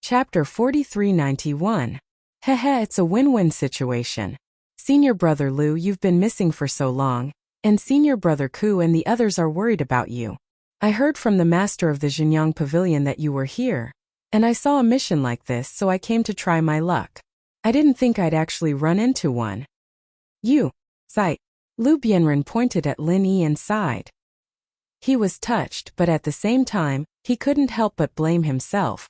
Chapter 4391. Hehe, it's a win-win situation. Senior brother Lu, you've been missing for so long, and senior brother Ku and the others are worried about you. I heard from the master of the Xinjiang Pavilion that you were here, and I saw a mission like this, so I came to try my luck. I didn't think I'd actually run into one. You, sigh. Lu Bianren pointed at Lin Yi and sighed. He was touched, but at the same time, he couldn't help but blame himself.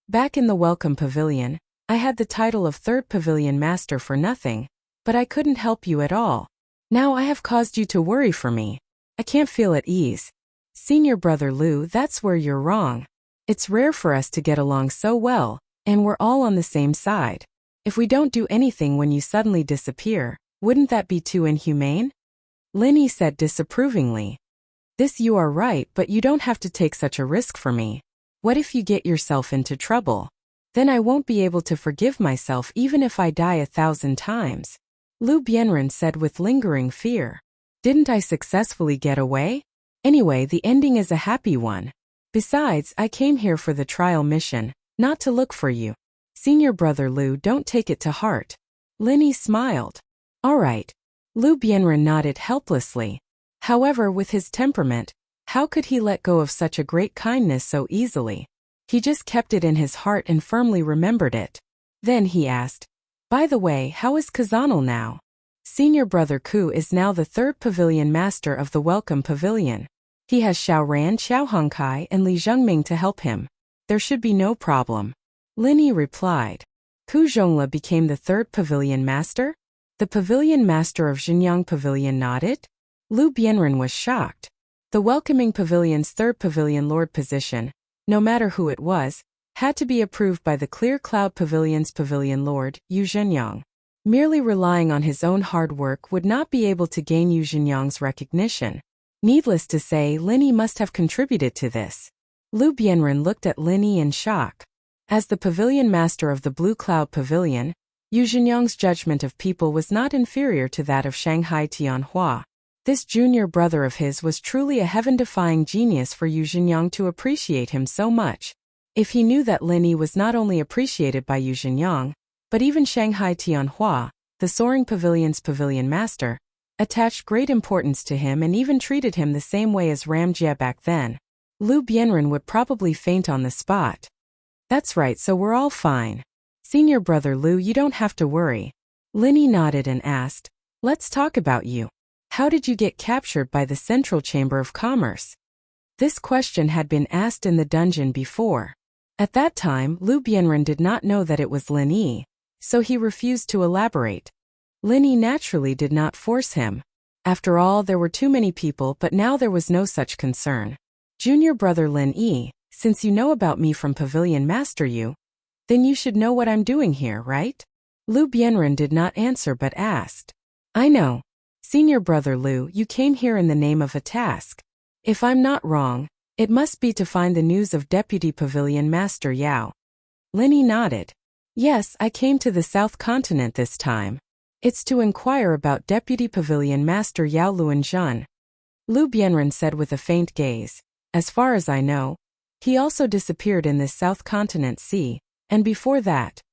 Back in the Welcome Pavilion, I had the title of Third Pavilion Master for nothing, but I couldn't help you at all. Now I have caused you to worry for me. I can't feel at ease. Senior brother Lu, that's where you're wrong. It's rare for us to get along so well, and we're all on the same side. If we don't do anything when you suddenly disappear, wouldn't that be too inhumane? Lin Yi said disapprovingly. This you are right, but you don't have to take such a risk for me. What if you get yourself into trouble? Then I won't be able to forgive myself even if I die 1,000 times. Lu Bianren said with lingering fear. Didn't I successfully get away? Anyway, the ending is a happy one. Besides, I came here for the trial mission, not to look for you. Senior brother Lu, don't take it to heart. Lin Yi smiled. All right. Lu Bianren nodded helplessly. However, with his temperament, how could he let go of such a great kindness so easily? He just kept it in his heart and firmly remembered it. Then he asked, by the way, how is Kazanal now? Senior brother Ku is now the third pavilion master of the Welcome Pavilion. He has Xiao Ran, Xiao Hongkai, and Li Zhengming to help him. There should be no problem. Lin Yi replied. Ku Zhongla became the third pavilion master? The pavilion master of Xinjiang Pavilion nodded? Lu Bianren was shocked. The Welcoming Pavilion's third pavilion lord position, no matter who it was, had to be approved by the Clear Cloud Pavilion's pavilion lord, Yu Zhenyang. Merely relying on his own hard work would not be able to gain Yu Zhenyang's recognition. Needless to say, Lin Yi must have contributed to this. Lu Bianren looked at Lin Yi in shock. As the pavilion master of the Blue Cloud Pavilion, Yu Zhenyang's judgment of people was not inferior to that of Shanghai Tianhua. This junior brother of his was truly a heaven-defying genius for Yu Zhenyang to appreciate him so much. If he knew that Lin Yi was not only appreciated by Yu Zhenyang, but even Shanghai Tianhua, the Soaring Pavilion's pavilion master, attached great importance to him and even treated him the same way as Ram Jie back then, Lu Bianren would probably faint on the spot. That's right, so we're all fine. Senior brother Lu, you don't have to worry. Lin Yi nodded and asked, let's talk about you. How did you get captured by the Central Chamber of Commerce? This question had been asked in the dungeon before. At that time, Lu Bianren did not know that it was Lin Yi, so he refused to elaborate. Lin Yi naturally did not force him. After all, there were too many people, but now there was no such concern. Junior brother Lin Yi, since you know about me from Pavilion Master Yu, then you should know what I'm doing here, right? Lu Bianren did not answer but asked. I know. Senior brother Lu, you came here in the name of a task. If I'm not wrong, it must be to find the news of Deputy Pavilion Master Yao. Lin Yi nodded. Yes, I came to the South Continent this time. It's to inquire about Deputy Pavilion Master Yao Luanzhen. Lu Bianren said with a faint gaze. As far as I know, he also disappeared in this South Continent sea, and before that,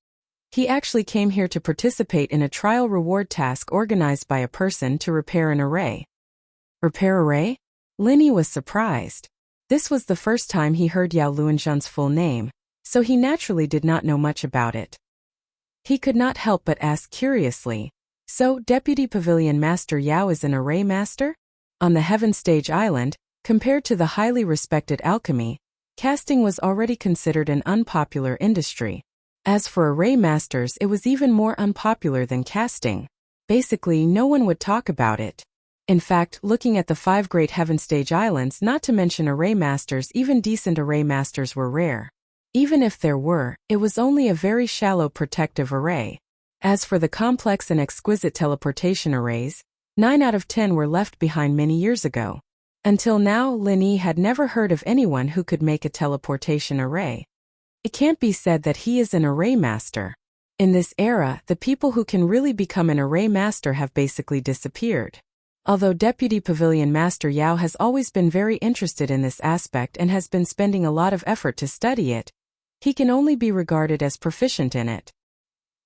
he actually came here to participate in a trial reward task organized by a person to repair an array. Repair array? Lin Yi was surprised. This was the first time he heard Yao Luanzhen's full name, so he naturally did not know much about it. He could not help but ask curiously, so Deputy Pavilion Master Yao is an array master? On the Heaven Stage Island, compared to the highly respected alchemy, casting was already considered an unpopular industry. As for array masters, it was even more unpopular than casting. Basically, no one would talk about it. In fact, looking at the 5 great Heaven Stage Islands, not to mention array masters, even decent array masters were rare. Even if there were, it was only a very shallow protective array. As for the complex and exquisite teleportation arrays, 9 out of 10 were left behind many years ago. Until now, Lin Yi had never heard of anyone who could make a teleportation array. It can't be said that he is an array master. In this era, the people who can really become an array master have basically disappeared. Although Deputy Pavilion Master Yao has always been very interested in this aspect and has been spending a lot of effort to study it, he can only be regarded as proficient in it.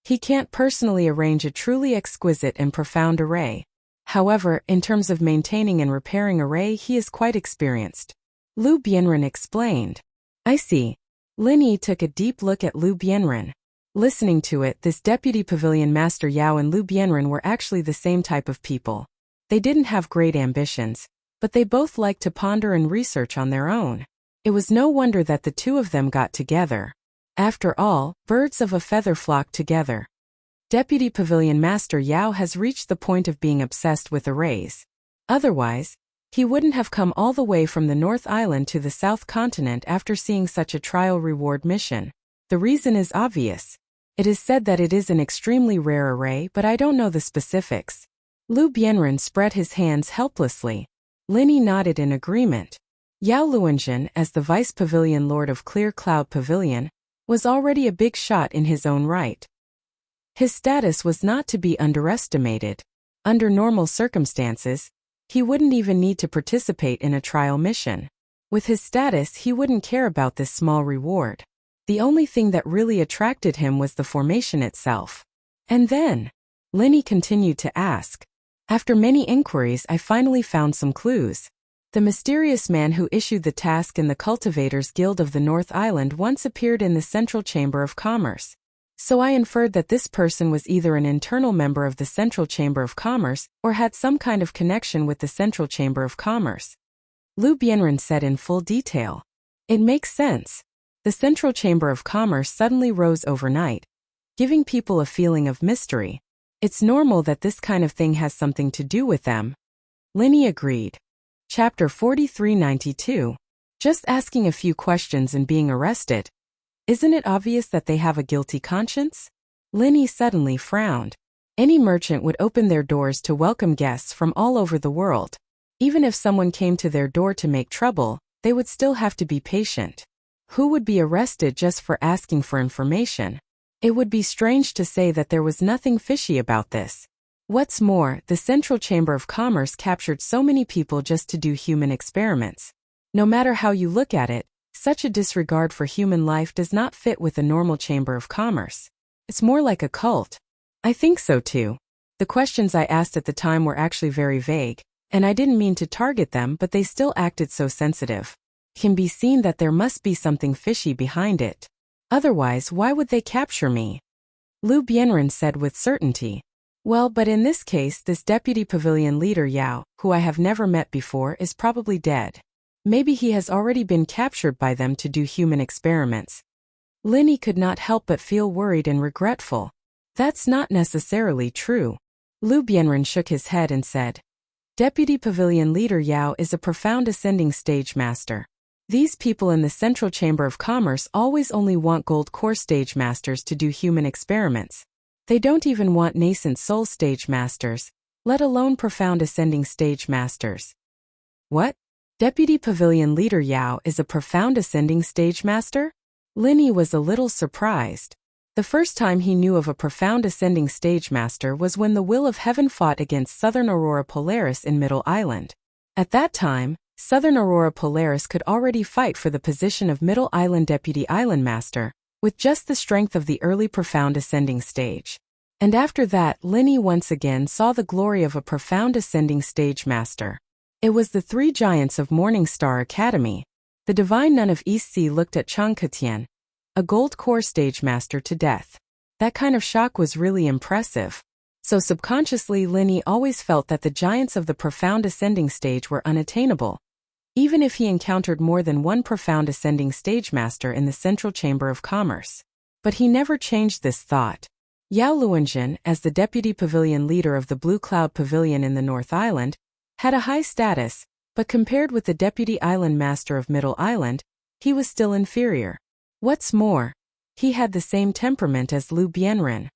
He can't personally arrange a truly exquisite and profound array. However, in terms of maintaining and repairing array, he is quite experienced. Lu Bianren explained. I see. Lin Yi took a deep look at Lu Bianren. Listening to it, this Deputy Pavilion Master Yao and Lu Bianren were actually the same type of people. They didn't have great ambitions, but they both liked to ponder and research on their own. It was no wonder that the two of them got together. After all, birds of a feather flock together. Deputy Pavilion Master Yao has reached the point of being obsessed with arrays. Otherwise, he wouldn't have come all the way from the North Island to the South Continent after seeing such a trial-reward mission. The reason is obvious. It is said that it is an extremely rare array, but I don't know the specifics. Lu Bianren spread his hands helplessly. Lin Yi nodded in agreement. Yao Luanzhen, as the Vice Pavilion Lord of Clear Cloud Pavilion, was already a big shot in his own right. His status was not to be underestimated. Under normal circumstances, he wouldn't even need to participate in a trial mission. With his status, he wouldn't care about this small reward. The only thing that really attracted him was the formation itself. And then, Lin Yi continued to ask. After many inquiries, I finally found some clues. The mysterious man who issued the task in the Cultivators Guild of the North Island once appeared in the Central Chamber of Commerce. So I inferred that this person was either an internal member of the Central Chamber of Commerce or had some kind of connection with the Central Chamber of Commerce. Lu Bianren said in full detail. It makes sense. The Central Chamber of Commerce suddenly rose overnight, giving people a feeling of mystery. It's normal that this kind of thing has something to do with them. Lin Yi agreed. Chapter 4392. Just asking a few questions and being arrested. Isn't it obvious that they have a guilty conscience? Lin Yi suddenly frowned. Any merchant would open their doors to welcome guests from all over the world. Even if someone came to their door to make trouble, they would still have to be patient. Who would be arrested just for asking for information? It would be strange to say that there was nothing fishy about this. What's more, the Central Chamber of Commerce captured so many people just to do human experiments. No matter how you look at it, such a disregard for human life does not fit with a normal Chamber of Commerce. It's more like a cult. I think so too. The questions I asked at the time were actually very vague, and I didn't mean to target them, but they still acted so sensitive. It can be seen that there must be something fishy behind it. Otherwise, why would they capture me? Lu Bianren said with certainty. Well, but in this case, this Deputy Pavilion Leader Yao, who I have never met before, is probably dead. Maybe he has already been captured by them to do human experiments. Lin Yi could not help but feel worried and regretful. That's not necessarily true. Lu Bianren shook his head and said, Deputy Pavilion Leader Yao is a profound ascending stage master. These people in the Central Chamber of Commerce always only want gold core stage masters to do human experiments. They don't even want nascent soul stage masters, let alone profound ascending stage masters. What? Deputy Pavilion Leader Yao is a profound ascending stage master? Lin Yi was a little surprised. The first time he knew of a profound ascending stage master was when the Will of Heaven fought against Southern Aurora Polaris in Middle Island. At that time, Southern Aurora Polaris could already fight for the position of Middle Island Deputy Island Master, with just the strength of the early profound ascending stage. And after that, Lin Yi once again saw the glory of a profound ascending stage master. It was the three giants of Morning Star Academy. The Divine Nun of East Sea looked at Chang Ketian, a gold core stage master, to death. That kind of shock was really impressive. So subconsciously, Lin Yi always felt that the giants of the profound ascending stage were unattainable, even if he encountered more than one profound ascending stage master in the Central Chamber of Commerce. But he never changed this thought. Yao Luanzhen, as the Deputy Pavilion Leader of the Blue Cloud Pavilion in the North Island, had a high status, but compared with the Deputy Island Master of Middle Island, he was still inferior. What's more, he had the same temperament as Lu Bianren.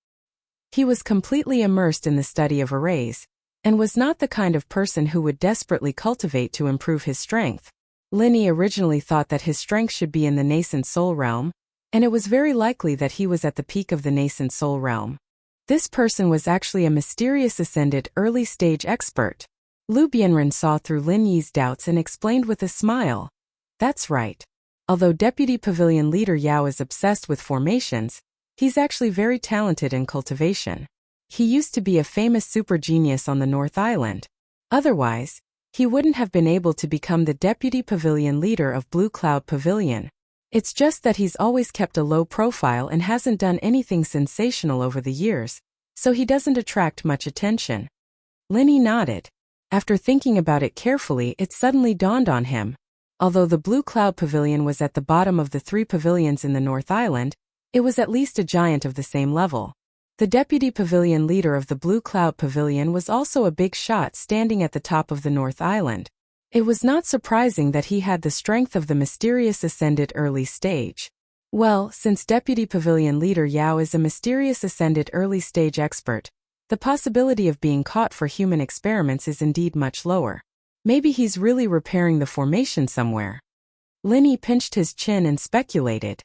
He was completely immersed in the study of arrays, and was not the kind of person who would desperately cultivate to improve his strength. Lin Yi originally thought that his strength should be in the nascent soul realm, and it was very likely that he was at the peak of the nascent soul realm. This person was actually a mysterious ascended early stage expert. Lu Bianren saw through Lin Yi's doubts and explained with a smile. That's right. Although Deputy Pavilion Leader Yao is obsessed with formations, he's actually very talented in cultivation. He used to be a famous super genius on the North Island. Otherwise, he wouldn't have been able to become the Deputy Pavilion Leader of Blue Cloud Pavilion. It's just that he's always kept a low profile and hasn't done anything sensational over the years, so he doesn't attract much attention. Linny nodded. After thinking about it carefully, it suddenly dawned on him. Although the Blue Cloud Pavilion was at the bottom of the 3 pavilions in the North Island, it was at least a giant of the same level. The Deputy Pavilion Leader of the Blue Cloud Pavilion was also a big shot standing at the top of the North Island. It was not surprising that he had the strength of the mysterious Ascended Early Stage. Well, since Deputy Pavilion Leader Yao is a mysterious Ascended Early Stage expert, the possibility of being caught for human experiments is indeed much lower. Maybe he's really repairing the formation somewhere. Linny pinched his chin and speculated.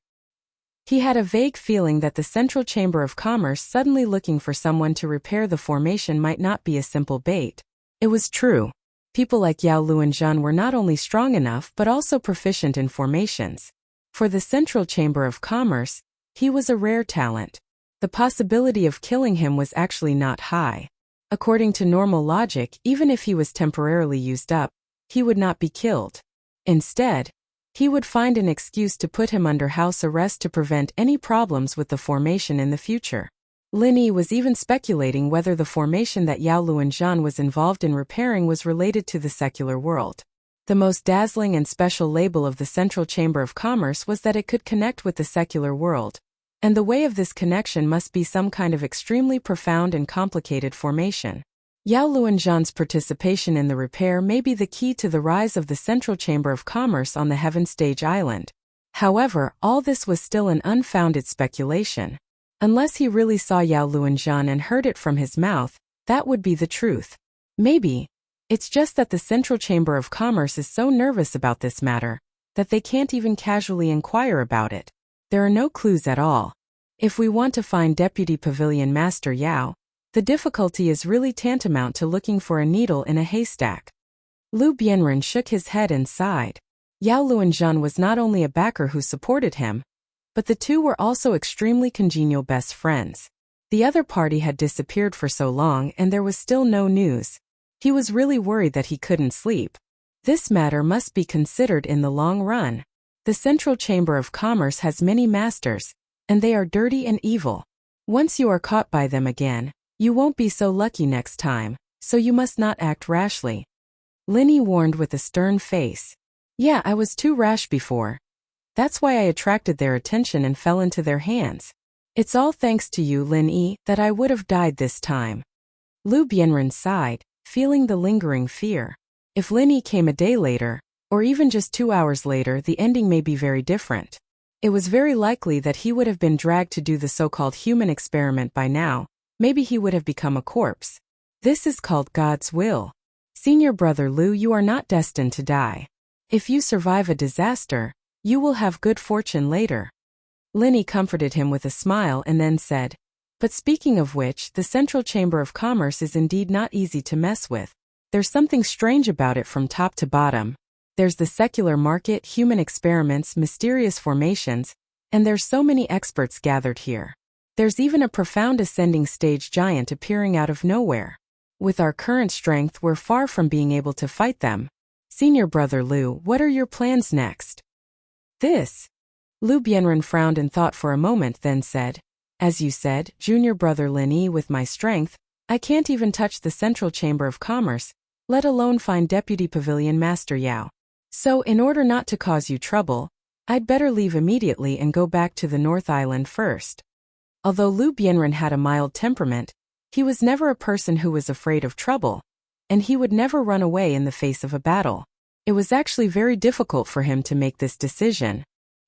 He had a vague feeling that the Central Chamber of Commerce suddenly looking for someone to repair the formation might not be a simple bait. It was true. People like Yao Luanzhan were not only strong enough but also proficient in formations. For the Central Chamber of Commerce, he was a rare talent. The possibility of killing him was actually not high. According to normal logic, even if he was temporarily used up, he would not be killed. Instead, he would find an excuse to put him under house arrest to prevent any problems with the formation in the future. Linny was even speculating whether the formation that Yao Luanzhan was involved in repairing was related to the secular world. The most dazzling and special label of the Central Chamber of Commerce was that it could connect with the secular world. And the way of this connection must be some kind of extremely profound and complicated formation. Yao Luanzhan's participation in the repair may be the key to the rise of the Central Chamber of Commerce on the Heaven Stage Island. However, all this was still an unfounded speculation. Unless he really saw Yao Luanzhan and heard it from his mouth, that would be the truth. Maybe. It's just that the Central Chamber of Commerce is so nervous about this matter that they can't even casually inquire about it. There are no clues at all. If we want to find Deputy Pavilion Master Yao, the difficulty is really tantamount to looking for a needle in a haystack. Lu Bianren shook his head and sighed. Yao Luanzhan was not only a backer who supported him, but the two were also extremely congenial best friends. The other party had disappeared for so long and there was still no news. He was really worried that he couldn't sleep. This matter must be considered in the long run. The Central Chamber of Commerce has many masters, and they are dirty and evil. Once you are caught by them again, you won't be so lucky next time, so you must not act rashly. Linny warned with a stern face. Yeah, I was too rash before. That's why I attracted their attention and fell into their hands. It's all thanks to you, Linny, that I would have died this time. Lu Bianren sighed, feeling the lingering fear. If Linny came a day later, or even just 2 hours later, the ending may be very different. It was very likely that he would have been dragged to do the so-called human experiment by now. Maybe he would have become a corpse. This is called God's will. Senior brother Lu, you are not destined to die. If you survive a disaster, you will have good fortune later. Linny comforted him with a smile and then said, but speaking of which, the Central Chamber of Commerce is indeed not easy to mess with. There's something strange about it from top to bottom. There's the secular market, human experiments, mysterious formations, and there's so many experts gathered here. There's even a profound ascending stage giant appearing out of nowhere. With our current strength, we're far from being able to fight them. Senior brother Lu, what are your plans next? This. Lu Bianren frowned and thought for a moment, then said, as you said, junior brother Linny, with my strength, I can't even touch the Central Chamber of Commerce, let alone find Deputy Pavilion Master Yao. So, in order not to cause you trouble, I'd better leave immediately and go back to the North Island first. Although Lu Bianren had a mild temperament, he was never a person who was afraid of trouble, and he would never run away in the face of a battle. It was actually very difficult for him to make this decision.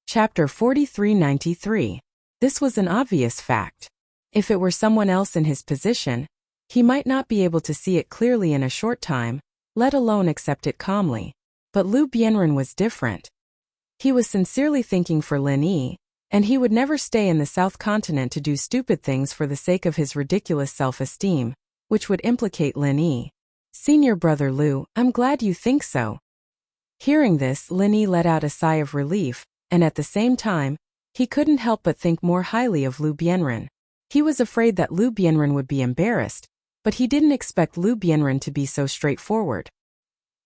Chapter 4393. This was an obvious fact. If it were someone else in his position, he might not be able to see it clearly in a short time, let alone accept it calmly. But Lu Bianren was different. He was sincerely thinking for Lin Yi, and he would never stay in the South Continent to do stupid things for the sake of his ridiculous self-esteem, which would implicate Lin Yi. Senior brother Lu, I'm glad you think so. Hearing this, Lin Yi let out a sigh of relief, and at the same time, he couldn't help but think more highly of Lu Bianren. He was afraid that Lu Bianren would be embarrassed, but he didn't expect Lu Bianren to be so straightforward.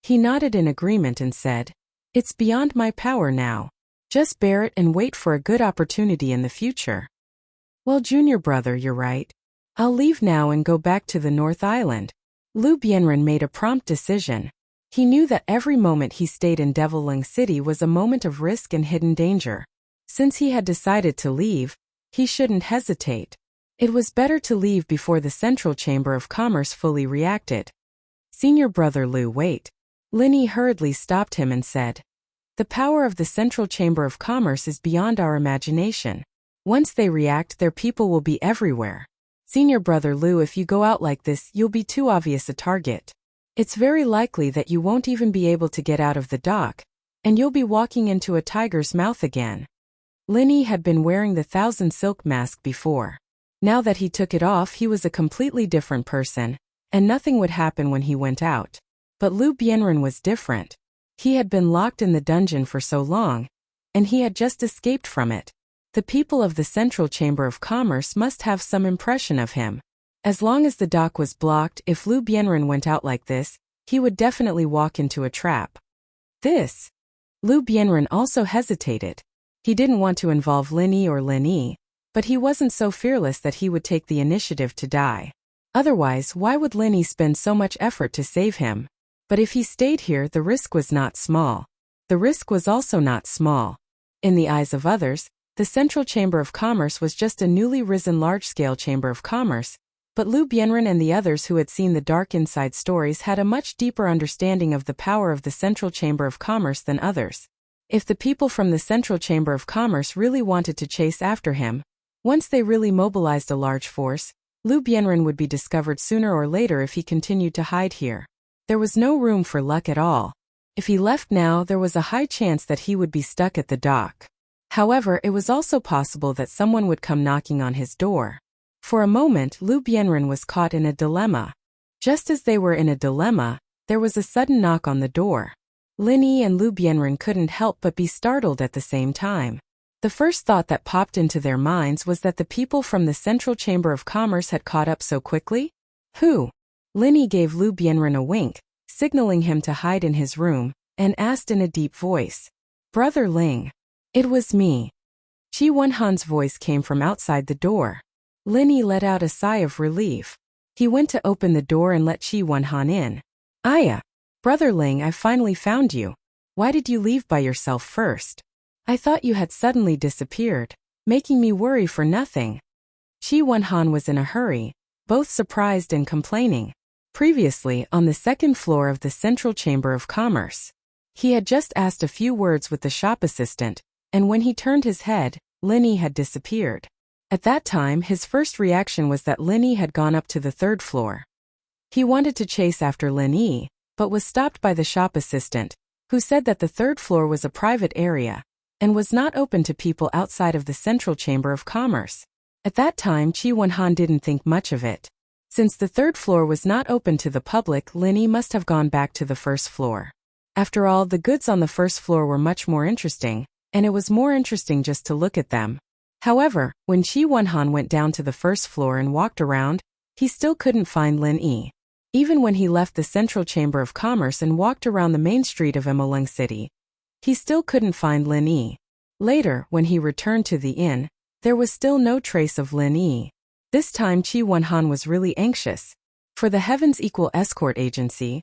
He nodded in agreement and said, "It's beyond my power now. Just bear it and wait for a good opportunity in the future." "Well, junior brother, you're right. I'll leave now and go back to the North Island." Lu Bianren made a prompt decision. He knew that every moment he stayed in Devilling City was a moment of risk and hidden danger. Since he had decided to leave, he shouldn't hesitate. It was better to leave before the Central Chamber of Commerce fully reacted. "Senior brother Lu, wait." Linny hurriedly stopped him and said, "The power of the Central Chamber of Commerce is beyond our imagination. Once they react, their people will be everywhere. Senior brother Lu, if you go out like this, you'll be too obvious a target. It's very likely that you won't even be able to get out of the dock, and you'll be walking into a tiger's mouth again." Linny had been wearing the Thousand Silk mask before. Now that he took it off, he was a completely different person, and nothing would happen when he went out. But Lu Bianren was different. He had been locked in the dungeon for so long, and he had just escaped from it. The people of the Central Chamber of Commerce must have some impression of him. As long as the dock was blocked, if Lu Bianren went out like this, he would definitely walk into a trap. Lu Bianren also hesitated. He didn't want to involve Linny or Linny, but he wasn't so fearless that he would take the initiative to die. Otherwise, why would Linny spend so much effort to save him? But if he stayed here, the risk was not small. The risk was also not small. In the eyes of others, the Central Chamber of Commerce was just a newly risen large-scale chamber of commerce, but Lu Bianren and the others who had seen the dark inside stories had a much deeper understanding of the power of the Central Chamber of Commerce than others. If the people from the Central Chamber of Commerce really wanted to chase after him, once they really mobilized a large force, Lu Bianren would be discovered sooner or later if he continued to hide here. There was no room for luck at all. If he left now, there was a high chance that he would be stuck at the dock. However, it was also possible that someone would come knocking on his door. For a moment, Lu Bianren was caught in a dilemma. Just as they were in a dilemma, there was a sudden knock on the door. Linny and Lu Bianren couldn't help but be startled at the same time. The first thought that popped into their minds was that the people from the Central Chamber of Commerce had caught up so quickly. Who? Linny gave Lu Bianren a wink, signaling him to hide in his room, and asked in a deep voice, "Brother Ling." "It was me." Qi Wenhan's voice came from outside the door. Linny let out a sigh of relief. He went to open the door and let Qi Wenhan in. "Aya, Brother Ling, I finally found you. Why did you leave by yourself first? I thought you had suddenly disappeared, making me worry for nothing." Qi Wenhan was in a hurry, both surprised and complaining. Previously, on the second floor of the Central Chamber of Commerce, he had just asked a few words with the shop assistant, and when he turned his head, Linny had disappeared. At that time, his first reaction was that Linny had gone up to the third floor. He wanted to chase after Linny, but was stopped by the shop assistant, who said that the third floor was a private area and was not open to people outside of the Central Chamber of Commerce. At that time, Qi Wenhan didn't think much of it. Since the third floor was not open to the public, Linny must have gone back to the first floor. After all, the goods on the first floor were much more interesting, and it was more interesting just to look at them. However, when Qi Wenhan went down to the first floor and walked around, he still couldn't find Linny. Even when he left the Central Chamber of Commerce and walked around the main street of Emoling City, he still couldn't find Linny. Later, when he returned to the inn, there was still no trace of Linny. This time Qi Wenhan was really anxious. For the Heavens Equal Escort Agency,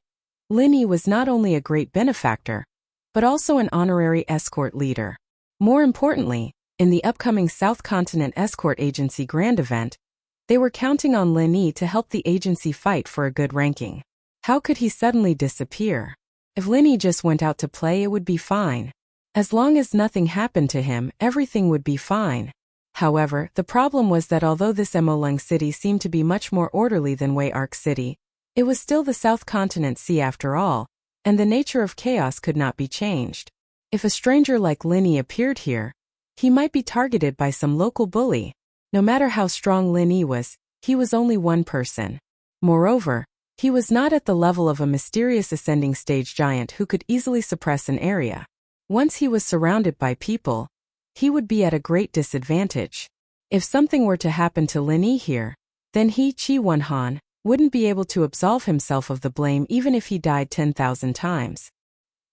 Linny was not only a great benefactor, but also an honorary escort leader. More importantly, in the upcoming South Continent Escort Agency Grand Event, they were counting on Linny to help the agency fight for a good ranking. How could he suddenly disappear? If Linny just went out to play, it would be fine. As long as nothing happened to him, everything would be fine. However, the problem was that although this Emoling City seemed to be much more orderly than Wei Arc City, it was still the South Continent Sea after all, and the nature of chaos could not be changed. If a stranger like Linny appeared here, he might be targeted by some local bully. No matter how strong Linny was, he was only one person. Moreover, he was not at the level of a mysterious ascending stage giant who could easily suppress an area. Once he was surrounded by people, he would be at a great disadvantage. If something were to happen to Lin Yi here, then he, Qi Wenhan, wouldn't be able to absolve himself of the blame even if he died 10,000 times.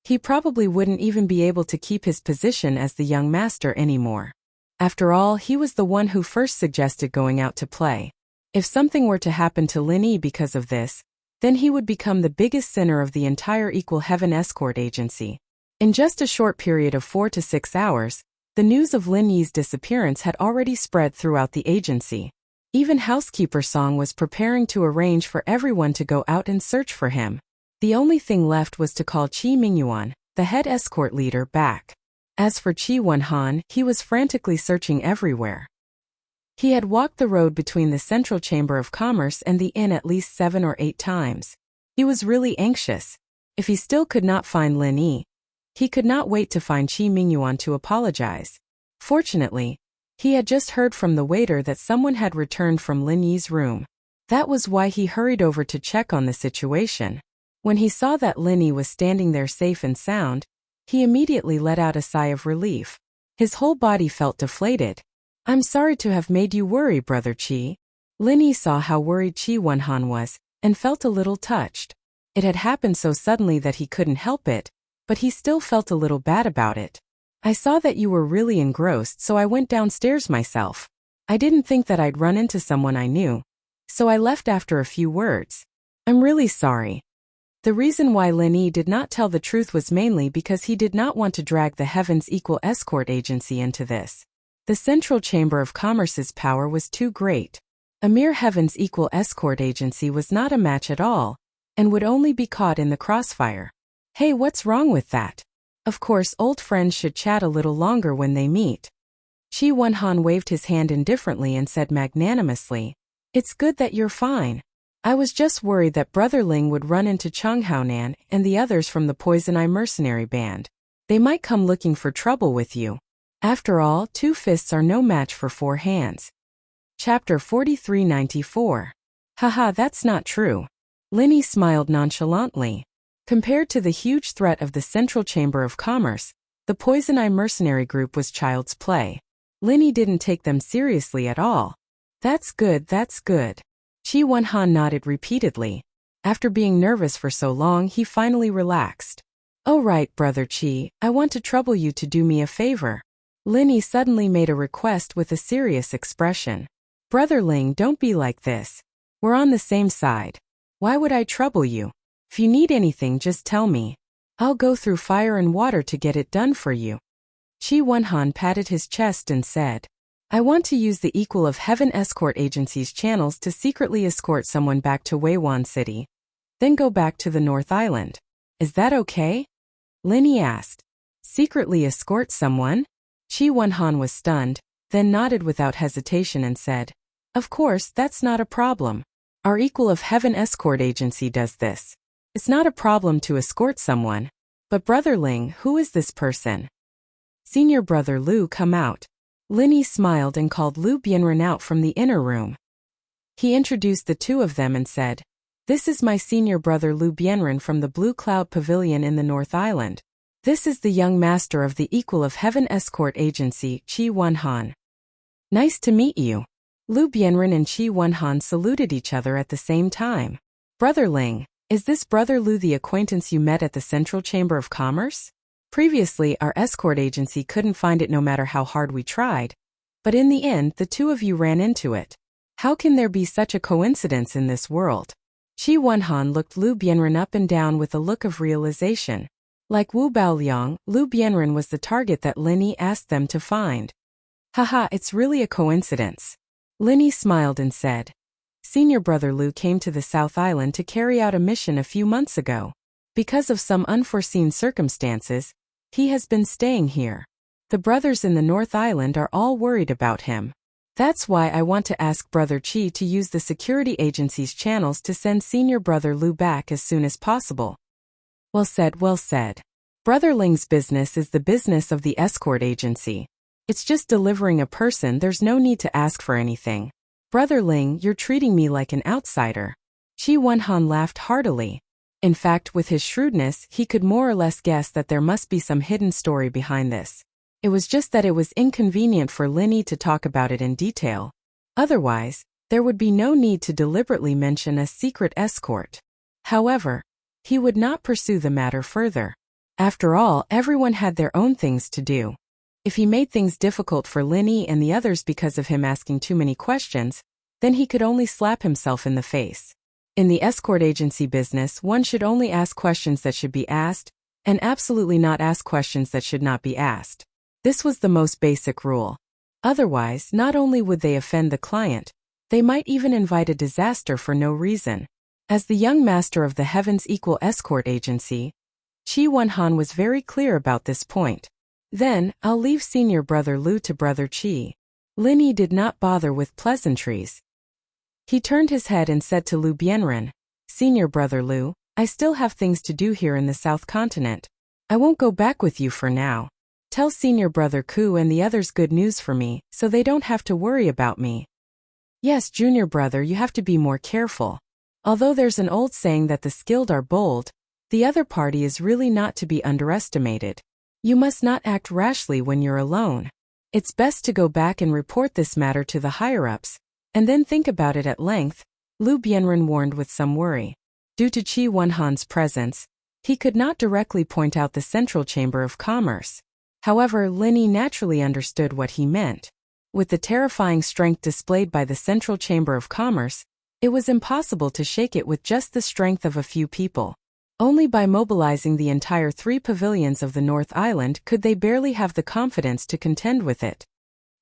He probably wouldn't even be able to keep his position as the young master anymore. After all, he was the one who first suggested going out to play. If something were to happen to Lin Yi because of this, then he would become the biggest sinner of the entire Equal Heaven escort agency. In just a short period of 4 to 6 hours, the news of Lin Yi's disappearance had already spread throughout the agency. Even housekeeper Song was preparing to arrange for everyone to go out and search for him. The only thing left was to call Qi Mingyuan, the head escort leader, back. As for Qi Wenhan, he was frantically searching everywhere. He had walked the road between the Central Chamber of Commerce and the inn at least 7 or 8 times. He was really anxious. If he still could not find Lin Yi, he could not wait to find Qi Mingyuan to apologize. Fortunately, he had just heard from the waiter that someone had returned from Lin Yi's room. That was why he hurried over to check on the situation. When he saw that Lin Yi was standing there safe and sound, he immediately let out a sigh of relief. His whole body felt deflated. "I'm sorry to have made you worry, Brother Qi." Lin Yi saw how worried Qi Wenhan was, and felt a little touched. It had happened so suddenly that he couldn't help it, but he still felt a little bad about it. "I saw that you were really engrossed, so I went downstairs myself. I didn't think that I'd run into someone I knew, so I left after a few words. I'm really sorry." The reason why Lin Yi did not tell the truth was mainly because he did not want to drag the Heaven's Equal Escort Agency into this. The Central Chamber of Commerce's power was too great. A mere Heaven's Equal Escort Agency was not a match at all, and would only be caught in the crossfire. Hey, what's wrong with that? Of course, old friends should chat a little longer when they meet. Qi Wenhan waved his hand indifferently and said magnanimously, "It's good that you're fine. I was just worried that Brother Ling would run into Cheng Haonan and the others from the Poison Eye mercenary band. They might come looking for trouble with you. After all, 2 fists are no match for 4 hands. Chapter 4394. Haha, that's not true. Lin Yi smiled nonchalantly. Compared to the huge threat of the Central Chamber of Commerce, the Poison Eye mercenary group was child's play. Lin Yi didn't take them seriously at all. That's good, that's good. Qi Wenhan nodded repeatedly. After being nervous for so long, he finally relaxed. Oh right, Brother Qi, I want to trouble you to do me a favor. Lin Yi suddenly made a request with a serious expression. Brother Ling, don't be like this. We're on the same side. Why would I trouble you? If you need anything, just tell me. I'll go through fire and water to get it done for you. Qi Wenhan patted his chest and said, I want to use the Equal of Heaven Escort Agency's channels to secretly escort someone back to Weiwan City, then go back to the North Island. Is that okay? Lin Yi asked. Secretly escort someone? Qi Wenhan was stunned, then nodded without hesitation and said, Of course, that's not a problem. Our Equal of Heaven Escort Agency does this. It's not a problem to escort someone. But Brother Ling, who is this person? Senior Brother Lu, come out. Lin Yi smiled and called Lu Bianren out from the inner room. He introduced the 2 of them and said, This is my senior brother Lu Bianren from the Blue Cloud Pavilion in the North Island. This is the young master of the Equal of Heaven Escort Agency, Qi Wenhan. Nice to meet you. Lu Bianren and Qi Wenhan saluted each other at the same time. Brother Ling, is this Brother Lu the acquaintance you met at the Central Chamber of Commerce? Previously, our escort agency couldn't find it no matter how hard we tried. But in the end, the 2 of you ran into it. How can there be such a coincidence in this world? Qi Wenhan looked Lu Bianren up and down with a look of realization. Like Wu Baoliang, Lu Bianren was the target that Lin Yi asked them to find. Haha, it's really a coincidence. Lin Yi smiled and said, Senior Brother Lu came to the South Island to carry out a mission a few months ago. Because of some unforeseen circumstances, he has been staying here. The brothers in the North Island are all worried about him. That's why I want to ask Brother Qi to use the security agency's channels to send Senior Brother Lu back as soon as possible. Well said, well said. Brother Ling's business is the business of the escort agency. It's just delivering a person, there's no need to ask for anything. Brother Ling, you're treating me like an outsider. Qi Wenhan laughed heartily. In fact, with his shrewdness, he could more or less guess that there must be some hidden story behind this. It was just that it was inconvenient for Linny to talk about it in detail. Otherwise, there would be no need to deliberately mention a secret escort. However, he would not pursue the matter further. After all, everyone had their own things to do. If he made things difficult for Linny and the others because of him asking too many questions, then he could only slap himself in the face. In the escort agency business, one should only ask questions that should be asked, and absolutely not ask questions that should not be asked. This was the most basic rule. Otherwise, not only would they offend the client, they might even invite a disaster for no reason. As the young master of the Heavens Equal Escort Agency, Chi Wen-han was very clear about this point. Then, I'll leave senior brother Lu to brother Chi. Linny did not bother with pleasantries. He turned his head and said to Lu Bienren, "Senior brother Lu, I still have things to do here in the South Continent. I won't go back with you for now. Tell senior brother Ku and the others good news for me, so they don't have to worry about me." "Yes, junior brother, you have to be more careful. Although there's an old saying that the skilled are bold, the other party is really not to be underestimated. You must not act rashly when you're alone. It's best to go back and report this matter to the higher-ups, and then think about it at length," Lu Bienren warned with some worry. Due to Chi Wen-han's presence, he could not directly point out the Central Chamber of Commerce. However, Linny naturally understood what he meant. With the terrifying strength displayed by the Central Chamber of Commerce, it was impossible to shake it with just the strength of a few people. Only by mobilizing the entire 3 pavilions of the North Island could they barely have the confidence to contend with it.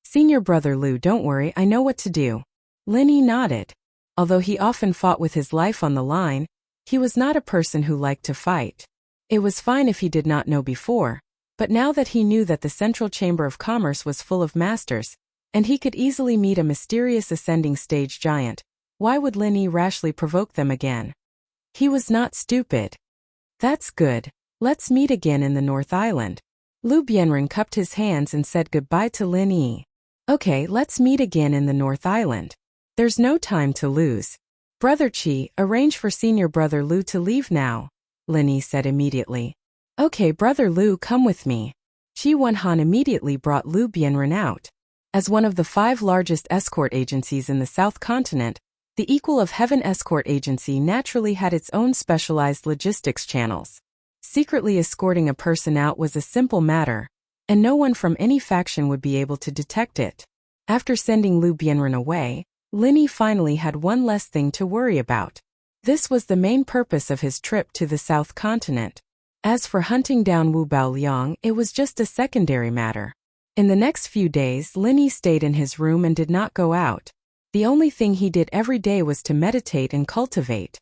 "Senior brother Lu, don't worry, I know what to do." Linny nodded. Although he often fought with his life on the line, he was not a person who liked to fight. It was fine if he did not know before, but now that he knew that the Central Chamber of Commerce was full of masters, and he could easily meet a mysterious ascending stage giant, why would Linny rashly provoke them again? He was not stupid. "That's good. Let's meet again in the North Island." Lu Bienren cupped his hands and said goodbye to Linny. "Okay, let's meet again in the North Island. There's no time to lose. Brother Chi, arrange for senior brother Lu to leave now," Linny said immediately. "Okay, brother Lu, come with me." Chi Wen-han immediately brought Lu Bienren out. As one of the 5 largest escort agencies in the South Continent, the Equal of Heaven Escort Agency naturally had its own specialized logistics channels. Secretly escorting a person out was a simple matter, and no one from any faction would be able to detect it. After sending Lu Bienren away, Linny finally had one less thing to worry about. This was the main purpose of his trip to the South Continent. As for hunting down Wu Baoliang, it was just a secondary matter. In the next few days, Linny stayed in his room and did not go out. The only thing he did every day was to meditate and cultivate.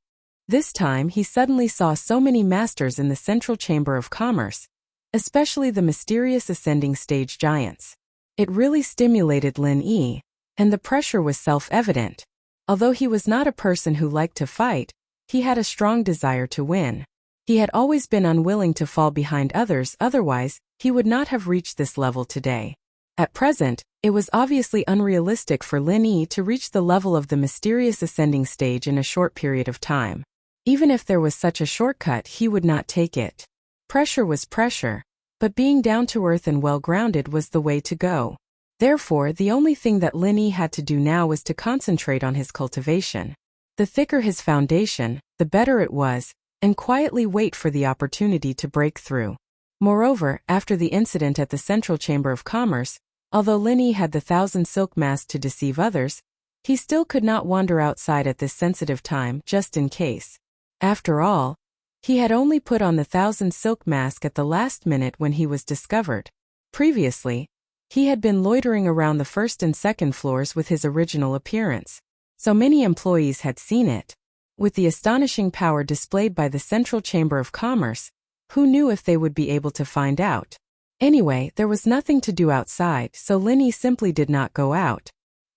This time he suddenly saw so many masters in the Central Chamber of Commerce, especially the mysterious ascending stage giants. It really stimulated Linny, and the pressure was self-evident. Although he was not a person who liked to fight, he had a strong desire to win. He had always been unwilling to fall behind others, otherwise, he would not have reached this level today. At present, it was obviously unrealistic for Linny to reach the level of the mysterious ascending stage in a short period of time. Even if there was such a shortcut, he would not take it. Pressure was pressure, but being down to earth and well-grounded was the way to go. Therefore, the only thing that Linny had to do now was to concentrate on his cultivation. The thicker his foundation, the better it was, and quietly wait for the opportunity to break through. Moreover, after the incident at the Central Chamber of Commerce, although Linny had the 1,000 silk mask to deceive others, he still could not wander outside at this sensitive time, just in case. After all, he had only put on the 1,000 silk mask at the last minute when he was discovered. Previously, he had been loitering around the first and second floors with his original appearance. So many employees had seen it. With the astonishing power displayed by the Central Chamber of Commerce, who knew if they would be able to find out? Anyway, there was nothing to do outside, so Linny simply did not go out.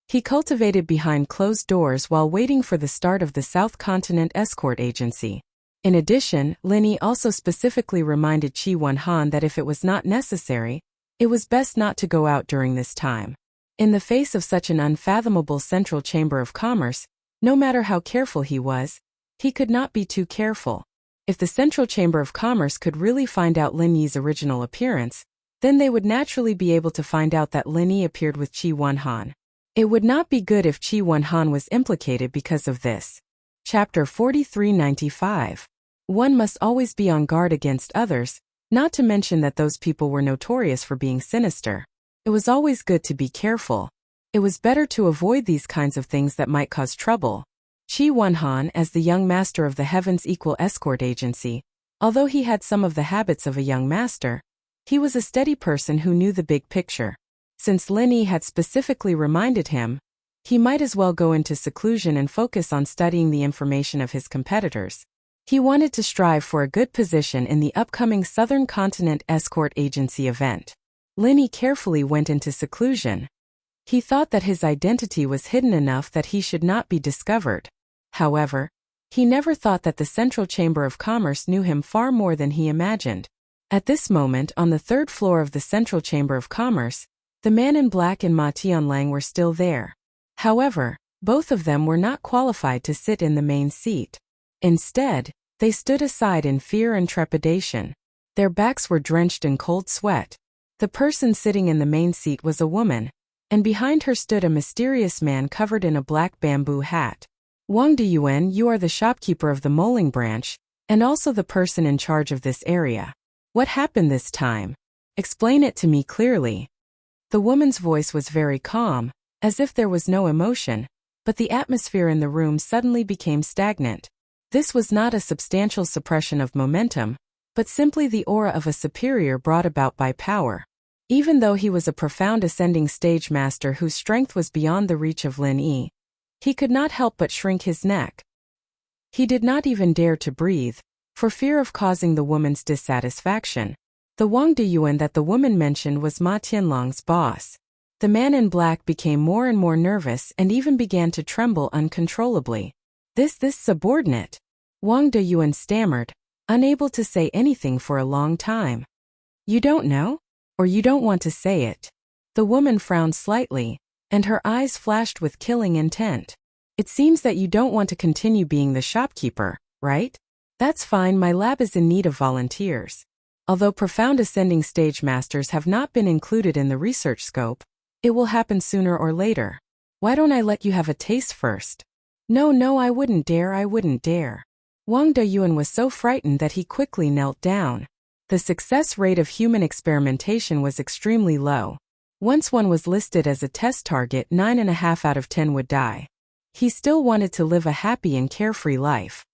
He cultivated behind closed doors while waiting for the start of the South Continent Escort Agency. In addition, Linny also specifically reminded Chi Wen-han that if it was not necessary, it was best not to go out during this time. In the face of such an unfathomable Central Chamber of Commerce, no matter how careful he was, he could not be too careful. If the Central Chamber of Commerce could really find out Lin Yi's original appearance, then they would naturally be able to find out that Lin Yi appeared with Qi Wenhan. It would not be good if Qi Wenhan was implicated because of this. Chapter 4395. One must always be on guard against others, not to mention that those people were notorious for being sinister. It was always good to be careful. It was better to avoid these kinds of things that might cause trouble. Qi Wenhan, as the young master of the Heaven's Equal Escort Agency, although he had some of the habits of a young master, he was a steady person who knew the big picture. Since Lin Yi had specifically reminded him, he might as well go into seclusion and focus on studying the information of his competitors. He wanted to strive for a good position in the upcoming Southern Continent Escort Agency event. Lin Yi carefully went into seclusion. He thought that his identity was hidden enough that he should not be discovered. However, he never thought that the Central Chamber of Commerce knew him far more than he imagined. At this moment, on the third floor of the Central Chamber of Commerce, the man in black and Ma Tianlang were still there. However, both of them were not qualified to sit in the main seat. Instead, they stood aside in fear and trepidation. Their backs were drenched in cold sweat. The person sitting in the main seat was a woman, and behind her stood a mysterious man covered in a black bamboo hat. Wang Deyuan, you are the shopkeeper of the Moling branch, and also the person in charge of this area. What happened this time? Explain it to me clearly. The woman's voice was very calm, as if there was no emotion, but the atmosphere in the room suddenly became stagnant. This was not a substantial suppression of momentum, but simply the aura of a superior brought about by power. Even though he was a profound ascending stage master whose strength was beyond the reach of Lin Yi, he could not help but shrink his neck. He did not even dare to breathe, for fear of causing the woman's dissatisfaction. The Wang Deyuan that the woman mentioned was Ma Tianlang's boss. The man in black became more and more nervous and even began to tremble uncontrollably. This subordinate? Wang Deyuan stammered, unable to say anything for a long time. You don't know? Or you don't want to say it? The woman frowned slightly, and her eyes flashed with killing intent. It seems that you don't want to continue being the shopkeeper, right? That's fine, my lab is in need of volunteers. Although profound ascending stage masters have not been included in the research scope, it will happen sooner or later. Why don't I let you have a taste first? No, I wouldn't dare. Wang Deyuan was so frightened that he quickly knelt down. The success rate of human experimentation was extremely low. Once one was listed as a test target, 9.5 out of 10 would die. He still wanted to live a happy and carefree life.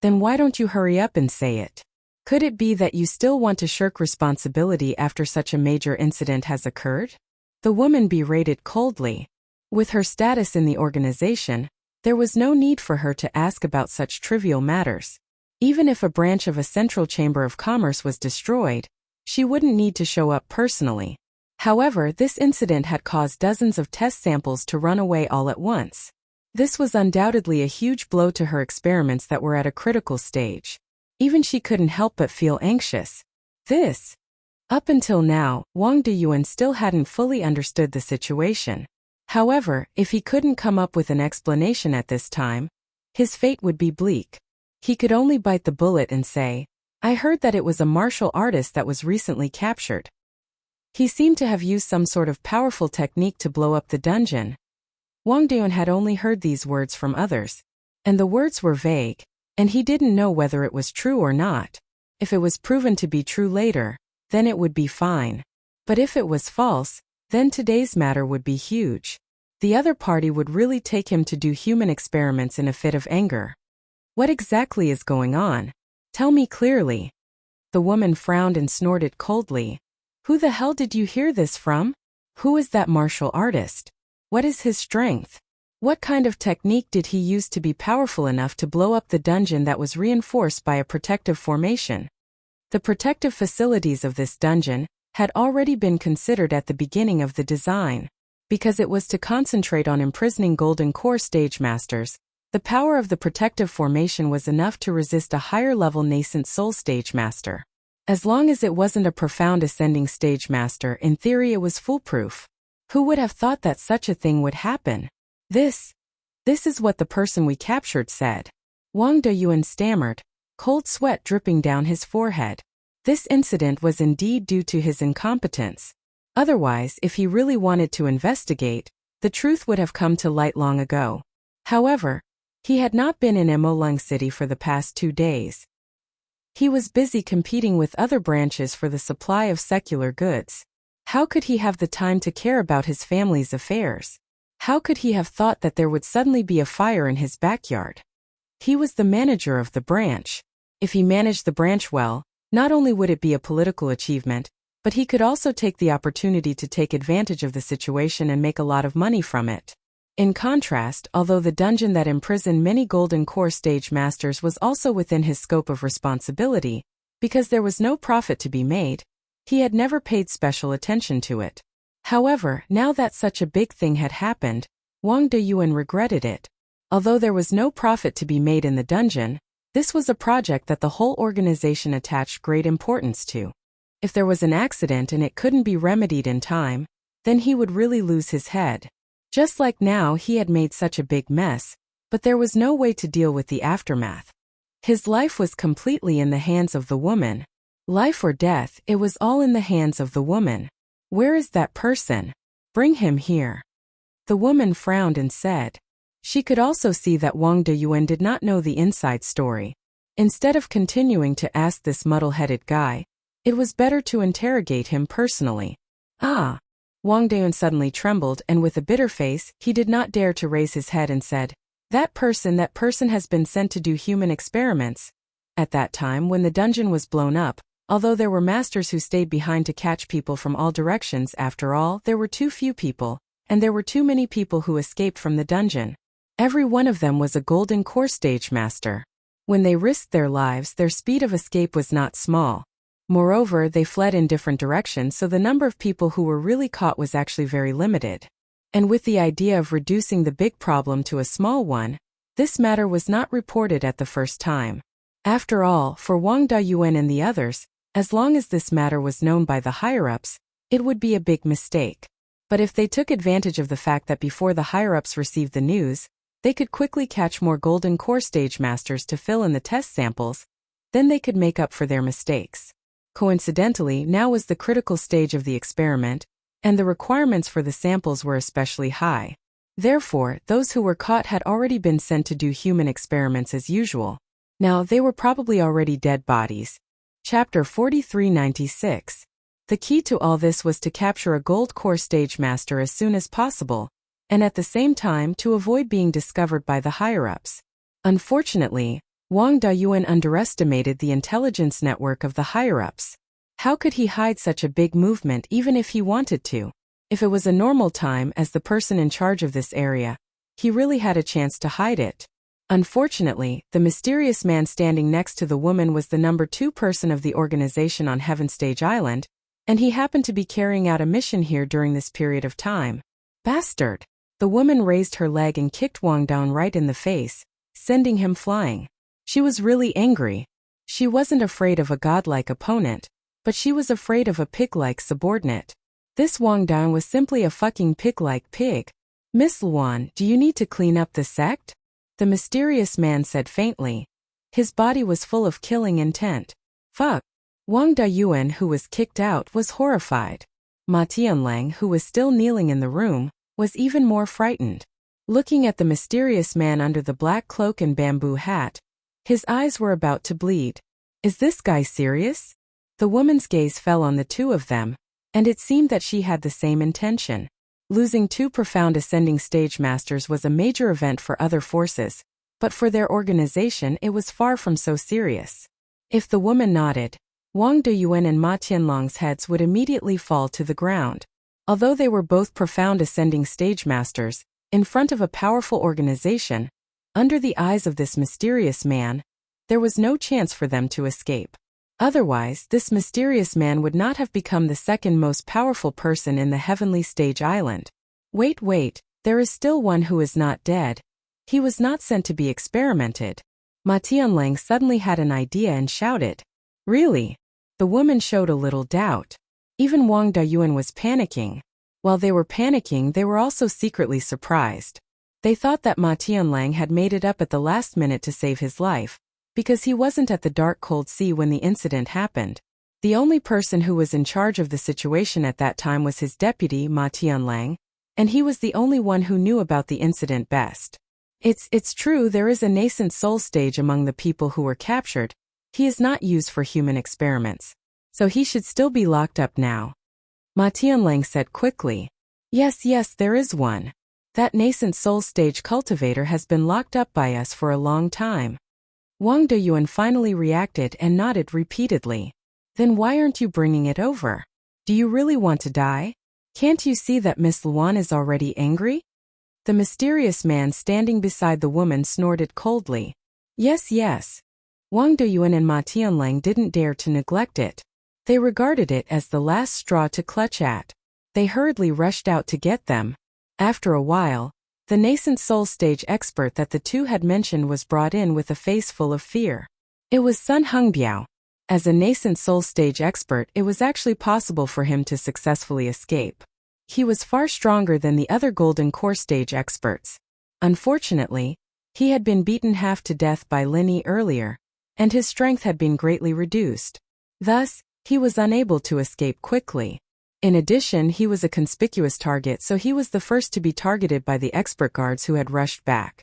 Then why don't you hurry up and say it? Could it be that you still want to shirk responsibility after such a major incident has occurred? The woman berated coldly. With her status in the organization, there was no need for her to ask about such trivial matters. Even if a branch of a Central Chamber of Commerce was destroyed, she wouldn't need to show up personally. However, this incident had caused dozens of test samples to run away all at once. This was undoubtedly a huge blow to her experiments that were at a critical stage. Even she couldn't help but feel anxious. Up until now, Wang Deyuan still hadn't fully understood the situation. However, if he couldn't come up with an explanation at this time, his fate would be bleak. He could only bite the bullet and say, I heard that it was a martial artist that was recently captured. He seemed to have used some sort of powerful technique to blow up the dungeon. Wang Deyuan had only heard these words from others, and the words were vague, and he didn't know whether it was true or not. If it was proven to be true later, then it would be fine. But if it was false, then today's matter would be huge. The other party would really take him to do human experiments in a fit of anger. What exactly is going on? Tell me clearly. The woman frowned and snorted coldly. Who the hell did you hear this from? Who is that martial artist? What is his strength? What kind of technique did he use to be powerful enough to blow up the dungeon that was reinforced by a protective formation? The protective facilities of this dungeon had already been considered at the beginning of the design. Because it was to concentrate on imprisoning Golden Core stage masters, the power of the protective formation was enough to resist a higher-level nascent soul stage master. As long as it wasn't a profound ascending stage master, in theory it was foolproof. Who would have thought that such a thing would happen? This is what the person we captured said. Wang Deyuan stammered. cold sweat dripping down his forehead. This incident was indeed due to his incompetence. Otherwise, if he really wanted to investigate, the truth would have come to light long ago. However, he had not been in Emolung City for the past 2 days. He was busy competing with other branches for the supply of secular goods. How could he have the time to care about his family's affairs? How could he have thought that there would suddenly be a fire in his backyard? He was the manager of the branch. If he managed the branch well, not only would it be a political achievement, but he could also take the opportunity to take advantage of the situation and make a lot of money from it. In contrast, although the dungeon that imprisoned many Golden Core stage masters was also within his scope of responsibility, because there was no profit to be made, he had never paid special attention to it. However, now that such a big thing had happened, Wang Deyuan regretted it. Although there was no profit to be made in the dungeon, this was a project that the whole organization attached great importance to. If there was an accident and it couldn't be remedied in time, then he would really lose his head. Just like now, he had made such a big mess, but there was no way to deal with the aftermath. His life was completely in the hands of the woman. Life or death, it was all in the hands of the woman. Where is that person? Bring him here. The woman frowned and said. She could also see that Wang Deyuan did not know the inside story. Instead of continuing to ask this muddle-headed guy, it was better to interrogate him personally. Ah! Wang Deyuan suddenly trembled, and with a bitter face, he did not dare to raise his head and said, that person has been sent to do human experiments. At that time when the dungeon was blown up, although there were masters who stayed behind to catch people from all directions, after all, there were too few people, and there were too many people who escaped from the dungeon. Every one of them was a Golden Core stage master. When they risked their lives, their speed of escape was not small. Moreover, they fled in different directions, so the number of people who were really caught was actually very limited. And with the idea of reducing the big problem to a small one, this matter was not reported at the first time. After all, for Wang Deyuan and the others, as long as this matter was known by the higher-ups, it would be a big mistake. But if they took advantage of the fact that before the higher-ups received the news, they could quickly catch more Golden Core stage masters to fill in the test samples, then they could make up for their mistakes. Coincidentally, now was the critical stage of the experiment, and the requirements for the samples were especially high. Therefore, those who were caught had already been sent to do human experiments as usual. Now, they were probably already dead bodies. Chapter 4396. The key to all this was to capture a Gold Core stage master as soon as possible, and at the same time to avoid being discovered by the higher-ups. Unfortunately, Wang Deyuan underestimated the intelligence network of the higher-ups. How could he hide such a big movement even if he wanted to? If it was a normal time as the person in charge of this area, he really had a chance to hide it. Unfortunately, the mysterious man standing next to the woman was the number 2 person of the organization on Heaven Stage Island, and he happened to be carrying out a mission here during this period of time. Bastard! The woman raised her leg and kicked Wang down right in the face, sending him flying. She was really angry. She wasn't afraid of a godlike opponent, but she was afraid of a pig-like subordinate. This Wang Dong was simply a fucking pig-like pig. Miss Luan, do you need to clean up the sect? The mysterious man said faintly. His body was full of killing intent. Fuck. Wang Deyuan, who was kicked out, was horrified. Ma Tianlang, who was still kneeling in the room, was even more frightened. Looking at the mysterious man under the black cloak and bamboo hat, his eyes were about to bleed. Is this guy serious? The woman's gaze fell on the two of them, and it seemed that she had the same intention. Losing 2 profound ascending stage masters was a major event for other forces, but for their organization it was far from so serious. If the woman nodded, Wang Deyuan and Ma Tianlong's heads would immediately fall to the ground. Although they were both profound ascending stage masters, in front of a powerful organization, under the eyes of this mysterious man, there was no chance for them to escape. Otherwise, this mysterious man would not have become the second most powerful person in the heavenly stage island. Wait, there is still one who is not dead. He was not sent to be experimented. Ma Tianlang suddenly had an idea and shouted. Really? The woman showed a little doubt. Even Wang Deyuan was panicking. While they were panicking, they were also secretly surprised. They thought that Ma Tianlang had made it up at the last minute to save his life, because he wasn't at the dark cold sea when the incident happened. The only person who was in charge of the situation at that time was his deputy Ma Tianlang, and he was the only one who knew about the incident best. It's true there is a nascent soul stage among the people who were captured. He is not used for human experiments, so he should still be locked up now. Ma Tianlang said quickly. Yes, there is one. That nascent soul stage cultivator has been locked up by us for a long time. Wang Deyuan finally reacted and nodded repeatedly. Then why aren't you bringing it over? Do you really want to die? Can't you see that Miss Luan is already angry? The mysterious man standing beside the woman snorted coldly. Yes. Wang Deyuan and Ma Tianlang didn't dare to neglect it. They regarded it as the last straw to clutch at. They hurriedly rushed out to get them. After a while, the nascent soul stage expert that the two had mentioned was brought in with a face full of fear. It was Sun Hengbiao. As a nascent soul stage expert, it was actually possible for him to successfully escape. He was far stronger than the other golden core stage experts. Unfortunately, he had been beaten half to death by Linny earlier, and his strength had been greatly reduced. Thus, he was unable to escape quickly. In addition, he was a conspicuous target, so he was the first to be targeted by the expert guards who had rushed back.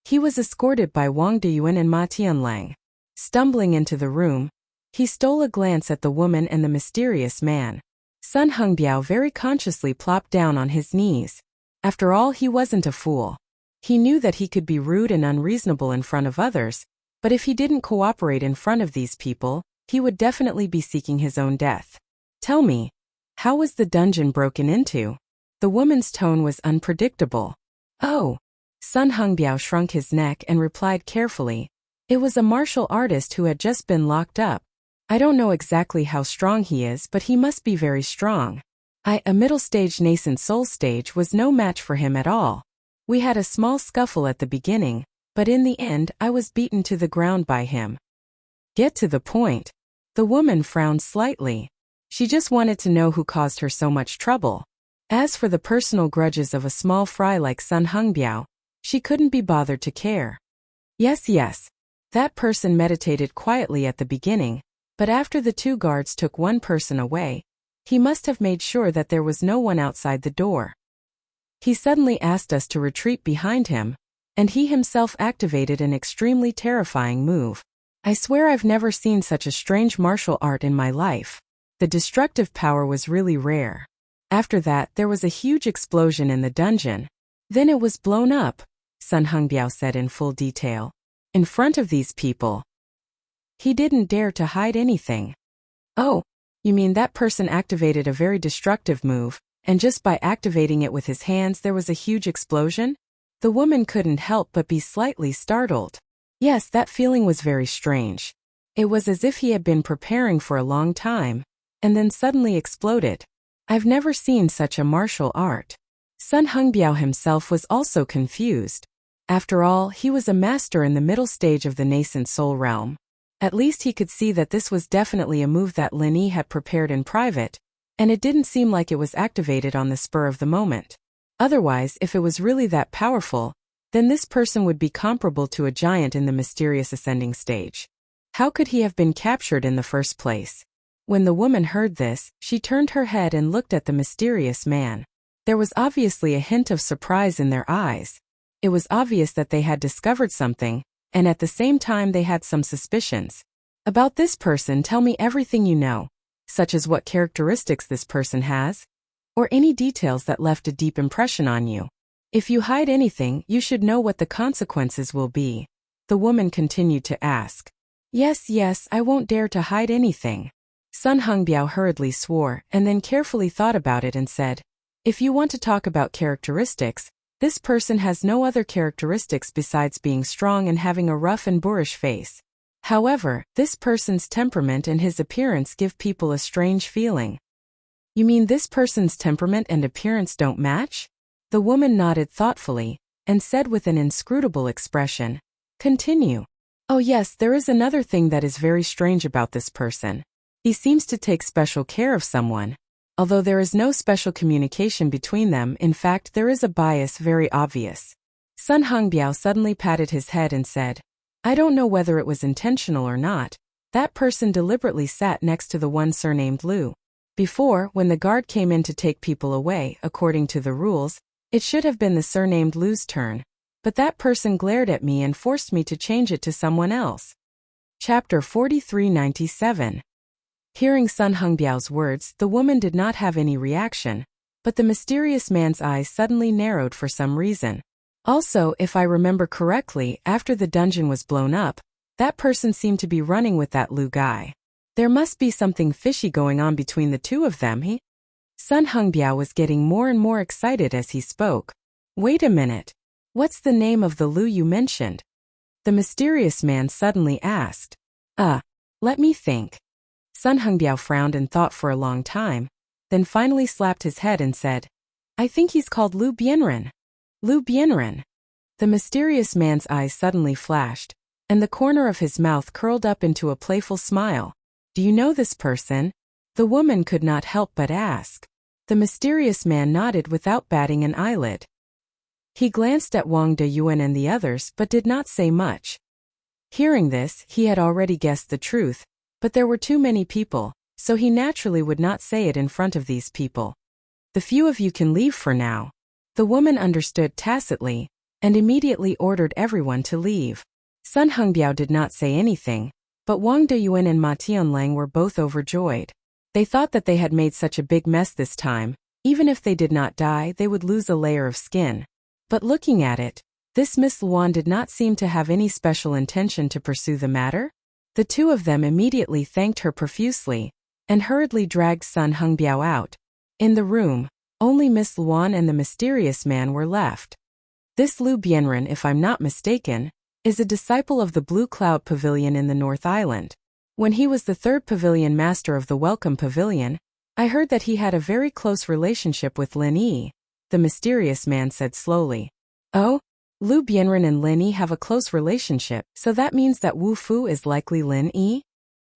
He was escorted by Wang Deyuan and Ma Tianlang. Stumbling into the room, he stole a glance at the woman and the mysterious man. Sun Hengbiao very consciously plopped down on his knees. After all, he wasn't a fool. He knew that he could be rude and unreasonable in front of others, but if he didn't cooperate in front of these people, he would definitely be seeking his own death. Tell me, how was the dungeon broken into? The woman's tone was unpredictable. Oh. Sun Hengbiao shrunk his neck and replied carefully. It was a martial artist who had just been locked up. I don't know exactly how strong he is, but he must be very strong. A middle stage nascent soul stage was no match for him at all. We had a small scuffle at the beginning, but in the end I was beaten to the ground by him. Get to the point. The woman frowned slightly. She just wanted to know who caused her so much trouble. As for the personal grudges of a small fry like Sun Hengbiao, she couldn't be bothered to care. Yes. That person meditated quietly at the beginning, but after the two guards took one person away, he must have made sure that there was no one outside the door. He suddenly asked us to retreat behind him, and he himself activated an extremely terrifying move. I swear I've never seen such a strange martial art in my life. The destructive power was really rare. After that, there was a huge explosion in the dungeon. Then it was blown up, Sun Hengbiao said in full detail. In front of these people. He didn't dare to hide anything. Oh, you mean that person activated a very destructive move, and just by activating it with his hands there was a huge explosion? The woman couldn't help but be slightly startled. Yes, that feeling was very strange. It was as if he had been preparing for a long time, and then suddenly exploded. I've never seen such a martial art. Sun Hengbiao himself was also confused. After all, he was a master in the middle stage of the nascent soul realm. At least he could see that this was definitely a move that Linny had prepared in private, and it didn't seem like it was activated on the spur of the moment. Otherwise, if it was really that powerful, then this person would be comparable to a giant in the mysterious ascending stage. How could he have been captured in the first place? When the woman heard this, she turned her head and looked at the mysterious man. There was obviously a hint of surprise in their eyes. It was obvious that they had discovered something, and at the same time they had some suspicions. About this person, tell me everything you know, such as what characteristics this person has, or any details that left a deep impression on you. If you hide anything, you should know what the consequences will be. The woman continued to ask. Yes, I won't dare to hide anything. Sun Hengbiao hurriedly swore, and then carefully thought about it and said, if you want to talk about characteristics, this person has no other characteristics besides being strong and having a rough and boorish face. However, this person's temperament and his appearance give people a strange feeling. You mean this person's temperament and appearance don't match? The woman nodded thoughtfully, and said with an inscrutable expression, continue. Oh yes, there is another thing that is very strange about this person. He seems to take special care of someone. Although there is no special communication between them, in fact there is a bias very obvious. Sun Hengbiao suddenly patted his head and said, I don't know whether it was intentional or not. That person deliberately sat next to the one surnamed Lu. Before, when the guard came in to take people away, according to the rules, it should have been the surnamed Lu's turn. But that person glared at me and forced me to change it to someone else. Chapter 4397. Hearing Sun Hongbiao's words, the woman did not have any reaction, but the mysterious man's eyes suddenly narrowed for some reason. Also, if I remember correctly, after the dungeon was blown up, that person seemed to be running with that Lu guy. There must be something fishy going on between the two of them. Sun Hongbiao was getting more and more excited as he spoke. Wait a minute. What's the name of the Lu you mentioned? The mysterious man suddenly asked. Let me think. Sun Hongbiao frowned and thought for a long time, then finally slapped his head and said, I think he's called Lu Bianren. Lu Bianren. The mysterious man's eyes suddenly flashed, and the corner of his mouth curled up into a playful smile. Do you know this person? The woman could not help but ask. The mysterious man nodded without batting an eyelid. He glanced at Wang Deyuan and the others but did not say much. Hearing this, he had already guessed the truth, but there were too many people, so he naturally would not say it in front of these people. The few of you can leave for now. The woman understood tacitly, and immediately ordered everyone to leave. Sun Hongbiao did not say anything, but Wang Deyuan and Ma Tianlang were both overjoyed. They thought that they had made such a big mess this time. Even if they did not die, they would lose a layer of skin. But looking at it, this Miss Luan did not seem to have any special intention to pursue the matter. The two of them immediately thanked her profusely, and hurriedly dragged Sun Hongbiao out. In the room, only Miss Luan and the mysterious man were left. This Lu Bianren, if I'm not mistaken, is a disciple of the Blue Cloud Pavilion in the North Island. When he was the third pavilion master of the Welcome Pavilion, I heard that he had a very close relationship with Lin Yi, the mysterious man said slowly. Oh? Lu Bianren and Lin Yi have a close relationship, so that means that Wu Fu is likely Lin Yi?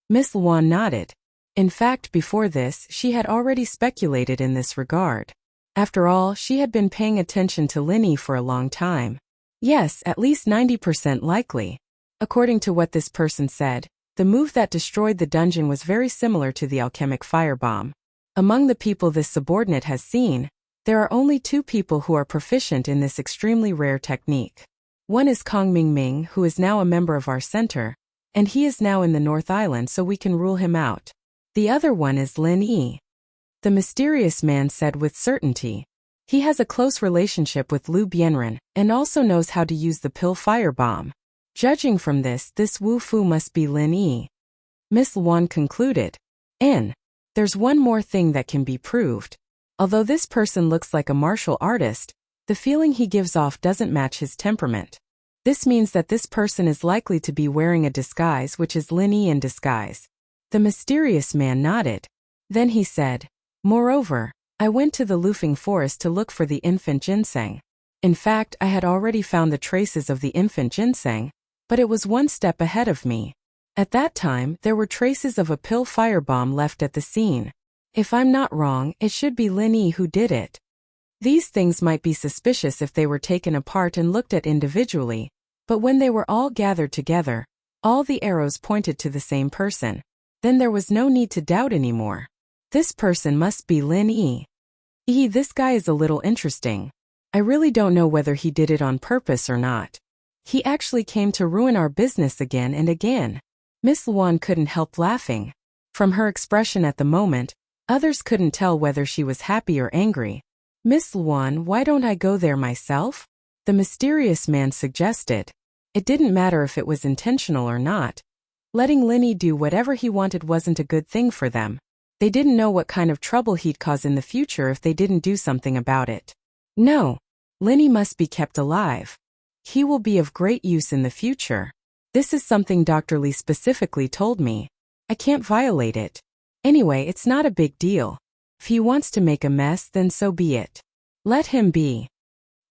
Miss Luan nodded. In fact, before this, she had already speculated in this regard. After all, she had been paying attention to Lin Yi for a long time. Yes, at least 90% likely. According to what this person said, the move that destroyed the dungeon was very similar to the alchemic firebomb. Among the people this subordinate has seen, there are only two people who are proficient in this extremely rare technique. One is Kong Mingming, who is now a member of our center, and he is now in the North Island so we can rule him out. The other one is Lin Yi. The mysterious man said with certainty. He has a close relationship with Lu Bianren, and also knows how to use the pill firebomb. Judging from this Wu Fu must be Lin Yi. Miss Luan concluded. There's one more thing that can be proved. Although this person looks like a martial artist, the feeling he gives off doesn't match his temperament. This means that this person is likely to be wearing a disguise which is Lin Yi in disguise. The mysterious man nodded. Then he said, Moreover, I went to the Lufeng forest to look for the infant ginseng. In fact, I had already found the traces of the infant ginseng, but it was one step ahead of me. At that time, there were traces of a pill firebomb left at the scene. If I'm not wrong, it should be Lin Yi who did it. These things might be suspicious if they were taken apart and looked at individually, but when they were all gathered together, all the arrows pointed to the same person. Then there was no need to doubt anymore. This person must be Lin Yi. This guy is a little interesting. I really don't know whether he did it on purpose or not. He actually came to ruin our business again and again. Miss Luan couldn't help laughing. From her expression at the moment, others couldn't tell whether she was happy or angry. Miss Luan, why don't I go there myself? The mysterious man suggested. It didn't matter if it was intentional or not. Letting Lin Yi do whatever he wanted wasn't a good thing for them. They didn't know what kind of trouble he'd cause in the future if they didn't do something about it. No. Lin Yi must be kept alive. He will be of great use in the future. This is something Dr. Li specifically told me. I can't violate it. Anyway, it's not a big deal. If he wants to make a mess, then so be it. Let him be.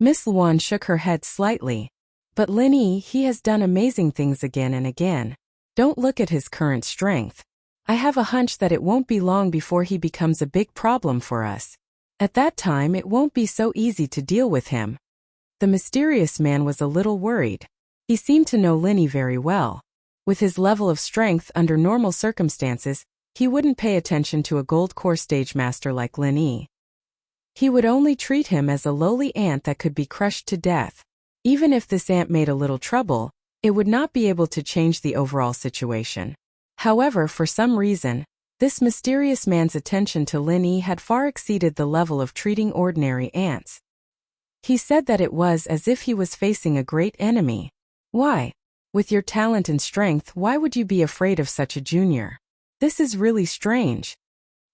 Miss Luan shook her head slightly. But Lin Yi, he has done amazing things again and again. Don't look at his current strength. I have a hunch that it won't be long before he becomes a big problem for us. At that time, it won't be so easy to deal with him. The mysterious man was a little worried. He seemed to know Linny very well. With his level of strength under normal circumstances, he wouldn't pay attention to a gold core stage master like Linny. He would only treat him as a lowly ant that could be crushed to death. Even if this ant made a little trouble, it would not be able to change the overall situation. However, for some reason, this mysterious man's attention to Linny had far exceeded the level of treating ordinary ants. He said that it was as if he was facing a great enemy. Why? With your talent and strength, why would you be afraid of such a junior? This is really strange.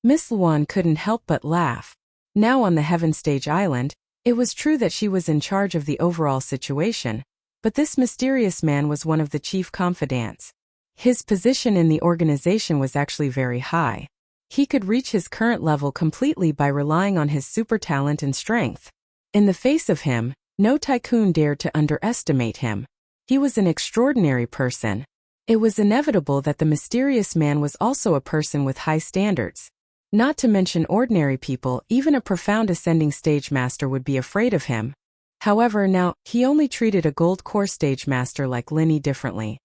Miss Luan couldn't help but laugh. Now on the Heaven Stage Island, it was true that she was in charge of the overall situation, but this mysterious man was one of the chief confidants. His position in the organization was actually very high. He could reach his current level completely by relying on his super talent and strength. In the face of him, no tycoon dared to underestimate him. He was an extraordinary person. It was inevitable that the mysterious man was also a person with high standards. Not to mention ordinary people, even a profound ascending stage master would be afraid of him. However, now, he only treated a gold core stage master like Linny differently.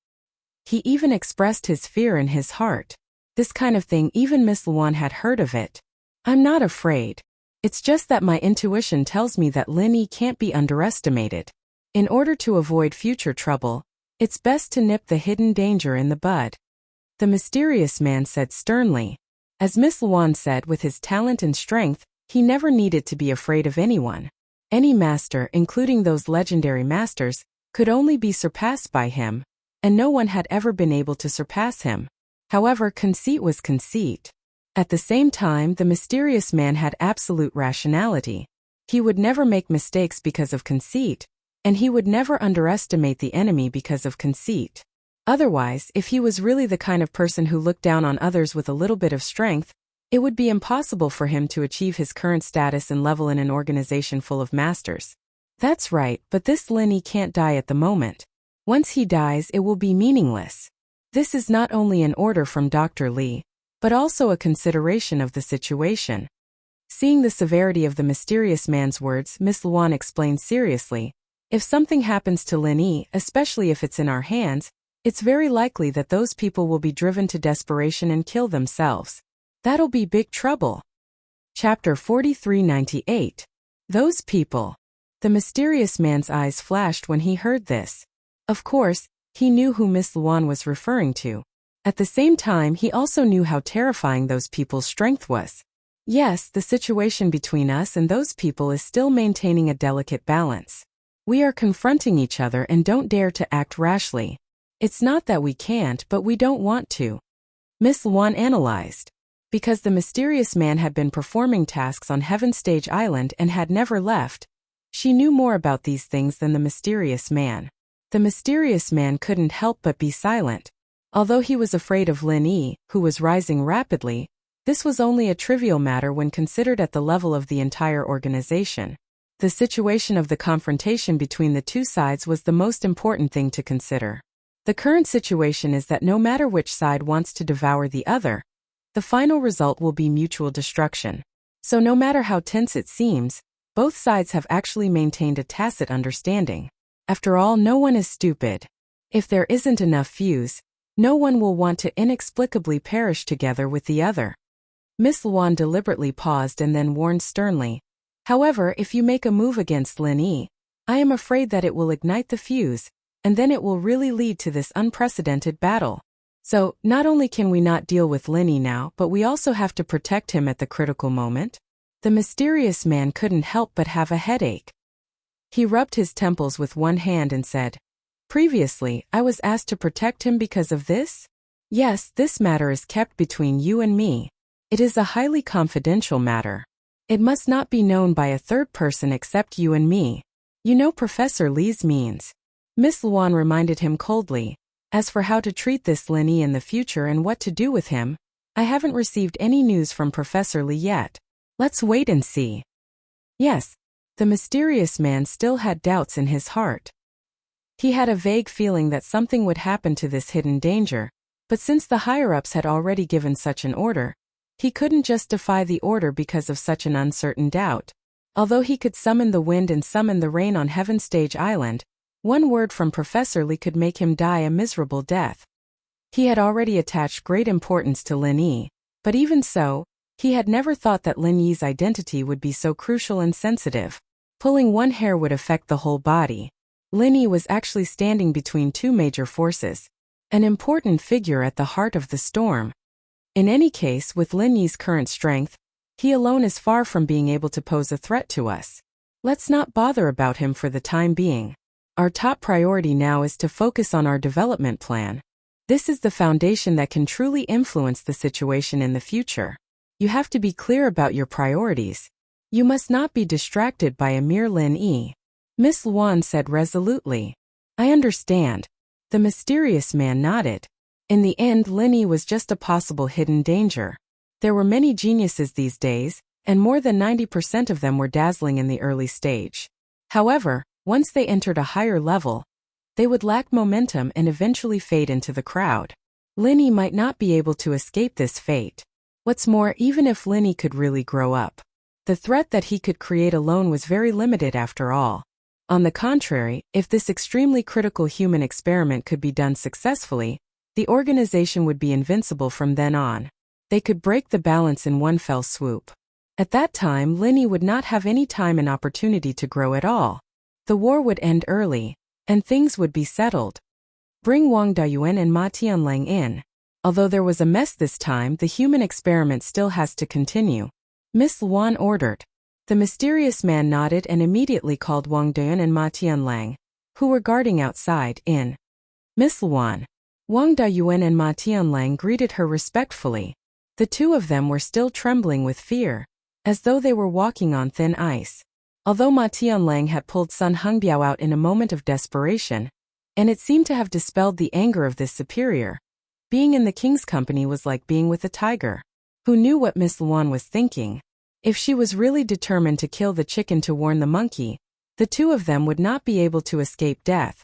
He even expressed his fear in his heart. This kind of thing, even Miss Luan had heard of it. I'm not afraid. It's just that my intuition tells me that Linny can't be underestimated. In order to avoid future trouble, it's best to nip the hidden danger in the bud. The mysterious man said sternly. As Miss Luan said, with his talent and strength, he never needed to be afraid of anyone. Any master, including those legendary masters, could only be surpassed by him, and no one had ever been able to surpass him. However, conceit was conceit. At the same time, the mysterious man had absolute rationality. He would never make mistakes because of conceit, and he would never underestimate the enemy because of conceit. Otherwise, if he was really the kind of person who looked down on others with a little bit of strength, it would be impossible for him to achieve his current status and level in an organization full of masters. That's right, but this Linny can't die at the moment. Once he dies, it will be meaningless. This is not only an order from Dr. Li, but also a consideration of the situation. Seeing the severity of the mysterious man's words, Miss Luan explained seriously, if something happens to Linny, especially if it's in our hands, it's very likely that those people will be driven to desperation and kill themselves. That'll be big trouble. Chapter 4398. Those people. The mysterious man's eyes flashed when he heard this. Of course, he knew who Miss Luan was referring to. At the same time, he also knew how terrifying those people's strength was. Yes, the situation between us and those people is still maintaining a delicate balance. We are confronting each other and don't dare to act rashly. It's not that we can't, but we don't want to. Miss Luan analyzed. Because the mysterious man had been performing tasks on Heaven Stage Island and had never left, she knew more about these things than the mysterious man. The mysterious man couldn't help but be silent. Although he was afraid of Linny, who was rising rapidly, this was only a trivial matter when considered at the level of the entire organization. The situation of the confrontation between the two sides was the most important thing to consider. The current situation is that no matter which side wants to devour the other, the final result will be mutual destruction. So no matter how tense it seems, both sides have actually maintained a tacit understanding. After all, no one is stupid. If there isn't enough fuse, no one will want to inexplicably perish together with the other. Miss Luan deliberately paused and then warned sternly. However, if you make a move against Linny, I am afraid that it will ignite the fuse, and then it will really lead to this unprecedented battle. So, not only can we not deal with Linny now, but we also have to protect him at the critical moment. The mysterious man couldn't help but have a headache. He rubbed his temples with one hand and said, "Previously, I was asked to protect him because of this? Yes, this matter is kept between you and me. It is a highly confidential matter. It must not be known by a third person except you and me. You know Professor Li's means." Miss Luan reminded him coldly. As for how to treat this Linny in the future and what to do with him, I haven't received any news from Professor Li yet. Let's wait and see. Yes, the mysterious man still had doubts in his heart. He had a vague feeling that something would happen to this hidden danger, but since the higher-ups had already given such an order, he couldn't just defy the order because of such an uncertain doubt. Although he could summon the wind and summon the rain on Heaven Stage Island, One word from Professor Li could make him die a miserable death. He had already attached great importance to Lin Yi, but even so, he had never thought that Lin Yi's identity would be so crucial and sensitive. Pulling one hair would affect the whole body. Lin Yi was actually standing between two major forces, an important figure at the heart of the storm. In any case, with Lin Yi's current strength, he alone is far from being able to pose a threat to us. Let's not bother about him for the time being. Our top priority now is to focus on our development plan. This is the foundation that can truly influence the situation in the future. You have to be clear about your priorities. You must not be distracted by a mere Lin Yi. Miss Luan said resolutely. I understand. The mysterious man nodded. In the end, Lin Yi was just a possible hidden danger. There were many geniuses these days, and more than 90% of them were dazzling in the early stage. However, once they entered a higher level, they would lack momentum and eventually fade into the crowd. Lin Yi might not be able to escape this fate. What's more, even if Lin Yi could really grow up, the threat that he could create alone was very limited after all. On the contrary, if this extremely critical human experiment could be done successfully, the organization would be invincible from then on. They could break the balance in one fell swoop. At that time, Lin Yi would not have any time and opportunity to grow at all. The war would end early, and things would be settled. Bring Wang Dayuan and Ma Tianlang in. Although there was a mess this time, the human experiment still has to continue. Miss Luan ordered. The mysterious man nodded and immediately called Wang Dayuan and Ma Tianlang, who were guarding outside, in. Miss Luan. Wang Dayuan and Ma Tianlang greeted her respectfully. The two of them were still trembling with fear, as though they were walking on thin ice. Although Ma Tianlang had pulled Sun Hengbiao out in a moment of desperation, and it seemed to have dispelled the anger of this superior, being in the king's company was like being with a tiger. Who knew what Miss Luan was thinking? If she was really determined to kill the chicken to warn the monkey, the two of them would not be able to escape death.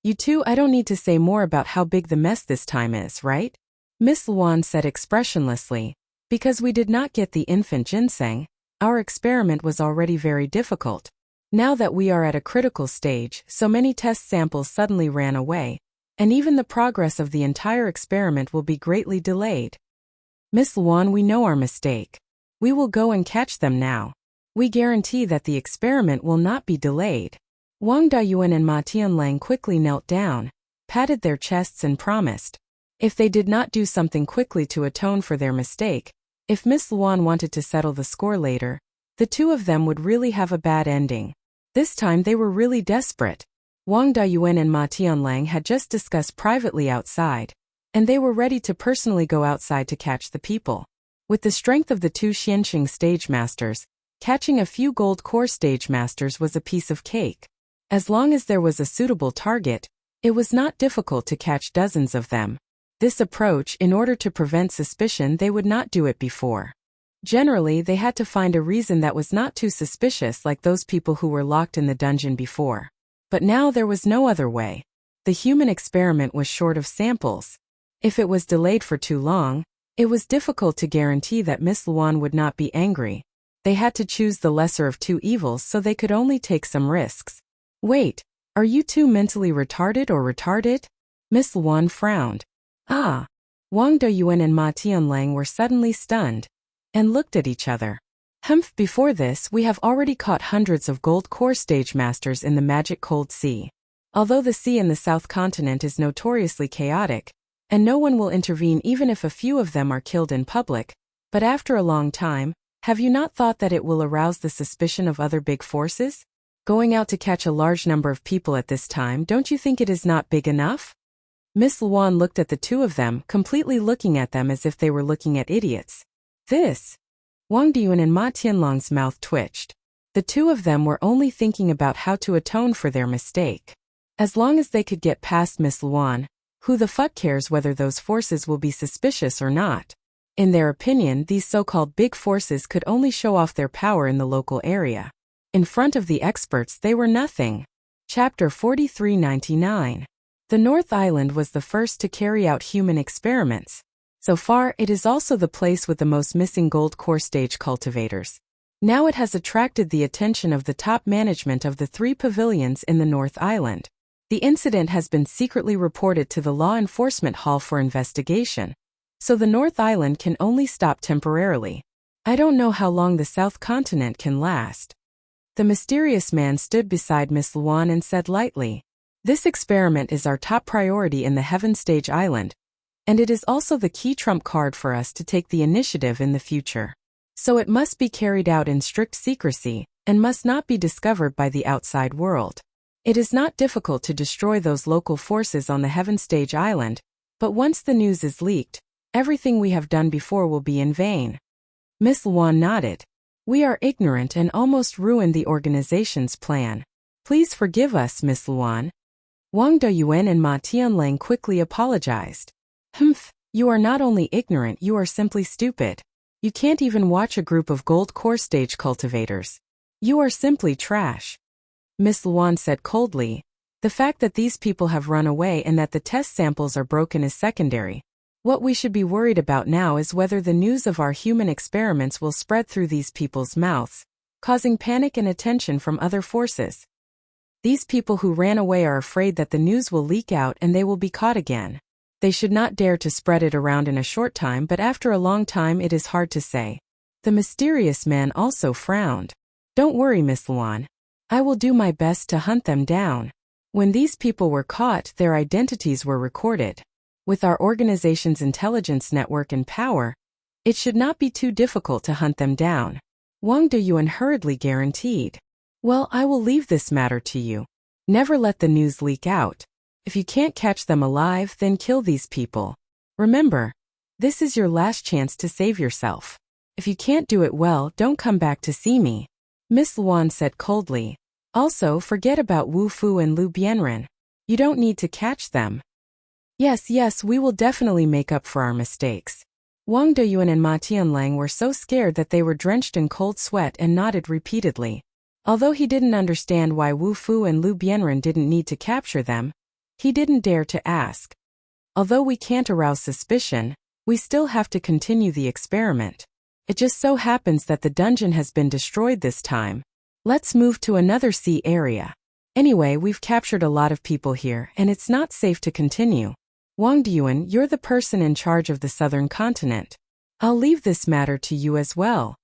You two, I don't need to say more about how big the mess this time is, right? Miss Luan said expressionlessly. Because we did not get the infant ginseng, our experiment was already very difficult. Now that we are at a critical stage, so many test samples suddenly ran away, and even the progress of the entire experiment will be greatly delayed. Miss Luan, we know our mistake. We will go and catch them now. We guarantee that the experiment will not be delayed. Wang Dayuan and Ma Tianlang quickly knelt down, patted their chests and promised. If they did not do something quickly to atone for their mistake, if Miss Luan wanted to settle the score later, the two of them would really have a bad ending. This time they were really desperate. Wang Dayuan and Ma Tianlang had just discussed privately outside, and they were ready to personally go outside to catch the people. With the strength of the two Xianxing stage masters, catching a few gold core stage masters was a piece of cake. As long as there was a suitable target, it was not difficult to catch dozens of them. This approach, in order to prevent suspicion, they would not do it before. Generally, they had to find a reason that was not too suspicious, like those people who were locked in the dungeon before. But now there was no other way. The human experiment was short of samples. If it was delayed for too long, it was difficult to guarantee that Miss Luan would not be angry. They had to choose the lesser of two evils, so they could only take some risks. Wait, are you two mentally retarded or retarded? Miss Luan frowned. Ah! Wang Dayuan and Ma Tianlang were suddenly stunned, and looked at each other. Humph, before this we have already caught hundreds of gold core stage masters in the magic cold sea. Although the sea in the south continent is notoriously chaotic, and no one will intervene even if a few of them are killed in public, but after a long time, have you not thought that it will arouse the suspicion of other big forces? Going out to catch a large number of people at this time, don't you think it is not big enough? Miss Luan looked at the two of them, completely looking at them as if they were looking at idiots. This! Wang Dayuan and Ma Tianlang's mouth twitched. The two of them were only thinking about how to atone for their mistake. As long as they could get past Miss Luan, who the fuck cares whether those forces will be suspicious or not? In their opinion, these so-called big forces could only show off their power in the local area. In front of the experts, they were nothing. Chapter 4399. The North Island was the first to carry out human experiments. So far, it is also the place with the most missing gold core stage cultivators. Now it has attracted the attention of the top management of the three pavilions in the North Island. The incident has been secretly reported to the Law Enforcement Hall for investigation, so the North Island can only stop temporarily. I don't know how long the South Continent can last. The mysterious man stood beside Miss Luan and said lightly, "This experiment is our top priority in the Heaven Stage Island, and it is also the key trump card for us to take the initiative in the future. So it must be carried out in strict secrecy, and must not be discovered by the outside world. It is not difficult to destroy those local forces on the Heaven Stage Island, but once the news is leaked, everything we have done before will be in vain." Miss Luan nodded. "We are ignorant and almost ruined the organization's plan. Please forgive us, Miss Luan." Wang Doyuan and Ma Tianlang quickly apologized. "Humph, you are not only ignorant, you are simply stupid. You can't even watch a group of gold core stage cultivators. You are simply trash." Miss Luan said coldly, "The fact that these people have run away and that the test samples are broken is secondary. What we should be worried about now is whether the news of our human experiments will spread through these people's mouths, causing panic and attention from other forces. These people who ran away are afraid that the news will leak out and they will be caught again. They should not dare to spread it around in a short time, but after a long time it is hard to say." The mysterious man also frowned. "Don't worry, Miss Luan. I will do my best to hunt them down. When these people were caught, their identities were recorded. With our organization's intelligence network and power, it should not be too difficult to hunt them down," Wang Doyuan hurriedly guaranteed. "Well, I will leave this matter to you. Never let the news leak out. If you can't catch them alive, then kill these people. Remember, this is your last chance to save yourself. If you can't do it well, don't come back to see me," Miss Luan said coldly. "Also, forget about Wu Fu and Lu Bianren. You don't need to catch them." Yes, we will definitely make up for our mistakes." Wang Doyuan and Ma Tianlang were so scared that they were drenched in cold sweat and nodded repeatedly. Although he didn't understand why Wu Fu and Lu Bianren didn't need to capture them, he didn't dare to ask. "Although we can't arouse suspicion, we still have to continue the experiment. It just so happens that the dungeon has been destroyed this time. Let's move to another sea area. Anyway, we've captured a lot of people here, and it's not safe to continue. Wang Doyuan, you're the person in charge of the Southern Continent. I'll leave this matter to you as well.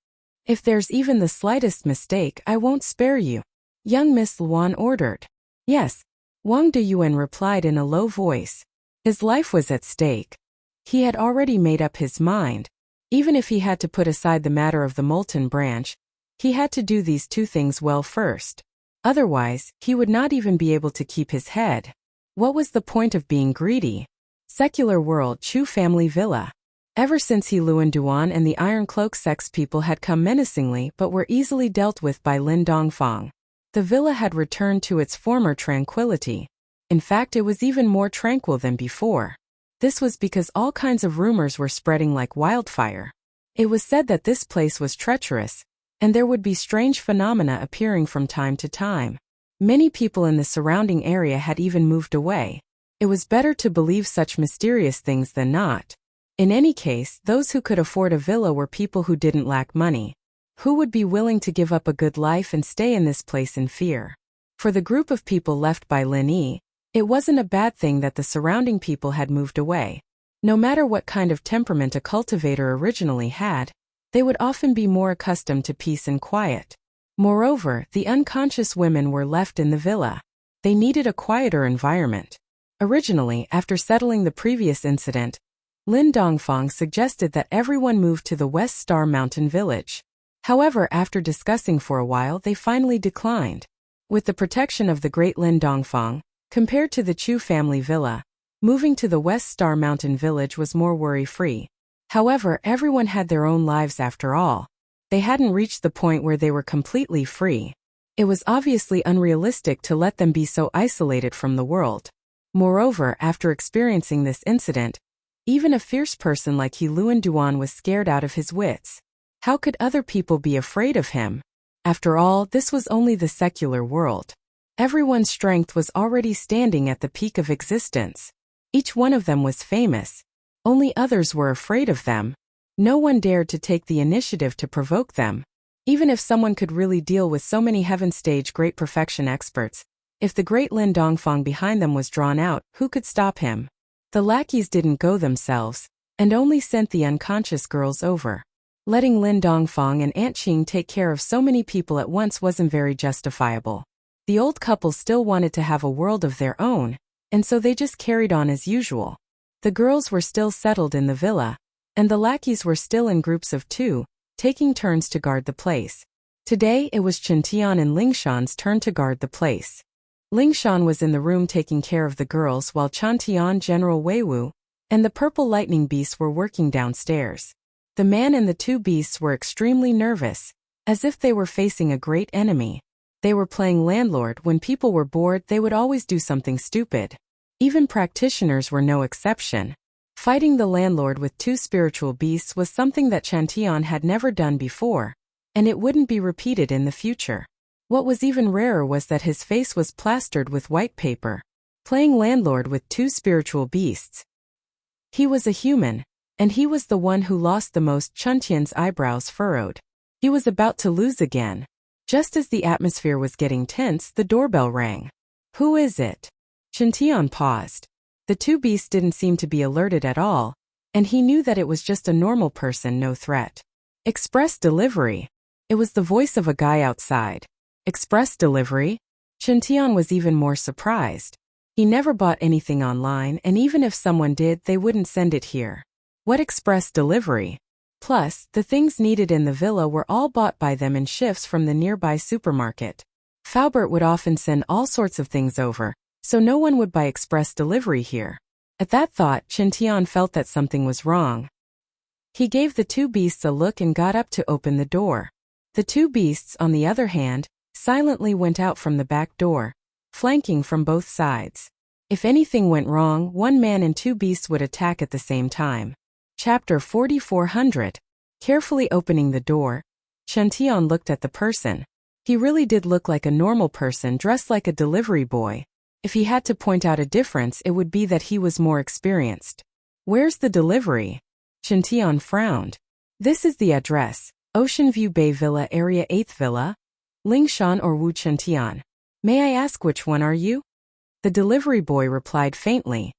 If there's even the slightest mistake, I won't spare you," young Miss Luan ordered. "Yes," Wang Doyuan replied in a low voice. His life was at stake. He had already made up his mind. Even if he had to put aside the matter of the molten branch, he had to do these two things well first. Otherwise, he would not even be able to keep his head. What was the point of being greedy? Secular world, Chu family villa. Ever since He Luan Duan and the Iron Cloak sex people had come menacingly but were easily dealt with by Lin Dongfang, the villa had returned to its former tranquility. In fact, it was even more tranquil than before. This was because all kinds of rumors were spreading like wildfire. It was said that this place was treacherous, and there would be strange phenomena appearing from time to time. Many people in the surrounding area had even moved away. It was better to believe such mysterious things than not. In any case, those who could afford a villa were people who didn't lack money. Who would be willing to give up a good life and stay in this place in fear? For the group of people left by Lin Yi, it wasn't a bad thing that the surrounding people had moved away. No matter what kind of temperament a cultivator originally had, they would often be more accustomed to peace and quiet. Moreover, the unconscious women were left in the villa. They needed a quieter environment. Originally, after settling the previous incident, Lin Dongfang suggested that everyone move to the West Star Mountain village. However, after discussing for a while, they finally declined. With the protection of the great Lin Dongfang, compared to the Chu family villa, moving to the West Star Mountain village was more worry-free. However, everyone had their own lives after all. They hadn't reached the point where they were completely free. It was obviously unrealistic to let them be so isolated from the world. Moreover, after experiencing this incident, even a fierce person like He Luan Duan was scared out of his wits. How could other people be afraid of him? After all, this was only the secular world. Everyone's strength was already standing at the peak of existence. Each one of them was famous. Only others were afraid of them. No one dared to take the initiative to provoke them. Even if someone could really deal with so many heaven stage great perfection experts, If the great Lin Dongfang behind them was drawn out, who could stop him? The lackeys didn't go themselves, and only sent the unconscious girls over. Letting Lin Dongfang and Aunt Qing take care of so many people at once wasn't very justifiable. The old couple still wanted to have a world of their own, and so they just carried on as usual. The girls were still settled in the villa, and the lackeys were still in groups of 2, taking turns to guard the place. Today it was Chen and Lingshan's turn to guard the place. Lingshan was in the room taking care of the girls while Chen General Weiwu, and the purple lightning beasts were working downstairs. The man and the 2 beasts were extremely nervous, as if they were facing a great enemy. They were playing landlord. When people were bored, they would always do something stupid. Even practitioners were no exception. Fighting the landlord with 2 spiritual beasts was something that Chen had never done before, and it wouldn't be repeated in the future. What was even rarer was that his face was plastered with white paper. Playing landlord with 2 spiritual beasts. He was a human, and he was the one who lost the most. Chen Tian's eyebrows furrowed. He was about to lose again. Just as the atmosphere was getting tense, the doorbell rang. Who is it? Chen Tian paused. The 2 beasts didn't seem to be alerted at all, and he knew that it was just a normal person, no threat. Express delivery. It was the voice of a guy outside. Express delivery? Chen Tian was even more surprised. He never bought anything online, and even if someone did, they wouldn't send it here. What express delivery? Plus, the things needed in the villa were all bought by them in shifts from the nearby supermarket. Faubert would often send all sorts of things over, so no one would buy express delivery here. At that thought, Chen Tian felt that something was wrong. He gave the 2 beasts a look and got up to open the door. The 2 beasts, on the other hand, silently went out from the back door, flanking from both sides. If anything went wrong, 1 man and 2 beasts would attack at the same time. Chapter 4400. Carefully opening the door, Chen Tian looked at the person. He really did look like a normal person dressed like a delivery boy. If he had to point out a difference, it would be that he was more experienced. Where's the delivery? Chen Tian frowned. This is the address, Ocean View Bay Villa, Area 8th Villa. Lingshan or Wu Chen Tian. May I ask which one are you? The delivery boy replied faintly.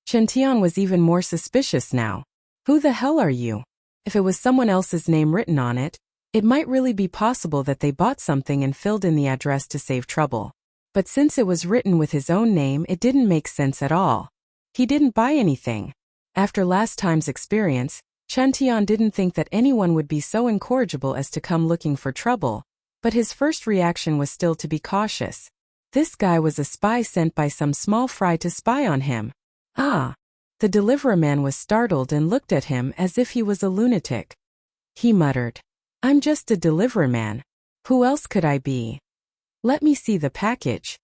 Chen Tian was even more suspicious now. Who the hell are you? If it was someone else's name written on it, it might really be possible that they bought something and filled in the address to save trouble. But since it was written with his own name, it didn't make sense at all. He didn't buy anything. After last time's experience, Chen Tian didn't think that anyone would be so incorrigible as to come looking for trouble, but his first reaction was still to be cautious. This guy was a spy sent by some small fry to spy on him. Ah! The deliverer man was startled and looked at him as if he was a lunatic. He muttered, I'm just a deliverer man. Who else could I be? Let me see the package.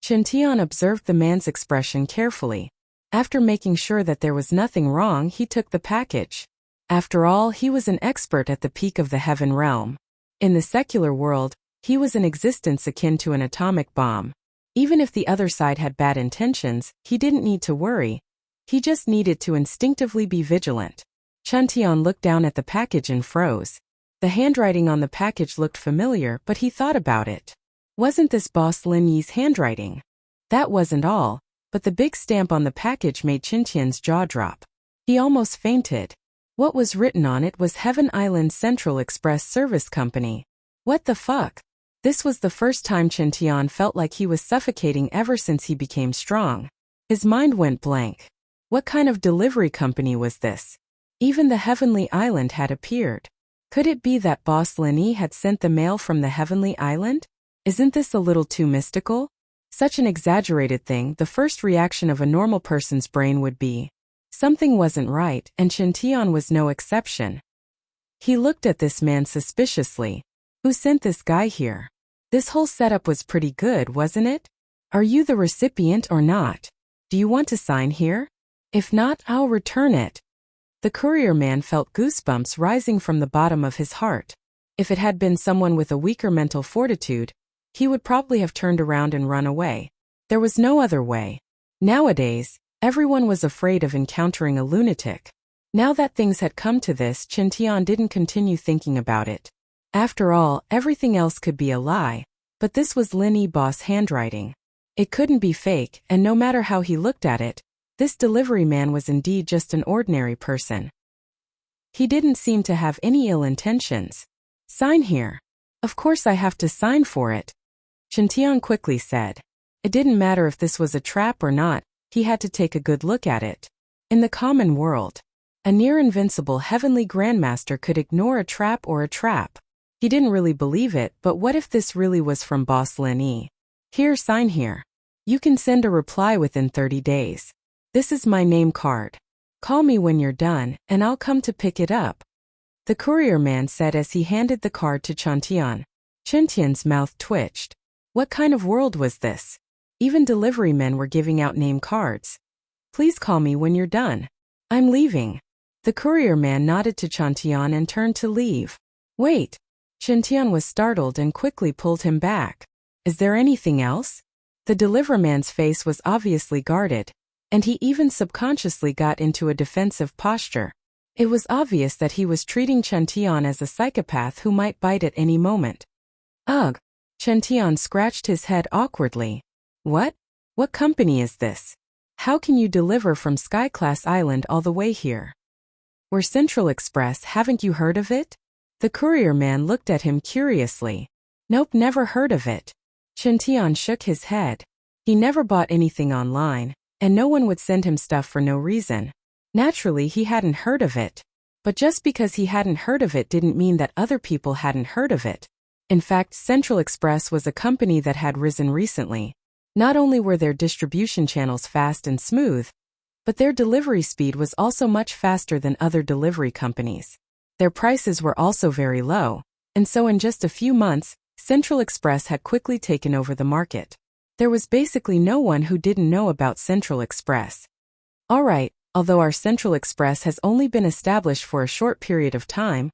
Chen Tian observed the man's expression carefully. After making sure that there was nothing wrong, he took the package. After all, he was an expert at the peak of the heaven realm. In the secular world, he was an existence akin to an atomic bomb. Even if the other side had bad intentions, he didn't need to worry. He just needed to instinctively be vigilant. Chen Tian looked down at the package and froze. The handwriting on the package looked familiar, but he thought about it. Wasn't this Boss Lin Yi's handwriting? That wasn't all, but the big stamp on the package made Chen Tian's jaw drop. He almost fainted. What was written on it was Heaven Island Central Express Service Company. What the fuck? This was the first time Chen Tian felt like he was suffocating ever since he became strong. His mind went blank. What kind of delivery company was this? Even the Heavenly Island had appeared. Could it be that Boss Lin Yi had sent the mail from the Heavenly Island? Isn't this a little too mystical? Such an exaggerated thing, the first reaction of a normal person's brain would be. Something wasn't right, and Chen Tian was no exception. He looked at this man suspiciously. Who sent this guy here? This whole setup was pretty good, wasn't it? Are you the recipient or not? Do you want to sign here? If not, I'll return it. The courier man felt goosebumps rising from the bottom of his heart. If it had been someone with a weaker mental fortitude, he would probably have turned around and run away. There was no other way. Nowadays, everyone was afraid of encountering a lunatic. Now that things had come to this, Chen Tian didn't continue thinking about it. After all, everything else could be a lie. But this was Lin Yi-Bo's handwriting. It couldn't be fake, and no matter how he looked at it, this delivery man was indeed just an ordinary person. He didn't seem to have any ill intentions. Sign here. Of course I have to sign for it, Chen Tian quickly said. It didn't matter if this was a trap or not, he had to take a good look at it. In the common world, a near-invincible heavenly grandmaster could ignore a trap or a trap. He didn't really believe it, but what if this really was from Boss Lin Yi? Here, sign here. You can send a reply within 30 days. This is my name card. Call me when you're done, and I'll come to pick it up, the courier man said as he handed the card to Chen Tian. Chen Tian's mouth twitched. What kind of world was this? Even delivery men were giving out name cards. Please call me when you're done. I'm leaving. The courier man nodded to Chen Tian and turned to leave. Wait. Chen Tian was startled and quickly pulled him back. Is there anything else? The deliverman's face was obviously guarded, and he even subconsciously got into a defensive posture. It was obvious that he was treating Chen Tian as a psychopath who might bite at any moment. Ugh! Chen Tian scratched his head awkwardly. What? What company is this? How can you deliver from Sky-class Island all the way here? We're Central Express, haven't you heard of it? The courier man looked at him curiously. Nope, never heard of it. Chen Tian shook his head. He never bought anything online, and no one would send him stuff for no reason. Naturally, he hadn't heard of it. But just because he hadn't heard of it didn't mean that other people hadn't heard of it. In fact, Central Express was a company that had risen recently. Not only were their distribution channels fast and smooth, but their delivery speed was also much faster than other delivery companies. Their prices were also very low, and so in just a few months, Central Express had quickly taken over the market. There was basically no one who didn't know about Central Express. Alright, although our Central Express has only been established for a short period of time,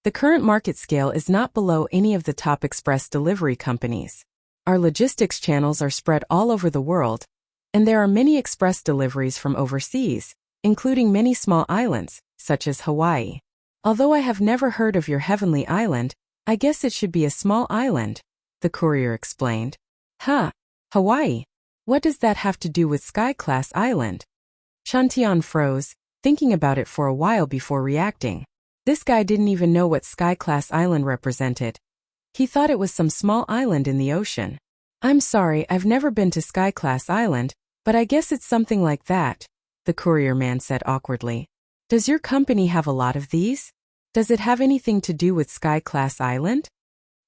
the current market scale is not below any of the top express delivery companies. Our logistics channels are spread all over the world, and there are many express deliveries from overseas, including many small islands, such as Hawaii. Although I have never heard of your heavenly island, I guess it should be a small island, the courier explained. Huh, Hawaii? What does that have to do with Sky-class Island? Chen Tian froze, thinking about it for a while before reacting. This guy didn't even know what Sky-class Island represented. He thought it was some small island in the ocean. I'm sorry, I've never been to Sky-class Island, but I guess it's something like that, the courier man said awkwardly. Does your company have a lot of these? Does it have anything to do with Sky-class Island?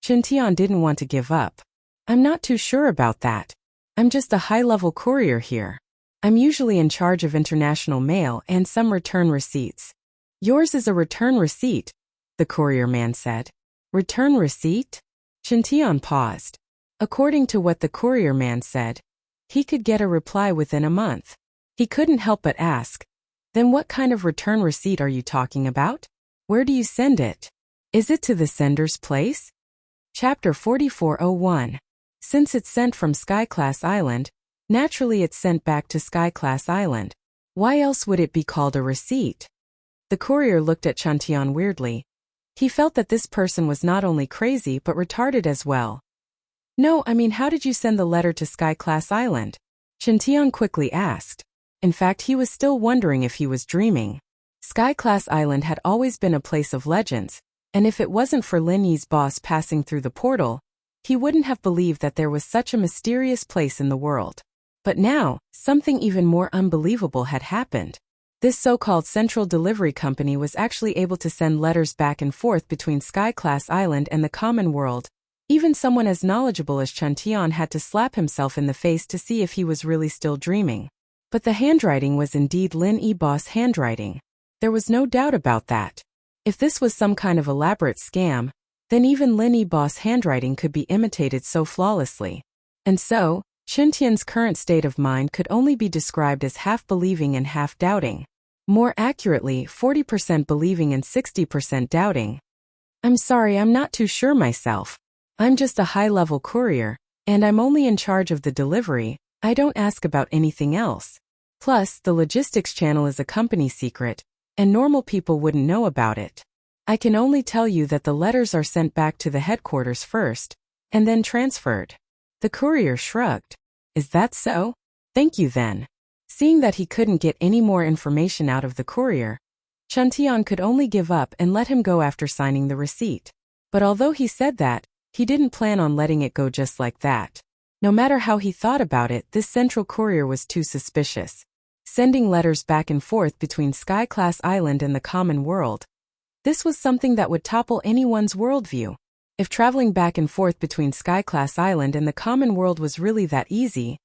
Chen Tian didn't want to give up. I'm not too sure about that. I'm just a high-level courier here. I'm usually in charge of international mail and some return receipts. Yours is a return receipt, the courier man said. Return receipt? Chen Tian paused. According to what the courier man said, he could get a reply within a month. He couldn't help but ask, then what kind of return receipt are you talking about? Where do you send it? Is it to the sender's place? Chapter 4401. Since it's sent from Sky-class Island, naturally it's sent back to Sky-class Island. Why else would it be called a receipt? The courier looked at Chen Tian weirdly. He felt that this person was not only crazy but retarded as well. No, I mean, how did you send the letter to Sky-class Island? Chen Tian quickly asked. In fact, he was still wondering if he was dreaming. Sky-class Island had always been a place of legends, and if it wasn't for Lin Yi's boss passing through the portal, he wouldn't have believed that there was such a mysterious place in the world. But now, something even more unbelievable had happened. This so-called Central Delivery Company was actually able to send letters back and forth between Sky-class Island and the common world. Even someone as knowledgeable as Chen Tian had to slap himself in the face to see if he was really still dreaming. But the handwriting was indeed Lin Yi-Bo's handwriting. There was no doubt about that. If this was some kind of elaborate scam, then even Lin Yi-Bo's handwriting could be imitated so flawlessly. And so, Chen Tian's current state of mind could only be described as half believing and half doubting. More accurately, 40% believing and 60% doubting. I'm sorry, I'm not too sure myself. I'm just a high-level courier, and I'm only in charge of the delivery. I don't ask about anything else. Plus, the logistics channel is a company secret, and normal people wouldn't know about it. I can only tell you that the letters are sent back to the headquarters first, and then transferred. The courier shrugged. Is that so? Thank you then. Seeing that he couldn't get any more information out of the courier, Chuntian could only give up and let him go after signing the receipt. But although he said that, he didn't plan on letting it go just like that. No matter how he thought about it, this central courier was too suspicious. Sending letters back and forth between Sky-class Island and the common world. This was something that would topple anyone's worldview. If traveling back and forth between Sky-class Island and the common world was really that easy,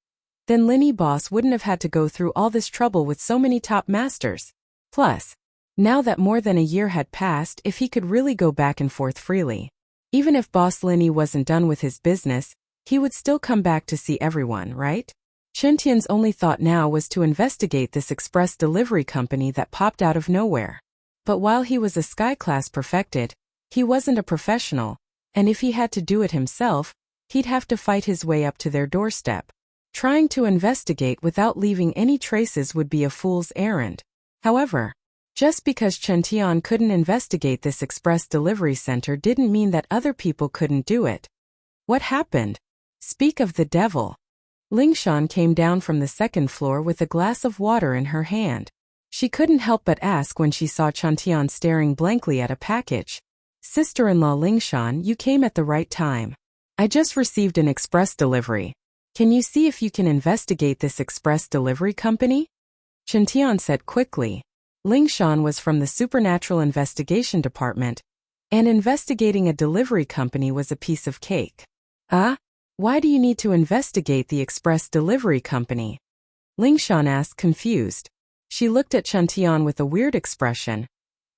then Linny Boss wouldn't have had to go through all this trouble with so many top masters. Plus, now that more than a year had passed, if he could really go back and forth freely. Even if Boss Linny wasn't done with his business, he would still come back to see everyone, right? Chuntian's only thought now was to investigate this express delivery company that popped out of nowhere. But while he was a Sky-class perfected, he wasn't a professional, and if he had to do it himself, he'd have to fight his way up to their doorstep. Trying to investigate without leaving any traces would be a fool's errand. However, just because Chuntian couldn't investigate this express delivery center didn't mean that other people couldn't do it. What happened? Speak of the devil. Lingshan came down from the second floor with a glass of water in her hand. She couldn't help but ask when she saw Chuntian staring blankly at a package. Sister-in-law Lingshan, you came at the right time. I just received an express delivery. Can you see if you can investigate this express delivery company? Chuntian said quickly. Lingshan was from the Supernatural Investigation Department, and investigating a delivery company was a piece of cake. Why do you need to investigate the express delivery company? Lingshan asked, confused. She looked at Chuntian with a weird expression,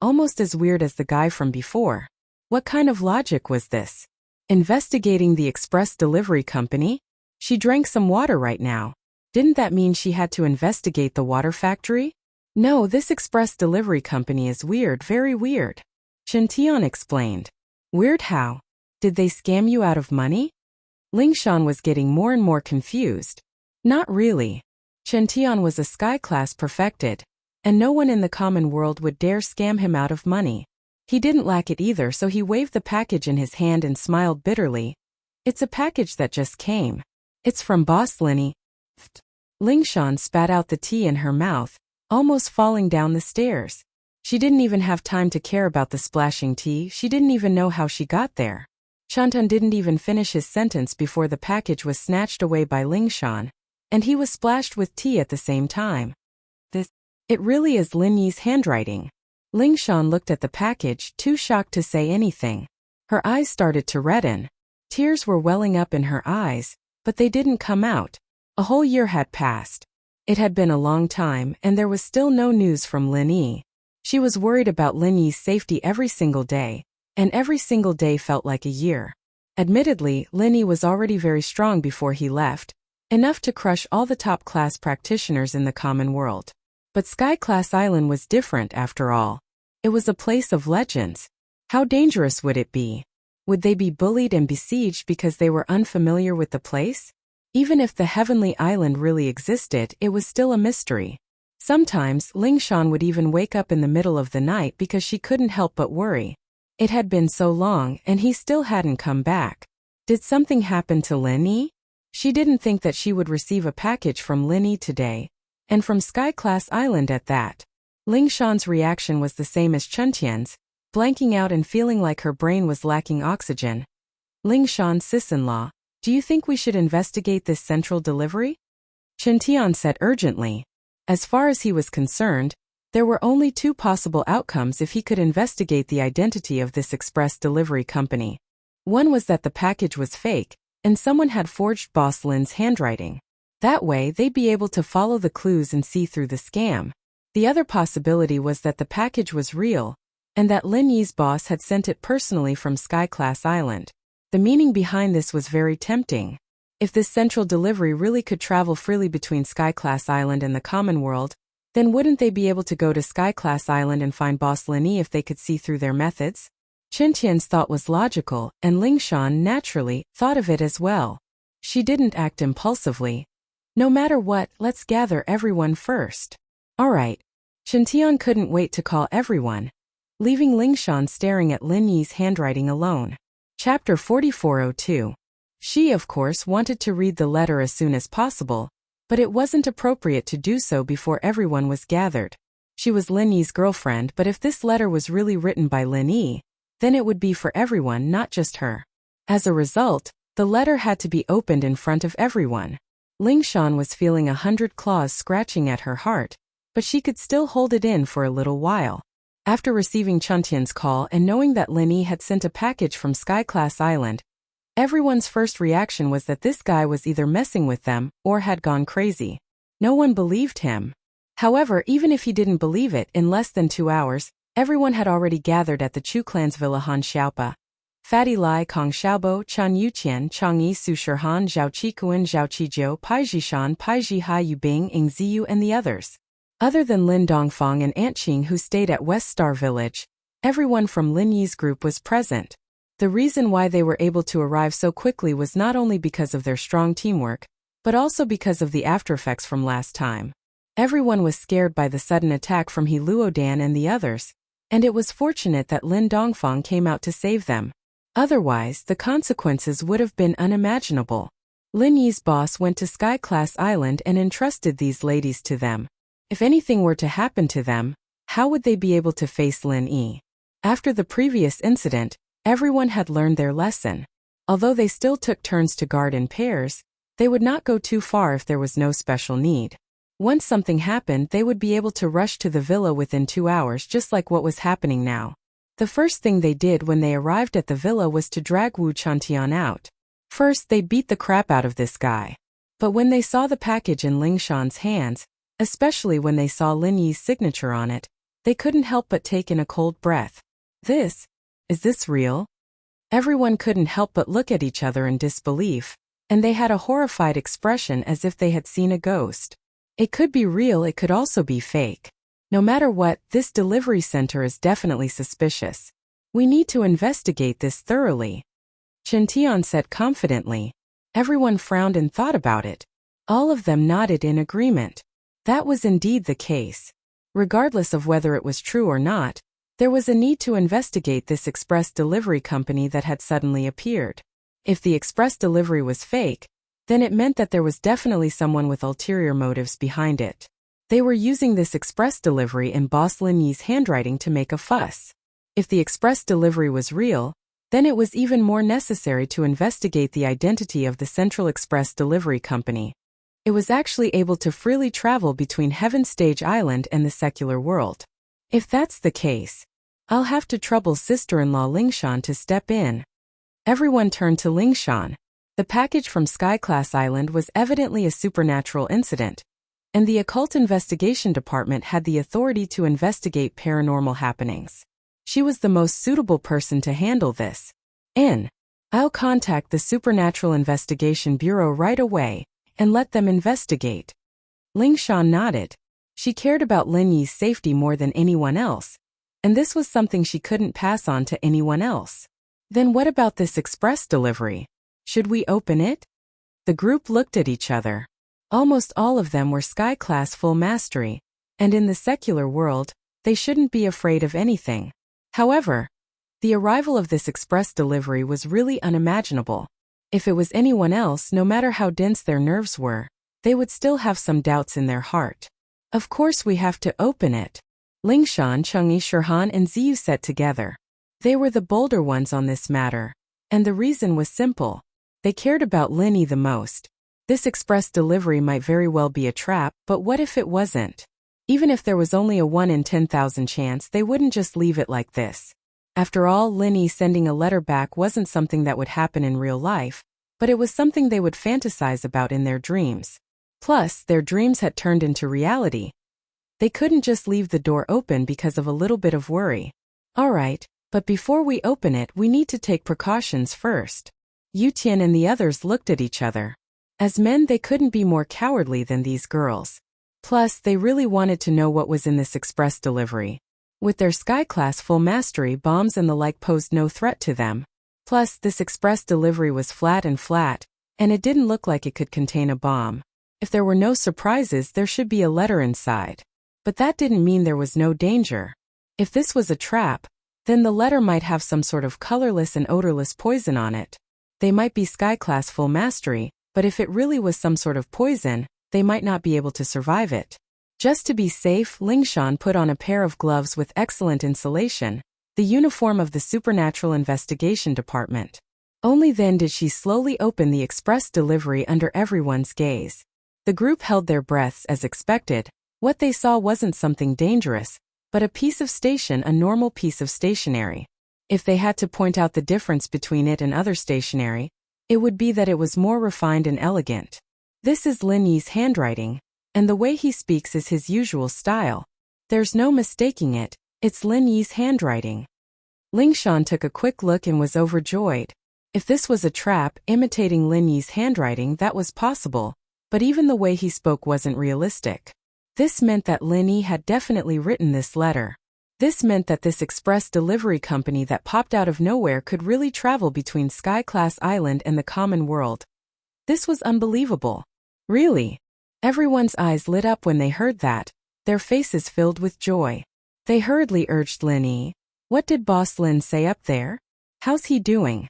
almost as weird as the guy from before. What kind of logic was this? Investigating the express delivery company? She drank some water right now. Didn't that mean she had to investigate the water factory? No, this express delivery company is weird, very weird. Chuntian explained. Weird how? Did they scam you out of money? Lingshan was getting more and more confused. Not really. Chuntian was a Sky-class perfected, and no one in the common world would dare scam him out of money. He didn't lack it either, so he waved the package in his hand and smiled bitterly. It's a package that just came. It's from Boss Linny. Lingshan spat out the tea in her mouth, almost falling down the stairs. She didn't even have time to care about the splashing tea, she didn't even know how she got there. Chuntian didn't even finish his sentence before the package was snatched away by Lingshan, and he was splashed with tea at the same time. It really is Lin Yi's handwriting. Lingshan looked at the package, too shocked to say anything. Her eyes started to redden. Tears were welling up in her eyes, but they didn't come out. A whole year had passed. It had been a long time, and there was still no news from Lin Yi. She was worried about Lin Yi's safety every single day, and every single day felt like a year. Admittedly, Lin Yi was already very strong before he left, enough to crush all the top-class practitioners in the common world. But Sky-class Island was different after all. It was a place of legends. How dangerous would it be? Would they be bullied and besieged because they were unfamiliar with the place? Even if the Heavenly Island really existed, it was still a mystery. Sometimes, Lingshan would even wake up in the middle of the night because she couldn't help but worry. It had been so long, and he still hadn't come back. Did something happen to Lin Yi? She didn't think that she would receive a package from Lin Yi today, and from Sky-class Island at that. Lingshan's reaction was the same as Chuntian's, blanking out and feeling like her brain was lacking oxygen. Lingshan, sis-in-law, do you think we should investigate this central delivery? Chuntian said urgently. As far as he was concerned, there were only two possible outcomes if he could investigate the identity of this express delivery company. One was that the package was fake, and someone had forged Boss Lin's handwriting. That way, they'd be able to follow the clues and see through the scam. The other possibility was that the package was real, and that Lin Yi's boss had sent it personally from Sky-class Island. The meaning behind this was very tempting. If this central delivery really could travel freely between Sky-class Island and the common world, then wouldn't they be able to go to Sky-class Island and find Boss Lin Yi if they could see through their methods? Chuntian's thought was logical, and Lingshan naturally thought of it as well. She didn't act impulsively. No matter what, let's gather everyone first. Alright. Chuntian couldn't wait to call everyone, leaving Lingshan staring at Lin Yi's handwriting alone. Chapter 4402. She, of course, wanted to read the letter as soon as possible, but it wasn't appropriate to do so before everyone was gathered. She was Lin Yi's girlfriend, but if this letter was really written by Lin Yi, then it would be for everyone, not just her. As a result, the letter had to be opened in front of everyone. Ling Shan was feeling 100 claws scratching at her heart, but she could still hold it in for a little while. After receiving Chuntian's call and knowing that Lin Yi had sent a package from Sky Class Island, everyone's first reaction was that this guy was either messing with them or had gone crazy. No one believed him. However, even if he didn't believe it, in less than 2 hours, everyone had already gathered at the Chu clan's villa Han Xiaopa. Fatty Lai, Kong Xiaobo, Chan Yuqian, Changyi Su Shirhan, Zhao Qikuan, Zhao Qijiu, Pai Jishan, Pai Jihai Yubing, Ing Ziyu, and the others. Other than Lin Dongfang and Aunt Qing, who stayed at West Star Village, everyone from Lin Yi's group was present. The reason why they were able to arrive so quickly was not only because of their strong teamwork, but also because of the aftereffects from last time. Everyone was scared by the sudden attack from He Luodan and the others, and it was fortunate that Lin Dongfang came out to save them. Otherwise, the consequences would have been unimaginable. Lin Yi's boss went to Sky Class Island and entrusted these ladies to them. If anything were to happen to them, how would they be able to face Lin Yi? After the previous incident, everyone had learned their lesson. Although they still took turns to guard in pairs, they would not go too far if there was no special need. Once something happened, they would be able to rush to the villa within 2 hours, just like what was happening now. The first thing they did when they arrived at the villa was to drag Wu Chantian out. First, they beat the crap out of this guy. But when they saw the package in Ling Shan's hands, especially when they saw Lin Yi's signature on it, they couldn't help but take in a cold breath. Is this real? Everyone couldn't help but look at each other in disbelief, and they had a horrified expression as if they had seen a ghost. It could be real, it could also be fake. No matter what, this delivery center is definitely suspicious. We need to investigate this thoroughly, Chen Tian said confidently. Everyone frowned and thought about it. All of them nodded in agreement. That was indeed the case. Regardless of whether it was true or not, there was a need to investigate this express delivery company that had suddenly appeared. If the express delivery was fake, then it meant that there was definitely someone with ulterior motives behind it. They were using this express delivery in Boss Lin Yi's handwriting to make a fuss. If the express delivery was real, then it was even more necessary to investigate the identity of the Central Express Delivery Company. It was actually able to freely travel between Heaven Stage Island and the secular world. If that's the case, I'll have to trouble sister-in-law Lingshan to step in. Everyone turned to Lingshan. The package from Sky Class Island was evidently a supernatural incident, and the Occult Investigation Department had the authority to investigate paranormal happenings. She was the most suitable person to handle this. I'll contact the Supernatural Investigation Bureau right away and let them investigate. Lingshan nodded. She cared about Lin Yi's safety more than anyone else, and this was something she couldn't pass on to anyone else. Then what about this express delivery? Should we open it? The group looked at each other. Almost all of them were Sky Class Full Mastery, and in the secular world, they shouldn't be afraid of anything. However, the arrival of this express delivery was really unimaginable. If it was anyone else, no matter how dense their nerves were, they would still have some doubts in their heart. Of course we have to open it. Lingshan, Changyi, Shirhan, and Ziyu said together. They were the bolder ones on this matter, and the reason was simple. They cared about Lin Yi the most. This express delivery might very well be a trap, but what if it wasn't? Even if there was only a 1 in 10,000 chance, they wouldn't just leave it like this. After all, Lin Yi sending a letter back wasn't something that would happen in real life, but it was something they would fantasize about in their dreams. Plus, their dreams had turned into reality. They couldn't just leave the door open because of a little bit of worry. Alright, but before we open it, we need to take precautions first. Yu Tian and the others looked at each other. As men, they couldn't be more cowardly than these girls. Plus, they really wanted to know what was in this express delivery. With their Sky Class Full Mastery, bombs and the like posed no threat to them. Plus, this express delivery was flat, and it didn't look like it could contain a bomb. If there were no surprises, there should be a letter inside. But that didn't mean there was no danger. If this was a trap, then the letter might have some sort of colorless and odorless poison on it. They might be sky-class full mastery, but if it really was some sort of poison, they might not be able to survive it. Just to be safe, Lingshan put on a pair of gloves with excellent insulation, the uniform of the Supernatural Investigation Department. Only then did she slowly open the express delivery under everyone's gaze. The group held their breaths as expected. What they saw wasn't something dangerous, but a normal piece of stationery. If they had to point out the difference between it and other stationery, it would be that it was more refined and elegant. This is Lin Yi's handwriting, and the way he speaks is his usual style. There's no mistaking it, it's Lin Yi's handwriting. Lingshan took a quick look and was overjoyed. If this was a trap, imitating Lin Yi's handwriting, that was possible, but even the way he spoke wasn't realistic. This meant that Lin Yi had definitely written this letter. This meant that this express delivery company that popped out of nowhere could really travel between Sky-class Island and the common world. This was unbelievable. Really? Everyone's eyes lit up when they heard that, their faces filled with joy. They hurriedly urged Lin Yi. What did Boss Lin say up there? How's he doing?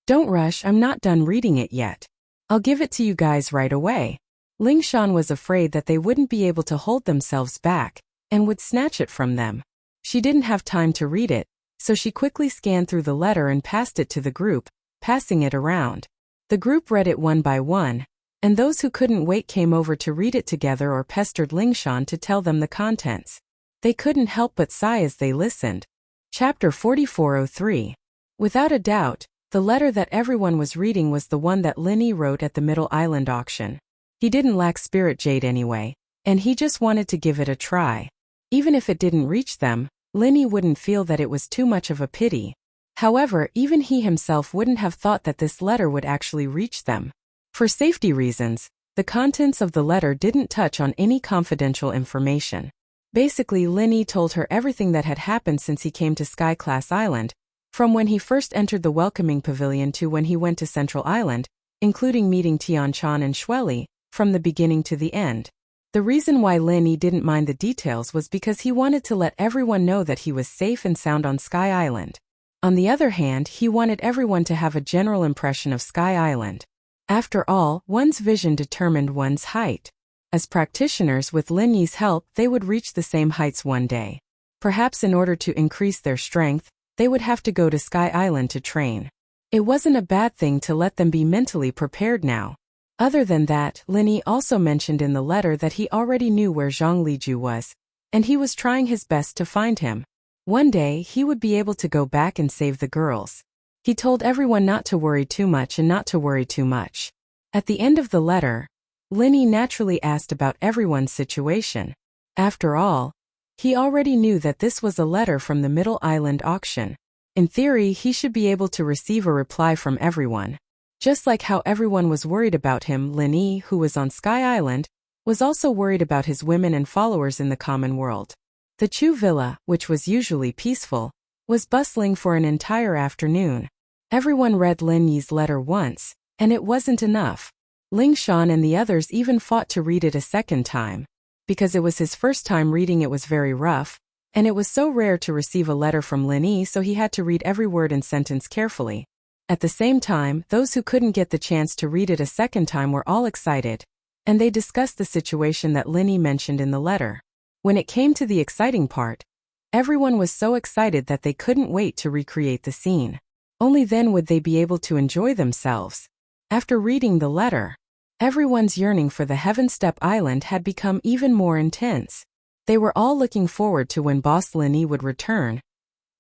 Don't rush, I'm not done reading it yet. I'll give it to you guys right away. Lingshan was afraid that they wouldn't be able to hold themselves back, and would snatch it from them. She didn't have time to read it, so she quickly scanned through the letter and passed it to the group, passing it around. The group read it one by one, and those who couldn't wait came over to read it together or pestered Lingshan to tell them the contents. They couldn't help but sigh as they listened. Chapter 4403. Without a doubt, the letter that everyone was reading was the one that Lin Yi wrote at the Middle Island auction. He didn't lack spirit jade anyway, and he just wanted to give it a try. Even if it didn't reach them, Lin Yi wouldn't feel that it was too much of a pity. However, even he himself wouldn't have thought that this letter would actually reach them. For safety reasons, the contents of the letter didn't touch on any confidential information. Basically, Lin Yi told her everything that had happened since he came to Sky-class Island, from when he first entered the welcoming pavilion to when he went to Central Island, including meeting Tian-chan and Xueli, from the beginning to the end. The reason why Lin Yi didn't mind the details was because he wanted to let everyone know that he was safe and sound on Sky Island. On the other hand, he wanted everyone to have a general impression of Sky Island. After all, one's vision determined one's height. As practitioners, with Lin Yi's help, they would reach the same heights one day. Perhaps in order to increase their strength, they would have to go to Sky Island to train. It wasn't a bad thing to let them be mentally prepared now. Other than that, Lin Yi also mentioned in the letter that he already knew where Zhang Liju was, and he was trying his best to find him. One day, he would be able to go back and save the girls. He told everyone not to worry too much and not to worry too much. At the end of the letter, Lin Yi naturally asked about everyone's situation. After all, he already knew that this was a letter from the Middle Island auction. In theory, he should be able to receive a reply from everyone. Just like how everyone was worried about him, Lin Yi, who was on Sky Island, was also worried about his women and followers in the common world. The Chu Villa, which was usually peaceful, was bustling for an entire afternoon. Everyone read Lin Yi's letter once, and it wasn't enough. Lingshan and the others even fought to read it a second time. Because it was his first time reading, it was very rough, and it was so rare to receive a letter from Lin Yi, so he had to read every word and sentence carefully. At the same time, those who couldn't get the chance to read it a second time were all excited, and they discussed the situation that Lin Yi mentioned in the letter. When it came to the exciting part, everyone was so excited that they couldn't wait to recreate the scene. Only then would they be able to enjoy themselves. After reading the letter, everyone's yearning for the Heaven Step Island had become even more intense. They were all looking forward to when Boss Lin Yi would return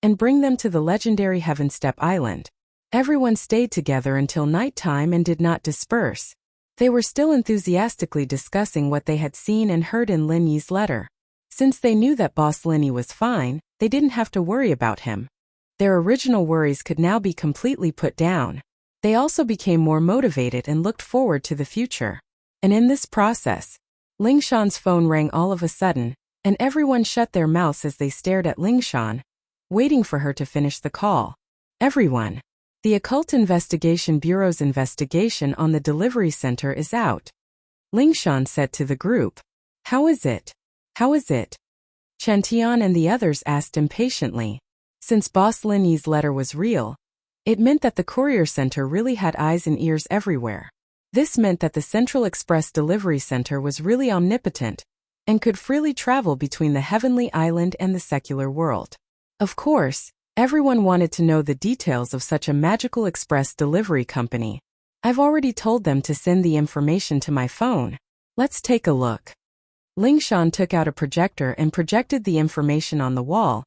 and bring them to the legendary Heaven Step Island. Everyone stayed together until nighttime and did not disperse. They were still enthusiastically discussing what they had seen and heard in Lin Yi's letter. Since they knew that Boss Lin Yi was fine, they didn't have to worry about him. Their original worries could now be completely put down. They also became more motivated and looked forward to the future. And in this process, Lingshan's phone rang all of a sudden, and everyone shut their mouths as they stared at Lingshan, waiting for her to finish the call. Everyone. The Occult Investigation Bureau's investigation on the delivery center is out. Lingshan said to the group. How is it? How is it? Chen Tian and the others asked impatiently. Since Boss Lin Yi's letter was real, It meant that the courier center really had eyes and ears everywhere. This meant that the Central Express Delivery Center was really omnipotent and could freely travel between the heavenly island and the secular world. Of course, everyone wanted to know the details of such a magical express delivery company. I've already told them to send the information to my phone. Let's take a look. Lingshan took out a projector and projected the information on the wall,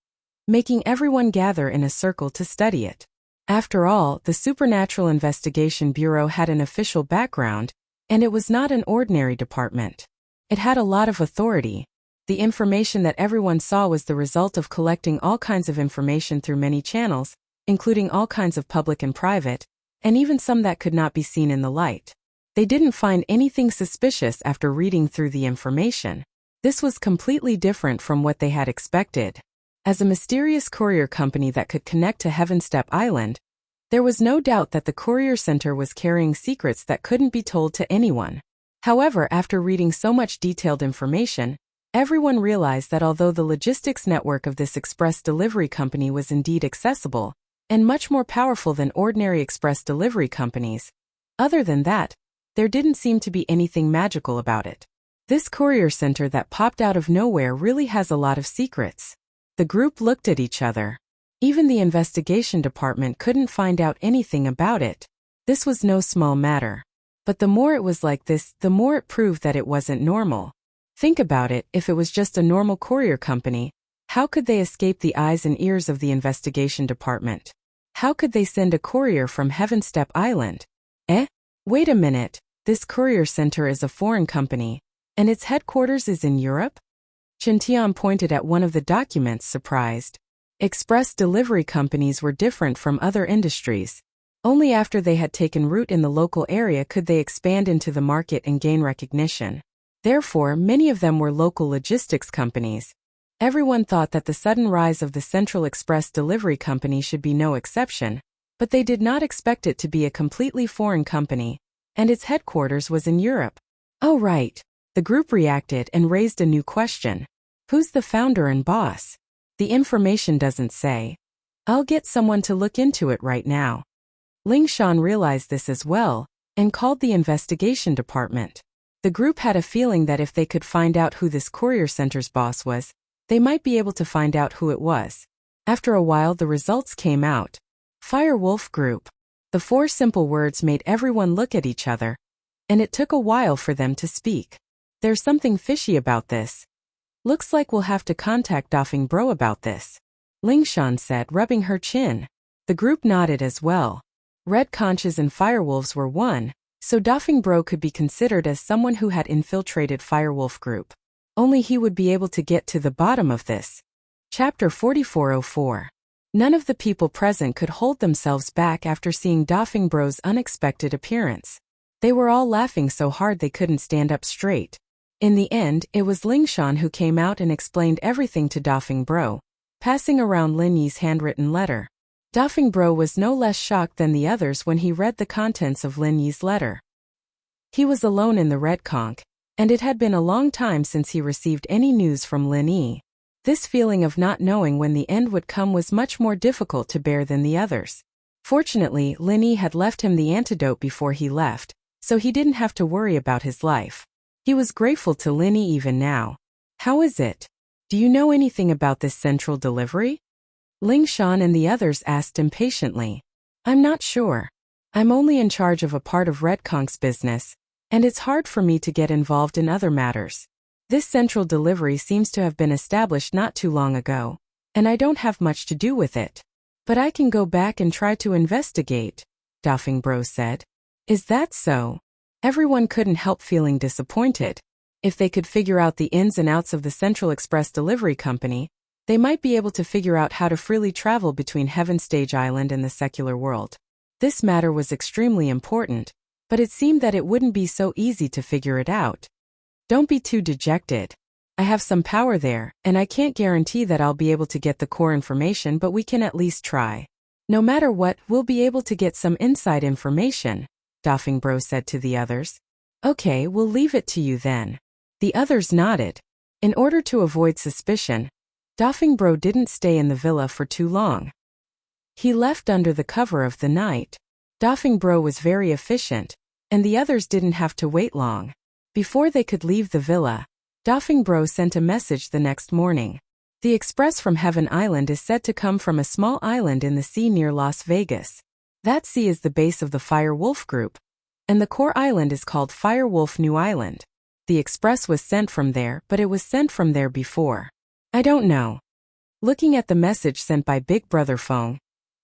making everyone gather in a circle to study it. After all, the Supernatural Investigation Bureau had an official background, and it was not an ordinary department. It had a lot of authority. The information that everyone saw was the result of collecting all kinds of information through many channels, including all kinds of public and private, and even some that could not be seen in the light. They didn't find anything suspicious after reading through the information. This was completely different from what they had expected. As a mysterious courier company that could connect to Heavenstep Island, there was no doubt that the courier center was carrying secrets that couldn't be told to anyone. However, after reading so much detailed information, everyone realized that although the logistics network of this express delivery company was indeed accessible and much more powerful than ordinary express delivery companies, other than that, there didn't seem to be anything magical about it. This courier center that popped out of nowhere really has a lot of secrets. The group looked at each other. Even the investigation department couldn't find out anything about it. This was no small matter. But the more it was like this, the more it proved that it wasn't normal. Think about it, if it was just a normal courier company, how could they escape the eyes and ears of the investigation department? How could they send a courier from Heavenstep Island? Wait a minute, this courier center is a foreign company, and its headquarters is in Europe? Chintian pointed at one of the documents, surprised. Express delivery companies were different from other industries. Only after they had taken root in the local area could they expand into the market and gain recognition. Therefore, many of them were local logistics companies. Everyone thought that the sudden rise of the Central Express Delivery Company should be no exception, but they did not expect it to be a completely foreign company, and its headquarters was in Europe. Oh right, the group reacted and raised a new question. Who's the founder and boss? The information doesn't say. I'll get someone to look into it right now. Lingshan realized this as well, and called the investigation department. The group had a feeling that if they could find out who this courier center's boss was, they might be able to find out who it was. After a while, the results came out. Firewolf Group. The 4 simple words made everyone look at each other, and it took a while for them to speak. There's something fishy about this. Looks like we'll have to contact Dafeng Bro about this, Lingshan said, rubbing her chin. The group nodded as well. Red Conches and Firewolves were one, so Dafeng Bro could be considered as someone who had infiltrated Firewolf Group. Only he would be able to get to the bottom of this. Chapter 4404. None of the people present could hold themselves back after seeing Dafeng Bro's unexpected appearance. They were all laughing so hard they couldn't stand up straight. In the end, it was Lingshan who came out and explained everything to Dafeng Bro, passing around Lin Yi's handwritten letter. Dafeng Bro was no less shocked than the others when he read the contents of Lin Yi's letter. He was alone in the Red Conch, and it had been a long time since he received any news from Lin Yi. This feeling of not knowing when the end would come was much more difficult to bear than the others. Fortunately, Lin Yi had left him the antidote before he left, so he didn't have to worry about his life. He was grateful to Lin Yi even now. How is it? Do you know anything about this central delivery? Lingshan and the others asked impatiently. I'm not sure. I'm only in charge of a part of Red Conch's business, and it's hard for me to get involved in other matters. This central delivery seems to have been established not too long ago, and I don't have much to do with it. But I can go back and try to investigate, Dafeng Bro said. Is that so? Everyone couldn't help feeling disappointed. If they could figure out the ins and outs of the Central Express Delivery Company, they might be able to figure out how to freely travel between Heaven Stage Island and the secular world. This matter was extremely important, but it seemed that it wouldn't be so easy to figure it out. Don't be too dejected. I have some power there, and I can't guarantee that I'll be able to get the core information, but we can at least try. No matter what, we'll be able to get some inside information, Dafeng Bro said to the others. Okay, we'll leave it to you then. The others nodded. In order to avoid suspicion, Dafeng Bro didn't stay in the villa for too long. He left under the cover of the night. Doffing Bro was very efficient, and the others didn't have to wait long. Before they could leave the villa, Doffing Bro sent a message the next morning. The express from Heaven Island is said to come from a small island in the sea near Las Vegas. That sea is the base of the Fire Wolf group, and the core island is called Fire Wolf New Island. The express was sent from there, but it was sent from there before. I don't know. Looking at the message sent by Big Brother Fong,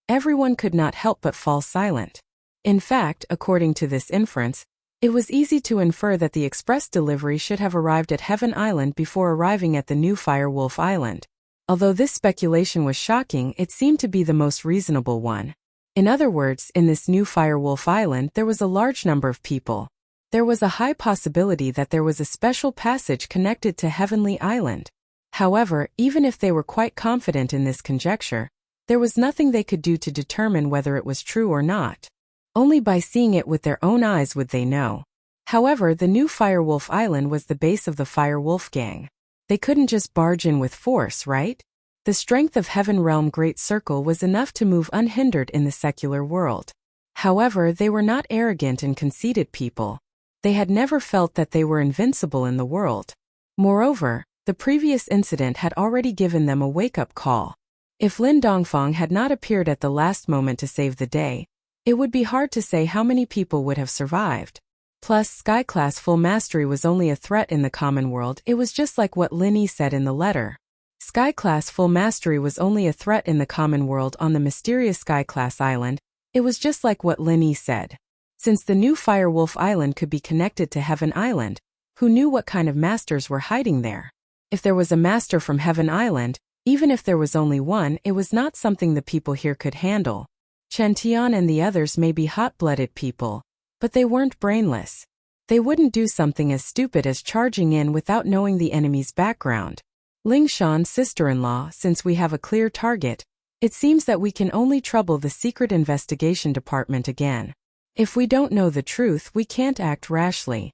everyone could not help but fall silent. In fact, according to this inference, it was easy to infer that the express delivery should have arrived at Heaven Island before arriving at the new Fire Wolf Island. Although this speculation was shocking, it seemed to be the most reasonable one. In other words, in this new Fire Wolf Island there was a large number of people. There was a high possibility that there was a special passage connected to Heavenly Island. However, even if they were quite confident in this conjecture, there was nothing they could do to determine whether it was true or not. Only by seeing it with their own eyes would they know. However, the new Fire Wolf Island was the base of the Fire Wolf gang. They couldn't just barge in with force, right? The strength of Heaven Realm Great Circle was enough to move unhindered in the secular world. However, they were not arrogant and conceited people. They had never felt that they were invincible in the world. Moreover, the previous incident had already given them a wake-up call. If Lin Dongfang had not appeared at the last moment to save the day, it would be hard to say how many people would have survived. Plus, Sky-class full mastery was only a threat in the common world. It was just like what Lin Yi said in the letter. Sky-class full mastery was only a threat in the common world on the mysterious Sky-class island. It was just like what Lin Yi said. Since the new Fire Wolf Island could be connected to Heaven Island, who knew what kind of masters were hiding there? If there was a master from Heaven Island, even if there was only one, it was not something the people here could handle. Chen Tian and the others may be hot-blooded people, but they weren't brainless. They wouldn't do something as stupid as charging in without knowing the enemy's background. Ling Shan's sister-in-law, since we have a clear target, it seems that we can only trouble the Secret Investigation Department again. If we don't know the truth, we can't act rashly.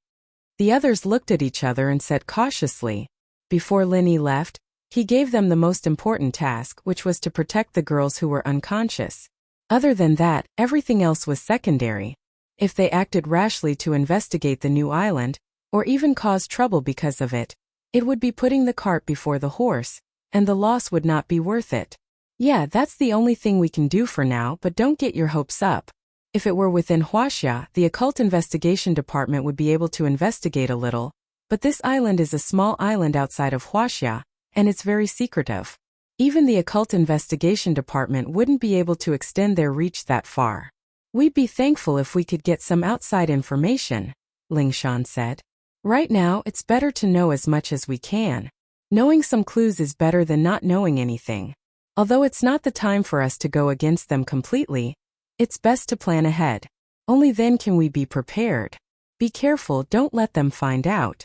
The others looked at each other and said cautiously. Before Lin Yi left, he gave them the most important task, which was to protect the girls who were unconscious. Other than that, everything else was secondary. If they acted rashly to investigate the new island, or even cause trouble because of it, it would be putting the cart before the horse, and the loss would not be worth it. Yeah, that's the only thing we can do for now, but don't get your hopes up. If it were within Wuxia, the Occult Investigation Department would be able to investigate a little, but this island is a small island outside of Wuxia, and it's very secretive. Even the Occult Investigation Department wouldn't be able to extend their reach that far. We'd be thankful if we could get some outside information, Ling Shan said. Right now, it's better to know as much as we can. Knowing some clues is better than not knowing anything. Although it's not the time for us to go against them completely, it's best to plan ahead. Only then can we be prepared. Be careful, don't let them find out.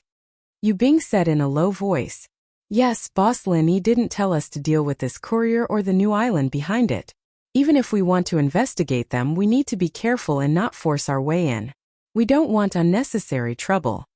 Yu Bing said in a low voice. Yes, Boss Lin Yi didn't tell us to deal with this courier or the new island behind it. Even if we want to investigate them, we need to be careful and not force our way in. We don't want unnecessary trouble.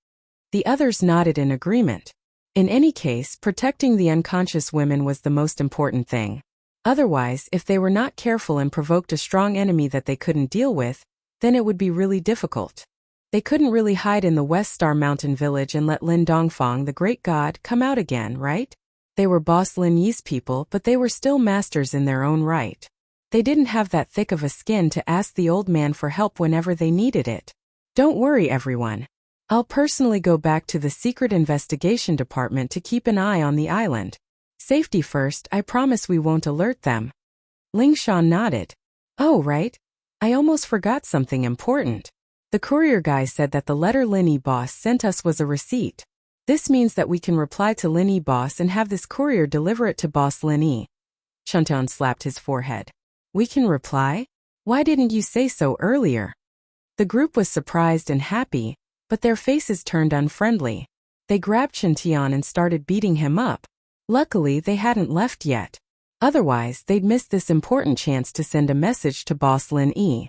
The others nodded in agreement. In any case, protecting the unconscious women was the most important thing. Otherwise, if they were not careful and provoked a strong enemy that they couldn't deal with, then it would be really difficult. They couldn't really hide in the West Star Mountain village and let Lin Dongfang, the great god, come out again, right? They were Boss Lin Yi's people, but they were still masters in their own right. They didn't have that thick of a skin to ask the old man for help whenever they needed it. Don't worry, everyone. I'll personally go back to the Secret Investigation Department to keep an eye on the island. Safety first, I promise we won't alert them. Ling Shan nodded. Oh, right. I almost forgot something important. The courier guy said that the letter Lin Yi boss sent us was a receipt. This means that we can reply to Lin Yi boss and have this courier deliver it to Boss Lin Yi. Chuntan slapped his forehead. We can reply? Why didn't you say so earlier? The group was surprised and happy, but their faces turned unfriendly. They grabbed Chen Tian and started beating him up. Luckily, they hadn't left yet. Otherwise, they'd missed this important chance to send a message to Boss Lin Yi.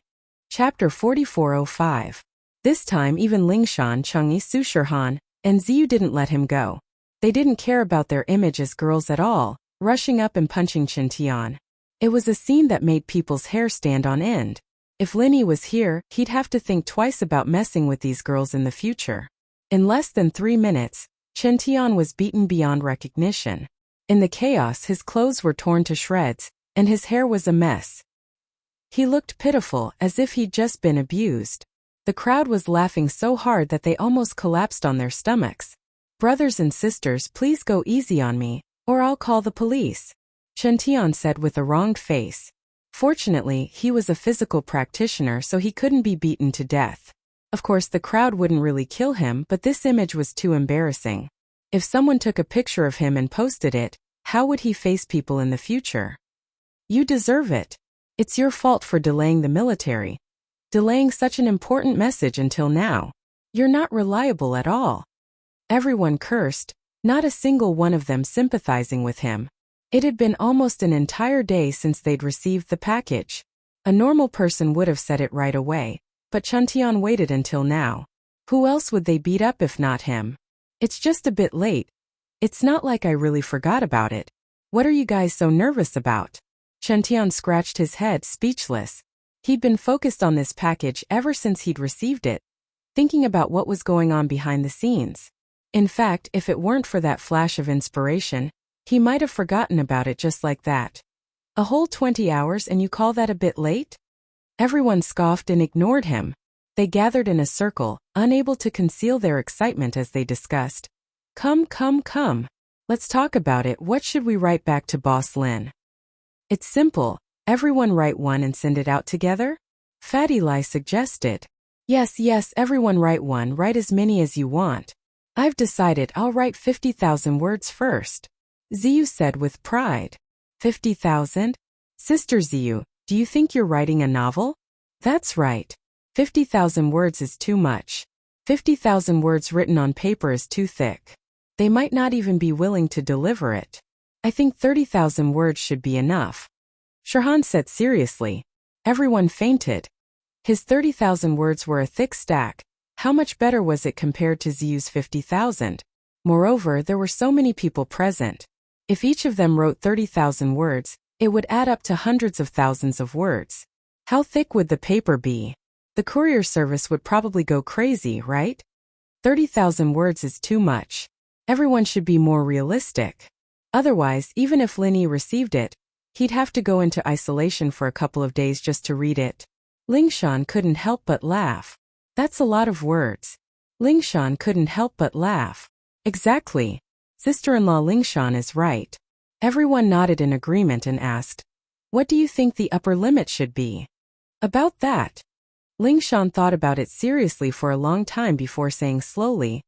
Chapter 4405. This time even Ling Shan, Changyi, Su Shihan, and Ziyu didn't let him go. They didn't care about their image as girls at all, rushing up and punching Chen Tian. It was a scene that made people's hair stand on end. If Linny was here, he'd have to think twice about messing with these girls in the future. In less than 3 minutes, Chen Tian was beaten beyond recognition. In the chaos, his clothes were torn to shreds, and his hair was a mess. He looked pitiful, as if he'd just been abused. The crowd was laughing so hard that they almost collapsed on their stomachs. "Brothers and sisters, please go easy on me, or I'll call the police," Chen Tian said with a wronged face. Fortunately, he was a physical practitioner, so he couldn't be beaten to death. Of course, the crowd wouldn't really kill him, but this image was too embarrassing. If someone took a picture of him and posted it, how would he face people in the future? "You deserve it. It's your fault for delaying the military. Delaying such an important message until now. You're not reliable at all." Everyone cursed, not a single one of them sympathizing with him. It had been almost an entire day since they'd received the package. A normal person would have said it right away, but Chen Tian waited until now. Who else would they beat up if not him? "It's just a bit late. It's not like I really forgot about it. What are you guys so nervous about?" Chen Tian scratched his head, speechless. He'd been focused on this package ever since he'd received it, thinking about what was going on behind the scenes. In fact, if it weren't for that flash of inspiration, he might have forgotten about it just like that. "A whole 20 hours and you call that a bit late?" Everyone scoffed and ignored him. They gathered in a circle, unable to conceal their excitement as they discussed. Come. Let's talk about it. What should we write back to Boss Lin?" "It's simple. Everyone write one and send it out together?" Fatty Lai suggested. Yes, everyone write one. Write as many as you want. I've decided I'll write 50,000 words first," Ziyu said with pride. 50,000? Sister Ziyu, do you think you're writing a novel? That's right. 50,000 words is too much. 50,000 words written on paper is too thick. They might not even be willing to deliver it. I think 30,000 words should be enough. Shirhan said seriously. Everyone fainted. His 30,000 words were a thick stack. How much better was it compared to Ziyu's 50,000? Moreover, there were so many people present. If each of them wrote 30,000 words, it would add up to hundreds of thousands of words. How thick would the paper be? The courier service would probably go crazy, right? 30,000 words is too much. Everyone should be more realistic. Otherwise, even if Linny received it, he'd have to go into isolation for a couple of days just to read it. Lingshan couldn't help but laugh. That's a lot of words. Lingshan couldn't help but laugh. Exactly. Sister-in-law Lingshan is right. Everyone nodded in agreement and asked, "What do you think the upper limit should be?" "About that." Lingshan thought about it seriously for a long time before saying slowly,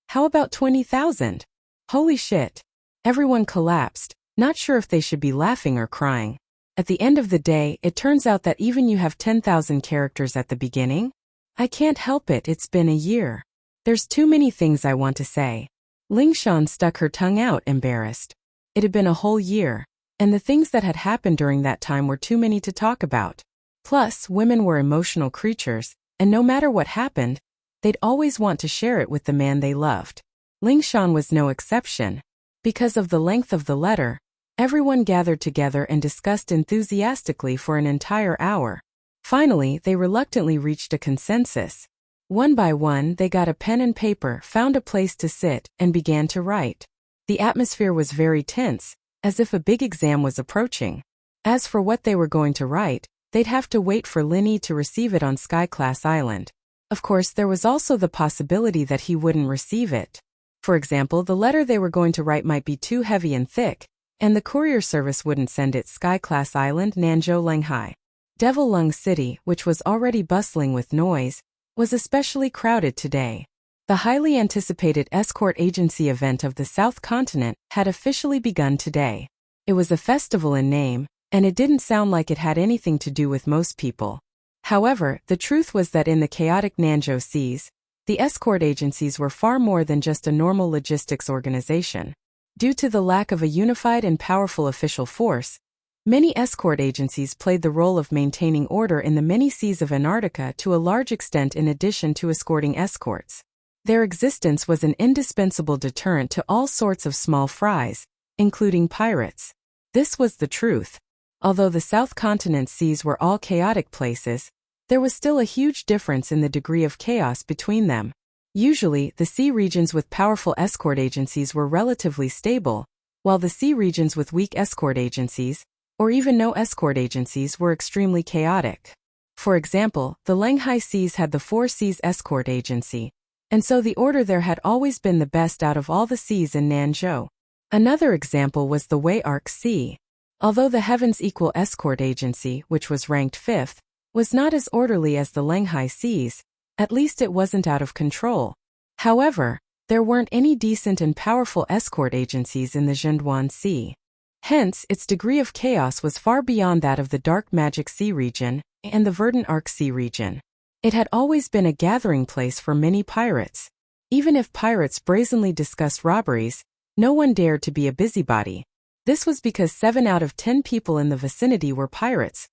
"How about 20,000? Holy shit." Everyone collapsed, not sure if they should be laughing or crying. At the end of the day, it turns out that even you have 10,000 characters at the beginning? I can't help it, it's been a year. There's too many things I want to say. Lingshan stuck her tongue out, embarrassed. It had been a whole year, and the things that had happened during that time were too many to talk about. Plus, women were emotional creatures, and no matter what happened, they'd always want to share it with the man they loved. Lingshan was no exception. Because of the length of the letter, everyone gathered together and discussed enthusiastically for an entire hour. Finally, they reluctantly reached a consensus. One by one, they got a pen and paper, found a place to sit, and began to write. The atmosphere was very tense, as if a big exam was approaching. As for what they were going to write, they'd have to wait for Linny to receive it on Sky-class Island. Of course, there was also the possibility that he wouldn't receive it. For example, the letter they were going to write might be too heavy and thick, and the courier service wouldn't send it. Sky-class Island, Nanzhou Lenghai. Devil Lung City, which was already bustling with noise, was especially crowded today. The highly anticipated escort agency event of the South Continent had officially begun today. It was a festival in name, and it didn't sound like it had anything to do with most people. However, the truth was that in the chaotic Nanzhou seas, the escort agencies were far more than just a normal logistics organization. Due to the lack of a unified and powerful official force, many escort agencies played the role of maintaining order in the many seas of Antarctica to a large extent in addition to escorting escorts. Their existence was an indispensable deterrent to all sorts of small fries, including pirates. This was the truth. Although the South Continent seas were all chaotic places, there was still a huge difference in the degree of chaos between them. Usually, the sea regions with powerful escort agencies were relatively stable, while the sea regions with weak escort agencies, or even no escort agencies, were extremely chaotic. For example, the Langhai Seas had the Four Seas Escort Agency, and so the order there had always been the best out of all the seas in Nanzhou. Another example was the Wei Arc Sea. Although the Heavens Equal Escort Agency, which was ranked 5th, was not as orderly as the Langhai Seas, at least it wasn't out of control. However, there weren't any decent and powerful escort agencies in the Zhenduan Sea. Hence, its degree of chaos was far beyond that of the Dark Magic Sea region and the Verdant Arc Sea region. It had always been a gathering place for many pirates. Even if pirates brazenly discussed robberies, no one dared to be a busybody. This was because 7 out of 10 people in the vicinity were pirates,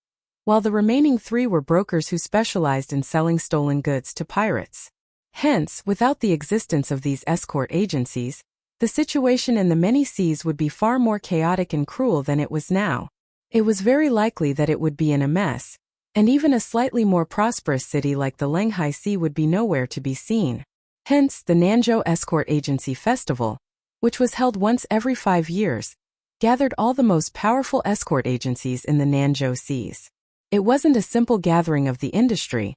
while the remaining 3 were brokers who specialized in selling stolen goods to pirates. Hence, without the existence of these escort agencies, the situation in the many seas would be far more chaotic and cruel than it was now. It was very likely that it would be in a mess, and even a slightly more prosperous city like the Langhai Sea would be nowhere to be seen. Hence, the Nanzhou Escort Agency Festival, which was held once every 5 years, gathered all the most powerful escort agencies in the Nanzhou Seas. It wasn't a simple gathering of the industry,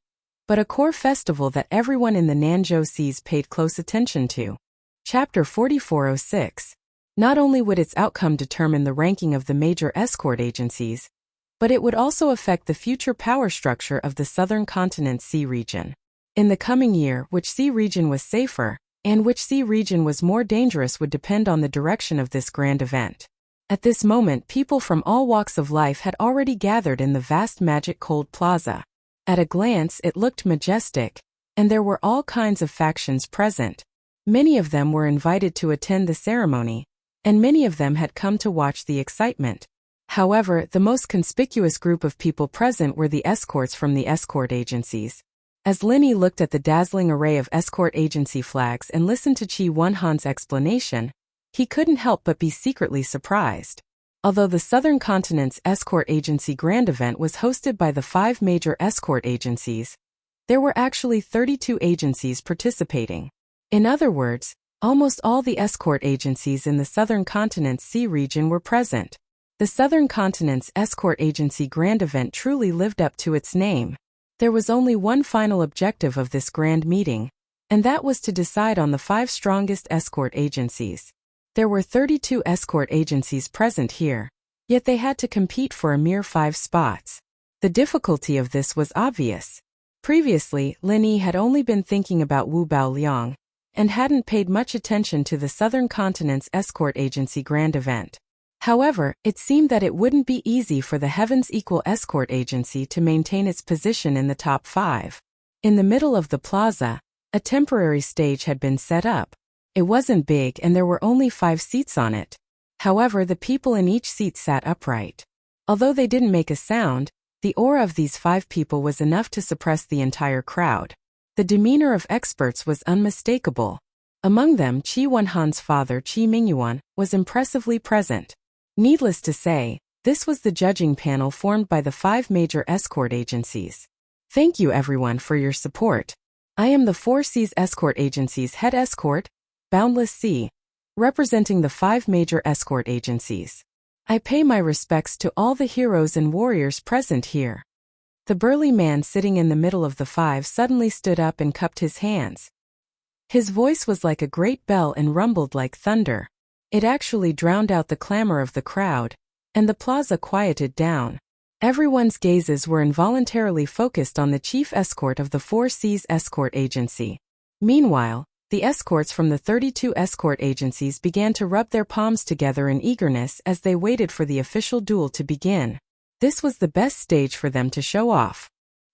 but a core festival that everyone in the Nanzhou Seas paid close attention to. Chapter 4406. Not only would its outcome determine the ranking of the major escort agencies, but it would also affect the future power structure of the Southern Continent Sea region. In the coming year, which sea region was safer, and which sea region was more dangerous would depend on the direction of this grand event. At this moment, people from all walks of life had already gathered in the vast Magic Cold Plaza. At a glance, it looked majestic, and there were all kinds of factions present. Many of them were invited to attend the ceremony, and many of them had come to watch the excitement. However, the most conspicuous group of people present were the escorts from the escort agencies. As Linny looked at the dazzling array of escort agency flags and listened to Qi Wenhan's explanation, he couldn't help but be secretly surprised. Although the Southern Continent's Escort Agency Grand Event was hosted by the 5 major escort agencies, there were actually 32 agencies participating. In other words, almost all the escort agencies in the Southern Continent's Sea region were present. The Southern Continent's Escort Agency Grand Event truly lived up to its name. There was only one final objective of this grand meeting, and that was to decide on the 5 strongest escort agencies. There were 32 escort agencies present here, yet they had to compete for a mere 5 spots. The difficulty of this was obvious. Previously, Lin Yi had only been thinking about Wu Baoliang, and hadn't paid much attention to the Southern Continent's Escort Agency Grand Event. However, it seemed that it wouldn't be easy for the Heavens Equal Escort Agency to maintain its position in the top 5. In the middle of the plaza, a temporary stage had been set up. It wasn't big and there were only 5 seats on it. However, the people in each seat sat upright. Although they didn't make a sound, the aura of these 5 people was enough to suppress the entire crowd. The demeanor of experts was unmistakable. Among them, Qi Wenhan's father Qi Mingyuan was impressively present. Needless to say, this was the judging panel formed by the 5 major escort agencies. Thank you everyone for your support. I am the Four Seas Escort Agency's head escort, Boundless Sea, representing the 5 major escort agencies. I pay my respects to all the heroes and warriors present here. The burly man sitting in the middle of the 5 suddenly stood up and cupped his hands. His voice was like a great bell and rumbled like thunder. It actually drowned out the clamor of the crowd, and the plaza quieted down. Everyone's gazes were involuntarily focused on the chief escort of the Four Seas Escort Agency. Meanwhile, the escorts from the 32 escort agencies began to rub their palms together in eagerness as they waited for the official duel to begin. This was the best stage for them to show off.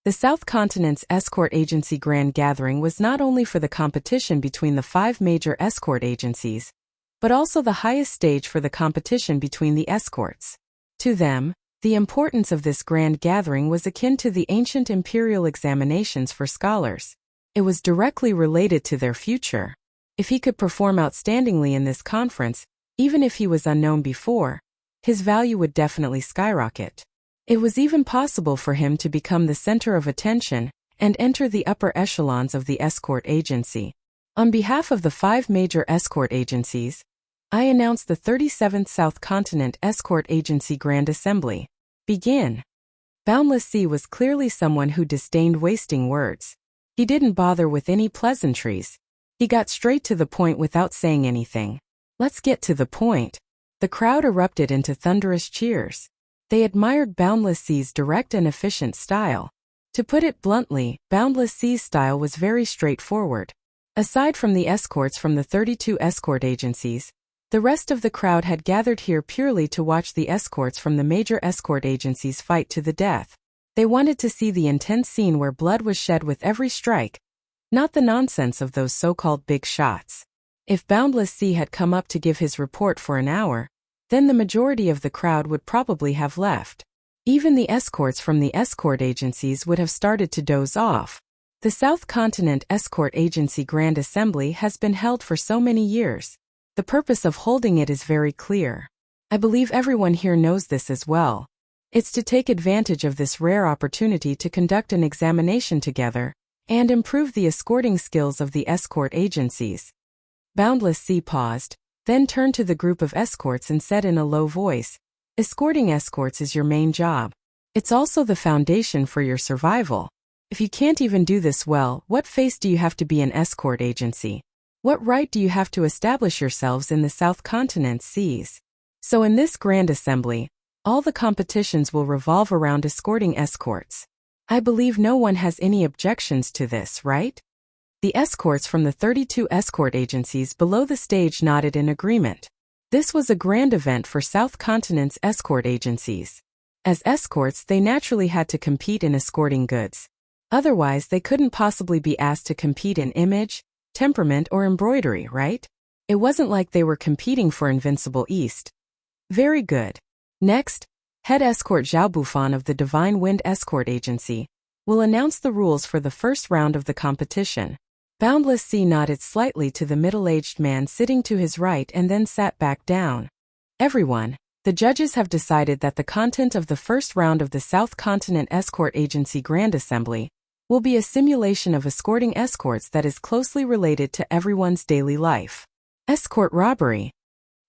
The South Continent's Escort Agency Grand Gathering was not only for the competition between the 5 major escort agencies, but also the highest stage for the competition between the escorts. To them, the importance of this grand gathering was akin to the ancient imperial examinations for scholars. It was directly related to their future. If he could perform outstandingly in this conference, even if he was unknown before, his value would definitely skyrocket. It was even possible for him to become the center of attention and enter the upper echelons of the escort agency. On behalf of the 5 major escort agencies, I announce the 37th South Continent Escort Agency Grand Assembly. Begin. Boundless Sea was clearly someone who disdained wasting words. He didn't bother with any pleasantries. He got straight to the point without saying anything. Let's get to the point. The crowd erupted into thunderous cheers. They admired Boundless Sea's direct and efficient style. To put it bluntly, Boundless Sea's style was very straightforward. Aside from the escorts from the 32 escort agencies, the rest of the crowd had gathered here purely to watch the escorts from the major escort agencies fight to the death. They wanted to see the intense scene where blood was shed with every strike, not the nonsense of those so-called big shots. If Boundless Sea had come up to give his report for an hour, then the majority of the crowd would probably have left. Even the escorts from the escort agencies would have started to doze off. The South Continent Escort Agency Grand Assembly has been held for so many years. The purpose of holding it is very clear. I believe everyone here knows this as well. It's to take advantage of this rare opportunity to conduct an examination together and improve the escorting skills of the escort agencies. Boundless Sea paused, then turned to the group of escorts and said in a low voice, "Escorting escorts is your main job. It's also the foundation for your survival. If you can't even do this well, what face do you have to be an escort agency? What right do you have to establish yourselves in the South Continent seas?" So in this Grand Assembly, all the competitions will revolve around escorting escorts. I believe no one has any objections to this, right? The escorts from the 32 escort agencies below the stage nodded in agreement. This was a grand event for South Continent's escort agencies. As escorts, they naturally had to compete in escorting goods. Otherwise, they couldn't possibly be asked to compete in image, temperament, or embroidery, right? It wasn't like they were competing for Invincible East. Very good. Next, Head Escort Zhao Bufan of the Divine Wind Escort Agency will announce the rules for the first round of the competition. Boundless Sea nodded slightly to the middle-aged man sitting to his right and then sat back down. Everyone, the judges have decided that the content of the first round of the South Continent Escort Agency Grand Assembly will be a simulation of escorting escorts that is closely related to everyone's daily life. Escort robbery.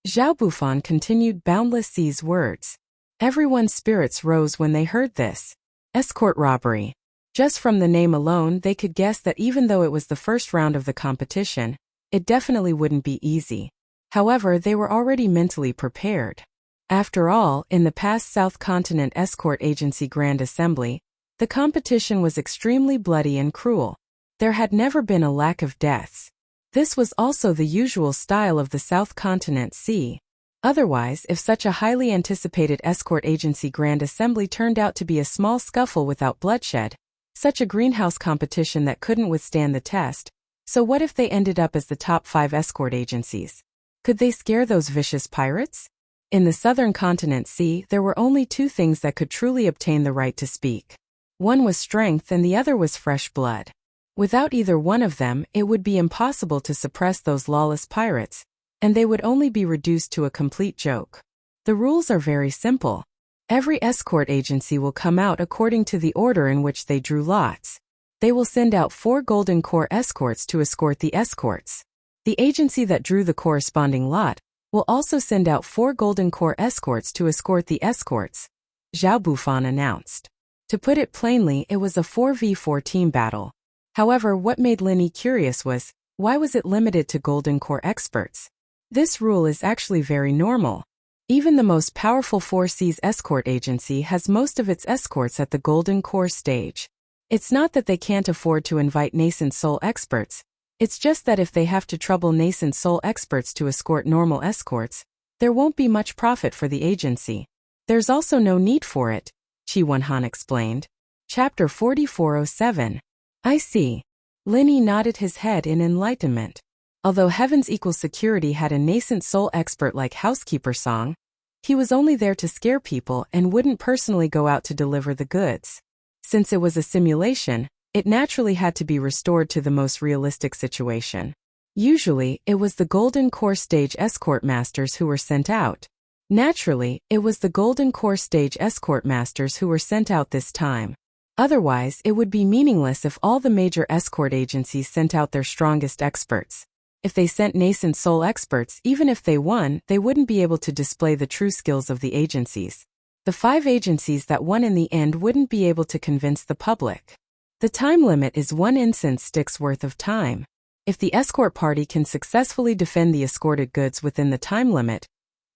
Zhao Bufan continued Boundless Sea's words. Everyone's spirits rose when they heard this. Escort robbery. Just from the name alone, they could guess that even though it was the first round of the competition, it definitely wouldn't be easy. However, they were already mentally prepared. After all, in the past South Continent Escort Agency Grand Assembly, the competition was extremely bloody and cruel. There had never been a lack of deaths. This was also the usual style of the South Continent Sea. Otherwise, if such a highly anticipated escort agency Grand Assembly turned out to be a small scuffle without bloodshed, such a greenhouse competition that couldn't withstand the test, so what if they ended up as the top 5 escort agencies? Could they scare those vicious pirates? In the Southern Continent Sea, there were only 2 things that could truly obtain the right to speak. One was strength and the other was fresh blood. Without either one of them, it would be impossible to suppress those lawless pirates, and they would only be reduced to a complete joke. The rules are very simple. Every escort agency will come out according to the order in which they drew lots. They will send out 4 Golden Core escorts to escort the escorts. The agency that drew the corresponding lot will also send out 4 Golden Core escorts to escort the escorts, Zhao Bufan announced. To put it plainly, it was a 4v4 team battle. However, what made Linny curious was, why was it limited to Golden Core experts? This rule is actually very normal. Even the most powerful 4 Seas escort agency has most of its escorts at the Golden Core stage. It's not that they can't afford to invite nascent soul experts, it's just that if they have to trouble nascent soul experts to escort normal escorts, there won't be much profit for the agency. There's also no need for it, Qi Wenhan explained. Chapter 4407. I see. Linny nodded his head in enlightenment. Although Heaven's Equal Security had a nascent soul expert like Housekeeper Song, he was only there to scare people and wouldn't personally go out to deliver the goods. Since it was a simulation, it naturally had to be restored to the most realistic situation. Usually, it was the Golden Core stage escort masters who were sent out. Naturally, it was the Golden Core Stage escort masters who were sent out this time. Otherwise, it would be meaningless if all the major escort agencies sent out their strongest experts. If they sent nascent soul experts, even if they won, they wouldn't be able to display the true skills of the agencies. The 5 agencies that won in the end wouldn't be able to convince the public. The time limit is 1 incense stick's worth of time. If the escort party can successfully defend the escorted goods within the time limit,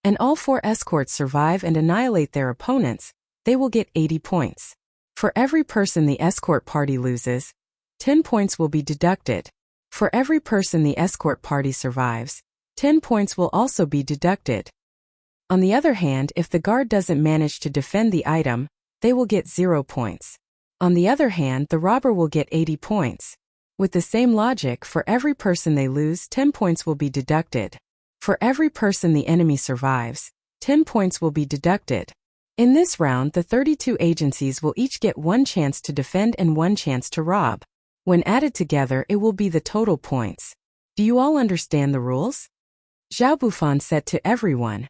and all 4 escorts survive and annihilate their opponents, they will get 80 points. For every person the escort party loses, 10 points will be deducted. For every person the escort party survives, 10 points will also be deducted. On the other hand, if the guard doesn't manage to defend the item, they will get 0 points. On the other hand, the robber will get 80 points. With the same logic, for every person they lose, 10 points will be deducted. For every person the enemy survives, 10 points will be deducted. In this round, the 32 agencies will each get 1 chance to defend and 1 chance to rob. When added together, it will be the total points. Do you all understand the rules? Zhao Bufan said to everyone.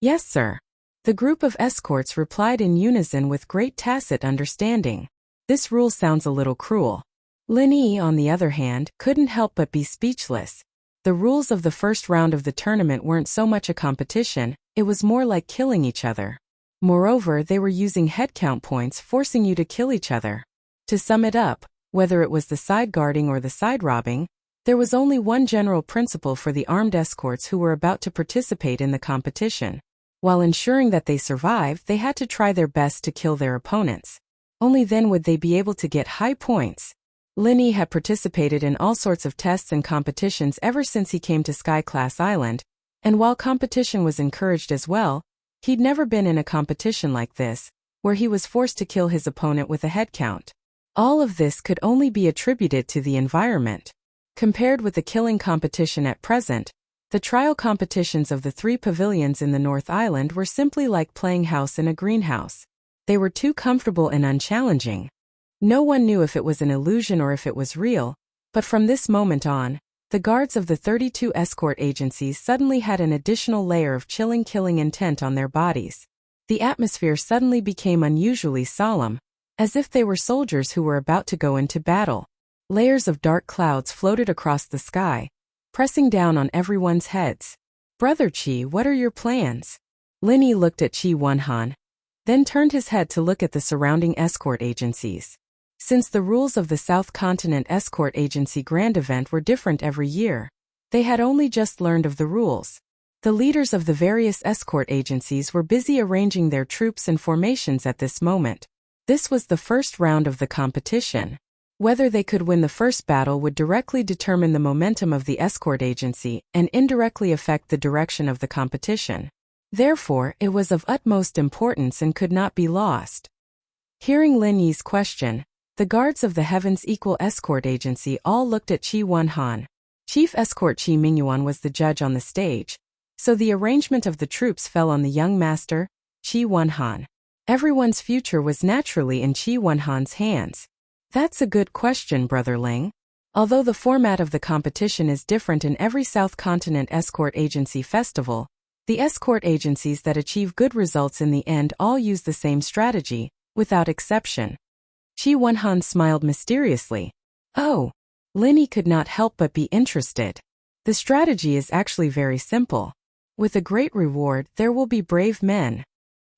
Yes, sir. The group of escorts replied in unison with great tacit understanding. This rule sounds a little cruel. Lin Yi, on the other hand, couldn't help but be speechless. The rules of the first round of the tournament weren't so much a competition, it was more like killing each other. Moreover, they were using headcount points, forcing you to kill each other. To sum it up, whether it was the side guarding or the side robbing, there was only one general principle for the armed escorts who were about to participate in the competition. While ensuring that they survived, they had to try their best to kill their opponents. Only then would they be able to get high points. Lin Yi had participated in all sorts of tests and competitions ever since he came to Sky Class Island, and while competition was encouraged as well, he'd never been in a competition like this, where he was forced to kill his opponent with a head count. All of this could only be attributed to the environment. Compared with the killing competition at present, the trial competitions of the 3 pavilions in the North Island were simply like playing house in a greenhouse. They were too comfortable and unchallenging. No one knew if it was an illusion or if it was real, but from this moment on, the guards of the 32 escort agencies suddenly had an additional layer of chilling killing intent on their bodies. The atmosphere suddenly became unusually solemn, as if they were soldiers who were about to go into battle. Layers of dark clouds floated across the sky, pressing down on everyone's heads. Brother Qi, what are your plans? Lin Yi looked at Qi Wenhan, then turned his head to look at the surrounding escort agencies. Since the rules of the South Continent Escort Agency Grand Event were different every year, they had only just learned of the rules. The leaders of the various escort agencies were busy arranging their troops and formations at this moment. This was the first round of the competition. Whether they could win the first battle would directly determine the momentum of the escort agency and indirectly affect the direction of the competition. Therefore, it was of utmost importance and could not be lost. Hearing Lin Yi's question, the guards of the Heavens Equal Escort Agency all looked at Qi Wenhan. Chief Escort Qi Mingyuan was the judge on the stage, so the arrangement of the troops fell on the young master, Qi Wenhan. Everyone's future was naturally in Qi Wenhan's hands. That's a good question, Brother Ling. Although the format of the competition is different in every South Continent Escort Agency festival, the escort agencies that achieve good results in the end all use the same strategy, without exception. Qi Wenhan smiled mysteriously. Oh. Lin Yi could not help but be interested. The strategy is actually very simple. With a great reward, there will be brave men.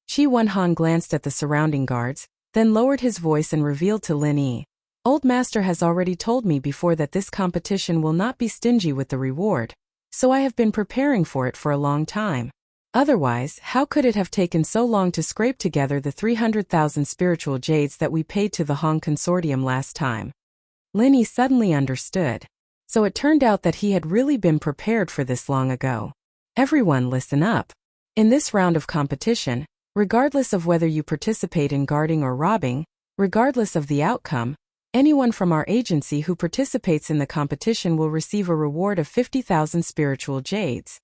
Qi Wenhan glanced at the surrounding guards, then lowered his voice and revealed to Lin Yi. Old Master has already told me before that this competition will not be stingy with the reward, so I have been preparing for it for a long time. Otherwise, how could it have taken so long to scrape together the 300,000 spiritual jades that we paid to the Hong Consortium last time? Lin Yi suddenly understood. So it turned out that he had really been prepared for this long ago. Everyone listen up. In this round of competition, regardless of whether you participate in guarding or robbing, regardless of the outcome, anyone from our agency who participates in the competition will receive a reward of 50,000 spiritual jades.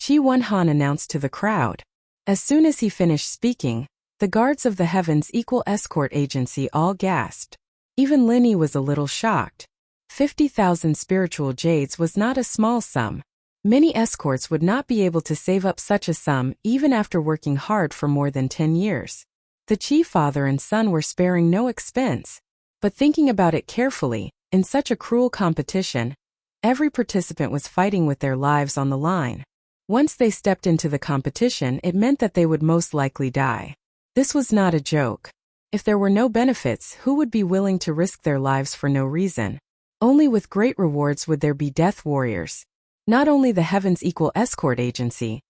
Qi Wenhan announced to the crowd. As soon as he finished speaking, the guards of the Heavens Equal Escort Agency all gasped. Even Lin Yi was a little shocked. 50,000 spiritual jades was not a small sum. Many escorts would not be able to save up such a sum even after working hard for more than 10 years. The Chi father and son were sparing no expense. But thinking about it carefully, in such a cruel competition, every participant was fighting with their lives on the line. Once they stepped into the competition, it meant that they would most likely die. This was not a joke. If there were no benefits, who would be willing to risk their lives for no reason? Only with great rewards would there be death warriors. Not only the Heavens Equal Escort Agency,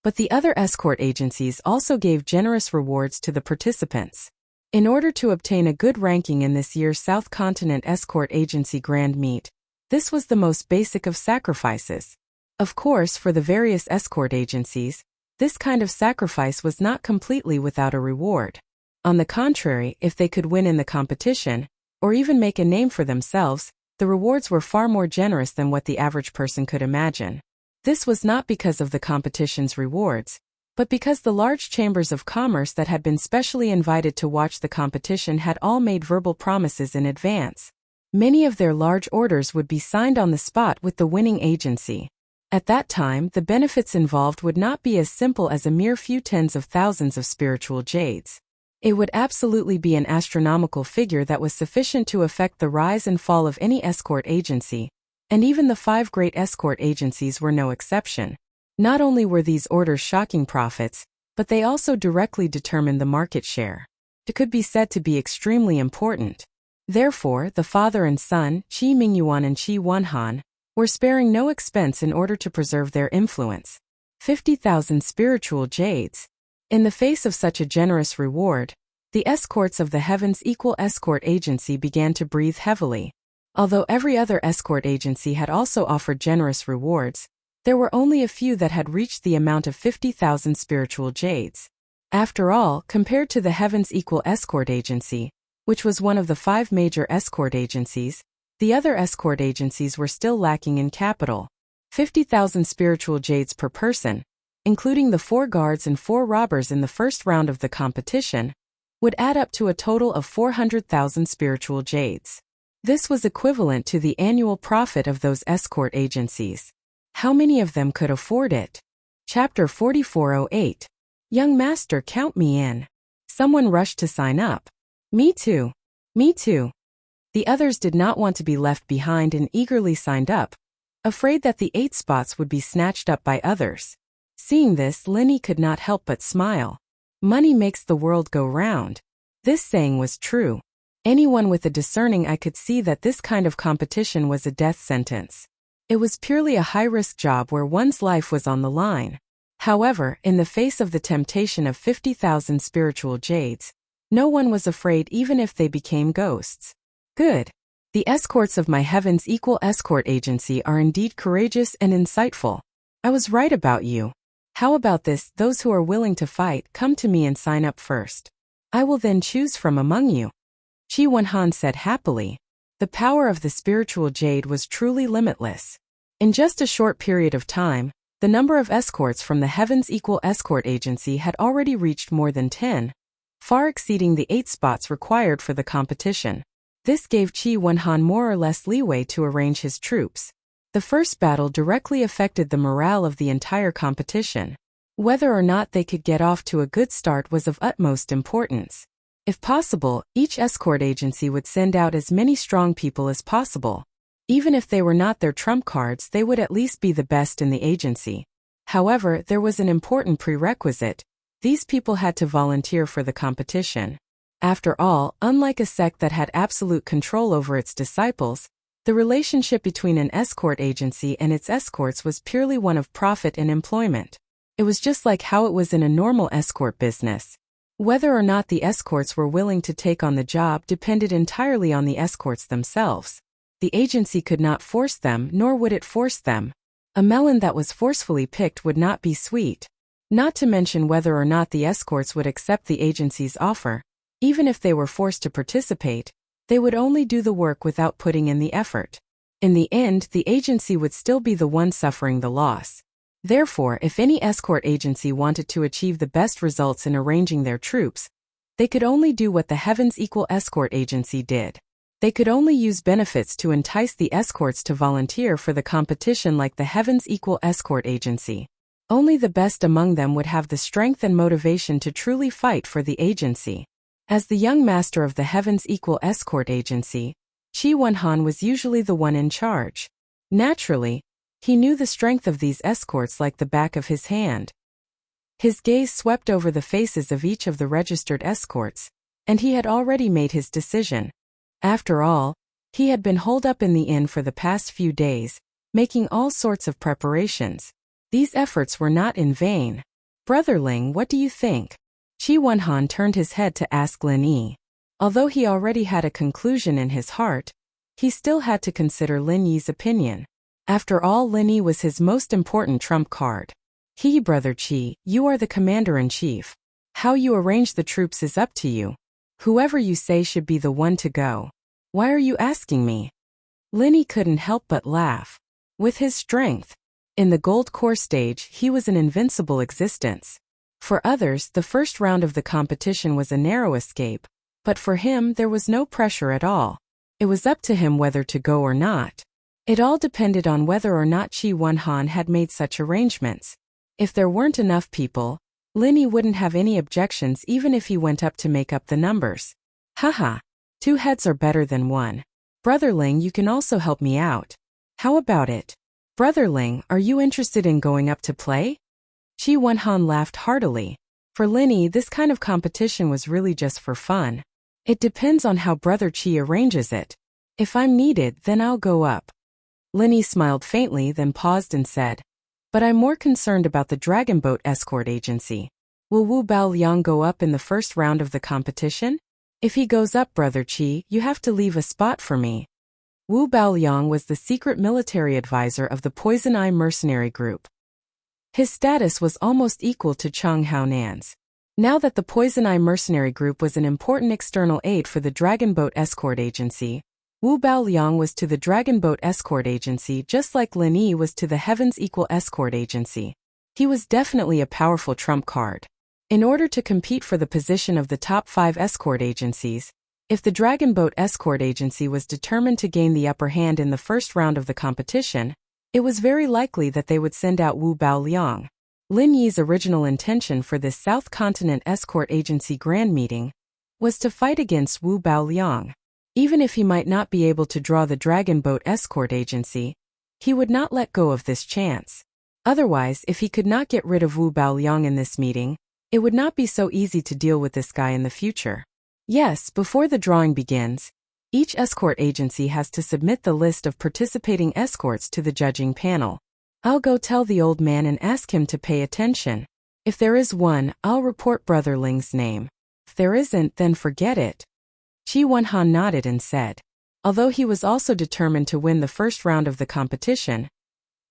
but the other escort agencies also gave generous rewards to the participants. In order to obtain a good ranking in this year's South Continent Escort Agency Grand Meet, this was the most basic of sacrifices. Of course, for the various escort agencies, this kind of sacrifice was not completely without a reward. On the contrary, if they could win in the competition, or even make a name for themselves, the rewards were far more generous than what the average person could imagine. This was not because of the competition's rewards, but because the large chambers of commerce that had been specially invited to watch the competition had all made verbal promises in advance. Many of their large orders would be signed on the spot with the winning agency. At that time, the benefits involved would not be as simple as a mere few tens of thousands of spiritual jades. It would absolutely be an astronomical figure that was sufficient to affect the rise and fall of any escort agency, and even the 5 great escort agencies were no exception. Not only were these orders shocking profits, but they also directly determined the market share. It could be said to be extremely important. Therefore, the father and son, Qi Mingyuan and Qi Wanhan, were sparing no expense in order to preserve their influence. 50,000 spiritual jades. In the face of such a generous reward, the escorts of the Heavens Equal Escort Agency began to breathe heavily. Although every other escort agency had also offered generous rewards, there were only a few that had reached the amount of 50,000 spiritual jades. After all, compared to the Heavens Equal Escort Agency, which was one of the 5 major escort agencies, the other escort agencies were still lacking in capital. 50,000 spiritual jades per person, including the 4 guards and 4 robbers in the first round of the competition, would add up to a total of 400,000 spiritual jades. This was equivalent to the annual profit of those escort agencies. How many of them could afford it? Chapter 4408. Young master, count me in. Someone rushed to sign up. Me too. Me too. The others did not want to be left behind and eagerly signed up, afraid that the 8 spots would be snatched up by others. Seeing this, Linny could not help but smile. Money makes the world go round. This saying was true. Anyone with a discerning eye could see that this kind of competition was a death sentence. It was purely a high-risk job where one's life was on the line. However, in the face of the temptation of 50,000 spiritual jades, no one was afraid even if they became ghosts. Good. The escorts of my Heavens Equal Escort Agency are indeed courageous and insightful. I was right about you. How about this? Those who are willing to fight, come to me and sign up first. I will then choose from among you. Qi Wanhan said happily. The power of the spiritual jade was truly limitless. In just a short period of time, the number of escorts from the Heavens Equal Escort Agency had already reached more than 10, far exceeding the 8 spots required for the competition. This gave Qi Wanhan more or less leeway to arrange his troops. The first battle directly affected the morale of the entire competition. Whether or not they could get off to a good start was of utmost importance. If possible, each escort agency would send out as many strong people as possible. Even if they were not their trump cards, they would at least be the best in the agency. However, there was an important prerequisite. These people had to volunteer for the competition. After all, unlike a sect that had absolute control over its disciples, the relationship between an escort agency and its escorts was purely one of profit and employment. It was just like how it was in a normal escort business. Whether or not the escorts were willing to take on the job depended entirely on the escorts themselves. The agency could not force them, nor would it force them. A melon that was forcefully picked would not be sweet. Not to mention whether or not the escorts would accept the agency's offer. Even if they were forced to participate, they would only do the work without putting in the effort. In the end, the agency would still be the one suffering the loss. Therefore, if any escort agency wanted to achieve the best results in arranging their troops, they could only do what the Heavens Equal Escort Agency did. They could only use benefits to entice the escorts to volunteer for the competition, like the Heavens Equal Escort Agency. Only the best among them would have the strength and motivation to truly fight for the agency. As the young master of the Heavens Equal Escort Agency, Chi Wonhan was usually the one in charge. Naturally, he knew the strength of these escorts like the back of his hand. His gaze swept over the faces of each of the registered escorts, and he had already made his decision. After all, he had been holed up in the inn for the past few days, making all sorts of preparations. These efforts were not in vain. "Brother Ling, what do you think?" Chi Wonhan turned his head to ask Lin Yi. Although he already had a conclusion in his heart, he still had to consider Lin Yi's opinion. After all, Lin Yi was his most important trump card. Brother Chi, you are the commander-in-chief. How you arrange the troops is up to you. Whoever you say should be the one to go. Why are you asking me? Lin Yi couldn't help but laugh. With his strength, in the gold core stage, he was an invincible existence. For others, the first round of the competition was a narrow escape, but for him there was no pressure at all. It was up to him whether to go or not. It all depended on whether or not Chi Wonhan had made such arrangements. If there weren't enough people, Lin Yi wouldn't have any objections even if he went up to make up the numbers. Haha, 2 heads are better than 1. Brother Ling, you can also help me out. How about it? Brother Ling, are you interested in going up to play? Chi Wonhan laughed heartily. For Lin Yi, this kind of competition was really just for fun. It depends on how Brother Chi arranges it. If I'm needed, then I'll go up. Lin Yi smiled faintly, then paused and said, "But I'm more concerned about the Dragon Boat Escort Agency. Will Wu Baoliang go up in the first round of the competition? If he goes up, Brother Chi, you have to leave a spot for me." Wu Baoliang was the secret military advisor of the Poison Eye mercenary group. His status was almost equal to Chang Haonan's. Now that the Poison Eye mercenary group was an important external aid for the Dragon Boat Escort Agency, Wu Baoliang was to the Dragon Boat Escort Agency just like Lin Yi was to the Heavens Equal Escort Agency. He was definitely a powerful trump card. In order to compete for the position of the top 5 escort agencies, if the Dragon Boat Escort Agency was determined to gain the upper hand in the first round of the competition, it was very likely that they would send out Wu Baoliang. Lin Yi's original intention for this South Continent Escort Agency Grand Meeting was to fight against Wu Baoliang. Even if he might not be able to draw the Dragon Boat Escort Agency, he would not let go of this chance. Otherwise, if he could not get rid of Wu Baoliang in this meeting, it would not be so easy to deal with this guy in the future. Yes, before the drawing begins, each escort agency has to submit the list of participating escorts to the judging panel. I'll go tell the old man and ask him to pay attention. If there is one, I'll report Brother Ling's name. If there isn't, then forget it. Chi Wonhan nodded and said. Although he was also determined to win the first round of the competition,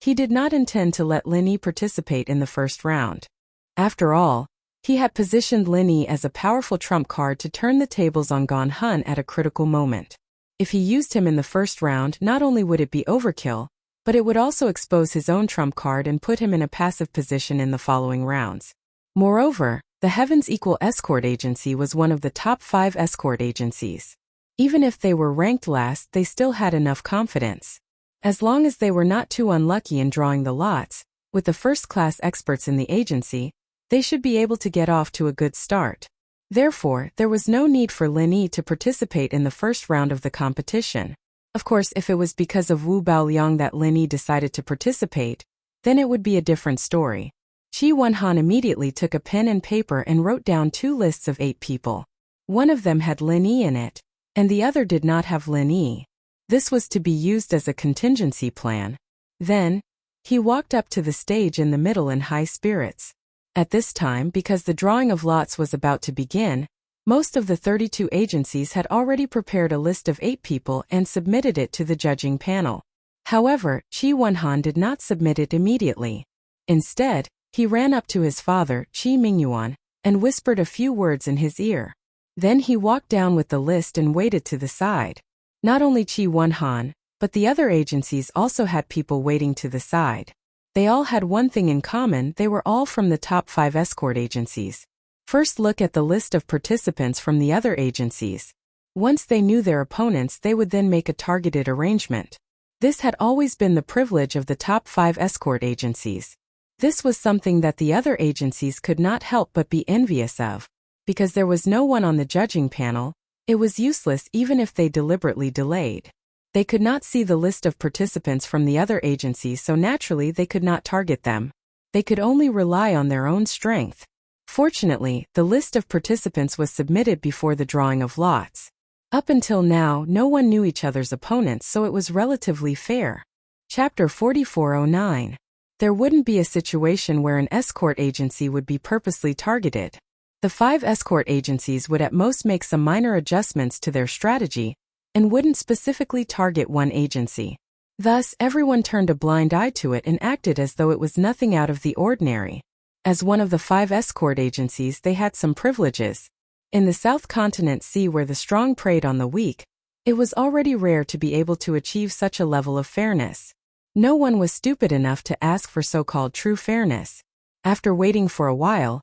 he did not intend to let Lin Yi participate in the first round. After all, he had positioned Lin Yi as a powerful trump card to turn the tables on Gan Hun at a critical moment. If he used him in the first round, not only would it be overkill, but it would also expose his own trump card and put him in a passive position in the following rounds. Moreover, the Heavens Equal Escort Agency was one of the top 5 escort agencies. Even if they were ranked last, they still had enough confidence. As long as they were not too unlucky in drawing the lots, with the first-class experts in the agency, they should be able to get off to a good start. Therefore, there was no need for Lin Yi to participate in the first round of the competition. Of course, if it was because of Wu Baoliang that Lin Yi decided to participate, then it would be a different story. Chi Wonhan immediately took a pen and paper and wrote down 2 lists of 8 people. One of them had Lin Yi in it, and the other did not have Lin Yi. This was to be used as a contingency plan. Then, he walked up to the stage in the middle in high spirits. At this time, because the drawing of lots was about to begin, most of the 32 agencies had already prepared a list of 8 people and submitted it to the judging panel. However, Chi Wonhan did not submit it immediately. Instead, he ran up to his father, Chi Mingyuan, and whispered a few words in his ear. Then he walked down with the list and waited to the side. Not only Chi Wonhan, but the other agencies also had people waiting to the side. They all had one thing in common: they were all from the top 5 escort agencies. First, look at the list of participants from the other agencies. Once they knew their opponents, they would then make a targeted arrangement. This had always been the privilege of the top 5 escort agencies. This was something that the other agencies could not help but be envious of. Because there was no one on the judging panel, it was useless even if they deliberately delayed. They could not see the list of participants from the other agencies, so naturally they could not target them. They could only rely on their own strength. Fortunately, the list of participants was submitted before the drawing of lots. Up until now, no one knew each other's opponents, so it was relatively fair. Chapter 4409. There wouldn't be a situation where an escort agency would be purposely targeted. The 5 escort agencies would at most make some minor adjustments to their strategy and wouldn't specifically target one agency. Thus, everyone turned a blind eye to it and acted as though it was nothing out of the ordinary. As one of the 5 escort agencies, they had some privileges. In the South Continent Sea, where the strong preyed on the weak, it was already rare to be able to achieve such a level of fairness. No one was stupid enough to ask for so-called true fairness. After waiting for a while,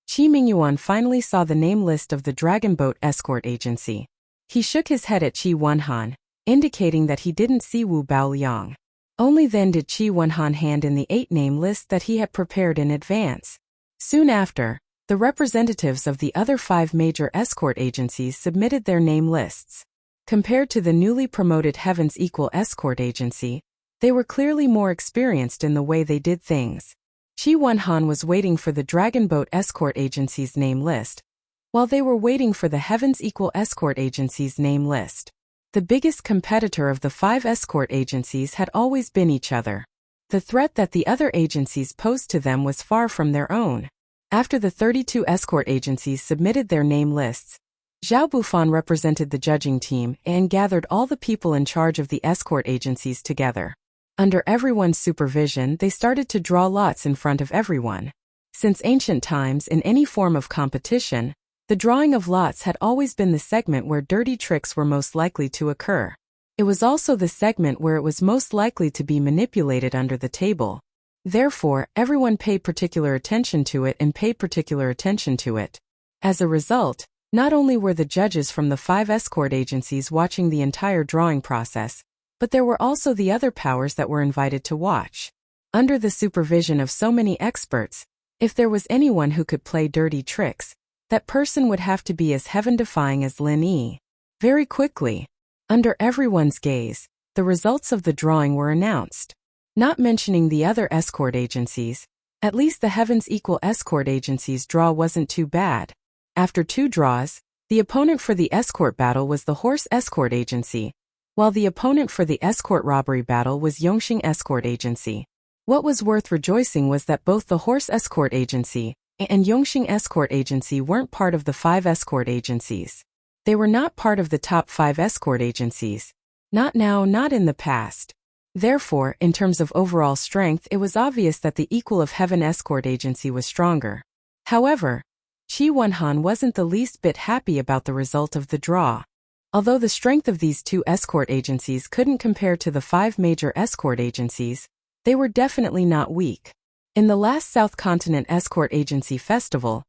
Qi Mingyuan finally saw the name list of the Dragon Boat Escort Agency. He shook his head at Qi Wenhan, indicating that he didn't see Wu Baoliang. Only then did Qi Wenhan hand in the 8-name list that he had prepared in advance. Soon after, the representatives of the other 5 major escort agencies submitted their name lists. Compared to the newly promoted Heaven's Equal Escort Agency, they were clearly more experienced in the way they did things. Qi Wenhan was waiting for the Dragon Boat Escort Agency's name list, while they were waiting for the Heaven's Equal Escort Agency's name list. The biggest competitor of the 5 escort agencies had always been each other. The threat that the other agencies posed to them was far from their own. After the 32 escort agencies submitted their name lists, Zhao Bufan represented the judging team and gathered all the people in charge of the escort agencies together. Under everyone's supervision, they started to draw lots in front of everyone. Since ancient times, in any form of competition, the drawing of lots had always been the segment where dirty tricks were most likely to occur. It was also the segment where it was most likely to be manipulated under the table. Therefore, everyone paid particular attention to it. As a result, not only were the judges from the 5 escort agencies watching the entire drawing process, but there were also the other powers that were invited to watch. Under the supervision of so many experts, if there was anyone who could play dirty tricks, that person would have to be as heaven-defying as Lin Yi. Very quickly, under everyone's gaze, the results of the drawing were announced. Not mentioning the other escort agencies, at least the Heaven's Equal Escort Agency's draw wasn't too bad. After 2 draws, the opponent for the escort battle was the Horse Escort Agency, while the opponent for the escort robbery battle was Yongxing Escort Agency. What was worth rejoicing was that both the Horse Escort Agency and Yongxing Escort Agency weren't part of the 5 escort agencies. They were not part of the top 5 escort agencies. Not now, not in the past. Therefore, in terms of overall strength, it was obvious that the Equal of Heaven Escort Agency was stronger. However, Qi Wenhan wasn't the least bit happy about the result of the draw. Although the strength of these 2 escort agencies couldn't compare to the 5 major escort agencies, they were definitely not weak. In the last South Continent Escort Agency Festival,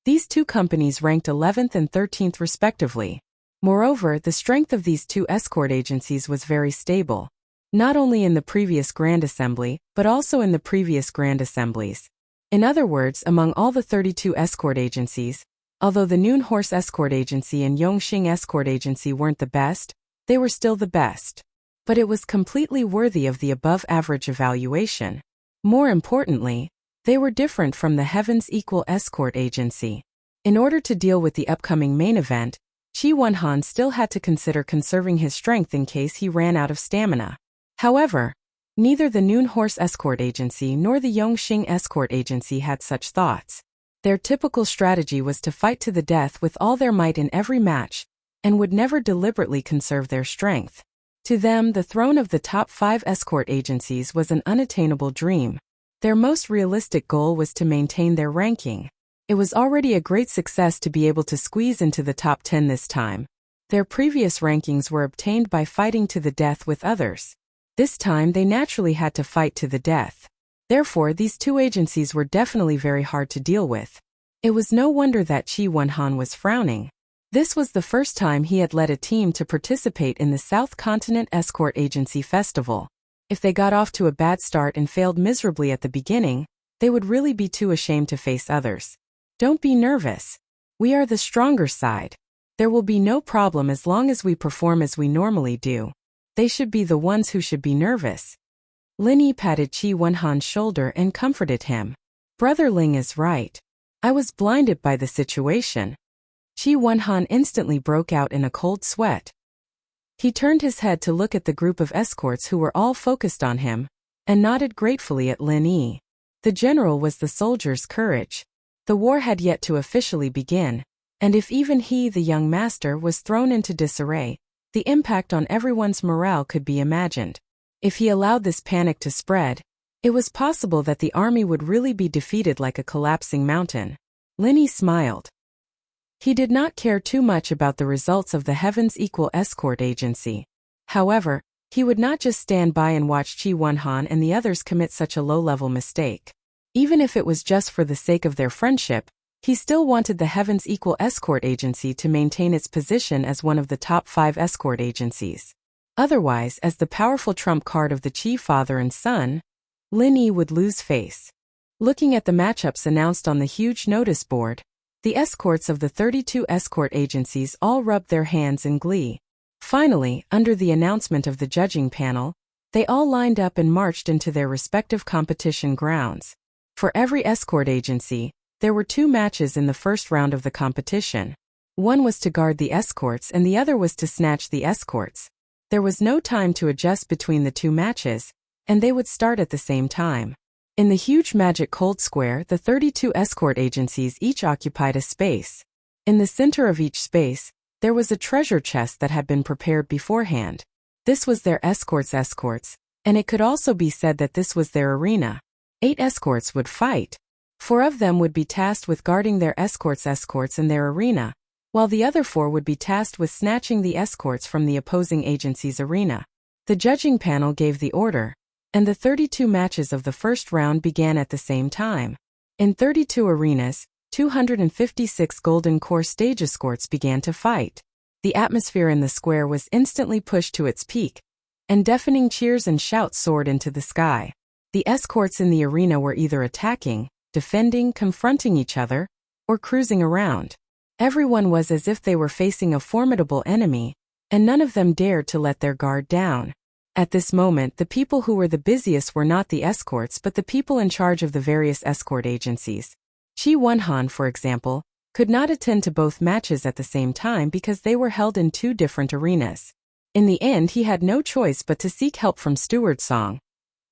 these 2 companies ranked 11th and 13th respectively. Moreover, the strength of these 2 escort agencies was very stable. Not only in the previous Grand Assembly, but also in the previous Grand Assemblies. In other words, among all the 32 escort agencies, although the Noon Horse Escort Agency and Yongxing Escort Agency weren't the best, they were still the best. But it was completely worthy of the above-average evaluation. More importantly, they were different from the Heaven's Equal Escort Agency. In order to deal with the upcoming main event, Qi Wenhan still had to consider conserving his strength in case he ran out of stamina. However, neither the Noon Horse Escort Agency nor the Yongxing Escort Agency had such thoughts. Their typical strategy was to fight to the death with all their might in every match, and would never deliberately conserve their strength. To them, the throne of the top 5 escort agencies was an unattainable dream. Their most realistic goal was to maintain their ranking. It was already a great success to be able to squeeze into the top 10 this time. Their previous rankings were obtained by fighting to the death with others. This time they naturally had to fight to the death. Therefore, these 2 agencies were definitely very hard to deal with. It was no wonder that Qi Wenhan was frowning. This was the first time he had led a team to participate in the South Continent Escort Agency Festival. If they got off to a bad start and failed miserably at the beginning, they would really be too ashamed to face others. Don't be nervous. We are the stronger side. There will be no problem as long as we perform as we normally do. They should be the ones who should be nervous. Lin Yi patted Qi Wenhan's shoulder and comforted him. Brother Ling is right. I was blinded by the situation. Qi Wenhan instantly broke out in a cold sweat. He turned his head to look at the group of escorts who were all focused on him, and nodded gratefully at Lin Yi. The general was the soldier's courage. The war had yet to officially begin, and if even he, the young master, was thrown into disarray, the impact on everyone's morale could be imagined. If he allowed this panic to spread, it was possible that the army would really be defeated like a collapsing mountain. Lin Yi smiled. He did not care too much about the results of the Heavens Equal Escort Agency. However, he would not just stand by and watch Qi Wenhan and the others commit such a low-level mistake. Even if it was just for the sake of their friendship, he still wanted the Heavens Equal Escort Agency to maintain its position as one of the top 5 escort agencies. Otherwise, as the powerful trump card of the Qi father and son, Lin Yi would lose face. Looking at the matchups announced on the huge notice board, the escorts of the 32 escort agencies all rubbed their hands in glee. Finally, under the announcement of the judging panel, they all lined up and marched into their respective competition grounds. For every escort agency, there were 2 matches in the first round of the competition. One was to guard the escorts and the other was to snatch the escorts. There was no time to adjust between the 2 matches, and they would start at the same time. In the huge magic cold square, the 32 escort agencies each occupied a space. In the center of each space, there was a treasure chest that had been prepared beforehand. This was their escorts, and it could also be said that this was their arena. 8 escorts would fight. 4 of them would be tasked with guarding their escorts in their arena, while the other 4 would be tasked with snatching the escorts from the opposing agency's arena. The judging panel gave the order, and the 32 matches of the first round began at the same time. In 32 arenas, 256 golden core stage escorts began to fight. The atmosphere in the square was instantly pushed to its peak, and deafening cheers and shouts soared into the sky. The escorts in the arena were either attacking, defending, confronting each other, or cruising around. Everyone was as if they were facing a formidable enemy, and none of them dared to let their guard down. At this moment, the people who were the busiest were not the escorts but the people in charge of the various escort agencies. Qi Wenhan, for example, could not attend to both matches at the same time because they were held in 2 different arenas. In the end, he had no choice but to seek help from Steward Song,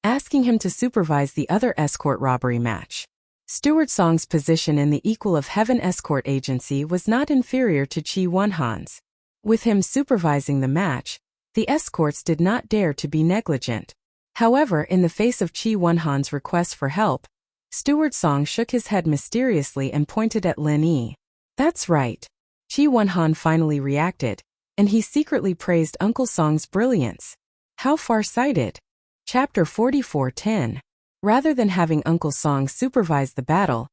asking him to supervise the other escort robbery match. Steward Song's position in the Equal of Heaven Escort Agency was not inferior to Qi Wenhan's. With him supervising the match, the escorts did not dare to be negligent. However, in the face of Qi Wenhan's request for help, Steward Song shook his head mysteriously and pointed at Lin Yi. That's right. Qi Wenhan finally reacted, and he secretly praised Uncle Song's brilliance. How far-sighted. Chapter 44:10. Rather than having Uncle Song supervise the battle,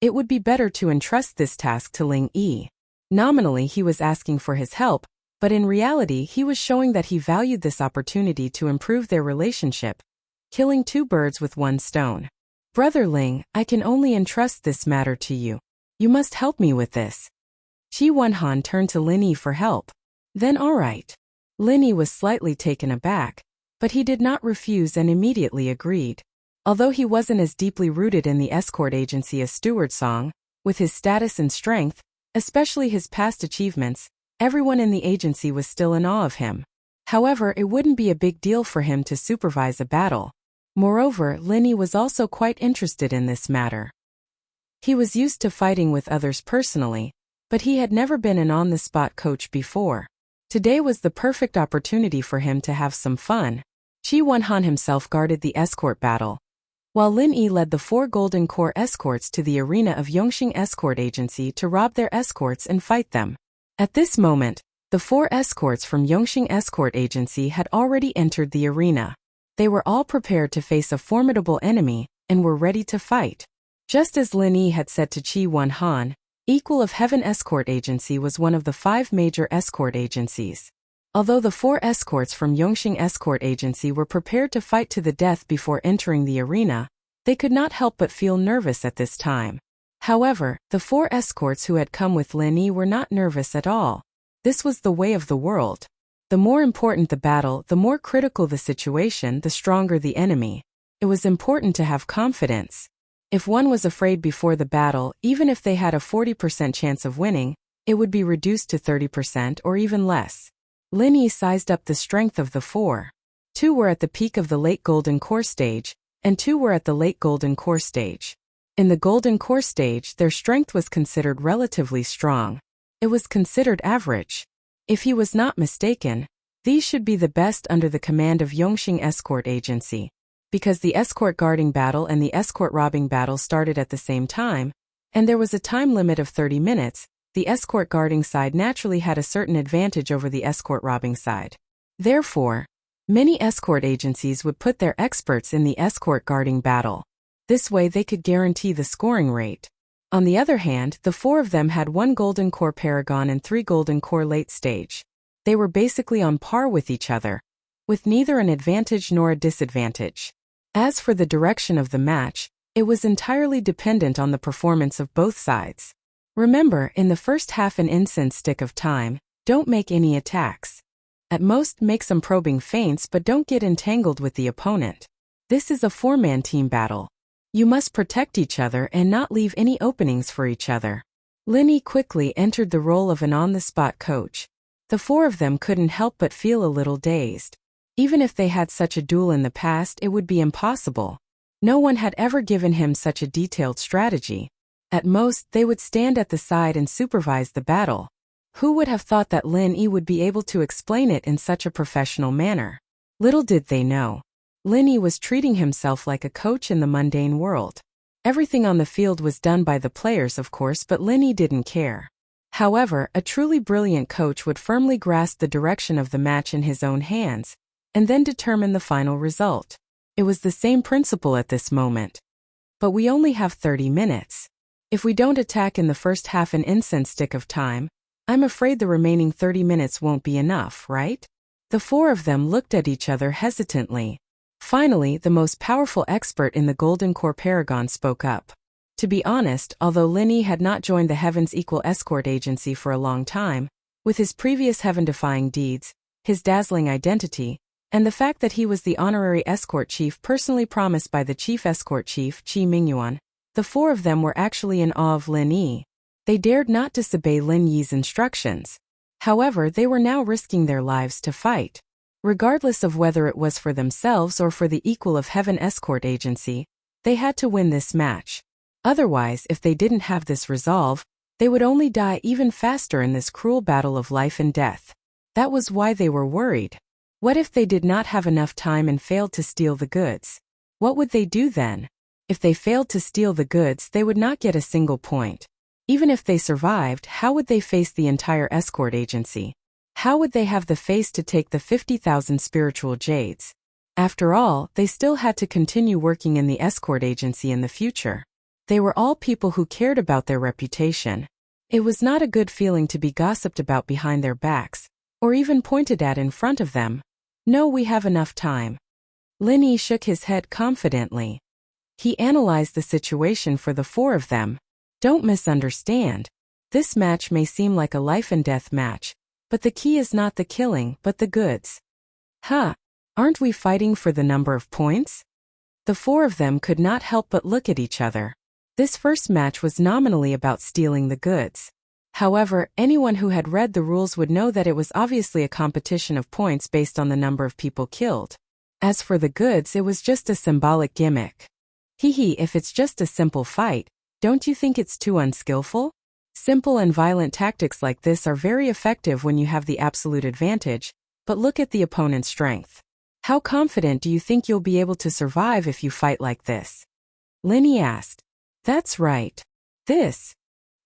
it would be better to entrust this task to Ling Yi. Nominally, he was asking for his help, but in reality he was showing that he valued this opportunity to improve their relationship, killing 2 birds with 1 stone. Brother Ling, I can only entrust this matter to you. You must help me with this. Qi Wenhan turned to Lin Yi for help. Then all right. Lin Yi was slightly taken aback, but he did not refuse and immediately agreed. Although he wasn't as deeply rooted in the escort agency as Steward Song, with his status and strength, especially his past achievements, everyone in the agency was still in awe of him. However, it wouldn't be a big deal for him to supervise a battle. Moreover, Lin Yi was also quite interested in this matter. He was used to fighting with others personally, but he had never been an on-the-spot coach before. Today was the perfect opportunity for him to have some fun. Qi Wenhan himself guarded the escort battle, while Lin Yi led the 4 Golden Core escorts to the arena of Yongxing Escort Agency to rob their escorts and fight them. At this moment, the 4 escorts from Yongxing Escort Agency had already entered the arena. They were all prepared to face a formidable enemy and were ready to fight. Just as Lin Yi had said to Qi Wenhan, Equal of Heaven Escort Agency was one of the 5 major escort agencies. Although the 4 escorts from Yongxing Escort Agency were prepared to fight to the death before entering the arena, they could not help but feel nervous at this time. However, the 4 escorts who had come with Lin Yi were not nervous at all. This was the way of the world. The more important the battle, the more critical the situation, the stronger the enemy. It was important to have confidence. If one was afraid before the battle, even if they had a 40% chance of winning, it would be reduced to 30% or even less. Lin Yi sized up the strength of the 4. 2 were at the peak of the late Golden Core stage, and 2 were at the late Golden Core stage. In the Golden Core stage, their strength was considered relatively strong. It was considered average. If he was not mistaken, these should be the best under the command of Yongxing Escort Agency. Because the escort guarding battle and the escort robbing battle started at the same time, and there was a time limit of 30 minutes, the escort guarding side naturally had a certain advantage over the escort robbing side. Therefore, many escort agencies would put their experts in the escort guarding battle. This way they could guarantee the scoring rate. On the other hand, the 4 of them had 1 Golden Core Paragon and 3 Golden Core late stage. They were basically on par with each other, with neither an advantage nor a disadvantage. As for the direction of the match, it was entirely dependent on the performance of both sides. Remember, in the first half an incense stick of time, don't make any attacks. At most make some probing feints, but don't get entangled with the opponent. This is a 4-man team battle. You must protect each other and not leave any openings for each other. Lin Yi quickly entered the role of an on-the-spot coach. The 4 of them couldn't help but feel a little dazed. Even if they had such a duel in the past, it would be impossible. No one had ever given him such a detailed strategy. At most, they would stand at the side and supervise the battle. Who would have thought that Lin Yi would be able to explain it in such a professional manner? Little did they know. Lin Yi was treating himself like a coach in the mundane world. Everything on the field was done by the players, of course, but Lin Yi didn't care. However, a truly brilliant coach would firmly grasp the direction of the match in his own hands, and then determine the final result. It was the same principle at this moment. But we only have 30 minutes. If we don't attack in the first half an incense stick of time, I'm afraid the remaining 30 minutes won't be enough, right? The 4 of them looked at each other hesitantly. Finally, the most powerful expert in the Golden Core Paragon spoke up. To be honest, although Lin Yi had not joined the Heaven's Equal Escort Agency for a long time, with his previous heaven-defying deeds, his dazzling identity, and the fact that he was the honorary escort chief personally promised by the chief escort chief, Qi Mingyuan, the 4 of them were actually in awe of Lin Yi. They dared not disobey Lin Yi's instructions. However, they were now risking their lives to fight. Regardless of whether it was for themselves or for the Equal of Heaven Escort Agency, they had to win this match. Otherwise, if they didn't have this resolve, they would only die even faster in this cruel battle of life and death. That was why they were worried. What if they did not have enough time and failed to steal the goods? What would they do then? If they failed to steal the goods, they would not get a single point. Even if they survived, how would they face the entire escort agency? How would they have the face to take the 50,000 spiritual jades? After all, they still had to continue working in the escort agency in the future. They were all people who cared about their reputation. It was not a good feeling to be gossiped about behind their backs, or even pointed at in front of them. No, we have enough time. Lin Yi shook his head confidently. He analyzed the situation for the 4 of them. Don't misunderstand. This match may seem like a life and death match, but the key is not the killing, but the goods. Huh, aren't we fighting for the number of points? The 4 of them could not help but look at each other. This first match was nominally about stealing the goods. However, anyone who had read the rules would know that it was obviously a competition of points based on the number of people killed. As for the goods, it was just a symbolic gimmick. If it's just a simple fight, don't you think it's too unskillful? Simple and violent tactics like this are very effective when you have the absolute advantage, but look at the opponent's strength. How confident do you think you'll be able to survive if you fight like this? Lin Yi asked. That's right. This.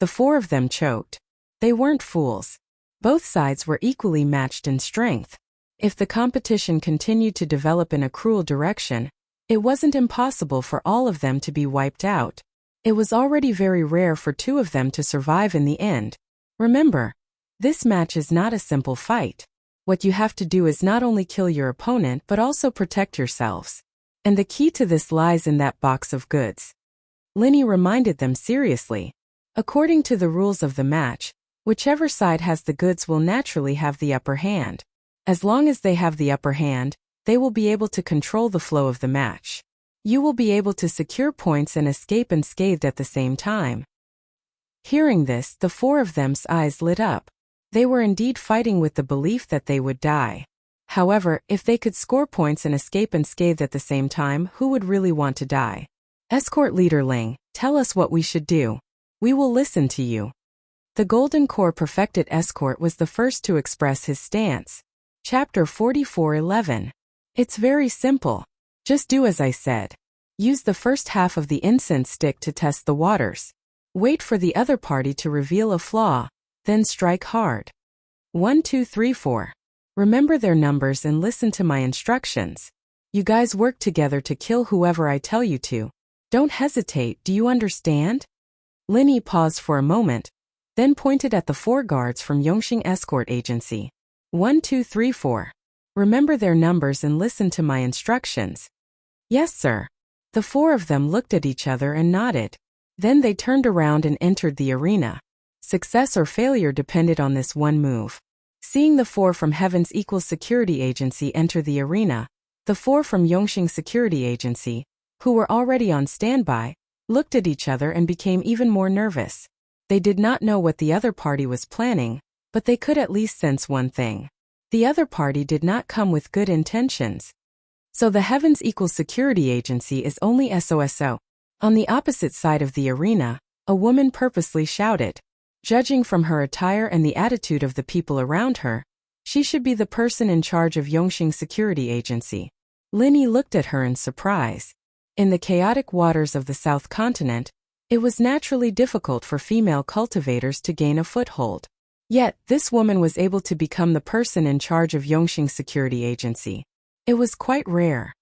The 4 of them choked. They weren't fools. Both sides were equally matched in strength. If the competition continued to develop in a cruel direction, it wasn't impossible for all of them to be wiped out. It was already very rare for two of them to survive in the end. Remember, this match is not a simple fight. What you have to do is not only kill your opponent but also protect yourselves. And the key to this lies in that box of goods. Linny reminded them seriously. According to the rules of the match, whichever side has the goods will naturally have the upper hand. As long as they have the upper hand, they will be able to control the flow of the match. You will be able to secure points and escape unscathed at the same time. Hearing this, the four of them's eyes lit up. They were indeed fighting with the belief that they would die. However, if they could score points and escape unscathed at the same time, who would really want to die? Escort Leader Ling, tell us what we should do. We will listen to you. The Golden Core Perfected Escort was the first to express his stance. Chapter 44:11. It's very simple. Just do as I said. Use the first half of the incense stick to test the waters. Wait for the other party to reveal a flaw, then strike hard. 1, 2, 3, 4. Remember their numbers and listen to my instructions. You guys work together to kill whoever I tell you to. Don't hesitate, do you understand? Linny paused for a moment, then pointed at the four guards from Yongxing Escort Agency. 1, 2, 3, 4. Remember their numbers and listen to my instructions. Yes, sir. The four of them looked at each other and nodded. Then they turned around and entered the arena. Success or failure depended on this one move. Seeing the four from Heaven's Equal Security Agency enter the arena, the four from Yongxing Security Agency, who were already on standby, looked at each other and became even more nervous. They did not know what the other party was planning, but they could at least sense one thing. The other party did not come with good intentions. So the Heaven's Equal Security Agency is only SOSO. On the opposite side of the arena, a woman purposely shouted. Judging from her attire and the attitude of the people around her, she should be the person in charge of Yongxing Security Agency. Linny looked at her in surprise. In the chaotic waters of the South Continent, it was naturally difficult for female cultivators to gain a foothold. Yet, this woman was able to become the person in charge of Yongxing Security Agency. It was quite rare.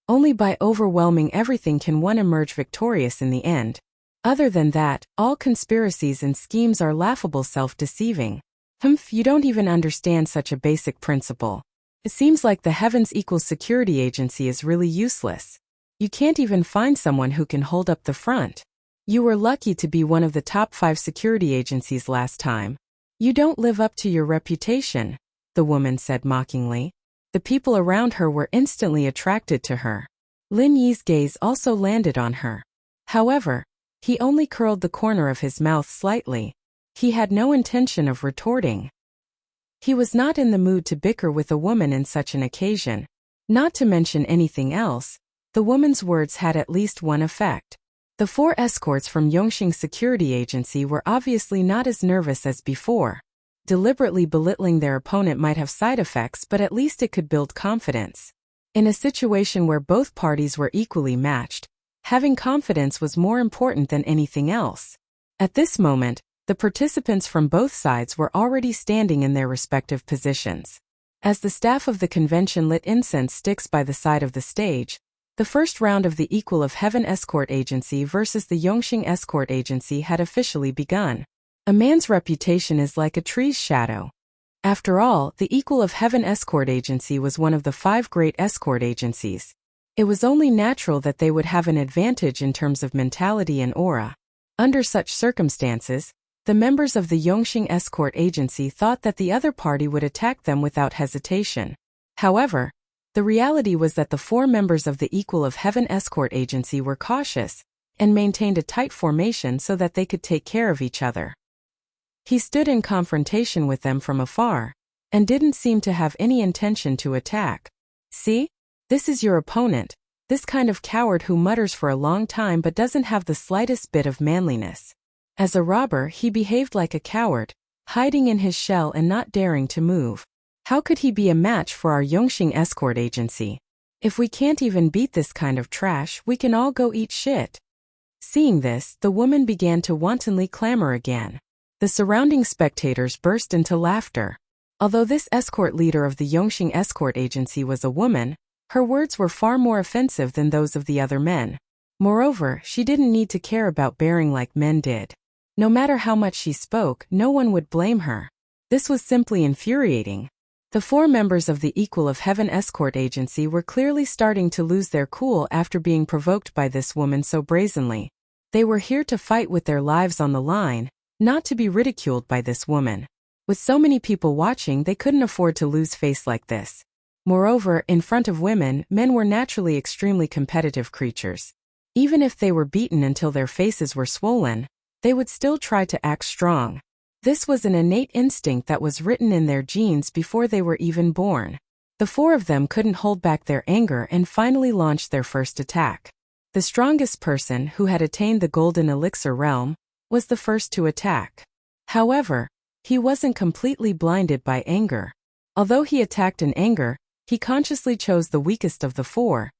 Only by overwhelming everything can one emerge victorious in the end. Other than that, all conspiracies and schemes are laughable, self-deceiving. You don't even understand such a basic principle. It seems like the Heaven's Equal Security Agency is really useless. You can't even find someone who can hold up the front. You were lucky to be one of the top 5 security agencies last time. You don't live up to your reputation, the woman said mockingly. The people around her were instantly attracted to her. Lin Yi's gaze also landed on her. However, he only curled the corner of his mouth slightly. He had no intention of retorting. He was not in the mood to bicker with a woman in such an occasion. Not to mention anything else, the woman's words had at least one effect. The 4 escorts from Yongxing Security Agency were obviously not as nervous as before. Deliberately belittling their opponent might have side effects, but at least it could build confidence. In a situation where both parties were equally matched, having confidence was more important than anything else. At this moment, the participants from both sides were already standing in their respective positions. As the staff of the convention lit incense sticks by the side of the stage, the first round of the Equal of Heaven Escort Agency versus the Yongxing Escort Agency had officially begun. A man's reputation is like a tree's shadow. After all, the Equal of Heaven Escort Agency was one of the 5 great escort agencies. It was only natural that they would have an advantage in terms of mentality and aura. Under such circumstances, the members of the Yongxing Escort Agency thought that the other party would attack them without hesitation. However, the reality was that the 4 members of the Equal of Heaven Escort Agency were cautious and maintained a tight formation so that they could take care of each other. He stood in confrontation with them from afar, and didn't seem to have any intention to attack. See? This is your opponent, this kind of coward who mutters for a long time but doesn't have the slightest bit of manliness. As a robber, he behaved like a coward, hiding in his shell and not daring to move. How could he be a match for our Yongxing Escort Agency? If we can't even beat this kind of trash, we can all go eat shit. Seeing this, the woman began to wantonly clamor again. The surrounding spectators burst into laughter. Although this escort leader of the Yongxing Escort Agency was a woman, her words were far more offensive than those of the other men. Moreover, she didn't need to care about bearing like men did. No matter how much she spoke, no one would blame her. This was simply infuriating. The 4 members of the Equal of Heaven escort agency were clearly starting to lose their cool after being provoked by this woman so brazenly. They were here to fight with their lives on the line, not to be ridiculed by this woman. With so many people watching, they couldn't afford to lose face like this. Moreover, in front of women, men were naturally extremely competitive creatures. Even if they were beaten until their faces were swollen, they would still try to act strong. This was an innate instinct that was written in their genes before they were even born. The 4 of them couldn't hold back their anger and finally launched their first attack. The strongest person, who had attained the Golden Elixir realm, was the first to attack. However, he wasn't completely blinded by anger. Although he attacked in anger, he consciously chose the weakest of the 4,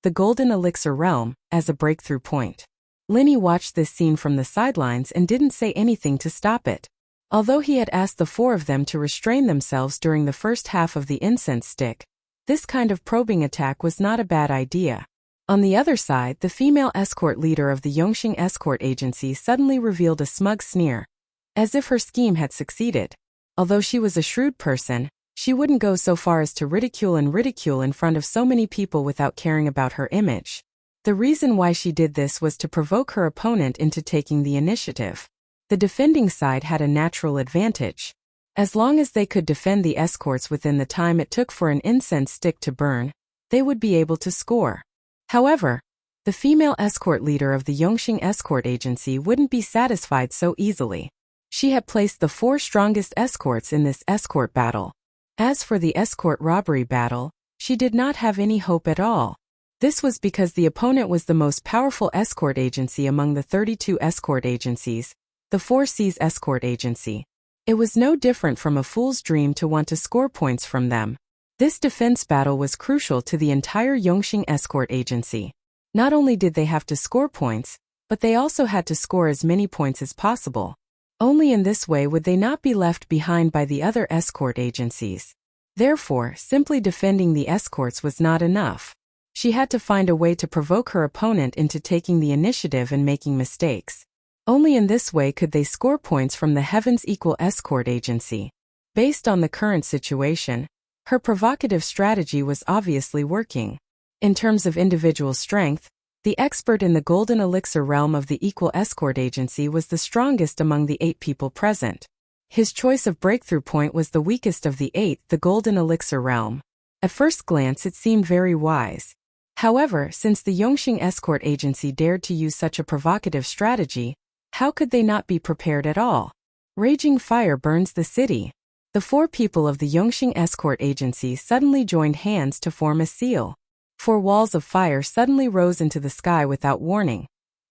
the Golden Elixir realm, as a breakthrough point. Linny watched this scene from the sidelines and didn't say anything to stop it. Although he had asked the 4 of them to restrain themselves during the first half of the incense stick, this kind of probing attack was not a bad idea. On the other side, the female escort leader of the Yongxing escort agency suddenly revealed a smug sneer, as if her scheme had succeeded. Although she was a shrewd person, she wouldn't go so far as to ridicule in front of so many people without caring about her image. The reason why she did this was to provoke her opponent into taking the initiative. The defending side had a natural advantage. As long as they could defend the escorts within the time it took for an incense stick to burn, they would be able to score. However, the female escort leader of the Yongxing escort agency wouldn't be satisfied so easily. She had placed the 4 strongest escorts in this escort battle. As for the escort robbery battle, she did not have any hope at all. This was because the opponent was the most powerful escort agency among the 32 escort agencies, the 4C's escort agency. It was no different from a fool's dream to want to score points from them. This defense battle was crucial to the entire Yongxing escort agency. Not only did they have to score points, but they also had to score as many points as possible. Only in this way would they not be left behind by the other escort agencies. Therefore, simply defending the escorts was not enough. She had to find a way to provoke her opponent into taking the initiative and making mistakes. Only in this way could they score points from the Heaven's Equal escort agency. Based on the current situation, her provocative strategy was obviously working. In terms of individual strength, the expert in the Golden Elixir realm of the Equal escort agency was the strongest among the 8 people present. His choice of breakthrough point was the weakest of the 8, the Golden Elixir realm. At first glance it seemed very wise. However, since the Yongxing escort agency dared to use such a provocative strategy, how could they not be prepared at all? Raging fire burns the city. The 4 people of the Yongxing escort agency suddenly joined hands to form a seal. 4 walls of fire suddenly rose into the sky without warning,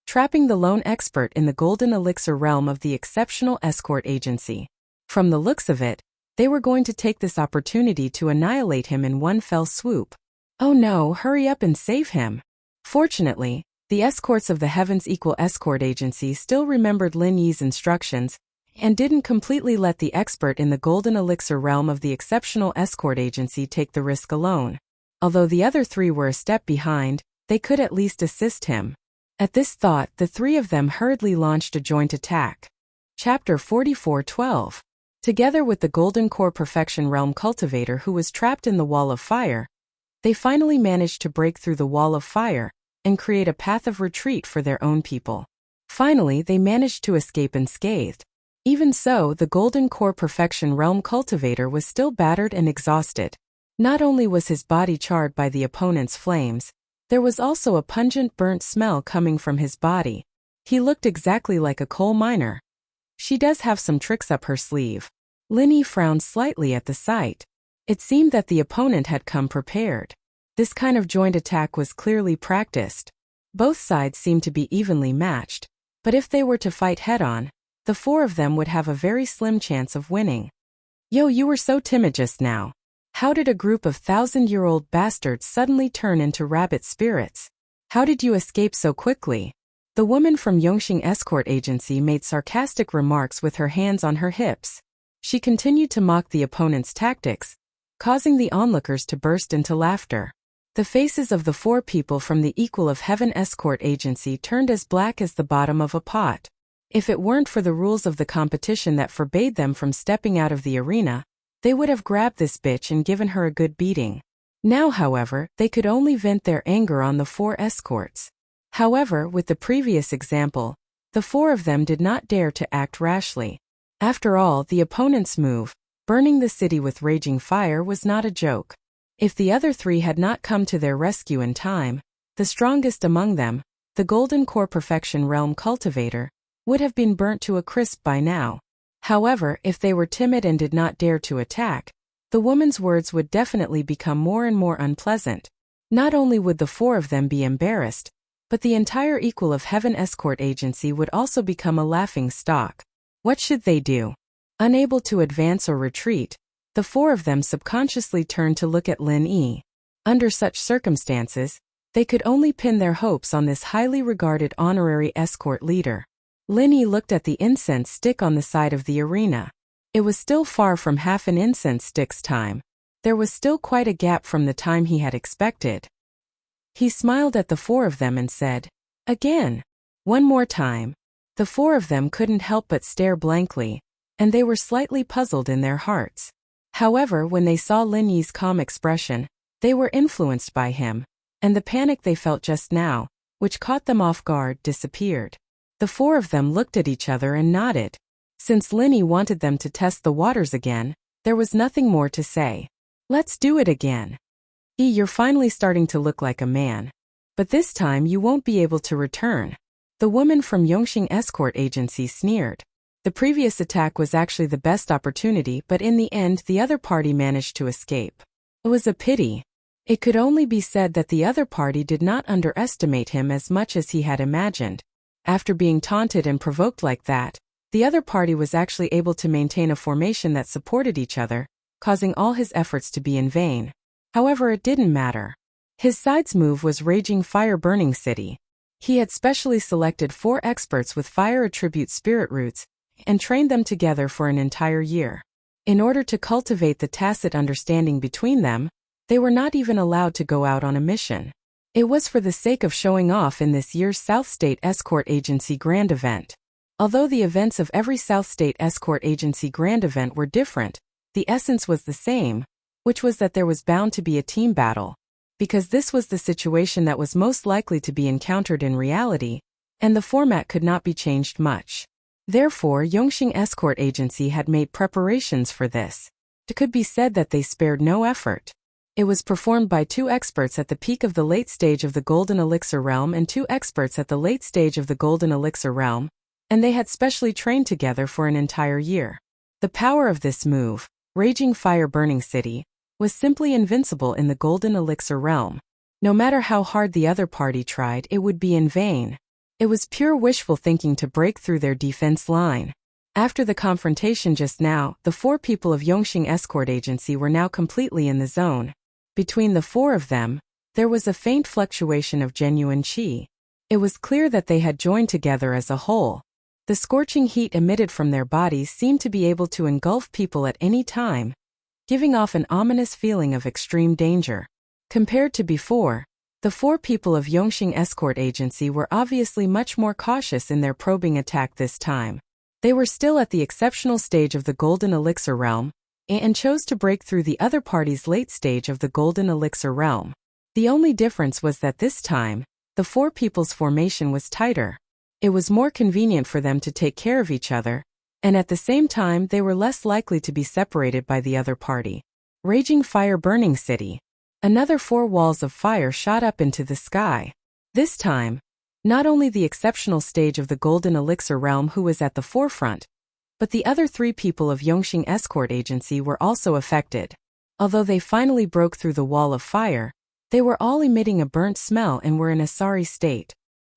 trapping the lone expert in the Golden Elixir realm of the exceptional escort agency. From the looks of it, they were going to take this opportunity to annihilate him in one fell swoop. Oh no, hurry up and save him. Fortunately, the escorts of the Heaven's Equal escort agency still remembered Lin Yi's instructions and didn't completely let the expert in the Golden Elixir realm of the exceptional escort agency take the risk alone. Although the other 3 were a step behind, they could at least assist him. At this thought, the 3 of them hurriedly launched a joint attack. Chapter 44:12. Together with the Golden Core Perfection Realm cultivator who was trapped in the wall of fire, they finally managed to break through the wall of fire and create a path of retreat for their own people. Finally, they managed to escape unscathed. Even so, the Golden Core Perfection Realm cultivator was still battered and exhausted. Not only was his body charred by the opponent's flames, there was also a pungent burnt smell coming from his body. He looked exactly like a coal miner. She does have some tricks up her sleeve. Lin Yi frowned slightly at the sight. It seemed that the opponent had come prepared. This kind of joint attack was clearly practiced. Both sides seemed to be evenly matched, but if they were to fight head-on, the 4 of them would have a very slim chance of winning. Yo, you were so timid just now. How did a group of 1,000-year-old bastards suddenly turn into rabbit spirits? How did you escape so quickly? The woman from Yongxing escort agency made sarcastic remarks with her hands on her hips. She continued to mock the opponent's tactics, causing the onlookers to burst into laughter. The faces of the 4 people from the Equal of Heaven escort agency turned as black as the bottom of a pot. If it weren't for the rules of the competition that forbade them from stepping out of the arena, they would have grabbed this bitch and given her a good beating. Now, however, they could only vent their anger on the 4 escorts. However, with the previous example, the 4 of them did not dare to act rashly. After all, the opponent's move, burning the city with raging fire, was not a joke. If the other 3 had not come to their rescue in time, the strongest among them, the Golden Core Perfection Realm Cultivator, would have been burnt to a crisp by now. However, if they were timid and did not dare to attack, the woman's words would definitely become more and more unpleasant. Not only would the 4 of them be embarrassed, but the entire Equal of Heaven escort agency would also become a laughing stock. What should they do? Unable to advance or retreat, the 4 of them subconsciously turned to look at Lin Yi. Under such circumstances, they could only pin their hopes on this highly regarded honorary escort leader. Lin Yi looked at the incense stick on the side of the arena. It was still far from half an incense stick's time. There was still quite a gap from the time he had expected. He smiled at the 4 of them and said, "Again. One more time." The 4 of them couldn't help but stare blankly, and they were slightly puzzled in their hearts. However, when they saw Lin Yi's calm expression, they were influenced by him, and the panic they felt just now, which caught them off guard, disappeared. The 4 of them looked at each other and nodded. Since Lin Yi wanted them to test the waters again, there was nothing more to say. "Let's do it again. You're finally starting to look like a man. But this time you won't be able to return." The woman from Yongxing Escort Agency sneered. The previous attack was actually the best opportunity, but in the end the other party managed to escape. It was a pity. It could only be said that the other party did not underestimate him as much as he had imagined. After being taunted and provoked like that, the other party was actually able to maintain a formation that supported each other, causing all his efforts to be in vain. However, it didn't matter. His side's move was Raging Fire Burning City. He had specially selected 4 experts with fire attribute spirit roots, and trained them together for an entire year. In order to cultivate the tacit understanding between them, they were not even allowed to go out on a mission. It was for the sake of showing off in this year's South State Escort Agency Grand Event. Although the events of every South State Escort Agency Grand Event were different, the essence was the same, which was that there was bound to be a team battle. Because this was the situation that was most likely to be encountered in reality, and the format could not be changed much. Therefore, Yongxing Escort Agency had made preparations for this. It could be said that they spared no effort. It was performed by 2 experts at the peak of the late stage of the Golden Elixir Realm and 2 experts at the late stage of the Golden Elixir Realm, and they had specially trained together for an entire year. The power of this move, Raging Fire Burning City, was simply invincible in the Golden Elixir Realm. No matter how hard the other party tried, it would be in vain. It was pure wishful thinking to break through their defense line. After the confrontation just now, the 4 people of Yongxing Escort Agency were now completely in the zone. Between the 4 of them, there was a faint fluctuation of genuine qi. It was clear that they had joined together as a whole. The scorching heat emitted from their bodies seemed to be able to engulf people at any time, giving off an ominous feeling of extreme danger. Compared to before, the 4 people of Yongxing Escort Agency were obviously much more cautious in their probing attack this time. They were still at the exceptional stage of the Golden Elixir Realm, and chose to break through the other party's late stage of the Golden Elixir Realm. The only difference was that this time, the 4 people's formation was tighter. It was more convenient for them to take care of each other, and at the same time they were less likely to be separated by the other party. Raging Fire Burning City. Another 4 walls of fire shot up into the sky. This time, not only the exceptional stage of the Golden Elixir Realm who was at the forefront, but the other 3 people of Yongxing Escort Agency were also affected. Although they finally broke through the wall of fire, they were all emitting a burnt smell and were in a sorry state.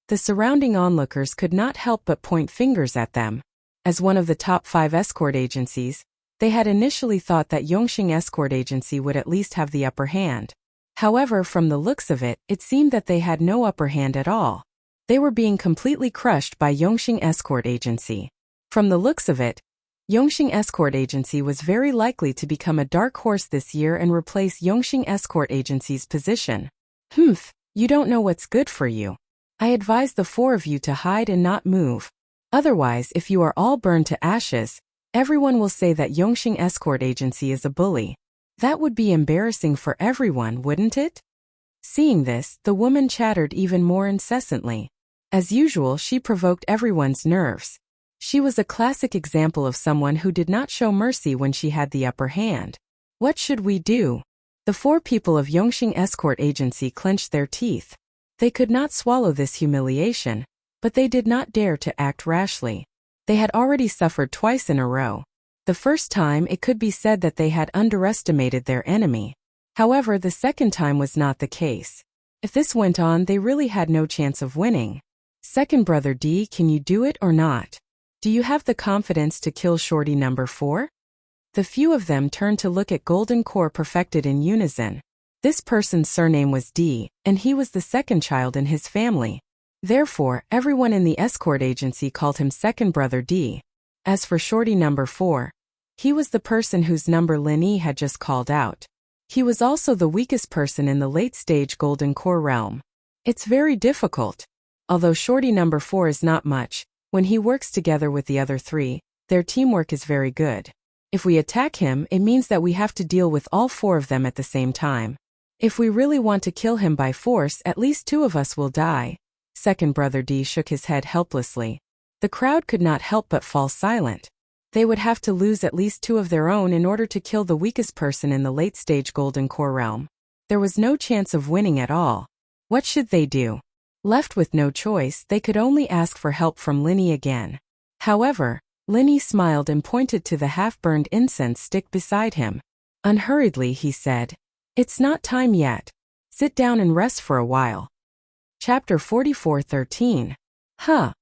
The surrounding onlookers could not help but point fingers at them. As one of the top 5 escort agencies, they had initially thought that Yongxing Escort Agency would at least have the upper hand. However, from the looks of it, it seemed that they had no upper hand at all. They were being completely crushed by Yongxing Escort Agency. From the looks of it, Yongxing Escort Agency was very likely to become a dark horse this year and replace Yongxing Escort Agency's position. Humph, you don't know what's good for you. I advise the four of you to hide and not move. Otherwise, if you are all burned to ashes, everyone will say that Yongxing Escort Agency is a bully. That would be embarrassing for everyone, wouldn't it? Seeing this, the woman chattered even more incessantly. As usual, she provoked everyone's nerves. She was a classic example of someone who did not show mercy when she had the upper hand. What should we do? The four people of Yongxing Escort Agency clenched their teeth. They could not swallow this humiliation, but they did not dare to act rashly. They had already suffered twice in a row. The first time it could be said that they had underestimated their enemy. However, the second time was not the case. If this went on, they really had no chance of winning. Second brother D, can you do it or not? Do you have the confidence to kill shorty number 4? The few of them turned to look at Golden Core perfected in unison. This person's surname was D, and he was the second child in his family. Therefore, everyone in the escort agency called him second brother D. As for shorty number 4, he was the person whose number Lin Yi had just called out. He was also the weakest person in the late-stage Golden Core realm. It's very difficult. Although shorty number 4 is not much, when he works together with the other 3, their teamwork is very good. If we attack him, it means that we have to deal with all 4 of them at the same time. If we really want to kill him by force, at least 2 of us will die. Second brother D shook his head helplessly. The crowd could not help but fall silent. They would have to lose at least 2 of their own in order to kill the weakest person in the late-stage Golden Core realm. There was no chance of winning at all. What should they do? Left with no choice, they could only ask for help from Lin Yi again. However, Lin Yi smiled and pointed to the half-burned incense stick beside him. Unhurriedly, he said, "It's not time yet. Sit down and rest for a while." Chapter 44:13. Huh.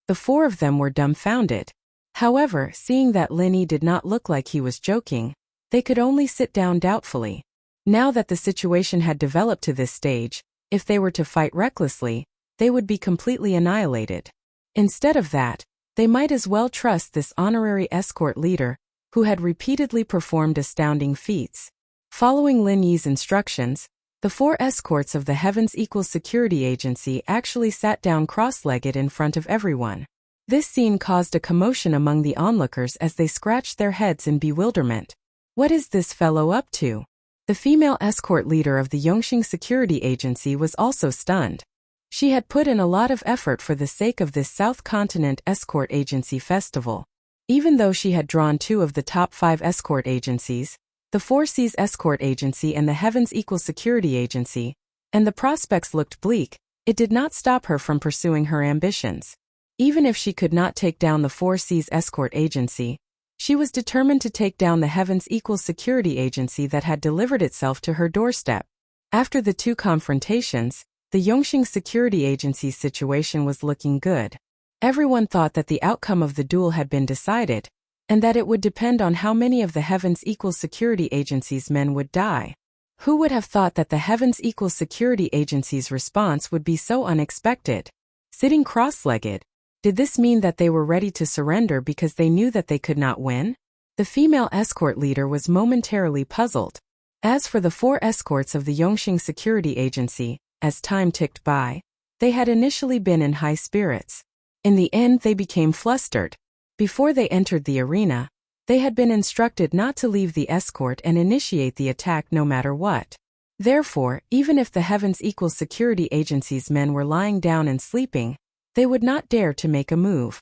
The 4 of them were dumbfounded. However, seeing that Lin Yi did not look like he was joking, they could only sit down doubtfully. Now that the situation had developed to this stage, if they were to fight recklessly, they would be completely annihilated. Instead of that, they might as well trust this honorary escort leader, who had repeatedly performed astounding feats. Following Lin Yi's instructions, the 4 escorts of the Heaven's Equal Security Agency actually sat down cross-legged in front of everyone. This scene caused a commotion among the onlookers as they scratched their heads in bewilderment. What is this fellow up to? The female escort leader of the Yongxing Security Agency was also stunned. She had put in a lot of effort for the sake of this South Continent Escort Agency festival. Even though she had drawn 2 of the top 5 escort agencies, the 4 Seas Escort Agency and the Heavens Equal Security Agency, and the prospects looked bleak, it did not stop her from pursuing her ambitions. Even if she could not take down the 4 Seas Escort Agency, she was determined to take down the Heavens Equal Security Agency that had delivered itself to her doorstep. After the 2 confrontations, the Yongxing Security Agency's situation was looking good. Everyone thought that the outcome of the duel had been decided, and that it would depend on how many of the Heavens Equal Security Agency's men would die. Who would have thought that the Heavens Equal Security Agency's response would be so unexpected? Sitting cross-legged, did this mean that they were ready to surrender because they knew that they could not win? The female escort leader was momentarily puzzled. As for the 4 escorts of the Yongxing Security Agency, as time ticked by, they had initially been in high spirits. In the end, they became flustered. Before they entered the arena, they had been instructed not to leave the escort and initiate the attack no matter what. Therefore, even if the Heavens Equal Security Agency's men were lying down and sleeping, they would not dare to make a move.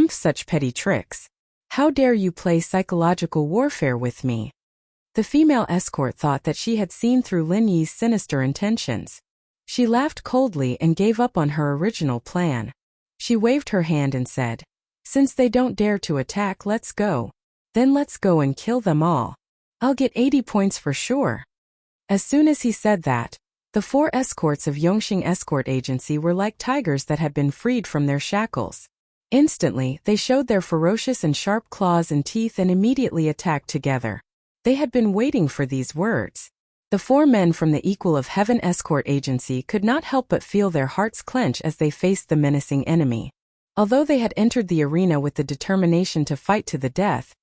Such petty tricks. How dare you play psychological warfare with me? The female escort thought that she had seen through Lin Yi's sinister intentions. She laughed coldly and gave up on her original plan. She waved her hand and said, "Since they don't dare to attack, let's go. Then let's go and kill them all. I'll get 80 points for sure." As soon as he said that, the 4 escorts of Yongxing Escort Agency were like tigers that had been freed from their shackles. Instantly, they showed their ferocious and sharp claws and teeth and immediately attacked together. They had been waiting for these words. The 4 men from the Equal of Heaven Escort Agency could not help but feel their hearts clench as they faced the menacing enemy. Although they had entered the arena with the determination to fight to the death,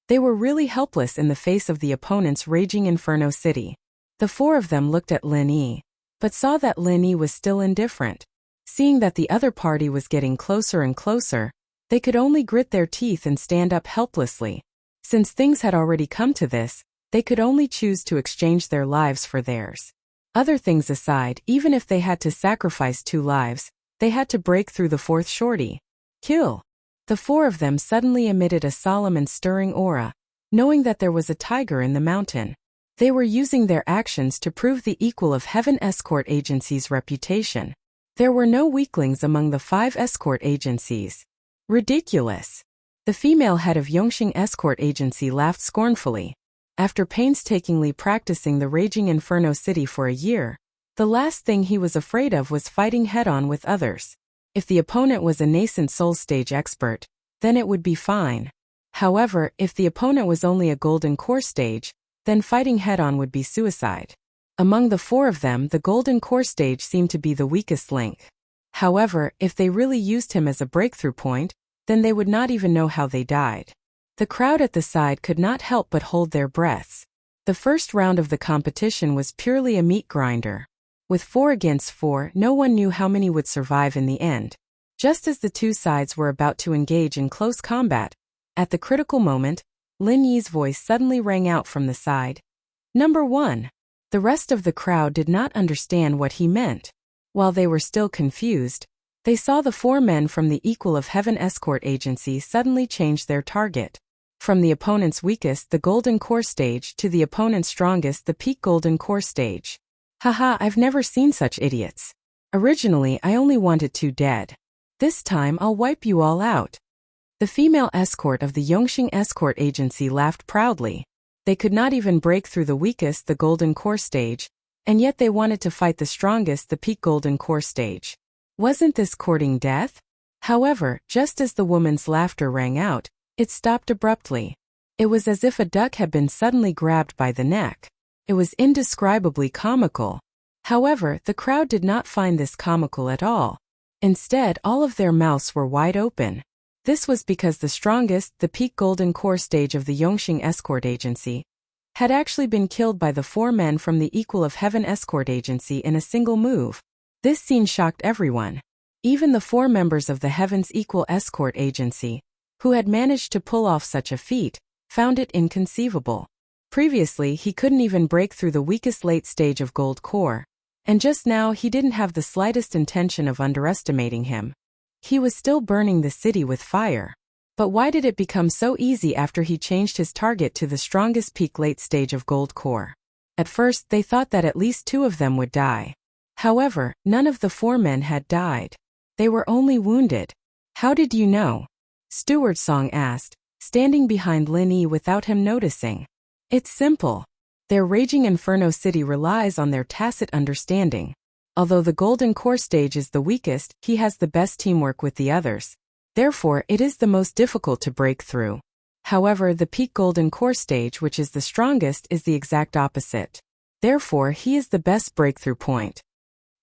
they were really helpless in the face of the opponent's raging Inferno City. The 4 of them looked at Lin Yi. but saw that Lin Yi was still indifferent. Seeing that the other party was getting closer and closer, they could only grit their teeth and stand up helplessly. Since things had already come to this, they could only choose to exchange their lives for theirs. Other things aside, even if they had to sacrifice 2 lives, they had to break through the 4th shorty. Kill. The 4 of them suddenly emitted a solemn and stirring aura, knowing that there was a tiger in the mountain. They were using their actions to prove the equal of Heaven Escort Agency's reputation. There were no weaklings among the 5 escort agencies. Ridiculous. The female head of Yongxing Escort Agency laughed scornfully. After painstakingly practicing the Raging Inferno City for a year, the last thing he was afraid of was fighting head-on with others. If the opponent was a nascent soul stage expert, then it would be fine. However, if the opponent was only a golden core stage, then fighting head-on would be suicide. Among the 4 of them, the golden core stage seemed to be the weakest link. However, if they really used him as a breakthrough point, then they would not even know how they died. The crowd at the side could not help but hold their breaths. The first round of the competition was purely a meat grinder. With 4 against 4, no one knew how many would survive in the end. Just as the 2 sides were about to engage in close combat, at the critical moment, Lin Yi's voice suddenly rang out from the side. Number 1. The rest of the crowd did not understand what he meant. While they were still confused, they saw the 4 men from the equal of Heaven Escort Agency suddenly change their target. From the opponent's weakest, the Golden Core stage, to the opponent's strongest, the Peak Golden Core stage. Haha, I've never seen such idiots. Originally, I only wanted 2 dead. This time, I'll wipe you all out. The female escort of the Yongxing Escort Agency laughed proudly. They could not even break through the weakest, the Golden Core stage, and yet they wanted to fight the strongest, the Peak Golden Core stage. Wasn't this courting death? However, just as the woman's laughter rang out, it stopped abruptly. It was as if a duck had been suddenly grabbed by the neck. It was indescribably comical. However, the crowd did not find this comical at all. Instead, all of their mouths were wide open. This was because the strongest, the Peak Golden Core stage of the Yongxing Escort Agency, had actually been killed by the 4 men from the equal of Heaven Escort Agency in a single move. This scene shocked everyone. Even the 4 members of the Heaven's Equal Escort Agency, who had managed to pull off such a feat, found it inconceivable. Previously, he couldn't even break through the weakest late stage of Gold Core, and just now he didn't have the slightest intention of underestimating him. He was still burning the city with fire. But why did it become so easy after he changed his target to the strongest peak late stage of Gold Core? At first, they thought that at least 2 of them would die. However, none of the 4 men had died. They were only wounded. How did you know? Steward Song asked, standing behind Lin Yi without him noticing. It's simple. Their Raging Inferno City relies on their tacit understanding. Although the Golden Core stage is the weakest, he has the best teamwork with the others. Therefore, it is the most difficult to break through. However, the Peak Golden Core stage, which is the strongest, is the exact opposite. Therefore, he is the best breakthrough point.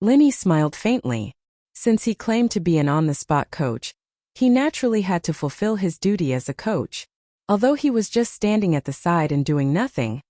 Lin Yi smiled faintly. Since he claimed to be an on-the-spot coach, he naturally had to fulfill his duty as a coach. Although he was just standing at the side and doing nothing,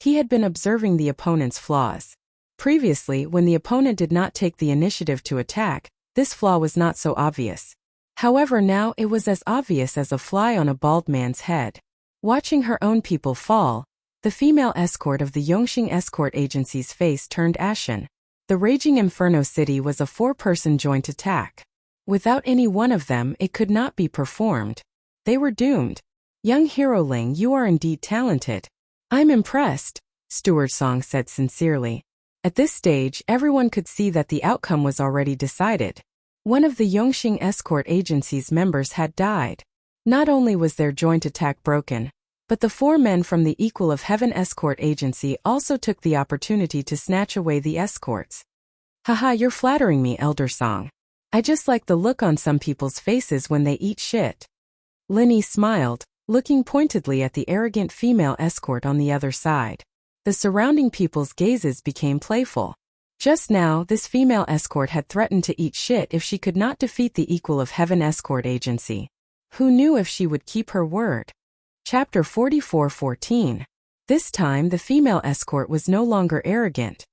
he had been observing the opponent's flaws. Previously, when the opponent did not take the initiative to attack, this flaw was not so obvious. However, now it was as obvious as a fly on a bald man's head. Watching her own people fall, the female escort of the Yongxing Escort Agency's face turned ashen. The Raging Inferno City was a 4-person joint attack. Without any one of them, it could not be performed. They were doomed. Young Hero Ling, you are indeed talented. I'm impressed, Steward Song said sincerely. At this stage, everyone could see that the outcome was already decided. One of the Yongxing Escort Agency's members had died. Not only was their joint attack broken, but the 4 men from the equal of Heaven Escort Agency also took the opportunity to snatch away the escorts. Haha, you're flattering me, Elder Song. I just like the look on some people's faces when they eat shit. Lin Yi smiled, looking pointedly at the arrogant female escort on the other side. The surrounding people's gazes became playful. Just now, this female escort had threatened to eat shit if she could not defeat the equal of Heaven Escort Agency. Who knew if she would keep her word? Chapter 44:14. This time, the female escort was no longer arrogant.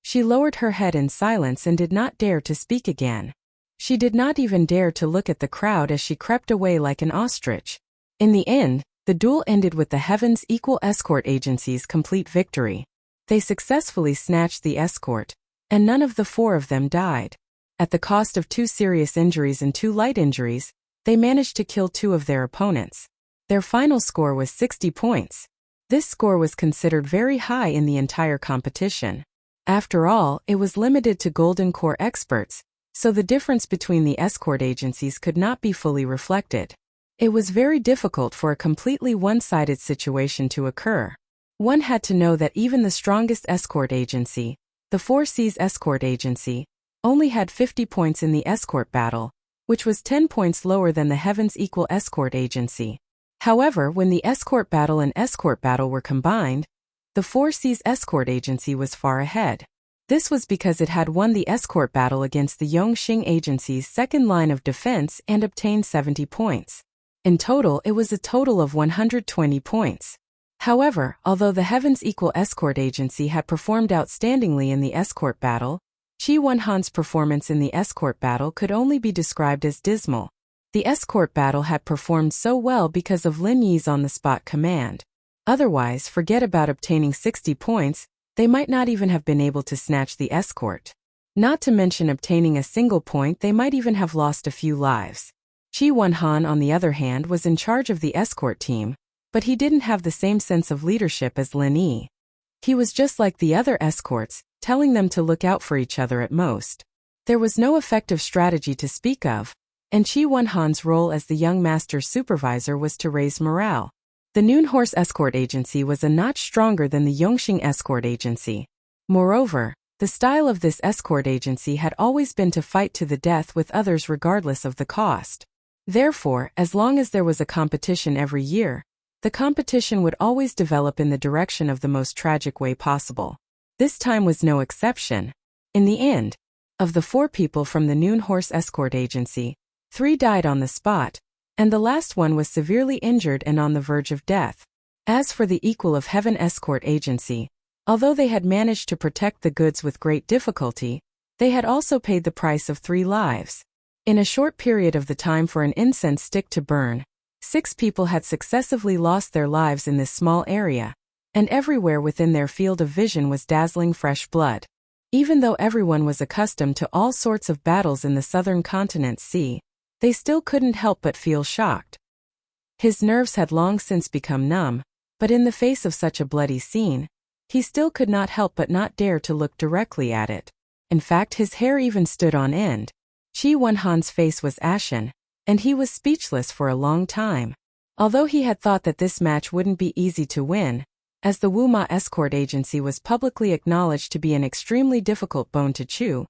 She lowered her head in silence and did not dare to speak again. She did not even dare to look at the crowd as she crept away like an ostrich. In the end, the duel ended with the Heaven's Equal Escort Agency's complete victory. They successfully snatched the escort, and none of the 4 of them died. At the cost of 2 serious injuries and 2 light injuries, they managed to kill 2 of their opponents. Their final score was 60 points. This score was considered very high in the entire competition. After all, it was limited to Golden Corps experts, so the difference between the escort agencies could not be fully reflected. It was very difficult for a completely one-sided situation to occur. One had to know that even the strongest escort agency, the 4 Seas Escort Agency, only had 50 points in the escort battle, which was 10 points lower than the Heaven's Equal Escort Agency. However, when the escort battle and escort battle were combined, the 4 Seas Escort Agency was far ahead. This was because it had won the escort battle against the Yongxing Agency's second line of defense and obtained 70 points. In total, it was a total of 120 points. However, although the Heaven's Equal Escort Agency had performed outstandingly in the escort battle, Qi Wenhan's performance in the escort battle could only be described as dismal. The escort battle had performed so well because of Lin Yi's on-the-spot command. Otherwise, forget about obtaining 60 points, they might not even have been able to snatch the escort. Not to mention obtaining a single point, they might even have lost a few lives. Qi Wenhan, on the other hand, was in charge of the escort team, but he didn't have the same sense of leadership as Lin Yi. He was just like the other escorts, telling them to look out for each other at most. There was no effective strategy to speak of, and Qi Wenhan's role as the young master's supervisor was to raise morale. The Noon Horse Escort Agency was a notch stronger than the Yongxing Escort Agency. Moreover, the style of this escort agency had always been to fight to the death with others regardless of the cost. Therefore, as long as there was a competition every year, the competition would always develop in the direction of the most tragic way possible. This time was no exception. In the end, of the 4 people from the Noon Horse Escort Agency, 3 died on the spot, and the last one was severely injured and on the verge of death. As for the Equal of Heaven Escort Agency, although they had managed to protect the goods with great difficulty, they had also paid the price of 3 lives. In a short period of the time for an incense stick to burn, 6 people had successively lost their lives in this small area, and everywhere within their field of vision was dazzling fresh blood. Even though everyone was accustomed to all sorts of battles in the southern continent's sea, they still couldn't help but feel shocked. His nerves had long since become numb, but in the face of such a bloody scene, he still could not help but not dare to look directly at it. In fact, his hair even stood on end. Qi Wenhan's face was ashen, and he was speechless for a long time. Although he had thought that this match wouldn't be easy to win, as the Wuma Escort Agency was publicly acknowledged to be an extremely difficult bone to chew,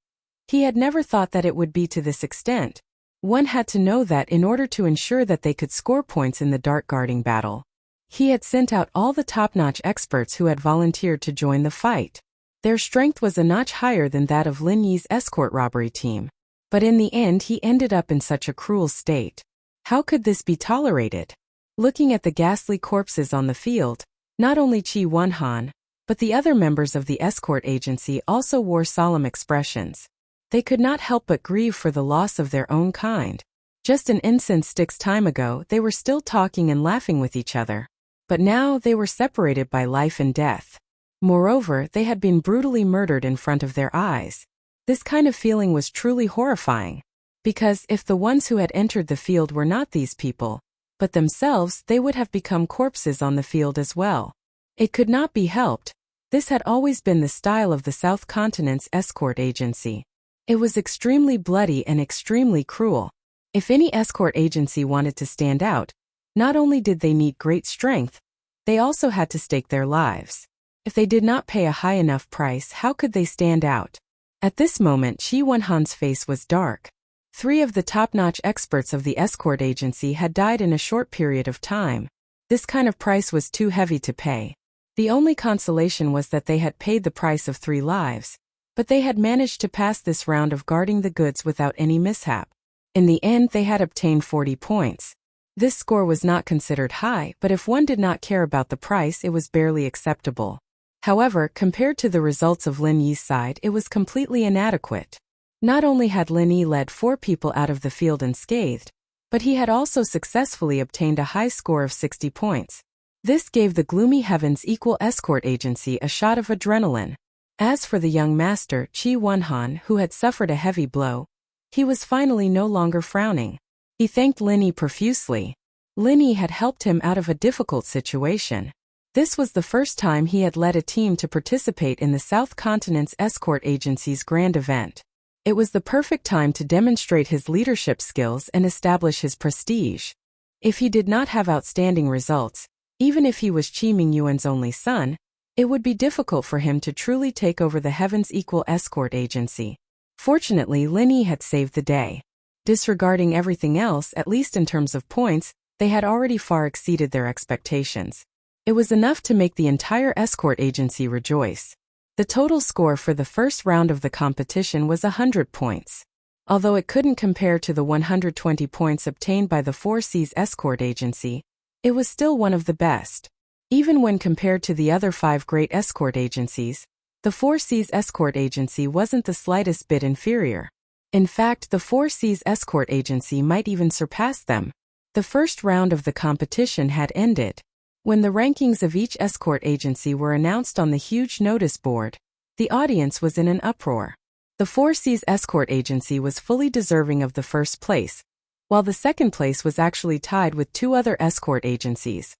he had never thought that it would be to this extent. One had to know that in order to ensure that they could score points in the dart guarding battle, he had sent out all the top-notch experts who had volunteered to join the fight. Their strength was a notch higher than that of Lin Yi's escort robbery team. But in the end he ended up in such a cruel state. How could this be tolerated? Looking at the ghastly corpses on the field, not only Qi Wenhan, but the other members of the escort agency also wore solemn expressions. They could not help but grieve for the loss of their own kind. Just an incense stick's time ago they were still talking and laughing with each other. But now they were separated by life and death. Moreover, they had been brutally murdered in front of their eyes. This kind of feeling was truly horrifying. Because if the ones who had entered the field were not these people, but themselves, they would have become corpses on the field as well. It could not be helped. This had always been the style of the South Continent's escort agency. It was extremely bloody and extremely cruel. If any escort agency wanted to stand out, not only did they need great strength, they also had to stake their lives. If they did not pay a high enough price, how could they stand out? At this moment, Qi Wenhan's face was dark. 3 of the top-notch experts of the escort agency had died in a short period of time. This kind of price was too heavy to pay. The only consolation was that they had paid the price of 3 lives. But they had managed to pass this round of guarding the goods without any mishap. In the end, they had obtained 40 points. This score was not considered high, but if one did not care about the price, it was barely acceptable. However, compared to the results of Lin Yi's side, it was completely inadequate. Not only had Lin Yi led 4 people out of the field unscathed, but he had also successfully obtained a high score of 60 points. This gave the Gloomy Heavens Equal Escort Agency a shot of adrenaline. As for the young master, Qi Wenhan, who had suffered a heavy blow, he was finally no longer frowning. He thanked Lin Yi profusely. Lin Yi had helped him out of a difficult situation. This was the first time he had led a team to participate in the South Continent's Escort Agency's grand event. It was the perfect time to demonstrate his leadership skills and establish his prestige. If he did not have outstanding results, even if he was Qi Mingyuan's only son, it would be difficult for him to truly take over the Heaven's Equal Escort Agency. Fortunately, Lin Yi had saved the day. Disregarding everything else, at least in terms of points, they had already far exceeded their expectations. It was enough to make the entire escort agency rejoice. The total score for the first round of the competition was 100 points. Although it couldn't compare to the 120 points obtained by the 4 Seas Escort Agency, it was still one of the best. Even when compared to the other 5 great escort agencies, the 4 Seas Escort Agency wasn't the slightest bit inferior. In fact, the 4 Seas Escort Agency might even surpass them. The first round of the competition had ended. When the rankings of each escort agency were announced on the huge notice board, the audience was in an uproar. The 4 Seas Escort Agency was fully deserving of the first place, while the second place was actually tied with 2 other escort agencies,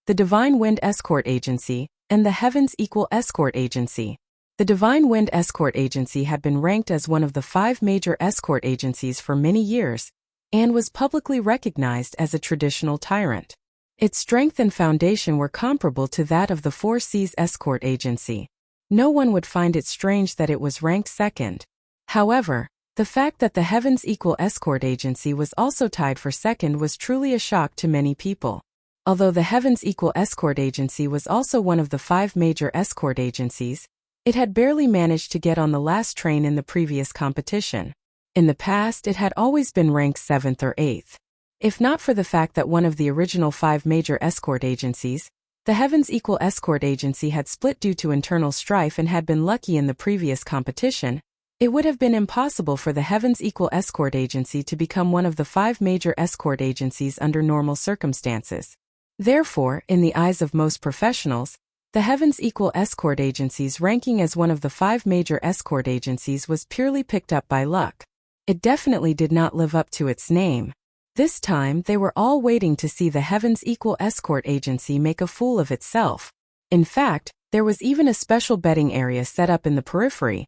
the Divine Wind Escort Agency and the Heavens Equal Escort Agency. The Divine Wind Escort Agency had been ranked as one of the 5 major escort agencies for many years, and was publicly recognized as a traditional tyrant. Its strength and foundation were comparable to that of the 4 Seas Escort Agency. No one would find it strange that it was ranked second. However, the fact that the Heavens Equal Escort Agency was also tied for second was truly a shock to many people. Although the Heavens Equal Escort Agency was also one of the 5 major escort agencies, it had barely managed to get on the last train in the previous competition. In the past, it had always been ranked 7th or 8th. If not for the fact that one of the original 5 major escort agencies, the Heavens Equal Escort Agency, had split due to internal strife and had been lucky in the previous competition, it would have been impossible for the Heavens Equal Escort Agency to become one of the 5 major escort agencies under normal circumstances. Therefore, in the eyes of most professionals, the Heavens Equal Escort Agency's ranking as one of the 5 major escort agencies was purely picked up by luck. It definitely did not live up to its name. This time, they were all waiting to see the Heavens Equal Escort Agency make a fool of itself. In fact, there was even a special betting area set up in the periphery,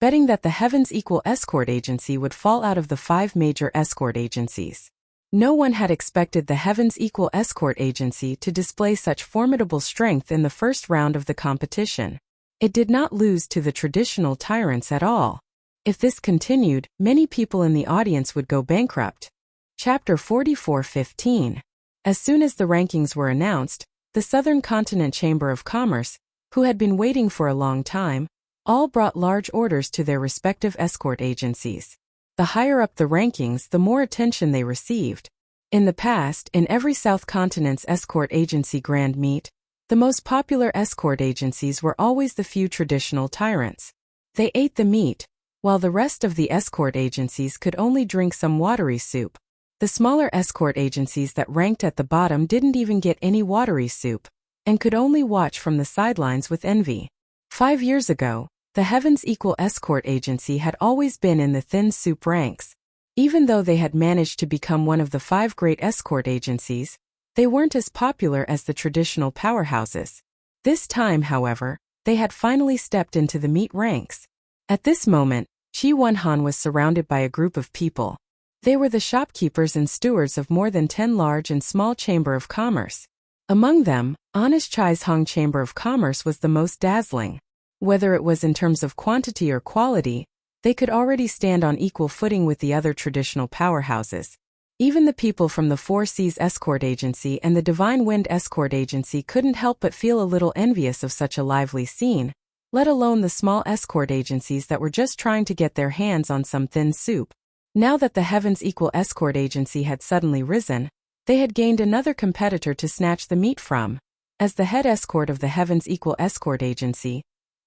betting that the Heavens Equal Escort Agency would fall out of the 5 major escort agencies. No one had expected the Heavens Equal Escort Agency to display such formidable strength in the first round of the competition. It did not lose to the traditional tyrants at all. If this continued, many people in the audience would go bankrupt. Chapter 44:15. As soon as the rankings were announced, the Southern Continent Chamber of Commerce, who had been waiting for a long time, all brought large orders to their respective escort agencies. The higher up the rankings, the more attention they received. In the past, in every South Continent's escort agency grand meet, the most popular escort agencies were always the few traditional tyrants. They ate the meat, while the rest of the escort agencies could only drink some watery soup. The smaller escort agencies that ranked at the bottom didn't even get any watery soup, and could only watch from the sidelines with envy. 5 years ago, the Heavens Equal Escort Agency had always been in the thin soup ranks. Even though they had managed to become one of the 5 great escort agencies, they weren't as popular as the traditional powerhouses. This time, however, they had finally stepped into the meat ranks. At this moment, Qi Wenhan was surrounded by a group of people. They were the shopkeepers and stewards of more than 10 large and small chamber of commerce. Among them, Honest Chai's Hong Chamber of Commerce was the most dazzling. Whether it was in terms of quantity or quality, they could already stand on equal footing with the other traditional powerhouses. Even the people from the 4 Seas Escort Agency and the Divine Wind Escort Agency couldn't help but feel a little envious of such a lively scene, let alone the small escort agencies that were just trying to get their hands on some thin soup. Now that the Heavens Equal Escort Agency had suddenly risen, they had gained another competitor to snatch the meat from. As the head escort of the Heavens Equal Escort Agency,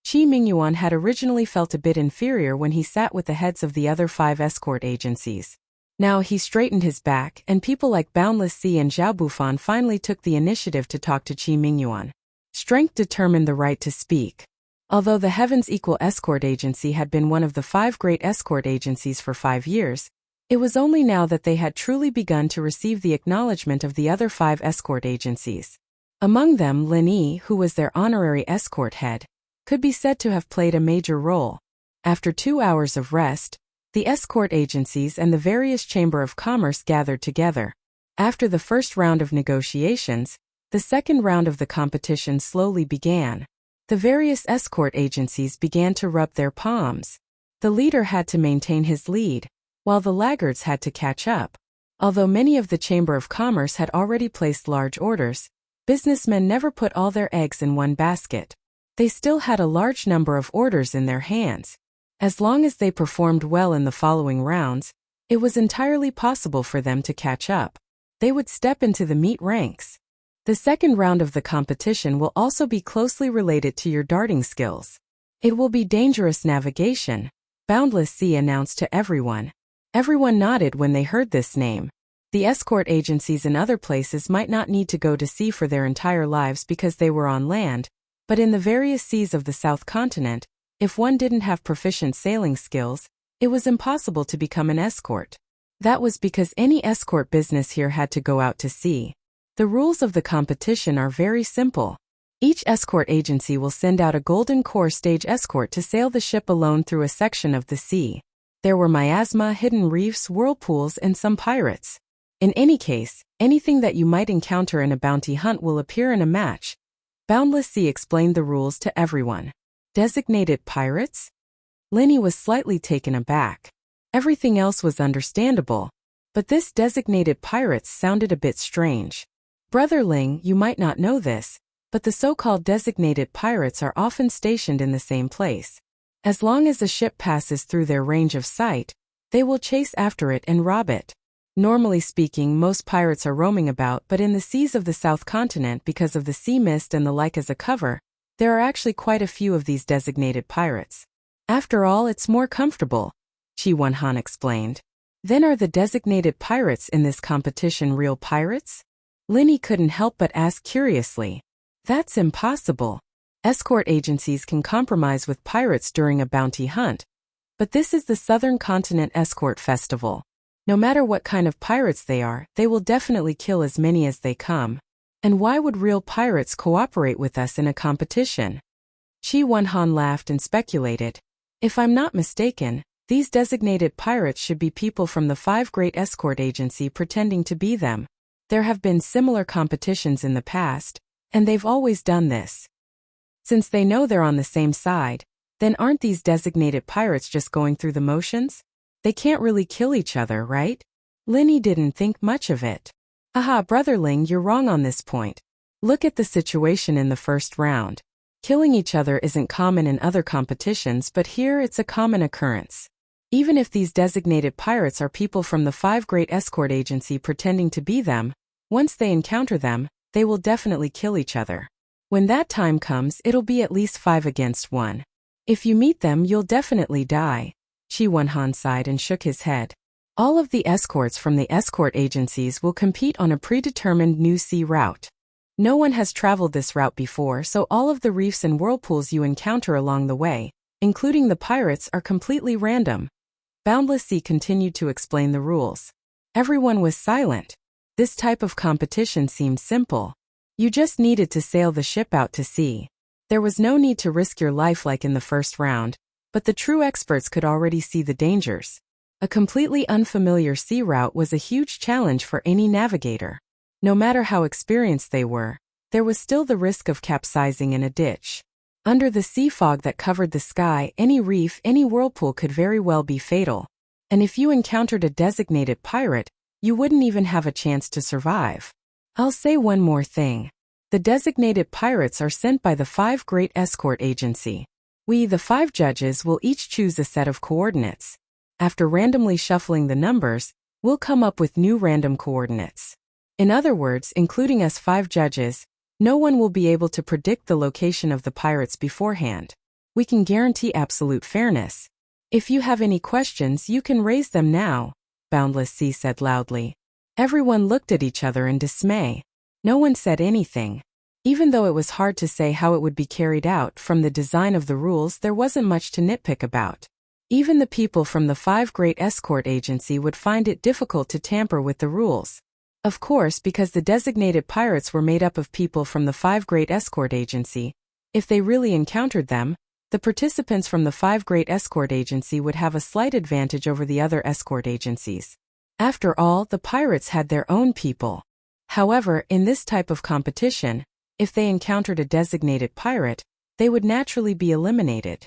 Qi Mingyuan had originally felt a bit inferior when he sat with the heads of the other 5 escort agencies. Now he straightened his back, and people like Boundless Sea and Zhao Bufan finally took the initiative to talk to Qi Mingyuan. Strength determined the right to speak. Although the Heavens Equal Escort Agency had been one of the 5 great escort agencies for 5 years, it was only now that they had truly begun to receive the acknowledgement of the other 5 escort agencies. Among them, Lin Yi, who was their honorary escort head, could be said to have played a major role. After 2 hours of rest, the escort agencies and the various Chamber of Commerce gathered together. After the first round of negotiations, the second round of the competition slowly began. The various escort agencies began to rub their palms. The leader had to maintain his lead, while the laggards had to catch up. Although many of the Chamber of Commerce had already placed large orders, businessmen never put all their eggs in one basket. They still had a large number of orders in their hands. As long as they performed well in the following rounds, it was entirely possible for them to catch up. They would step into the meat ranks. The second round of the competition will also be closely related to your darting skills. It will be dangerous navigation, Boundless Sea announced to everyone. Everyone nodded when they heard this name. The escort agencies in other places might not need to go to sea for their entire lives because they were on land, but in the various seas of the South Continent, if one didn't have proficient sailing skills, it was impossible to become an escort. That was because any escort business here had to go out to sea. The rules of the competition are very simple. Each escort agency will send out a Golden Core stage escort to sail the ship alone through a section of the sea. There were miasma, hidden reefs, whirlpools, and some pirates. In any case, anything that you might encounter in a bounty hunt will appear in a match. Boundless Sea explained the rules to everyone. Designated pirates? Linny was slightly taken aback. Everything else was understandable, but this designated pirates sounded a bit strange. Brother Ling, you might not know this, but the so-called designated pirates are often stationed in the same place. As long as a ship passes through their range of sight, they will chase after it and rob it. Normally speaking, most pirates are roaming about, but in the seas of the South Continent, because of the sea mist and the like as a cover, there are actually quite a few of these designated pirates. After all, it's more comfortable, Qi Wenhan explained. Then are the designated pirates in this competition real pirates? Linny couldn't help but ask curiously. That's impossible. Escort agencies can compromise with pirates during a bounty hunt. But this is the Southern Continent Escort Festival. No matter what kind of pirates they are, they will definitely kill as many as they come. And why would real pirates cooperate with us in a competition? Qi Wenhan laughed and speculated. If I'm not mistaken, these designated pirates should be people from the 5 great escort agency pretending to be them. There have been similar competitions in the past, and they've always done this. Since they know they're on the same side, then aren't these designated pirates just going through the motions? They can't really kill each other, right? Linny didn't think much of it. Aha, Brother Ling, you're wrong on this point. Look at the situation in the first round. Killing each other isn't common in other competitions, but here it's a common occurrence. Even if these designated pirates are people from the 5 great escort agency pretending to be them, once they encounter them, they will definitely kill each other. When that time comes, it'll be at least 5 against 1. If you meet them, you'll definitely die. Qi Wenhan sighed and shook his head. All of the escorts from the escort agencies will compete on a predetermined new sea route. No one has traveled this route before, so all of the reefs and whirlpools you encounter along the way, including the pirates, are completely random. Boundless Sea continued to explain the rules. Everyone was silent. This type of competition seemed simple. You just needed to sail the ship out to sea. There was no need to risk your life like in the first round, but the true experts could already see the dangers. A completely unfamiliar sea route was a huge challenge for any navigator. No matter how experienced they were, there was still the risk of capsizing in a ditch. Under the sea fog that covered the sky, any reef, any whirlpool could very well be fatal. And if you encountered a designated pirate, you wouldn't even have a chance to survive. I'll say one more thing. The designated pirates are sent by the 5 great escort agency. We, the 5 judges, will each choose a set of coordinates. After randomly shuffling the numbers, we'll come up with new random coordinates. In other words, including us 5 judges, No one will be able to predict the location of the pirates beforehand. We can guarantee absolute fairness. If you have any questions, you can raise them now, Boundless Sea said loudly. Everyone looked at each other in dismay. No one said anything. Even though it was hard to say how it would be carried out, from the design of the rules there wasn't much to nitpick about. Even the people from the 5 Great Escort Agency would find it difficult to tamper with the rules. Of course, because the designated pirates were made up of people from the 5 Great Escort Agency, if they really encountered them, the participants from the 5 Great Escort Agency would have a slight advantage over the other escort agencies. After all, the pirates had their own people. However, in this type of competition, if they encountered a designated pirate, they would naturally be eliminated.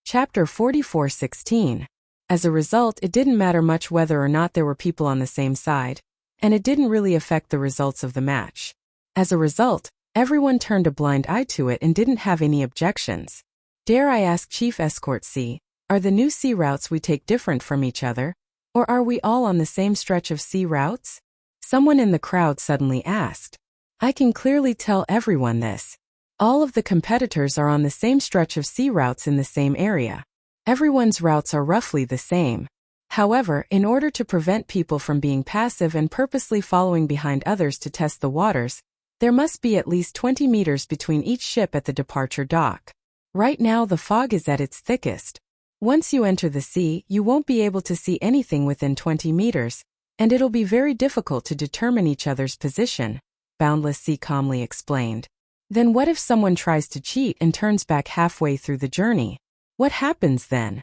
Chapter 44:16. As a result, it didn't matter much whether or not there were people on the same side, and it didn't really affect the results of the match. As a result, everyone turned a blind eye to it and didn't have any objections. Dare I ask, Chief Escort C, are the new sea routes we take different from each other? Or are we all on the same stretch of sea routes? Someone in the crowd suddenly asked. I can clearly tell everyone this. All of the competitors are on the same stretch of sea routes in the same area. Everyone's routes are roughly the same. However, in order to prevent people from being passive and purposely following behind others to test the waters, there must be at least 20 meters between each ship at the departure dock. Right now the fog is at its thickest. Once you enter the sea, you won't be able to see anything within 20 meters, and it'll be very difficult to determine each other's position, Boundless Sea calmly explained. Then what if someone tries to cheat and turns back halfway through the journey? What happens then?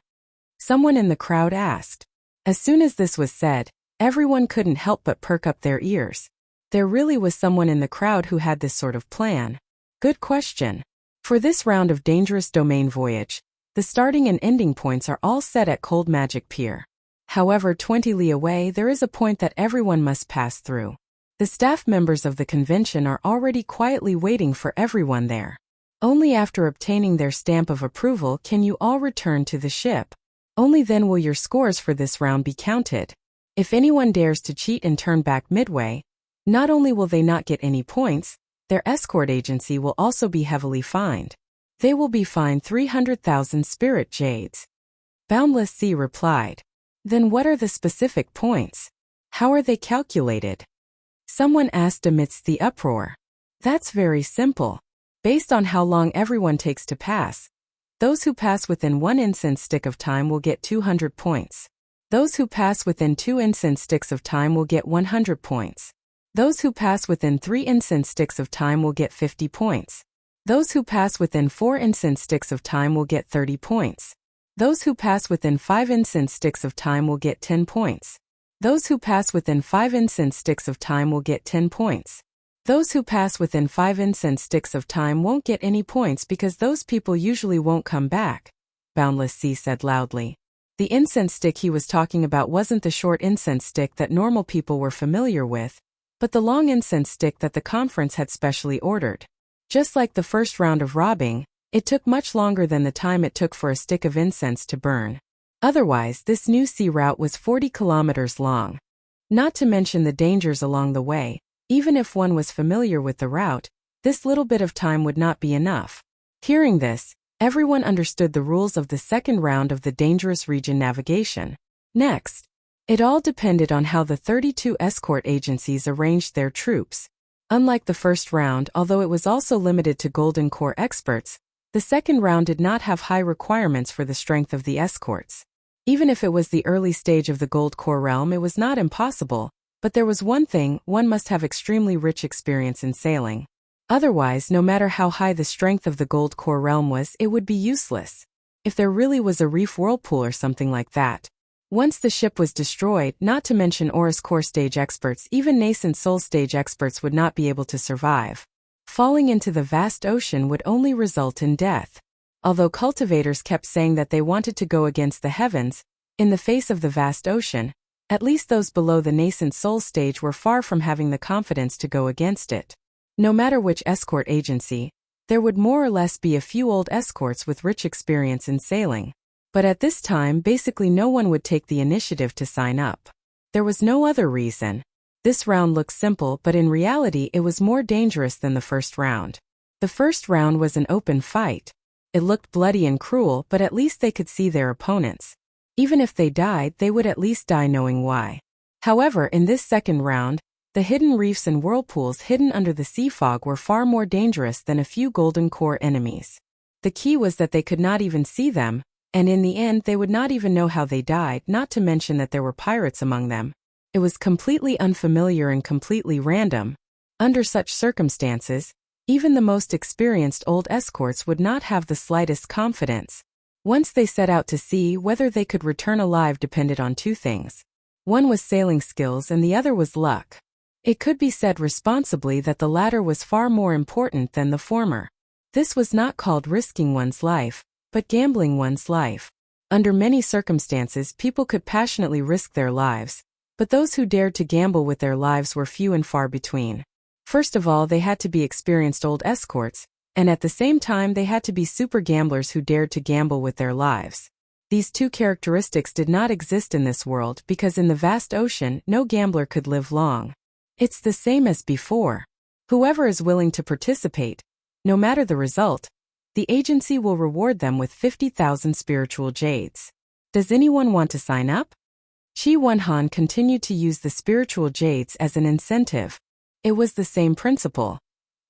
Someone in the crowd asked. As soon as this was said, everyone couldn't help but perk up their ears. There really was someone in the crowd who had this sort of plan. Good question. For this round of Dangerous Domain Voyage, the starting and ending points are all set at Cold Magic Pier. However, 20 li away there is a point that everyone must pass through. The staff members of the convention are already quietly waiting for everyone there. Only after obtaining their stamp of approval can you all return to the ship. Only then will your scores for this round be counted. If anyone dares to cheat and turn back midway, not only will they not get any points, their escort agency will also be heavily fined. They will be fined 300,000 spirit jades. Boundless Sea replied. Then what are the specific points? How are they calculated? Someone asked amidst the uproar. That's very simple. Based on how long everyone takes to pass, those who pass within 1 incense stick of time will get 200 points. Those who pass within 2 incense sticks of time will get 100 points. Those who pass within 3 incense sticks of time will get 50 points. Those who pass within 4 incense sticks of time will get 30 points. Those who pass within 5 incense sticks of time will get 10 points. Those who pass within 5 incense sticks of time will get 10 points. Those who pass within 5 incense sticks of time won't get any points because those people usually won't come back, Boundless Sea said loudly. The incense stick he was talking about wasn't the short incense stick that normal people were familiar with, but the long incense stick that the conference had specially ordered. Just like the first round of robbing, it took much longer than the time it took for a stick of incense to burn. Otherwise, this new sea route was 40 kilometers long. Not to mention the dangers along the way, even if one was familiar with the route, this little bit of time would not be enough. Hearing this, everyone understood the rules of the second round of the dangerous region navigation. Next, it all depended on how the 32 escort agencies arranged their troops. Unlike the first round, although it was also limited to Golden Corps experts, the second round did not have high requirements for the strength of the escorts. Even if it was the early stage of the Gold Corps realm, it was not impossible, but there was one thing: one must have extremely rich experience in sailing. Otherwise, no matter how high the strength of the Gold Corps realm was, it would be useless. If there really was a reef whirlpool or something like that, once the ship was destroyed, not to mention Aurus Core stage experts, even nascent soul stage experts would not be able to survive. Falling into the vast ocean would only result in death. Although cultivators kept saying that they wanted to go against the heavens, in the face of the vast ocean, at least those below the nascent soul stage were far from having the confidence to go against it. No matter which escort agency, there would more or less be a few old escorts with rich experience in sailing. But at this time, basically no one would take the initiative to sign up. There was no other reason. This round looked simple, but in reality it was more dangerous than the first round. The first round was an open fight. It looked bloody and cruel, but at least they could see their opponents. Even if they died, they would at least die knowing why. However, in this second round, the hidden reefs and whirlpools hidden under the sea fog were far more dangerous than a few golden core enemies. The key was that they could not even see them, and in the end they would not even know how they died, not to mention that there were pirates among them. It was completely unfamiliar and completely random. Under such circumstances, even the most experienced old escorts would not have the slightest confidence. Once they set out to sea, whether they could return alive depended on two things. One was sailing skills and the other was luck. It could be said responsibly that the latter was far more important than the former. This was not called risking one's life, but gambling one's life. Under many circumstances, people could passionately risk their lives, but those who dared to gamble with their lives were few and far between. First of all, they had to be experienced old escorts, and at the same time they had to be super gamblers who dared to gamble with their lives. These two characteristics did not exist in this world because in the vast ocean, no gambler could live long. It's the same as before. Whoever is willing to participate, no matter the result, the agency will reward them with 50,000 spiritual jades. Does anyone want to sign up? Chi Wonhan continued to use the spiritual jades as an incentive. It was the same principle.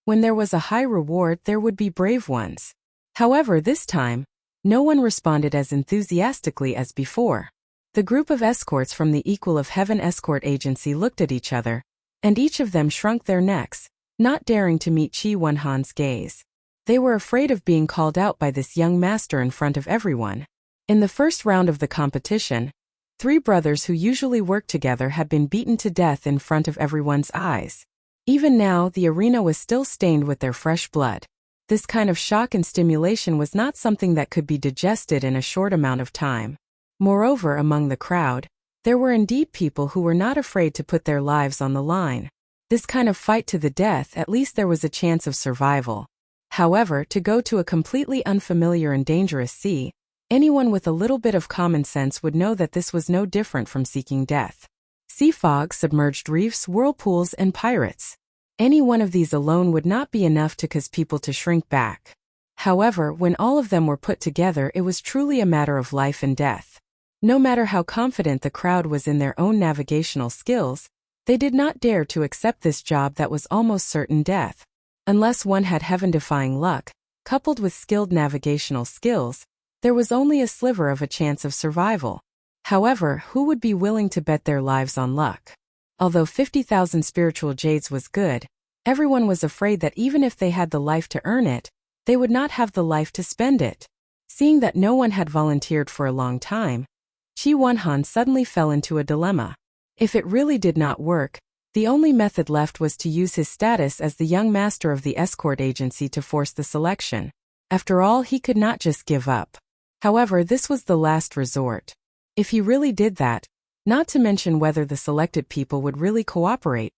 When there was a high reward, there would be brave ones. However, this time, no one responded as enthusiastically as before. The group of escorts from the Equal of Heaven escort agency looked at each other, and each of them shrunk their necks, not daring to meet Chi Wonhan's gaze. They were afraid of being called out by this young master in front of everyone. In the first round of the competition, 3 brothers who usually worked together had been beaten to death in front of everyone's eyes. Even now, the arena was still stained with their fresh blood. This kind of shock and stimulation was not something that could be digested in a short amount of time. Moreover, among the crowd, there were indeed people who were not afraid to put their lives on the line. This kind of fight to the death, at least there was a chance of survival. However, to go to a completely unfamiliar and dangerous sea, anyone with a little bit of common sense would know that this was no different from seeking death. Sea fog, submerged reefs, whirlpools, and pirates. Any one of these alone would not be enough to cause people to shrink back. However, when all of them were put together, it was truly a matter of life and death. No matter how confident the crowd was in their own navigational skills, they did not dare to accept this job that was almost certain death. Unless one had heaven-defying luck, coupled with skilled navigational skills, there was only a sliver of a chance of survival. However, who would be willing to bet their lives on luck? Although 50,000 spiritual jades was good, everyone was afraid that even if they had the life to earn it, they would not have the life to spend it. Seeing that no one had volunteered for a long time, Chi Wonhan suddenly fell into a dilemma. If it really did not work, the only method left was to use his status as the young master of the escort agency to force the selection. After all, he could not just give up. However, this was the last resort. If he really did that, not to mention whether the selected people would really cooperate,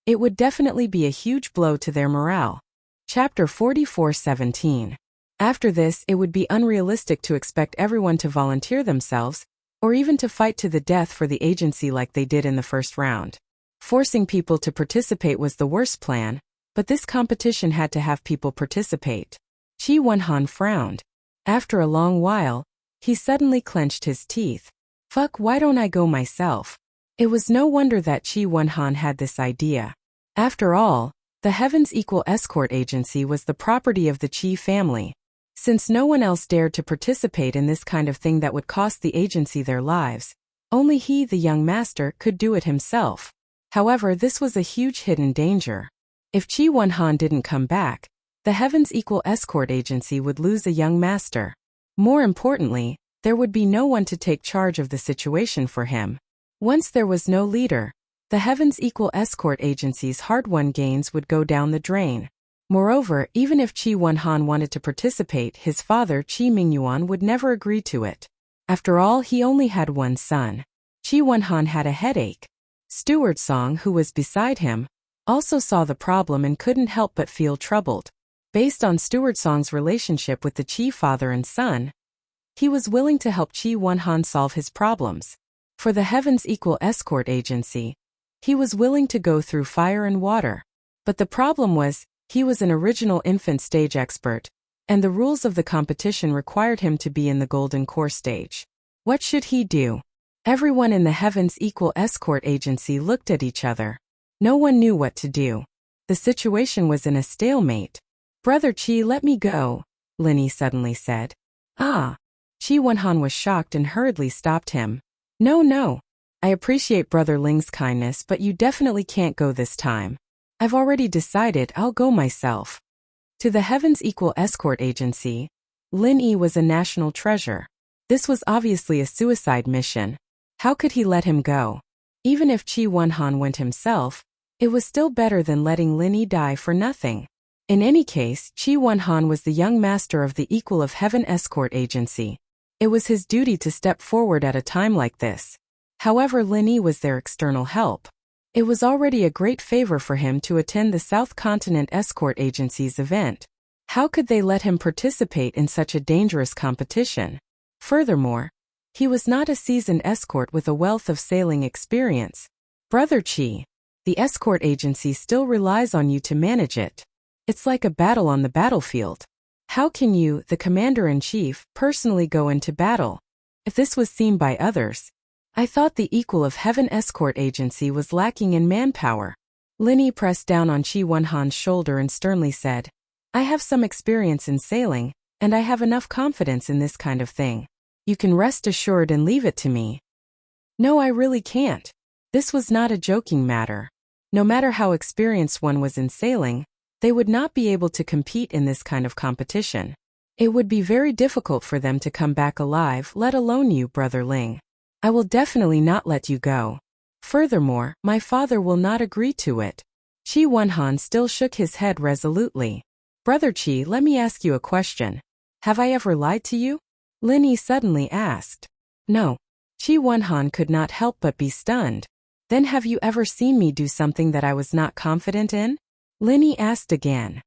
it would definitely be a huge blow to their morale. Chapter 44:17. After this, it would be unrealistic to expect everyone to volunteer themselves, or even to fight to the death for the agency like they did in the first round. Forcing people to participate was the worst plan, but this competition had to have people participate. Chi Wonhan frowned. After a long while, he suddenly clenched his teeth. Fuck, why don't I go myself? It was no wonder that Chi Wonhan had this idea. After all, the Heaven's Equal Escort Agency was the property of the Chi family. Since no one else dared to participate in this kind of thing that would cost the agency their lives, only he, the young master, could do it himself. However, this was a huge hidden danger. If Chi Wonhan didn't come back, the Heaven's Equal Escort Agency would lose a young master. More importantly, there would be no one to take charge of the situation for him. Once there was no leader, the Heaven's Equal Escort Agency's hard-won gains would go down the drain. Moreover, even if Chi Wonhan wanted to participate, his father Chi Mingyuan would never agree to it. After all, he only had one son. Chi Wonhan had a headache. Steward Song, who was beside him, also saw the problem and couldn't help but feel troubled. Based on Steward Song's relationship with the Chi father and son, he was willing to help Chi Wonhan solve his problems. For the Heaven's Equal Escort Agency, He was willing to go through fire and water. But the problem was, he was an original infant stage expert, and the rules of the competition required him to be in the golden core stage. What should he do? Everyone in the Heaven's Equal Escort Agency looked at each other. No one knew what to do. The situation was in a stalemate. Brother Qi, let me go, Linny suddenly said. Ah. Qi Wenhan was shocked and hurriedly stopped him. No. I appreciate Brother Ling's kindness, but you definitely can't go this time. I've already decided I'll go myself. To the Heaven's Equal Escort Agency, Lin Yi was a national treasure. This was obviously a suicide mission. How could he let him go? Even if Qi Wenhan went himself, it was still better than letting Lin Yi die for nothing. In any case, Qi Wenhan was the young master of the Equal of Heaven Escort Agency. It was his duty to step forward at a time like this. However, Lin Yi was their external help. It was already a great favor for him to attend the South Continent Escort Agency's event. How could they let him participate in such a dangerous competition? Furthermore, he was not a seasoned escort with a wealth of sailing experience. Brother Qi, the escort agency still relies on you to manage it. It's like a battle on the battlefield. How can you, the commander-in-chief, personally go into battle? If this was seen by others, I thought the Equal of Heaven Escort Agency was lacking in manpower. Lin Yi pressed down on Qi Wenhan's shoulder and sternly said, I have some experience in sailing, and I have enough confidence in this kind of thing. You can rest assured and leave it to me. No, I really can't. This was not a joking matter. No matter how experienced one was in sailing, they would not be able to compete in this kind of competition. It would be very difficult for them to come back alive, let alone you, Brother Ling. I will definitely not let you go. Furthermore, my father will not agree to it. Qi Wenhan still shook his head resolutely. Brother Qi, let me ask you a question. Have I ever lied to you? Lin Yi suddenly asked. No. Qi Wenhan could not help but be stunned. Then have you ever seen me do something that I was not confident in? Lin Yi asked again.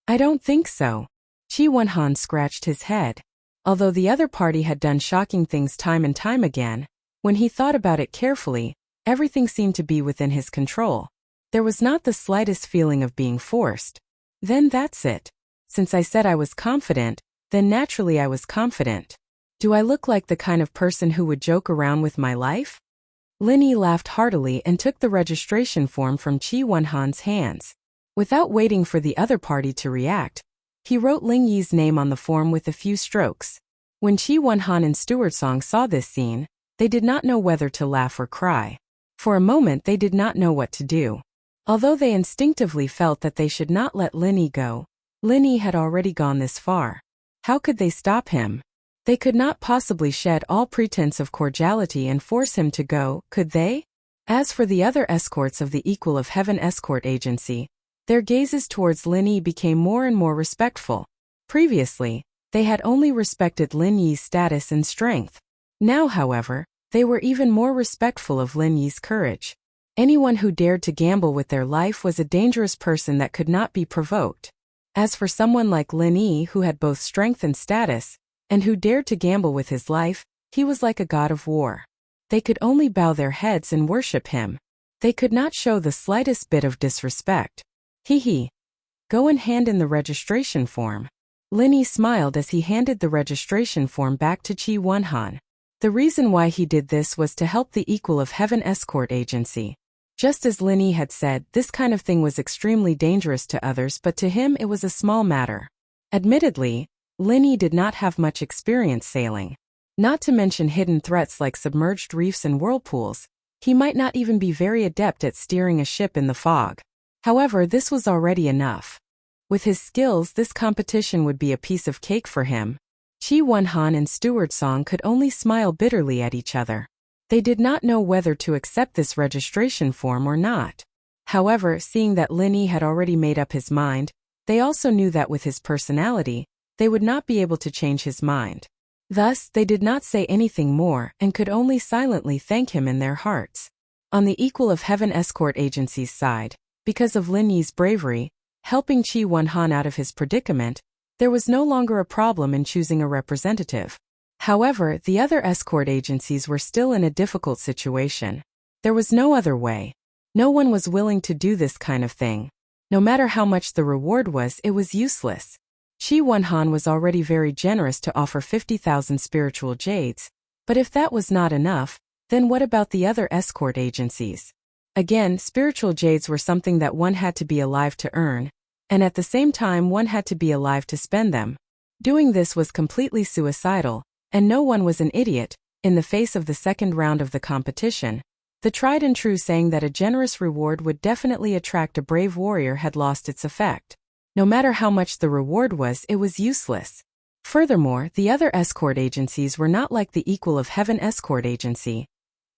I don't think so. Qi Wenhan scratched his head. Although the other party had done shocking things time and time again, when he thought about it carefully, everything seemed to be within his control. There was not the slightest feeling of being forced. Then that's it. Since I said I was confident, then naturally I was confident. Do I look like the kind of person who would joke around with my life? Lin Yi laughed heartily and took the registration form from Qi Wenhan's hands. Without waiting for the other party to react, he wrote Ling Yi's name on the form with a few strokes. When Qi Wenhan and Stewardsong saw this scene, they did not know whether to laugh or cry. For a moment they did not know what to do. Although they instinctively felt that they should not let Lin Yi go, Lin Yi had already gone this far. How could they stop him? They could not possibly shed all pretense of cordiality and force him to go, could they? As for the other escorts of the Equal of Heaven Escort Agency, their gazes towards Lin Yi became more and more respectful. Previously, they had only respected Lin Yi's status and strength. Now, however, they were even more respectful of Lin Yi's courage. Anyone who dared to gamble with their life was a dangerous person that could not be provoked. As for someone like Lin Yi who had both strength and status, and who dared to gamble with his life, he was like a god of war. They could only bow their heads and worship him. They could not show the slightest bit of disrespect. Hee. Go and hand in the registration form. Lin Yi smiled as he handed the registration form back to Qi Wenhan. The reason why he did this was to help the Equal of Heaven Escort Agency. Just as Lin Yi had said, this kind of thing was extremely dangerous to others, but to him it was a small matter. Admittedly, Lin Yi did not have much experience sailing. Not to mention hidden threats like submerged reefs and whirlpools, he might not even be very adept at steering a ship in the fog. However, this was already enough. With his skills, this competition would be a piece of cake for him. Qi Wenhan and Stewardsong could only smile bitterly at each other. They did not know whether to accept this registration form or not. However, seeing that Lin Yi had already made up his mind, they also knew that with his personality, they would not be able to change his mind. Thus, they did not say anything more and could only silently thank him in their hearts. On the Equal of Heaven Escort Agency's side, because of Lin Yi's bravery, helping Qi Wenhan out of his predicament, there was no longer a problem in choosing a representative. However, the other escort agencies were still in a difficult situation. There was no other way. No one was willing to do this kind of thing. No matter how much the reward was, it was useless. Qi Wenhan was already very generous to offer 50,000 spiritual jades, but if that was not enough, then what about the other escort agencies? Again, spiritual jades were something that one had to be alive to earn, and at the same time one had to be alive to spend them. Doing this was completely suicidal, and no one was an idiot. In the face of the second round of the competition, the tried and true saying that a generous reward would definitely attract a brave warrior had lost its effect. No matter how much the reward was, it was useless. Furthermore, the other escort agencies were not like the equal of Heaven Escort Agency,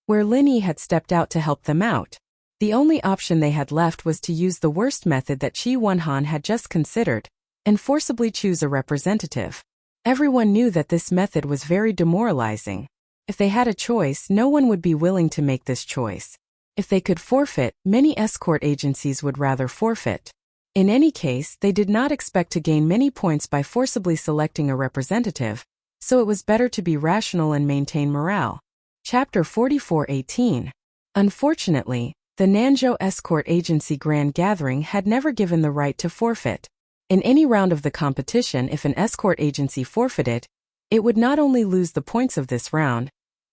where Lin Yi had stepped out to help them out. The only option they had left was to use the worst method that Qi Wenhan had just considered, and forcibly choose a representative. Everyone knew that this method was very demoralizing. If they had a choice, no one would be willing to make this choice. If they could forfeit, many escort agencies would rather forfeit. In any case, they did not expect to gain many points by forcibly selecting a representative, so it was better to be rational and maintain morale. Chapter 44:18. Unfortunately, the Nanzhou Escort Agency Grand Gathering had never given the right to forfeit. In any round of the competition, if an escort agency forfeited, it would not only lose the points of this round,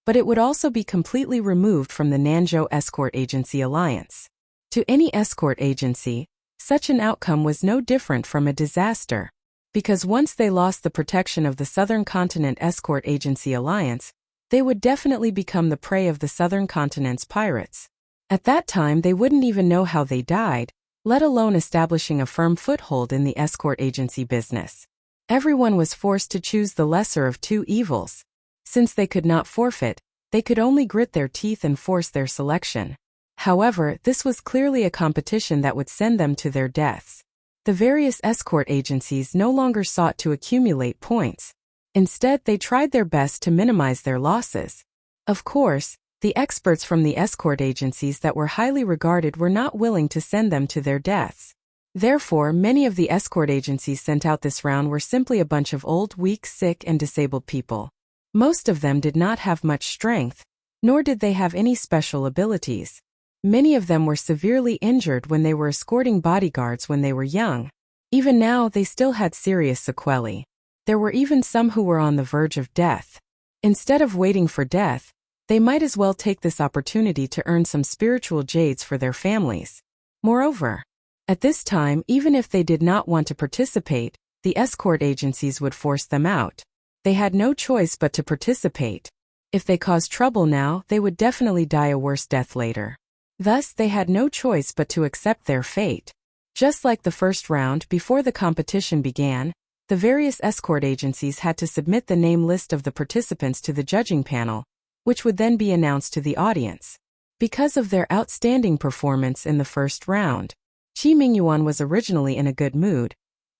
but it would also be completely removed from the Nanzhou Escort Agency Alliance. To any escort agency, such an outcome was no different from a disaster, because once they lost the protection of the Southern Continent Escort Agency Alliance, they would definitely become the prey of the Southern Continent's pirates. At that time they wouldn't even know how they died, let alone establishing a firm foothold in the escort agency business. Everyone was forced to choose the lesser of two evils. Since they could not forfeit, they could only grit their teeth and force their selection. However, this was clearly a competition that would send them to their deaths. The various escort agencies no longer sought to accumulate points. Instead, they tried their best to minimize their losses. Of course, the experts from the escort agencies that were highly regarded were not willing to send them to their deaths. Therefore, many of the escort agencies sent out this round were simply a bunch of old, weak, sick, and disabled people. Most of them did not have much strength, nor did they have any special abilities. Many of them were severely injured when they were escorting bodyguards when they were young. Even now, they still had serious sequelae. There were even some who were on the verge of death. Instead of waiting for death, they might as well take this opportunity to earn some spiritual jades for their families. Moreover, at this time, even if they did not want to participate, the escort agencies would force them out. They had no choice but to participate. If they caused trouble now, they would definitely die a worse death later. Thus, they had no choice but to accept their fate. Just like the first round, before the competition began, the various escort agencies had to submit the name list of the participants to the judging panel, which would then be announced to the audience. Because of their outstanding performance in the first round, Qi Mingyuan was originally in a good mood,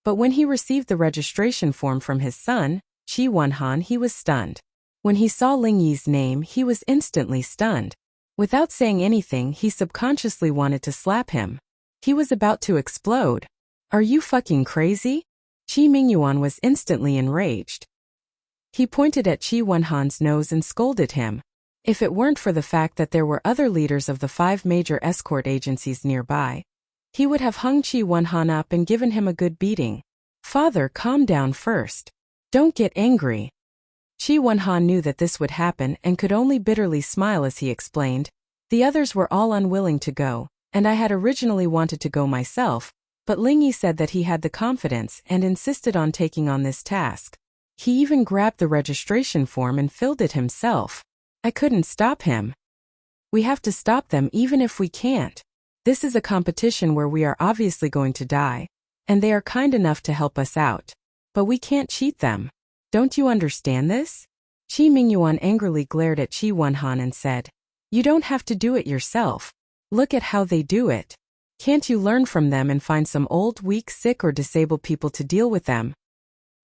but when he received the registration form from his son, Qi Wenhan, he was stunned. When he saw Ling Yi's name, he was instantly stunned. Without saying anything, he subconsciously wanted to slap him. He was about to explode. Are you fucking crazy? Qi Mingyuan was instantly enraged. He pointed at Qi Wenhan's nose and scolded him. If it weren't for the fact that there were other leaders of the 5 major escort agencies nearby, he would have hung Qi Wenhan up and given him a good beating. Father, calm down first. Don't get angry. Qi Wenhan knew that this would happen and could only bitterly smile as he explained, the others were all unwilling to go, and I had originally wanted to go myself, but Ling Yi said that he had the confidence and insisted on taking on this task. He even grabbed the registration form and filled it himself. I couldn't stop him. We have to stop them even if we can't. This is a competition where we are obviously going to die, and they are kind enough to help us out. But we can't cheat them. Don't you understand this? Qi Mingyuan angrily glared at Qi Wenhan and said, You don't have to do it yourself. Look at how they do it. Can't you learn from them and find some old, weak, sick or disabled people to deal with them?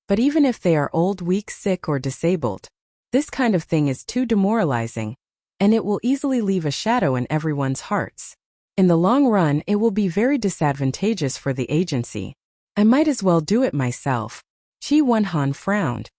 But even if they are old, weak, sick or disabled, this kind of thing is too demoralizing, and it will easily leave a shadow in everyone's hearts. In the long run, it will be very disadvantageous for the agency. I might as well do it myself. Qi Wenhan frowned.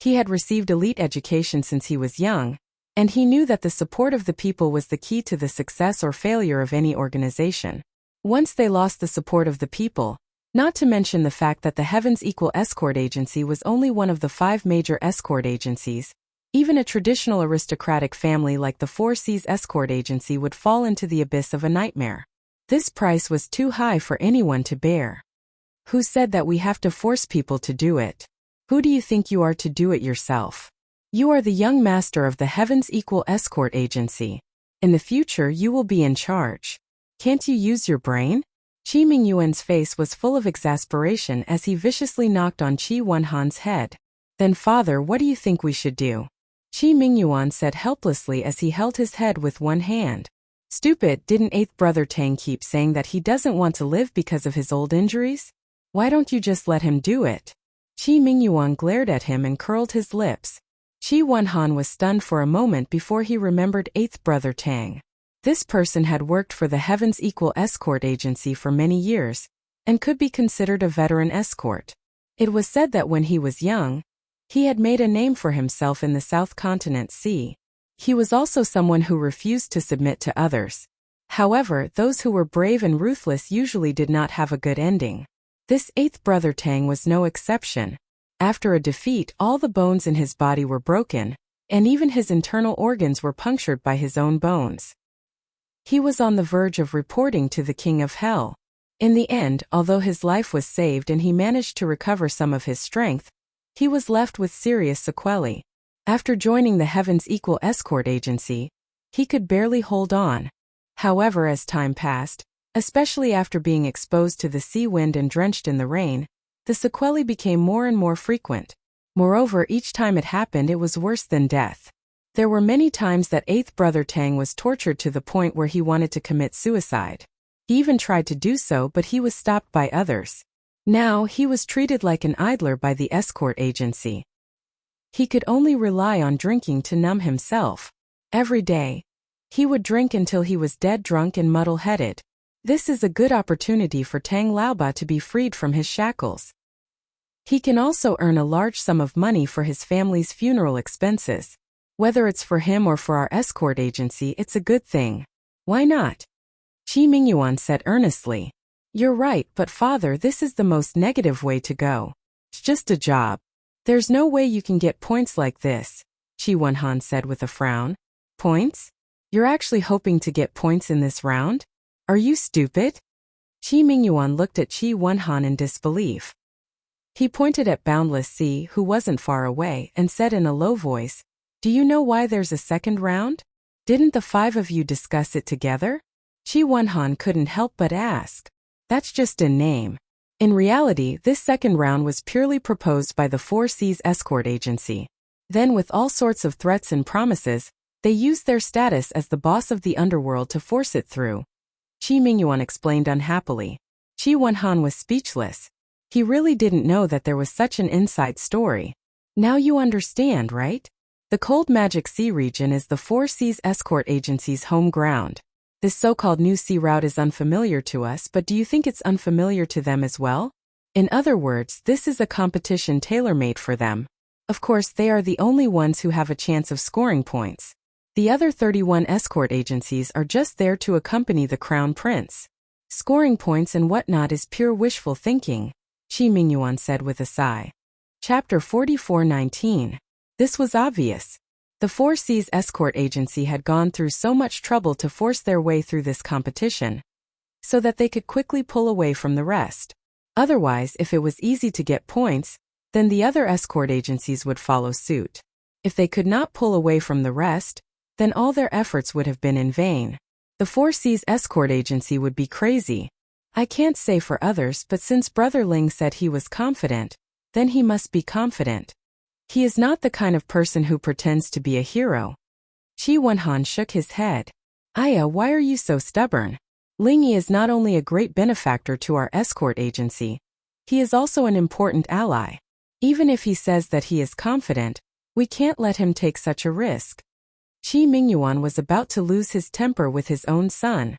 He had received elite education since he was young, And he knew that the support of the people was the key to the success or failure of any organization. Once they lost the support of the people, not to mention the fact that the Heavens Equal Escort Agency was only one of the 5 major escort agencies, even a traditional aristocratic family like the Four Seas Escort Agency would fall into the abyss of a nightmare. This price was too high for anyone to bear. Who said that we have to force people to do it? Who do you think you are to do it yourself? You are the young master of the Heavens Equal Escort Agency. In the future you will be in charge. Can't you use your brain? Qi Mingyuan's face was full of exasperation as he viciously knocked on Qi Wenhan's head. Then father, what do you think we should do? Qi Mingyuan said helplessly as he held his head with one hand. Stupid, didn't 8th brother Tang keep saying that he doesn't want to live because of his old injuries? Why don't you just let him do it? Qi Mingyuan glared at him and curled his lips. Qi Wenhan was stunned for a moment before he remembered 8th brother Tang. This person had worked for the Heavens Equal Escort Agency for many years, and could be considered a veteran escort. It was said that when he was young, he had made a name for himself in the South Continent Sea. He was also someone who refused to submit to others. However, those who were brave and ruthless usually did not have a good ending. This 8th brother Tang was no exception. After a defeat, all the bones in his body were broken, and even his internal organs were punctured by his own bones. He was on the verge of reporting to the King of Hell. In the end, although his life was saved and he managed to recover some of his strength, he was left with serious sequelae. After joining the Heavens Equal Escort Agency, he could barely hold on. However, as time passed, especially after being exposed to the sea wind and drenched in the rain, the sequelae became more and more frequent. Moreover, each time it happened, it was worse than death. There were many times that 8th brother Tang was tortured to the point where he wanted to commit suicide. He even tried to do so, but he was stopped by others. Now, he was treated like an idler by the escort agency. He could only rely on drinking to numb himself. Every day, he would drink until he was dead drunk and muddle-headed. This is a good opportunity for Tang Laoba to be freed from his shackles. He can also earn a large sum of money for his family's funeral expenses. Whether it's for him or for our escort agency, it's a good thing. Why not? Qi Mingyuan said earnestly. You're right, but father, this is the most negative way to go. It's just a job. There's no way you can get points like this, Qi Wenhan said with a frown. Points? You're actually hoping to get points in this round? Are you stupid? Qi Mingyuan looked at Qi Wenhan in disbelief. He pointed at Boundless Sea, who wasn't far away, and said in a low voice, Do you know why there's a second round? Didn't the 5 of you discuss it together? Qi Wenhan couldn't help but ask. That's just a name. In reality, this second round was purely proposed by the Four Seas Escort Agency. Then, with all sorts of threats and promises, they used their status as the boss of the underworld to force it through. Qi Mingyuan explained unhappily. Qi Wenhan was speechless. He really didn't know that there was such an inside story. Now you understand, right? The Cold Magic Sea region is the Four Seas Escort Agency's home ground. This so-called new sea route is unfamiliar to us, but do you think it's unfamiliar to them as well? In other words, this is a competition tailor-made for them. Of course, they are the only ones who have a chance of scoring points. The other 31 escort agencies are just there to accompany the Crown Prince. Scoring points and whatnot is pure wishful thinking, Qi Mingyuan said with a sigh. Chapter 44:19. This was obvious. The Four Seas Escort Agency had gone through so much trouble to force their way through this competition, so that they could quickly pull away from the rest. Otherwise, if it was easy to get points, then the other escort agencies would follow suit. If they could not pull away from the rest, then all their efforts would have been in vain. The Four Seas Escort Agency would be crazy. I can't say for others, but since Brother Ling said he was confident, then he must be confident. He is not the kind of person who pretends to be a hero. Qi Wenhan shook his head. Aya, why are you so stubborn? Ling Yi is not only a great benefactor to our escort agency, he is also an important ally. Even if he says that he is confident, we can't let him take such a risk. Qi Mingyuan was about to lose his temper with his own son.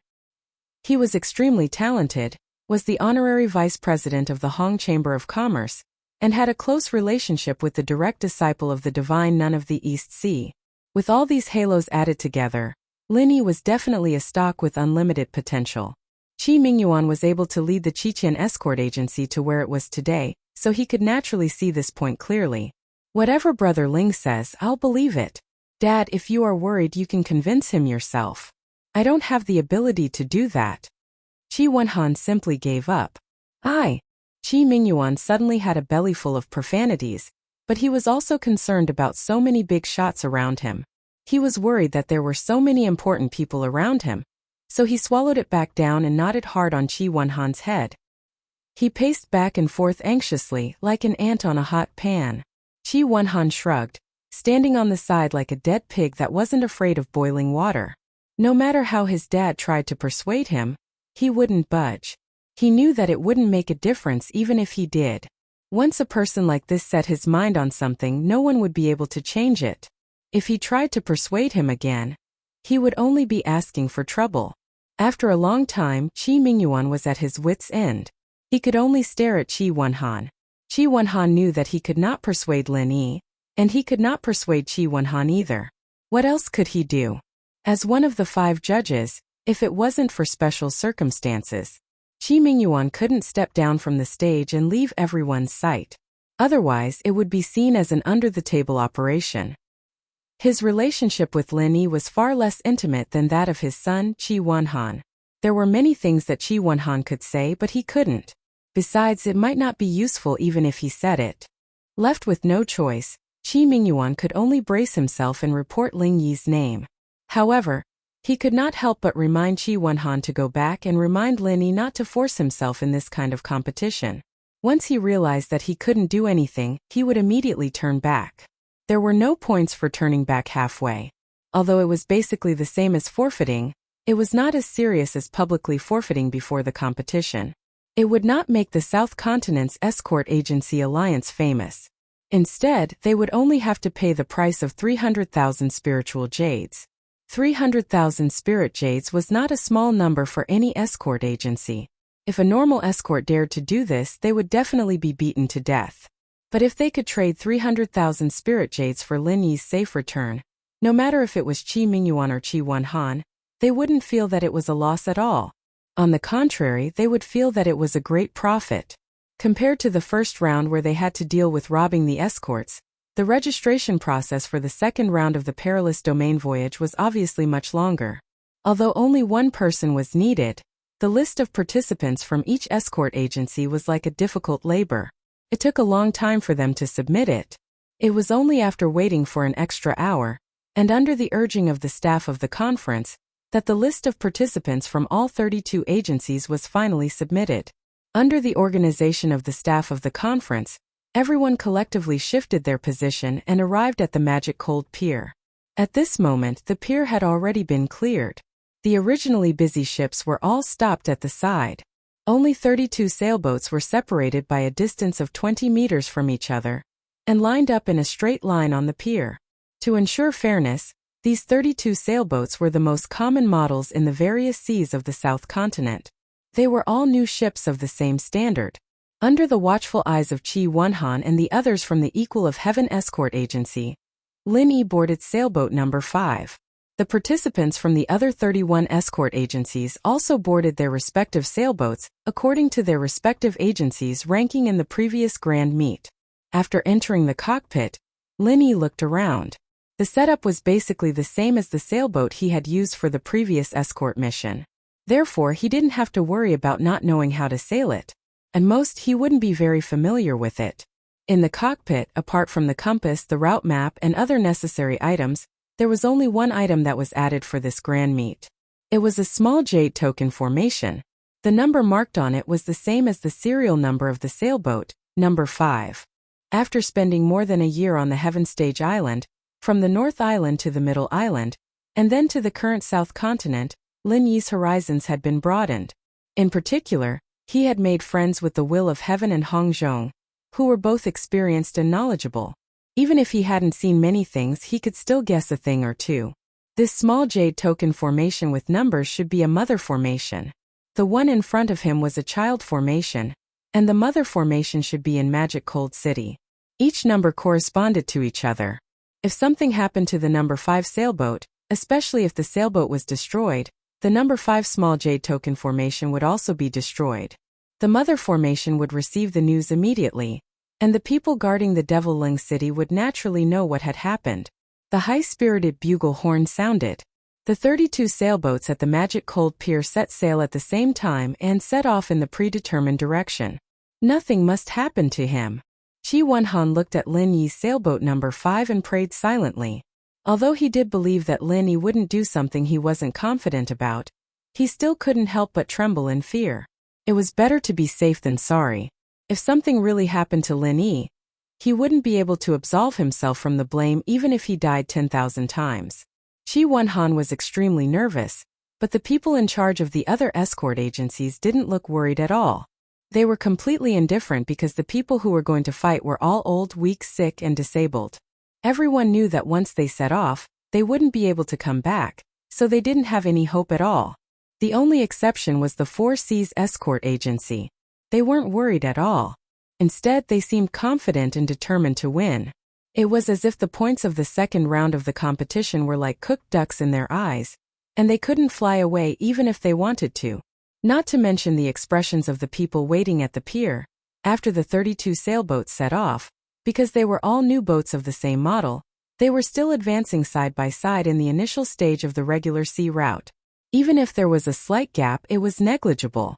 He was extremely talented, was the honorary vice president of the Hong Chamber of Commerce, and had a close relationship with the direct disciple of the divine nun of the East Sea. With all these halos added together, Lin Yi was definitely a stock with unlimited potential. Qi Mingyuan was able to lead the Qiqian escort agency to where it was today, so he could naturally see this point clearly. Whatever Brother Ling says, I'll believe it. Dad, if you are worried, you can convince him yourself. I don't have the ability to do that. Qi Wenhan simply gave up. Qi Mingyuan suddenly had a bellyful of profanities, but he was also concerned about so many big shots around him. He was worried that there were so many important people around him, so he swallowed it back down and nodded hard on Qi Wenhan's head. He paced back and forth anxiously, like an ant on a hot pan. Qi Wenhan shrugged, standing on the side like a dead pig that wasn't afraid of boiling water. No matter how his dad tried to persuade him, he wouldn't budge. He knew that it wouldn't make a difference even if he did. Once a person like this set his mind on something, no one would be able to change it. If he tried to persuade him again, he would only be asking for trouble. After a long time, Qi Mingyuan was at his wits' end. He could only stare at Qi Wenhan. Qi Wenhan knew that he could not persuade Lin Yi, and he could not persuade Qi Wenhan either. What else could he do? As one of the 5 judges, if it wasn't for special circumstances, Qi Mingyuan couldn't step down from the stage and leave everyone's sight. Otherwise, it would be seen as an under-the-table operation. His relationship with Lin Yi was far less intimate than that of his son, Qi Wenhan. There were many things that Qi Wenhan could say, but he couldn't. Besides, it might not be useful even if he said it. Left with no choice, Qi Mingyuan could only brace himself and report Ling Yi's name. However, he could not help but remind Qi Wenhan to go back and remind Lin Yi not to force himself in this kind of competition. Once he realized that he couldn't do anything, he would immediately turn back. There were no points for turning back halfway. Although it was basically the same as forfeiting, it was not as serious as publicly forfeiting before the competition. It would not make the South Continent's escort agency alliance famous. Instead, they would only have to pay the price of 300,000 spiritual jades. 300,000 spirit jades was not a small number for any escort agency. If a normal escort dared to do this, they would definitely be beaten to death. But if they could trade 300,000 spirit jades for Lin Yi's safe return, no matter if it was Qi Mingyuan or Qi Wenhan, they wouldn't feel that it was a loss at all. On the contrary, they would feel that it was a great profit. Compared to the first round where they had to deal with robbing the escorts, the registration process for the second round of the perilous domain voyage was obviously much longer. Although only one person was needed, the list of participants from each escort agency was like a difficult labor. It took a long time for them to submit it. It was only after waiting for an extra hour, and under the urging of the staff of the conference, that the list of participants from all 32 agencies was finally submitted. Under the organization of the staff of the conference, everyone collectively shifted their position and arrived at the magic cold pier. At this moment, the pier had already been cleared. The originally busy ships were all stopped at the side. Only 32 sailboats were separated by a distance of 20 meters from each other, and lined up in a straight line on the pier. To ensure fairness, these 32 sailboats were the most common models in the various seas of the South Continent. They were all new ships of the same standard. Under the watchful eyes of Qi Wenhan and the others from the Equal of Heaven Escort Agency, Lin Yi boarded sailboat number 5. The participants from the other 31 escort agencies also boarded their respective sailboats, according to their respective agencies' ranking in the previous Grand Meet. After entering the cockpit, Lin Yi looked around. The setup was basically the same as the sailboat he had used for the previous escort mission. Therefore, he didn't have to worry about not knowing how to sail it. And most, he wouldn't be very familiar with it. In the cockpit, apart from the compass, the route map, and other necessary items, there was only one item that was added for this grand meet. It was a small jade token formation. The number marked on it was the same as the serial number of the sailboat, number 5. After spending more than a year on the Heaven Stage Island, from the North Island to the Middle Island, and then to the current South Continent, Lin Yi's horizons had been broadened. In particular, he had made friends with the Will of Heaven and Hong Zhong, who were both experienced and knowledgeable. Even if he hadn't seen many things, he could still guess a thing or two. This small jade token formation with numbers should be a mother formation. The one in front of him was a child formation, and the mother formation should be in Magic Cold City. Each number corresponded to each other. If something happened to the number 5 sailboat, especially if the sailboat was destroyed, the number 5 small jade token formation would also be destroyed. The mother formation would receive the news immediately, and the people guarding the Devilling City would naturally know what had happened. The high-spirited bugle horn sounded. The 32 sailboats at the Magic Cold Pier set sail at the same time and set off in the predetermined direction. Nothing must happen to him. Qi Wenhan looked at Lin Yi's sailboat number 5 and prayed silently. Although he did believe that Lin Yi wouldn't do something he wasn't confident about, he still couldn't help but tremble in fear. It was better to be safe than sorry. If something really happened to Lin Yi, he wouldn't be able to absolve himself from the blame even if he died 10,000 times. Qi Wenhan was extremely nervous, but the people in charge of the other escort agencies didn't look worried at all. They were completely indifferent because the people who were going to fight were all old, weak, sick, and disabled. Everyone knew that once they set off, they wouldn't be able to come back, so they didn't have any hope at all. The only exception was the Four Seas Escort Agency. They weren't worried at all. Instead, they seemed confident and determined to win. It was as if the points of the second round of the competition were like cooked ducks in their eyes, and they couldn't fly away even if they wanted to. Not to mention the expressions of the people waiting at the pier, after the 32 sailboats set off, because they were all new boats of the same model, they were still advancing side by side in the initial stage of the regular sea route. Even if there was a slight gap, it was negligible.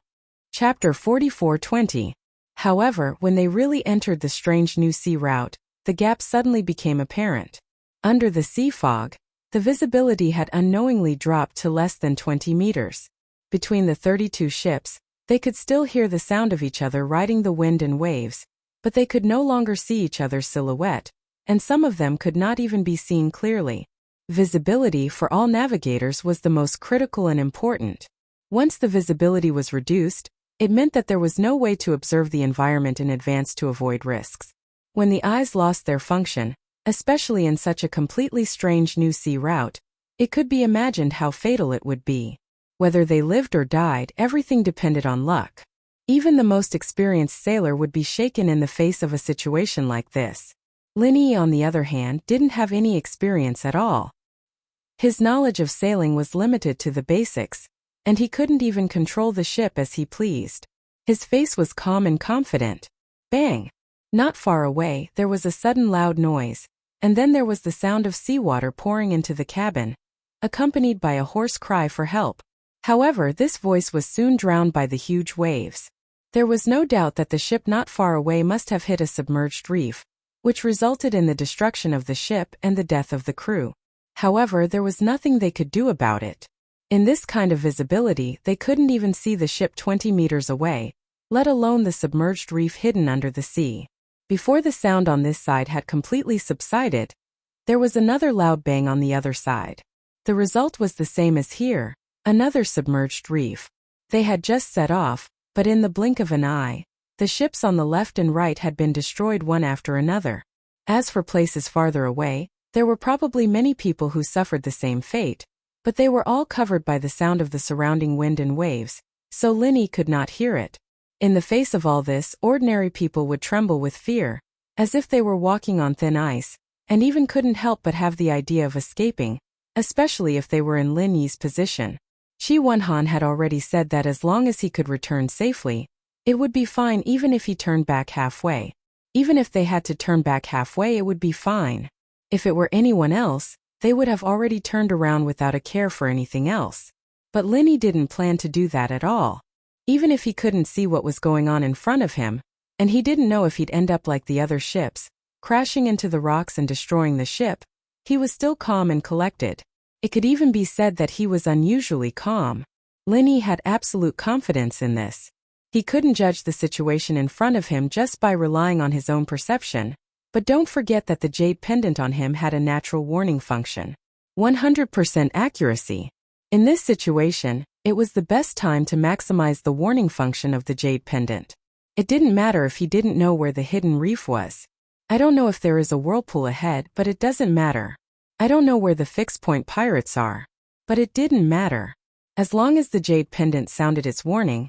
Chapter 44:20. However, when they really entered the strange new sea route, the gap suddenly became apparent. Under the sea fog, the visibility had unknowingly dropped to less than 20 meters. Between the 32 ships, they could still hear the sound of each other riding the wind and waves, but they could no longer see each other's silhouette, and some of them could not even be seen clearly. Visibility for all navigators was the most critical and important. Once the visibility was reduced, it meant that there was no way to observe the environment in advance to avoid risks. When the eyes lost their function, especially in such a completely strange new sea route, it could be imagined how fatal it would be. Whether they lived or died, everything depended on luck. Even the most experienced sailor would be shaken in the face of a situation like this. Lin Yi, on the other hand, didn't have any experience at all. His knowledge of sailing was limited to the basics, and he couldn't even control the ship as he pleased. His face was calm and confident. Bang! Not far away, there was a sudden loud noise, and then there was the sound of seawater pouring into the cabin, accompanied by a hoarse cry for help. However, this voice was soon drowned by the huge waves. There was no doubt that the ship not far away must have hit a submerged reef, which resulted in the destruction of the ship and the death of the crew. However, there was nothing they could do about it. In this kind of visibility, they couldn't even see the ship 20 meters away, let alone the submerged reef hidden under the sea. Before the sound on this side had completely subsided, there was another loud bang on the other side. The result was the same as here, another submerged reef. They had just set off, but in the blink of an eye, the ships on the left and right had been destroyed one after another. As for places farther away, there were probably many people who suffered the same fate, but they were all covered by the sound of the surrounding wind and waves, so Lin Yi could not hear it. In the face of all this, ordinary people would tremble with fear, as if they were walking on thin ice, and even couldn't help but have the idea of escaping, especially if they were in Lin Yi's position. Qi Wenhan had already said that as long as he could return safely, it would be fine even if he turned back halfway. Even if they had to turn back halfway, it would be fine. If it were anyone else, they would have already turned around without a care for anything else. But Lin Yi didn't plan to do that at all. Even if he couldn't see what was going on in front of him, and he didn't know if he'd end up like the other ships, crashing into the rocks and destroying the ship, he was still calm and collected. It could even be said that he was unusually calm. Lin Yi had absolute confidence in this. He couldn't judge the situation in front of him just by relying on his own perception, but don't forget that the jade pendant on him had a natural warning function. 100% accuracy. In this situation, it was the best time to maximize the warning function of the jade pendant. It didn't matter if he didn't know where the hidden reef was. I don't know if there is a whirlpool ahead, but it doesn't matter. I don't know where the fixed point pirates are, but it didn't matter. As long as the jade pendant sounded its warning,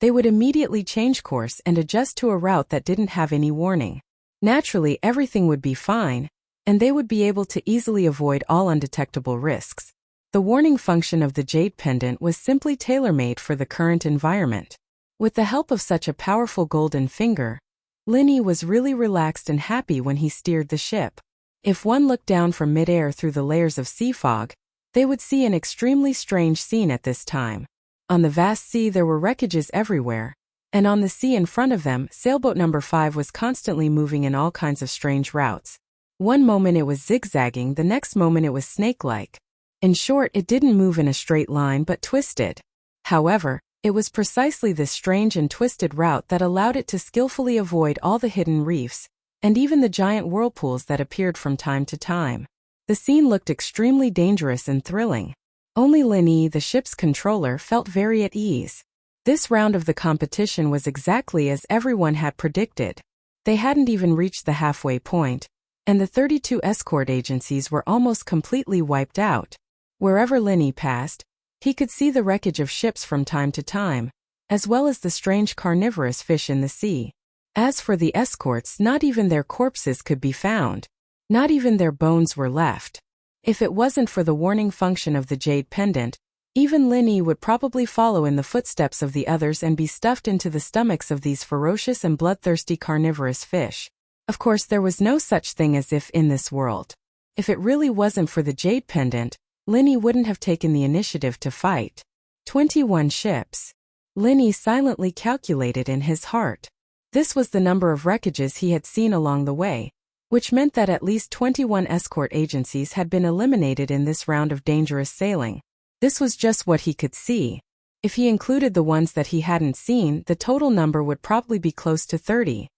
they would immediately change course and adjust to a route that didn't have any warning. Naturally, everything would be fine, and they would be able to easily avoid all undetectable risks. The warning function of the jade pendant was simply tailor-made for the current environment. With the help of such a powerful golden finger, Linny was really relaxed and happy when he steered the ship. If one looked down from mid-air through the layers of sea fog, they would see an extremely strange scene at this time. On the vast sea there were wreckages everywhere, and on the sea in front of them, sailboat number 5 was constantly moving in all kinds of strange routes. One moment it was zigzagging, the next moment it was snake-like. In short, it didn't move in a straight line but twisted. However, it was precisely this strange and twisted route that allowed it to skillfully avoid all the hidden reefs, and even the giant whirlpools that appeared from time to time. The scene looked extremely dangerous and thrilling. Only Linny, the ship's controller, felt very at ease. This round of the competition was exactly as everyone had predicted. They hadn't even reached the halfway point, and the 32 escort agencies were almost completely wiped out. Wherever Linny passed, he could see the wreckage of ships from time to time, as well as the strange carnivorous fish in the sea. As for the escorts, not even their corpses could be found. Not even their bones were left. If it wasn't for the warning function of the jade pendant, even Linny would probably follow in the footsteps of the others and be stuffed into the stomachs of these ferocious and bloodthirsty carnivorous fish. Of course, there was no such thing as if in this world. If it really wasn't for the jade pendant, Linny wouldn't have taken the initiative to fight. 21 ships. Linny silently calculated in his heart. This was the number of wreckages he had seen along the way, which meant that at least 21 escort agencies had been eliminated in this round of dangerous sailing. This was just what he could see. If he included the ones that he hadn't seen, the total number would probably be close to 30.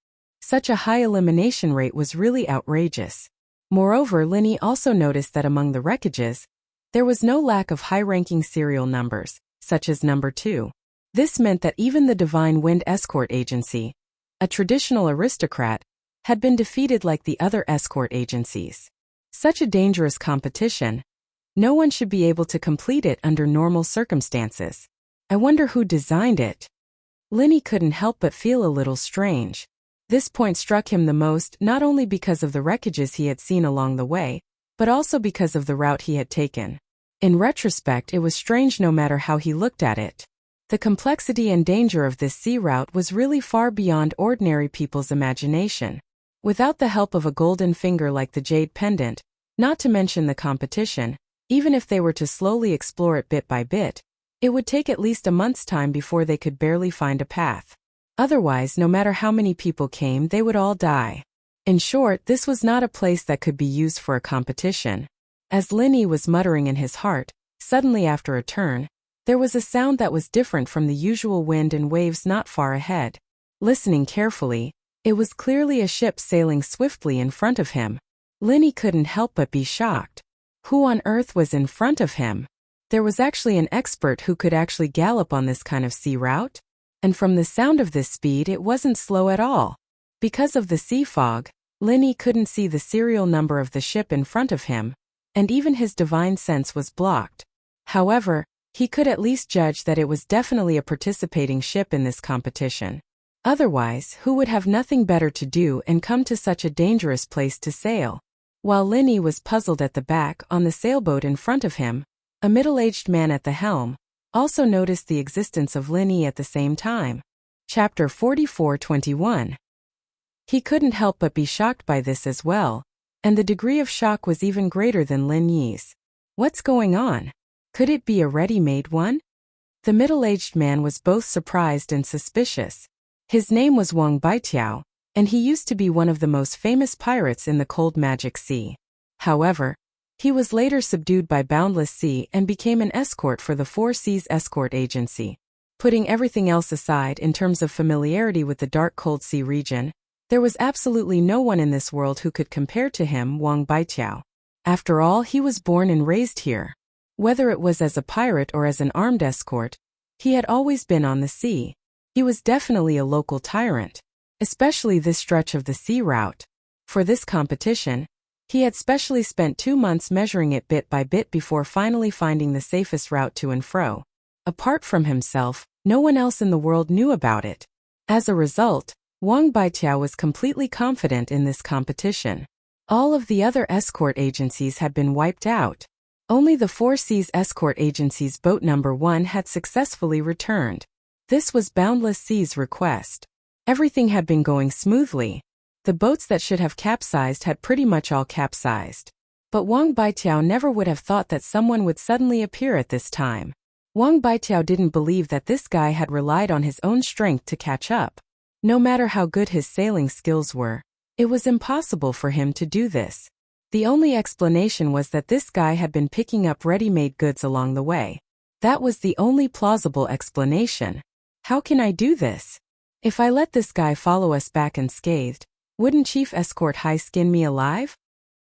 Such a high elimination rate was really outrageous. Moreover, Linny also noticed that among the wreckages, there was no lack of high-ranking serial numbers, such as number 2. This meant that even the Divine Wind Escort Agency, a traditional aristocrat, had been defeated like the other escort agencies. Such a dangerous competition. No one should be able to complete it under normal circumstances. I wonder who designed it. Linny couldn't help but feel a little strange. This point struck him the most, not only because of the wreckages he had seen along the way, but also because of the route he had taken. In retrospect, it was strange no matter how he looked at it. The complexity and danger of this sea route was really far beyond ordinary people's imagination. Without the help of a golden finger like the jade pendant, not to mention the competition, even if they were to slowly explore it bit by bit, it would take at least a month's time before they could barely find a path. Otherwise, no matter how many people came, they would all die. In short, this was not a place that could be used for a competition. As Linny was muttering in his heart, suddenly after a turn, there was a sound that was different from the usual wind and waves not far ahead. Listening carefully, it was clearly a ship sailing swiftly in front of him. Linny couldn't help but be shocked. Who on earth was in front of him? There was actually an expert who could actually gallop on this kind of sea route. And from the sound of this speed, it wasn't slow at all. Because of the sea fog, Linny couldn't see the serial number of the ship in front of him, and even his divine sense was blocked. However, he could at least judge that it was definitely a participating ship in this competition. Otherwise, who would have nothing better to do and come to such a dangerous place to sail? While Linny was puzzled at the back, on the sailboat in front of him, a middle-aged man at the helm also noticed the existence of Linny at the same time. Chapter 44:21. He couldn't help but be shocked by this as well, and the degree of shock was even greater than Linny's. What's going on? Could it be a ready-made one? The middle-aged man was both surprised and suspicious. His name was Wang Baitiao, and he used to be one of the most famous pirates in the cold magic sea. However, he was later subdued by Boundless Sea and became an escort for the Four Seas Escort Agency. Putting everything else aside in terms of familiarity with the dark cold sea region, there was absolutely no one in this world who could compare to him, Wang Baitiao. After all, he was born and raised here. Whether it was as a pirate or as an armed escort, he had always been on the sea. He was definitely a local tyrant, especially this stretch of the sea route. For this competition, he had specially spent 2 months measuring it bit by bit before finally finding the safest route to and fro. Apart from himself, no one else in the world knew about it. As a result, Wang Baitiao was completely confident in this competition. All of the other escort agencies had been wiped out. Only the Four Seas Escort Agency's boat number 1 had successfully returned. This was Boundless Sea's request. Everything had been going smoothly. The boats that should have capsized had pretty much all capsized. But Wang Baitiao never would have thought that someone would suddenly appear at this time. Wang Baitiao didn't believe that this guy had relied on his own strength to catch up. No matter how good his sailing skills were, it was impossible for him to do this. The only explanation was that this guy had been picking up ready-made goods along the way. That was the only plausible explanation. How can I do this? If I let this guy follow us back unscathed, wouldn't Chief Escort High skin me alive?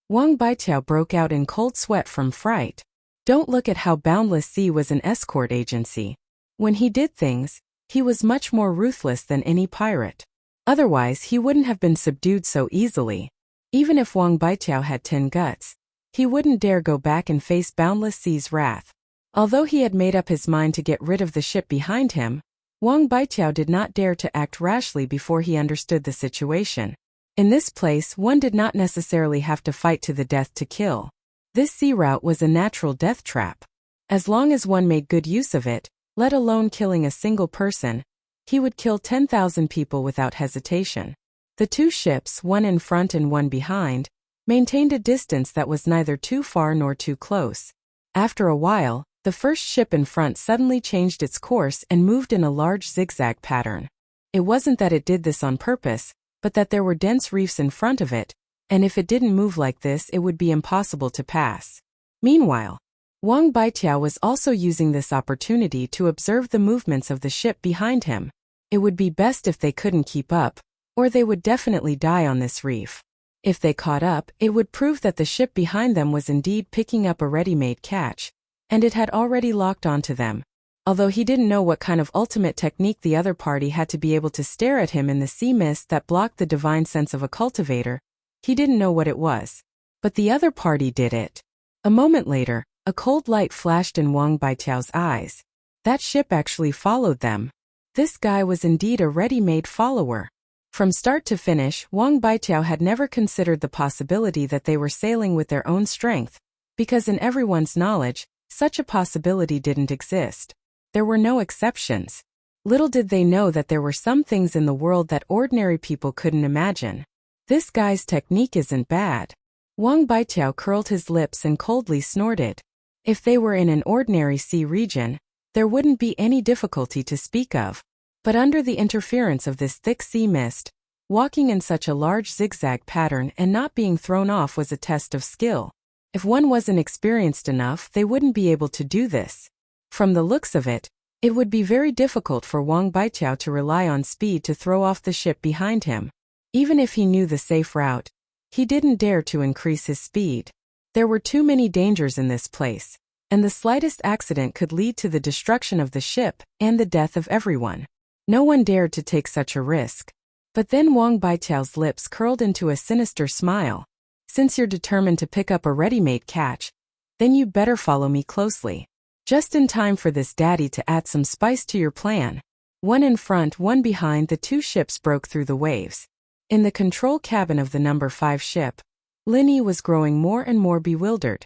Wang Baitiao broke out in cold sweat from fright. Don't look at how Boundless Sea was an escort agency. When he did things, he was much more ruthless than any pirate. Otherwise, he wouldn't have been subdued so easily. Even if Wang Baitiao had 10 guts, he wouldn't dare go back and face Boundless Sea's wrath. Although he had made up his mind to get rid of the ship behind him, Wang Baitiao did not dare to act rashly before he understood the situation. In this place, one did not necessarily have to fight to the death to kill. This sea route was a natural death trap. As long as one made good use of it, let alone killing a single person, he would kill 10,000 people without hesitation. The two ships, one in front and one behind, maintained a distance that was neither too far nor too close. After a while, the first ship in front suddenly changed its course and moved in a large zigzag pattern. It wasn't that it did this on purpose, but that there were dense reefs in front of it, and if it didn't move like this it would be impossible to pass. Meanwhile, Wang Baitiao was also using this opportunity to observe the movements of the ship behind him. It would be best if they couldn't keep up, or they would definitely die on this reef. If they caught up, it would prove that the ship behind them was indeed picking up a ready-made catch, and it had already locked onto them. Although he didn't know what kind of ultimate technique the other party had to be able to stare at him in the sea mist that blocked the divine sense of a cultivator, he didn't know what it was. But the other party did it. A moment later, a cold light flashed in Wang Baitiao's eyes. That ship actually followed them. This guy was indeed a ready-made follower. From start to finish, Wang Baitiao had never considered the possibility that they were sailing with their own strength, because in everyone's knowledge, such a possibility didn't exist. There were no exceptions. Little did they know that there were some things in the world that ordinary people couldn't imagine. This guy's technique isn't bad. Wang Baitiao curled his lips and coldly snorted. If they were in an ordinary sea region, there wouldn't be any difficulty to speak of. But under the interference of this thick sea mist, walking in such a large zigzag pattern and not being thrown off was a test of skill. If one wasn't experienced enough, they wouldn't be able to do this. From the looks of it, it would be very difficult for Wang Baitiao to rely on speed to throw off the ship behind him. Even if he knew the safe route, he didn't dare to increase his speed. There were too many dangers in this place, and the slightest accident could lead to the destruction of the ship and the death of everyone. No one dared to take such a risk. But then Wang Baitiao's lips curled into a sinister smile. Since you're determined to pick up a ready-made catch, then you better follow me closely. Just in time for this daddy to add some spice to your plan. One in front, one behind, the two ships broke through the waves. In the control cabin of the number 5 ship, Linny was growing more and more bewildered.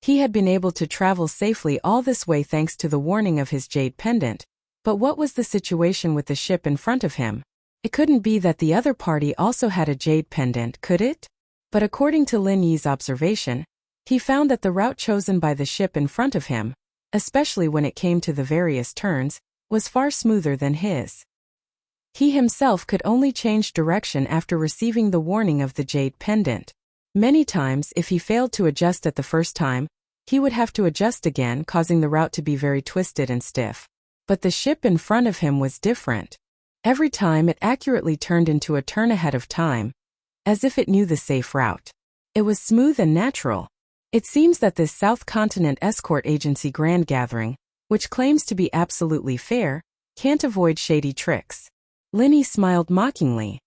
He had been able to travel safely all this way thanks to the warning of his jade pendant, but what was the situation with the ship in front of him? It couldn't be that the other party also had a jade pendant, could it? But according to Lin Yi's observation, he found that the route chosen by the ship in front of him, especially when it came to the various turns, was far smoother than his. He himself could only change direction after receiving the warning of the jade pendant. Many times, if he failed to adjust at the first time, he would have to adjust again, causing the route to be very twisted and stiff. But the ship in front of him was different. Every time it accurately turned into a turn ahead of time, as if it knew the safe route. It was smooth and natural. It seems that this South Continent Escort Agency Grand Gathering, which claims to be absolutely fair, can't avoid shady tricks. Linny smiled mockingly.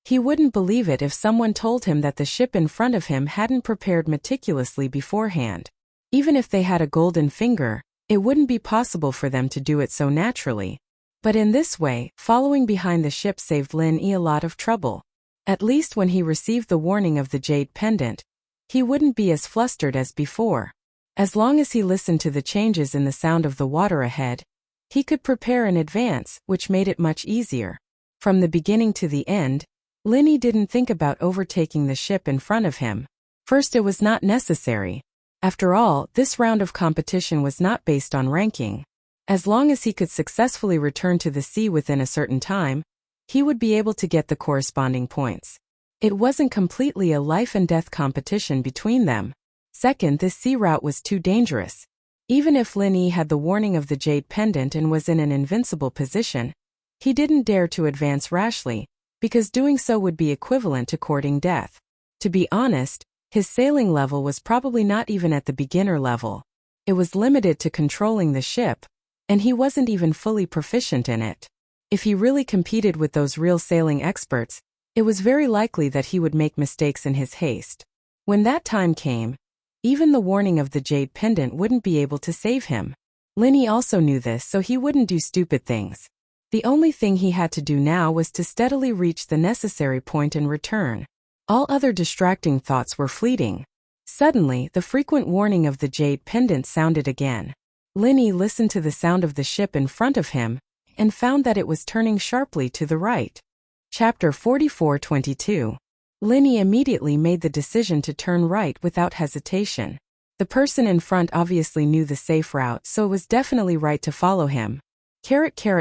He wouldn't believe it if someone told him that the ship in front of him hadn't prepared meticulously beforehand. Even if they had a golden finger, it wouldn't be possible for them to do it so naturally. But in this way, following behind the ship saved Lin Yi a lot of trouble. At least when he received the warning of the jade pendant, he wouldn't be as flustered as before. As long as he listened to the changes in the sound of the water ahead, he could prepare in advance, which made it much easier. From the beginning to the end, Linny didn't think about overtaking the ship in front of him. First, it was not necessary. After all, this round of competition was not based on ranking. As long as he could successfully return to the sea within a certain time, he would be able to get the corresponding points. It wasn't completely a life-and-death competition between them. Second, this sea route was too dangerous. Even if Linny had the warning of the jade pendant and was in an invincible position, he didn't dare to advance rashly, because doing so would be equivalent to courting death. To be honest, his sailing level was probably not even at the beginner level. It was limited to controlling the ship, and he wasn't even fully proficient in it. If he really competed with those real sailing experts, it was very likely that he would make mistakes in his haste. When that time came, even the warning of the jade pendant wouldn't be able to save him. Linny also knew this, so he wouldn't do stupid things. The only thing he had to do now was to steadily reach the necessary point and return. All other distracting thoughts were fleeting. Suddenly, the frequent warning of the jade pendant sounded again. Linny listened to the sound of the ship in front of him, and found that it was turning sharply to the right. Chapter 44:22. Linny immediately made the decision to turn right without hesitation. The person in front obviously knew the safe route, so it was definitely right to follow him.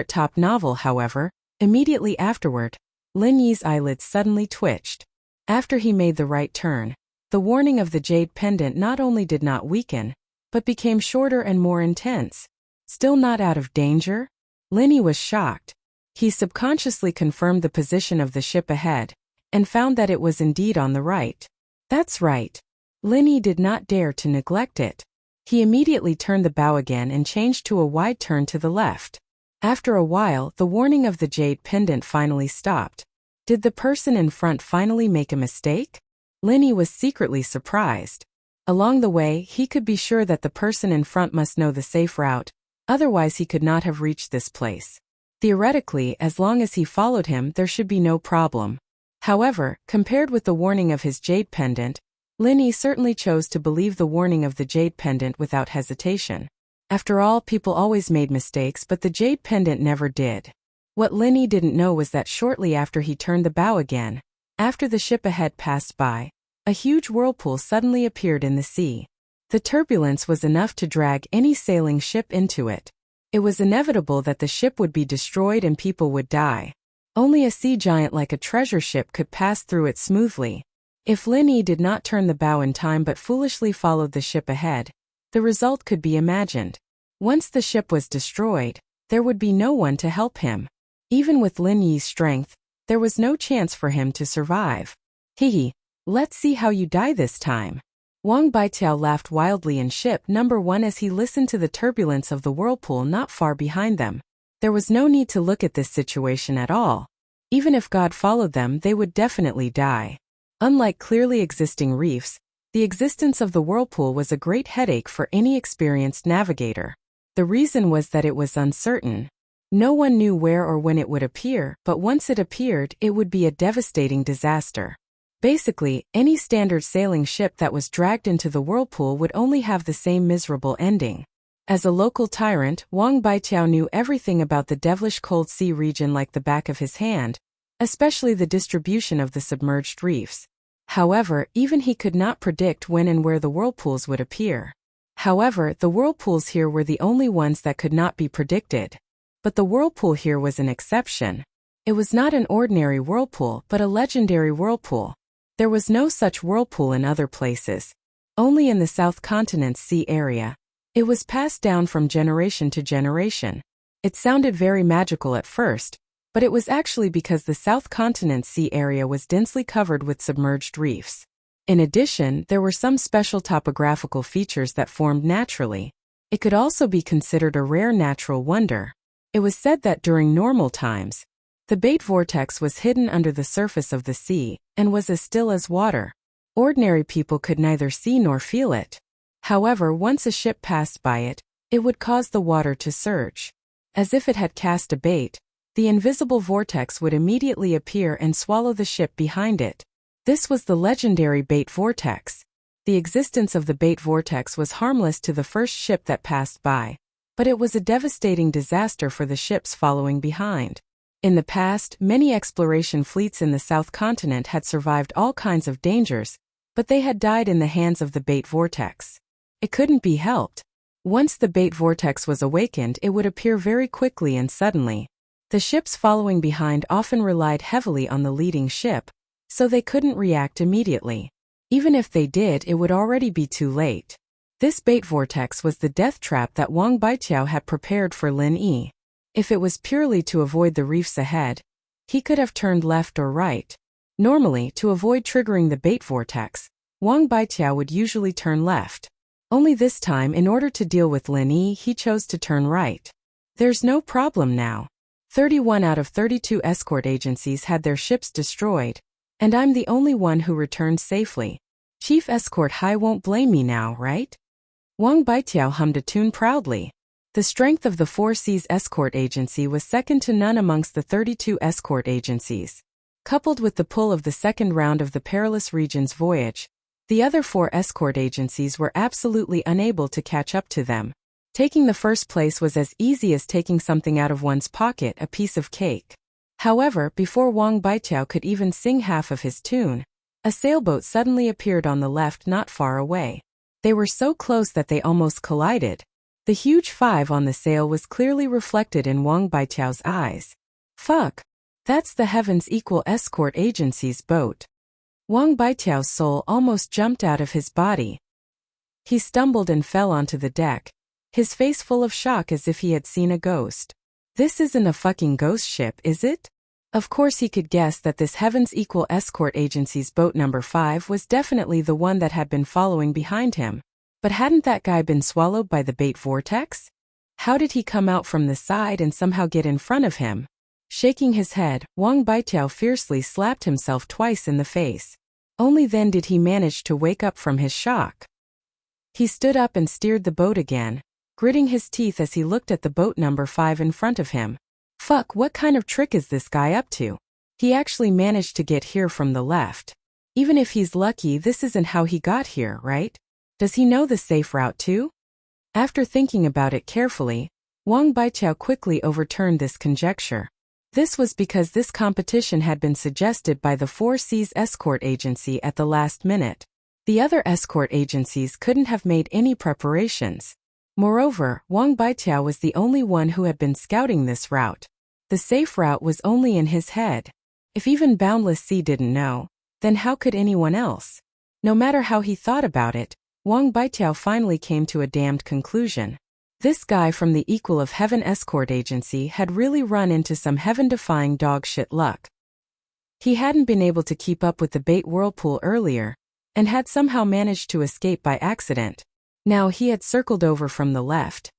Top novel, however, immediately afterward, Linny's eyelids suddenly twitched. After he made the right turn, the warning of the jade pendant not only did not weaken, but became shorter and more intense. Still not out of danger? Linny was shocked. He subconsciously confirmed the position of the ship ahead, and found that it was indeed on the right. That's right. Linny did not dare to neglect it. He immediately turned the bow again and changed to a wide turn to the left. After a while, the warning of the jade pendant finally stopped. Did the person in front finally make a mistake? Linny was secretly surprised. Along the way, he could be sure that the person in front must know the safe route, otherwise he could not have reached this place. Theoretically, as long as he followed him, there should be no problem. However, compared with the warning of his jade pendant, Linny certainly chose to believe the warning of the jade pendant without hesitation. After all, people always made mistakes, but the jade pendant never did. What Linny didn't know was that shortly after he turned the bow again, after the ship ahead passed by, a huge whirlpool suddenly appeared in the sea. The turbulence was enough to drag any sailing ship into it. It was inevitable that the ship would be destroyed and people would die. Only a sea giant like a treasure ship could pass through it smoothly. If Linny did not turn the bow in time but foolishly followed the ship ahead, the result could be imagined. Once the ship was destroyed, there would be no one to help him. Even with Linny's strength, there was no chance for him to survive. Hehe, let's see how you die this time. Wang Baitiao laughed wildly in ship number 1 as he listened to the turbulence of the whirlpool not far behind them. There was no need to look at this situation at all. Even if God followed them, they would definitely die. Unlike clearly existing reefs, the existence of the whirlpool was a great headache for any experienced navigator. The reason was that it was uncertain. No one knew where or when it would appear, but once it appeared, it would be a devastating disaster. Basically, any standard sailing ship that was dragged into the whirlpool would only have the same miserable ending. As a local tyrant, Wang Baitiao knew everything about the devilish cold sea region like the back of his hand, especially the distribution of the submerged reefs. However, even he could not predict when and where the whirlpools would appear. However, the whirlpools here were the only ones that could not be predicted. But the whirlpool here was an exception. It was not an ordinary whirlpool, but a legendary whirlpool. There was no such whirlpool in other places. Only in the South Continent's sea area. It was passed down from generation to generation. It sounded very magical at first, but it was actually because the South Continent's sea area was densely covered with submerged reefs. In addition, there were some special topographical features that formed naturally. It could also be considered a rare natural wonder. It was said that during normal times, the bait vortex was hidden under the surface of the sea and was as still as water. Ordinary people could neither see nor feel it. However, once a ship passed by it, it would cause the water to surge. As if it had cast a bait, the invisible vortex would immediately appear and swallow the ship behind it. This was the legendary bait vortex. The existence of the bait vortex was harmless to the first ship that passed by, but it was a devastating disaster for the ships following behind. In the past, many exploration fleets in the South Continent had survived all kinds of dangers, but they had died in the hands of the bait vortex. It couldn't be helped. Once the bait vortex was awakened, it would appear very quickly and suddenly. The ships following behind often relied heavily on the leading ship, so they couldn't react immediately. Even if they did, it would already be too late. This bait vortex was the death trap that Wang Baiqiao had prepared for Lin Yi. If it was purely to avoid the reefs ahead, he could have turned left or right. Normally, to avoid triggering the bait vortex, Wang Baiqiao would usually turn left. Only this time, in order to deal with Lin Yi, he chose to turn right. There's no problem now. 31 out of 32 escort agencies had their ships destroyed, and I'm the only one who returned safely. Chief Escort Hai won't blame me now, right? Wang Baiqiao hummed a tune proudly. The strength of the Four Seas Escort Agency was second to none amongst the 32 escort agencies. Coupled with the pull of the second round of the Perilous Regions voyage, the other 4 escort agencies were absolutely unable to catch up to them. Taking the first place was as easy as taking something out of one's pocket, a piece of cake. However, before Wang Baiqiao could even sing half of his tune, a sailboat suddenly appeared on the left not far away. They were so close that they almost collided. The huge 5 on the sail was clearly reflected in Wang Baiqiao's eyes. Fuck! That's the Heavens Equal Escort Agency's boat. Wang Baiqiao's soul almost jumped out of his body. He stumbled and fell onto the deck, his face full of shock as if he had seen a ghost. This isn't a fucking ghost ship, is it? Of course he could guess that this Heavens Equal Escort Agency's boat number 5 was definitely the one that had been following behind him. But hadn't that guy been swallowed by the bait vortex? How did he come out from the side and somehow get in front of him? Shaking his head, Wang Baiqiao fiercely slapped himself twice in the face. Only then did he manage to wake up from his shock. He stood up and steered the boat again, gritting his teeth as he looked at the boat number 5 in front of him. Fuck, what kind of trick is this guy up to? He actually managed to get here from the left. Even if he's lucky, this isn't how he got here, right? Does he know the safe route too? After thinking about it carefully, Wang Baiqiao quickly overturned this conjecture. This was because this competition had been suggested by the Four Seas Escort Agency at the last minute. The other escort agencies couldn't have made any preparations. Moreover, Wang Baiqiao was the only one who had been scouting this route. The safe route was only in his head. If even Boundless Sea didn't know, then how could anyone else? No matter how he thought about it, Wang Baiqiao finally came to a damned conclusion. This guy from the Equal of Heaven Escort Agency had really run into some heaven-defying dog-shit luck. He hadn't been able to keep up with the bait whirlpool earlier, and had somehow managed to escape by accident. Now he had circled over from the left.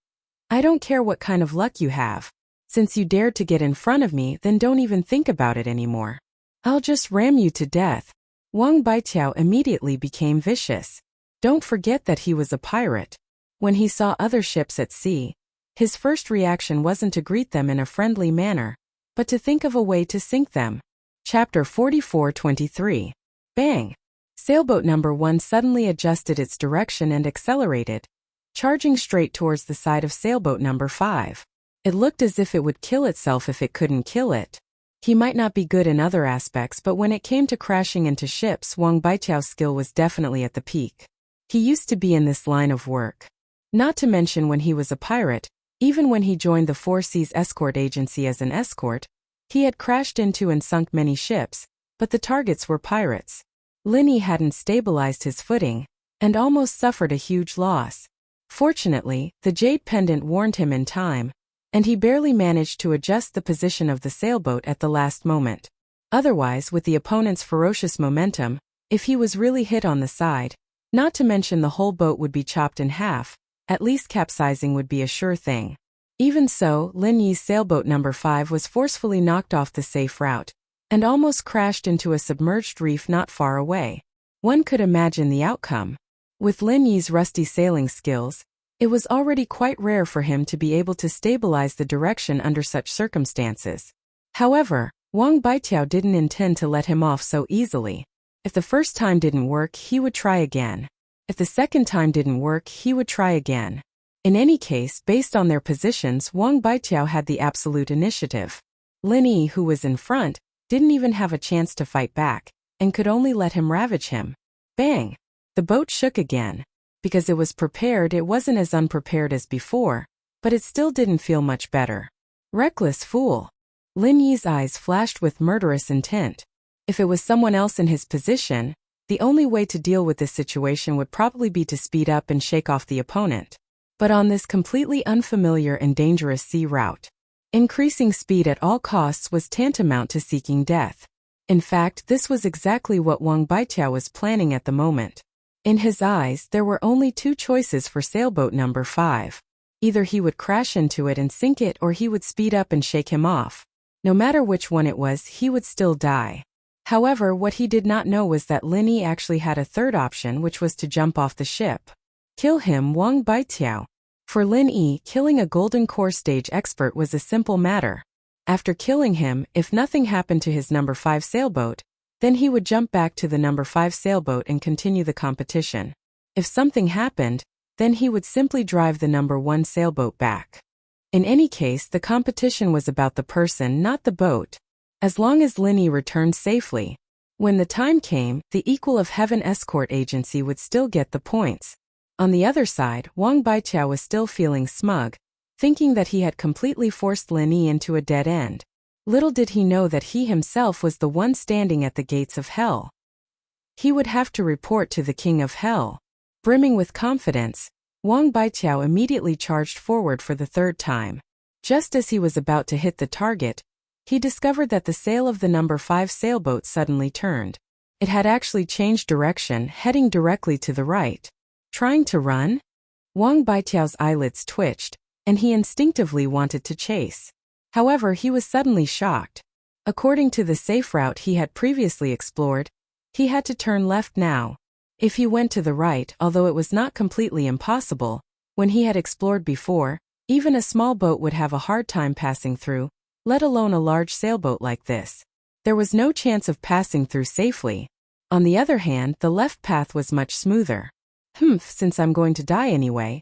I don't care what kind of luck you have. Since you dared to get in front of me, then don't even think about it anymore. I'll just ram you to death. Wang Baiqiao immediately became vicious. Don't forget that he was a pirate. When he saw other ships at sea, his first reaction wasn't to greet them in a friendly manner, but to think of a way to sink them. Chapter 44-23. Bang! Sailboat number 1 suddenly adjusted its direction and accelerated, charging straight towards the side of sailboat number 5. It looked as if it would kill itself if it couldn't kill it. He might not be good in other aspects, but when it came to crashing into ships, Wang Baiqiao's skill was definitely at the peak. He used to be in this line of work. Not to mention when he was a pirate, even when he joined the Four Seas Escort Agency as an escort, he had crashed into and sunk many ships, but the targets were pirates. Lin Yi hadn't stabilized his footing, and almost suffered a huge loss. Fortunately, the jade pendant warned him in time, and he barely managed to adjust the position of the sailboat at the last moment. Otherwise, with the opponent's ferocious momentum, if he was really hit on the side, not to mention the whole boat would be chopped in half, at least capsizing would be a sure thing. Even so, Lin Yi's sailboat number 5 was forcefully knocked off the safe route, and almost crashed into a submerged reef not far away. One could imagine the outcome. With Lin Yi's rusty sailing skills, it was already quite rare for him to be able to stabilize the direction under such circumstances. However, Wang Baitiao didn't intend to let him off so easily. If the first time didn't work, he would try again. If the second time didn't work, he would try again. In any case, based on their positions, Wang Baitiao had the absolute initiative. Lin Yi, who was in front, didn't even have a chance to fight back, and could only let him ravage him. Bang! The boat shook again. Because it was prepared, it wasn't as unprepared as before, but it still didn't feel much better. Reckless fool! Lin Yi's eyes flashed with murderous intent. If it was someone else in his position, the only way to deal with this situation would probably be to speed up and shake off the opponent. But on this completely unfamiliar and dangerous sea route, increasing speed at all costs was tantamount to seeking death. In fact, this was exactly what Wang Baitiao was planning at the moment. In his eyes, there were only two choices for sailboat number 5. Either he would crash into it and sink it, or he would speed up and shake him off. No matter which one it was, he would still die. However, what he did not know was that Lin Yi actually had a third option, which was to jump off the ship. Kill him, Wang Baitiao. For Lin Yi, killing a Golden Core stage expert was a simple matter. After killing him, if nothing happened to his number 5 sailboat, then he would jump back to the number 5 sailboat and continue the competition. If something happened, then he would simply drive the number 1 sailboat back. In any case, the competition was about the person, not the boat. As long as Lin Yi returned safely, when the time came, the Equal of Heaven escort agency would still get the points. On the other side, Wang Baitiao was still feeling smug, thinking that he had completely forced Lin Yi into a dead end. Little did he know that he himself was the one standing at the gates of hell. He would have to report to the King of Hell. Brimming with confidence, Wang Baitiao immediately charged forward for the third time. Just as he was about to hit the target, he discovered that the sail of the number 5 sailboat suddenly turned. It had actually changed direction, heading directly to the right. Trying to run? Wang Baitiao's eyelids twitched, and he instinctively wanted to chase. However, he was suddenly shocked. According to the safe route he had previously explored, he had to turn left now. If he went to the right, although it was not completely impossible, when he had explored before, even a small boat would have a hard time passing through, let alone a large sailboat like this. There was no chance of passing through safely. On the other hand, the left path was much smoother. Since I'm going to die anyway,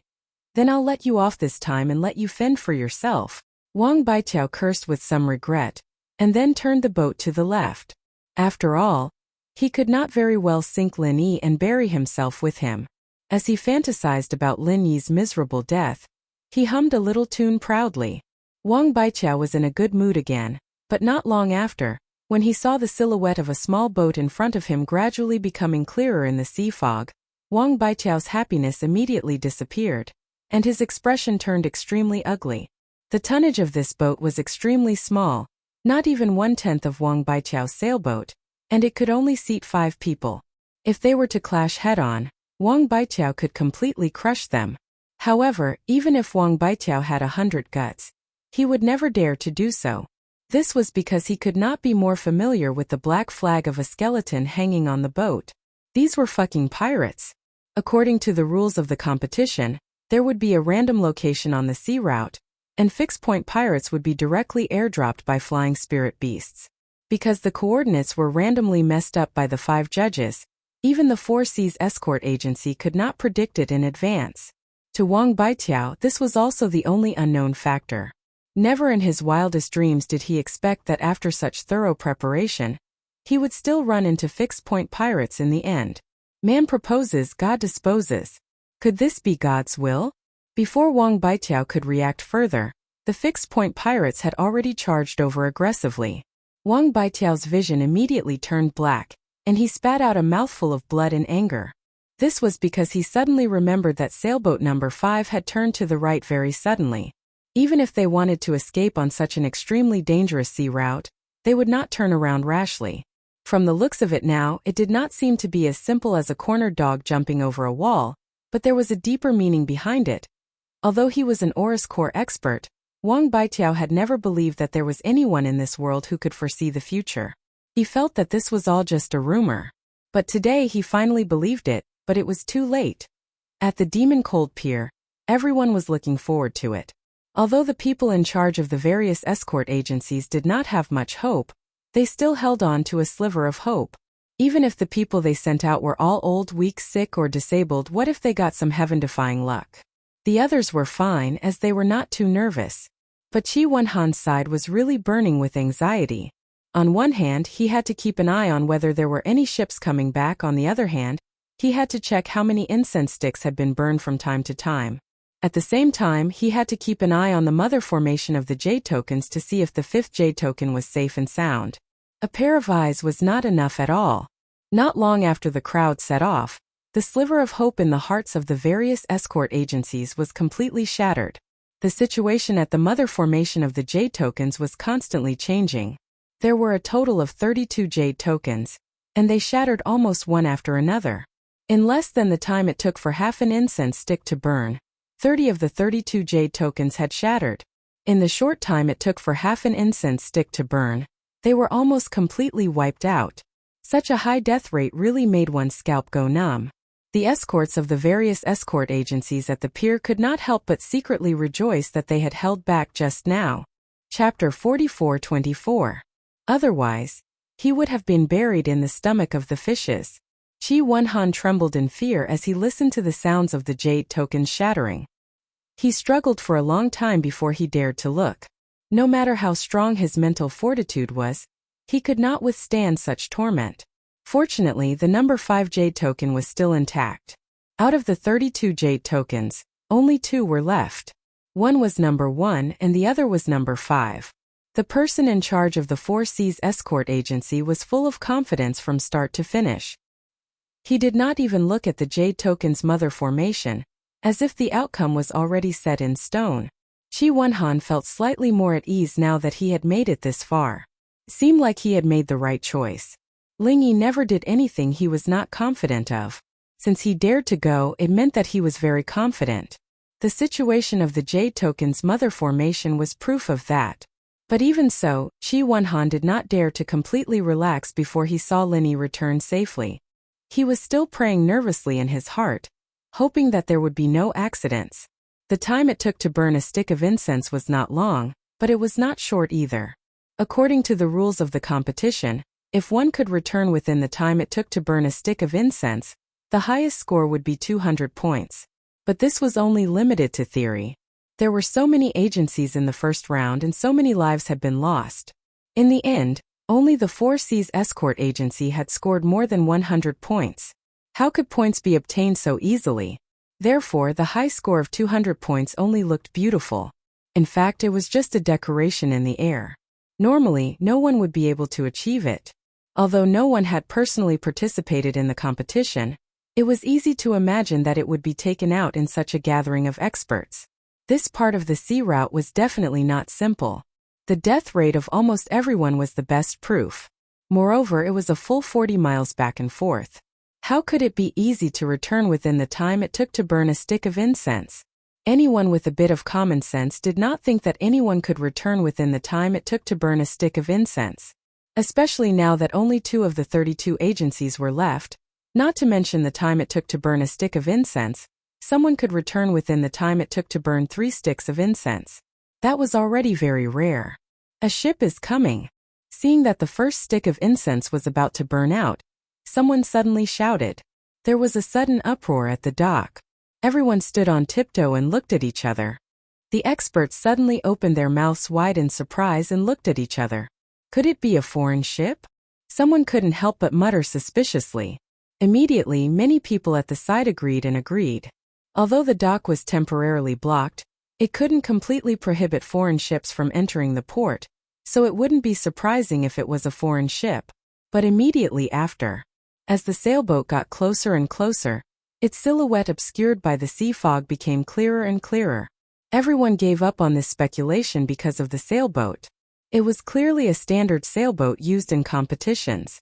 then I'll let you off this time and let you fend for yourself. Wang Baitiao cursed with some regret, and then turned the boat to the left. After all, he could not very well sink Lin Yi and bury himself with him. As he fantasized about Lin Yi's miserable death, he hummed a little tune proudly. Wang Baitiao was in a good mood again, but not long after, when he saw the silhouette of a small boat in front of him gradually becoming clearer in the sea fog, Wang Baitiao's happiness immediately disappeared, and his expression turned extremely ugly. The tonnage of this boat was extremely small, not even 1/10 of Wang Baitiao's sailboat, and it could only seat 5 people. If they were to clash head-on, Wang Baitiao could completely crush them. However, even if Wang Baitiao had 100 guts, he would never dare to do so. This was because he could not be more familiar with the black flag of a skeleton hanging on the boat. These were fucking pirates. According to the rules of the competition, there would be a random location on the sea route, and fixed-point pirates would be directly airdropped by flying spirit beasts. Because the coordinates were randomly messed up by the 5 judges, even the 4 Seas escort agency could not predict it in advance. To Wang Baitiao, this was also the only unknown factor. Never in his wildest dreams did he expect that after such thorough preparation, he would still run into fixed-point pirates in the end. Man proposes, God disposes. Could this be God's will? Before Wang Baitiao could react further, the fixed-point pirates had already charged over aggressively. Wang Baitiao's vision immediately turned black, and he spat out a mouthful of blood in anger. This was because he suddenly remembered that sailboat number 5 had turned to the right very suddenly. Even if they wanted to escape on such an extremely dangerous sea route, they would not turn around rashly. From the looks of it now, it did not seem to be as simple as a cornered dog jumping over a wall, but there was a deeper meaning behind it. Although he was an Oris Core expert, Wang Baitiao had never believed that there was anyone in this world who could foresee the future. He felt that this was all just a rumor. But today he finally believed it, but it was too late. At the Demon Cold Pier, everyone was looking forward to it. Although the people in charge of the various escort agencies did not have much hope, they still held on to a sliver of hope. Even if the people they sent out were all old, weak, sick, or disabled, what if they got some heaven-defying luck? The others were fine, as they were not too nervous. But Qi Wenhan's side was really burning with anxiety. On one hand, he had to keep an eye on whether there were any ships coming back. On the other hand, he had to check how many incense sticks had been burned from time to time. At the same time, he had to keep an eye on the mother formation of the jade tokens to see if the fifth jade token was safe and sound. A pair of eyes was not enough at all. Not long after the crowd set off, the sliver of hope in the hearts of the various escort agencies was completely shattered. The situation at the mother formation of the jade tokens was constantly changing. There were a total of 32 jade tokens, and they shattered almost one after another. In less than the time it took for half an incense stick to burn, 30 of the 32 jade tokens had shattered. In the short time it took for half an incense stick to burn, they were almost completely wiped out. Such a high death rate really made one's scalp go numb. The escorts of the various escort agencies at the pier could not help but secretly rejoice that they had held back just now. Chapter 44:24. Otherwise, he would have been buried in the stomach of the fishes. Qi Wenhan trembled in fear as he listened to the sounds of the jade tokens shattering. He struggled for a long time before he dared to look. No matter how strong his mental fortitude was, he could not withstand such torment. Fortunately, the number 5 jade token was still intact. Out of the 32 jade tokens, only 2 were left. One was number 1 and the other was number 5. The person in charge of the 4 Seas escort agency was full of confidence from start to finish. He did not even look at the jade token's mother formation, as if the outcome was already set in stone. Qi Wenhan felt slightly more at ease now that he had made it this far. It seemed like he had made the right choice. Lingyi never did anything he was not confident of. Since he dared to go, it meant that he was very confident. The situation of the jade token's mother formation was proof of that. But even so, Qi Wenhan did not dare to completely relax before he saw Lingyi return safely. He was still praying nervously in his heart, hoping that there would be no accidents. The time it took to burn a stick of incense was not long, but it was not short either. According to the rules of the competition, if one could return within the time it took to burn a stick of incense, the highest score would be 200 points. But this was only limited to theory. There were so many agencies in the first round and so many lives had been lost. In the end, only the 4 Seas escort agency had scored more than 100 points. How could points be obtained so easily? Therefore, the high score of 200 points only looked beautiful. In fact, it was just a decoration in the air. Normally, no one would be able to achieve it. Although no one had personally participated in the competition, it was easy to imagine that it would be taken out in such a gathering of experts. This part of the sea route was definitely not simple. The death rate of almost everyone was the best proof. Moreover, it was a full 40 miles back and forth. How could it be easy to return within the time it took to burn a stick of incense? Anyone with a bit of common sense did not think that anyone could return within the time it took to burn a stick of incense. Especially now that only 2 of the 32 agencies were left, not to mention the time it took to burn a stick of incense, someone could return within the time it took to burn 3 sticks of incense. That was already very rare. A ship is coming. Seeing that the first stick of incense was about to burn out, someone suddenly shouted. There was a sudden uproar at the dock. Everyone stood on tiptoe and looked at each other. The experts suddenly opened their mouths wide in surprise and looked at each other. Could it be a foreign ship? Someone couldn't help but mutter suspiciously. Immediately, many people at the side agreed. Although the dock was temporarily blocked, it couldn't completely prohibit foreign ships from entering the port, so it wouldn't be surprising if it was a foreign ship. But immediately after, as the sailboat got closer and closer, its silhouette obscured by the sea fog became clearer and clearer. Everyone gave up on this speculation because of the sailboat. It was clearly a standard sailboat used in competitions.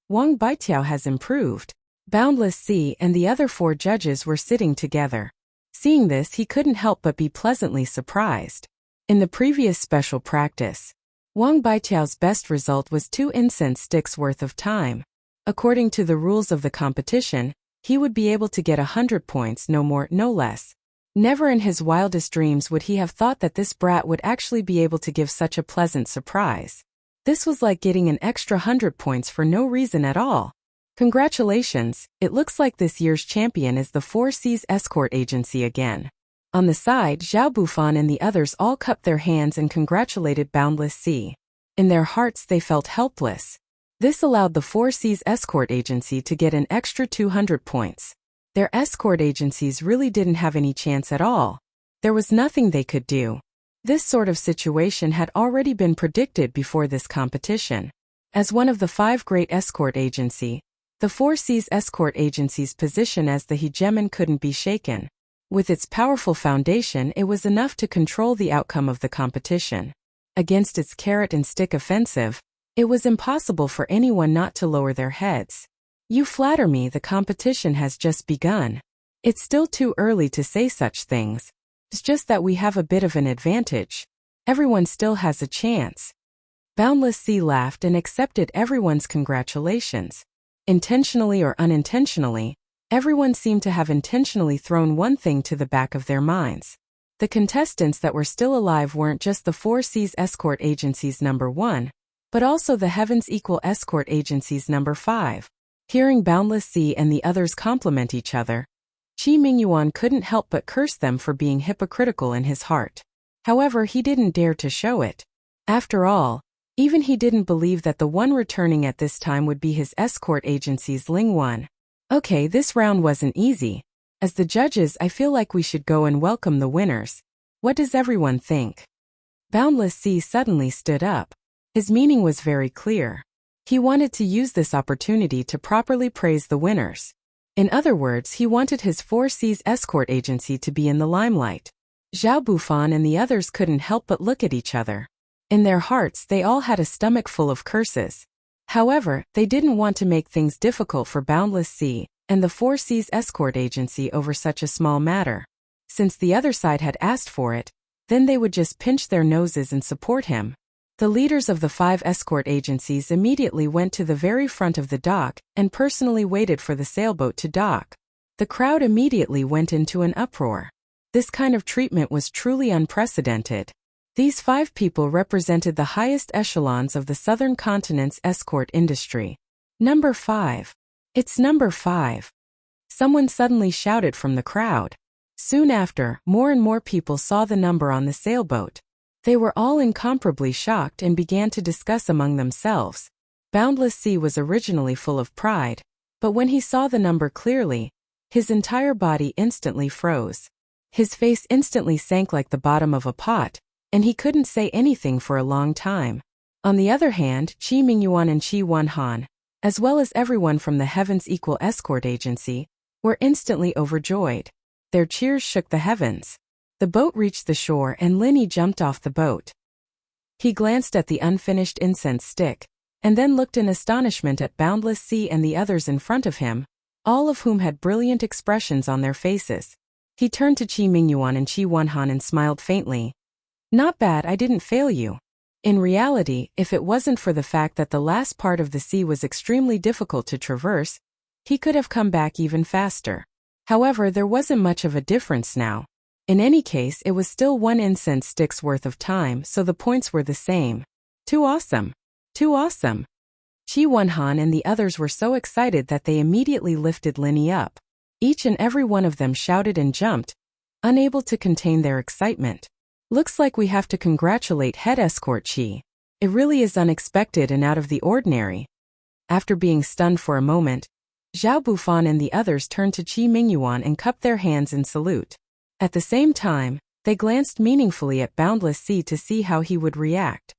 Wang Baitiao has improved. Boundless Sea and the other 4 judges were sitting together. Seeing this, he couldn't help but be pleasantly surprised. In the previous special practice, Wang Baitiao's best result was 2 incense sticks worth of time. According to the rules of the competition, he would be able to get 100 points, no more, no less. Never in his wildest dreams would he have thought that this brat would actually be able to give such a pleasant surprise. This was like getting an extra 100 points for no reason at all. Congratulations, it looks like this year's champion is the 4 Seas Escort Agency again. On the side, Zhao Bufan and the others all cupped their hands and congratulated Boundless Sea. In their hearts they felt helpless. This allowed the 4 Seas Escort Agency to get an extra 200 points. Their escort agencies really didn't have any chance at all. There was nothing they could do. This sort of situation had already been predicted before this competition. As one of the 5 great escort agency, the 4 Seas Escort Agency's position as the hegemon couldn't be shaken. With its powerful foundation, it was enough to control the outcome of the competition. Against its carrot and stick offensive, it was impossible for anyone not to lower their heads. You flatter me, the competition has just begun. It's still too early to say such things. It's just that we have a bit of an advantage. Everyone still has a chance. Boundless Sea laughed and accepted everyone's congratulations. Intentionally or unintentionally, everyone seemed to have intentionally thrown one thing to the back of their minds. The contestants that were still alive weren't just the 4 Seas Escort Agency's number 1, but also the Heavens Equal Escort Agency's number 5. Hearing Boundless Sea and the others compliment each other, Qi Mingyuan couldn't help but curse them for being hypocritical in his heart. However, he didn't dare to show it. After all, even he didn't believe that the one returning at this time would be his escort agency's Ling Wan. Okay, this round wasn't easy. As the judges, I feel like we should go and welcome the winners. What does everyone think? Boundless Sea suddenly stood up. His meaning was very clear. He wanted to use this opportunity to properly praise the winners. In other words, he wanted his 4 Seas Escort Agency to be in the limelight. Zhao Bufan and the others couldn't help but look at each other. In their hearts, they all had a stomach full of curses. However, they didn't want to make things difficult for Boundless Sea and the 4 Seas Escort Agency over such a small matter. Since the other side had asked for it, then they would just pinch their noses and support him. The leaders of the 5 escort agencies immediately went to the very front of the dock and personally waited for the sailboat to dock. The crowd immediately went into an uproar. This kind of treatment was truly unprecedented. These 5 people represented the highest echelons of the southern continent's escort industry. Number 5. It's number 5. Someone suddenly shouted from the crowd. Soon after, more and more people saw the number on the sailboat. They were all incomparably shocked and began to discuss among themselves. Boundless Sea was originally full of pride, but when he saw the number clearly, his entire body instantly froze. His face instantly sank like the bottom of a pot, and he couldn't say anything for a long time. On the other hand, Qi Mingyuan and Qi Wanhan, as well as everyone from the Heavens Equal Escort Agency, were instantly overjoyed. Their cheers shook the heavens. The boat reached the shore and Linny jumped off the boat. He glanced at the unfinished incense stick, and then looked in astonishment at Boundless Sea and the others in front of him, all of whom had brilliant expressions on their faces. He turned to Qi Mingyuan and Qi Wanhan and smiled faintly. Not bad, I didn't fail you. In reality, if it wasn't for the fact that the last part of the sea was extremely difficult to traverse, he could have come back even faster. However, there wasn't much of a difference now. In any case, it was still 1 incense stick's worth of time, so the points were the same. Too awesome! Too awesome! Qi Wanhan and the others were so excited that they immediately lifted Linny up. Each and every one of them shouted and jumped, unable to contain their excitement. Looks like we have to congratulate Head Escort Qi. It really is unexpected and out of the ordinary. After being stunned for a moment, Zhao Bufan and the others turned to Qi Mingyuan and cupped their hands in salute. At the same time, they glanced meaningfully at Boundless Sea to see how he would react.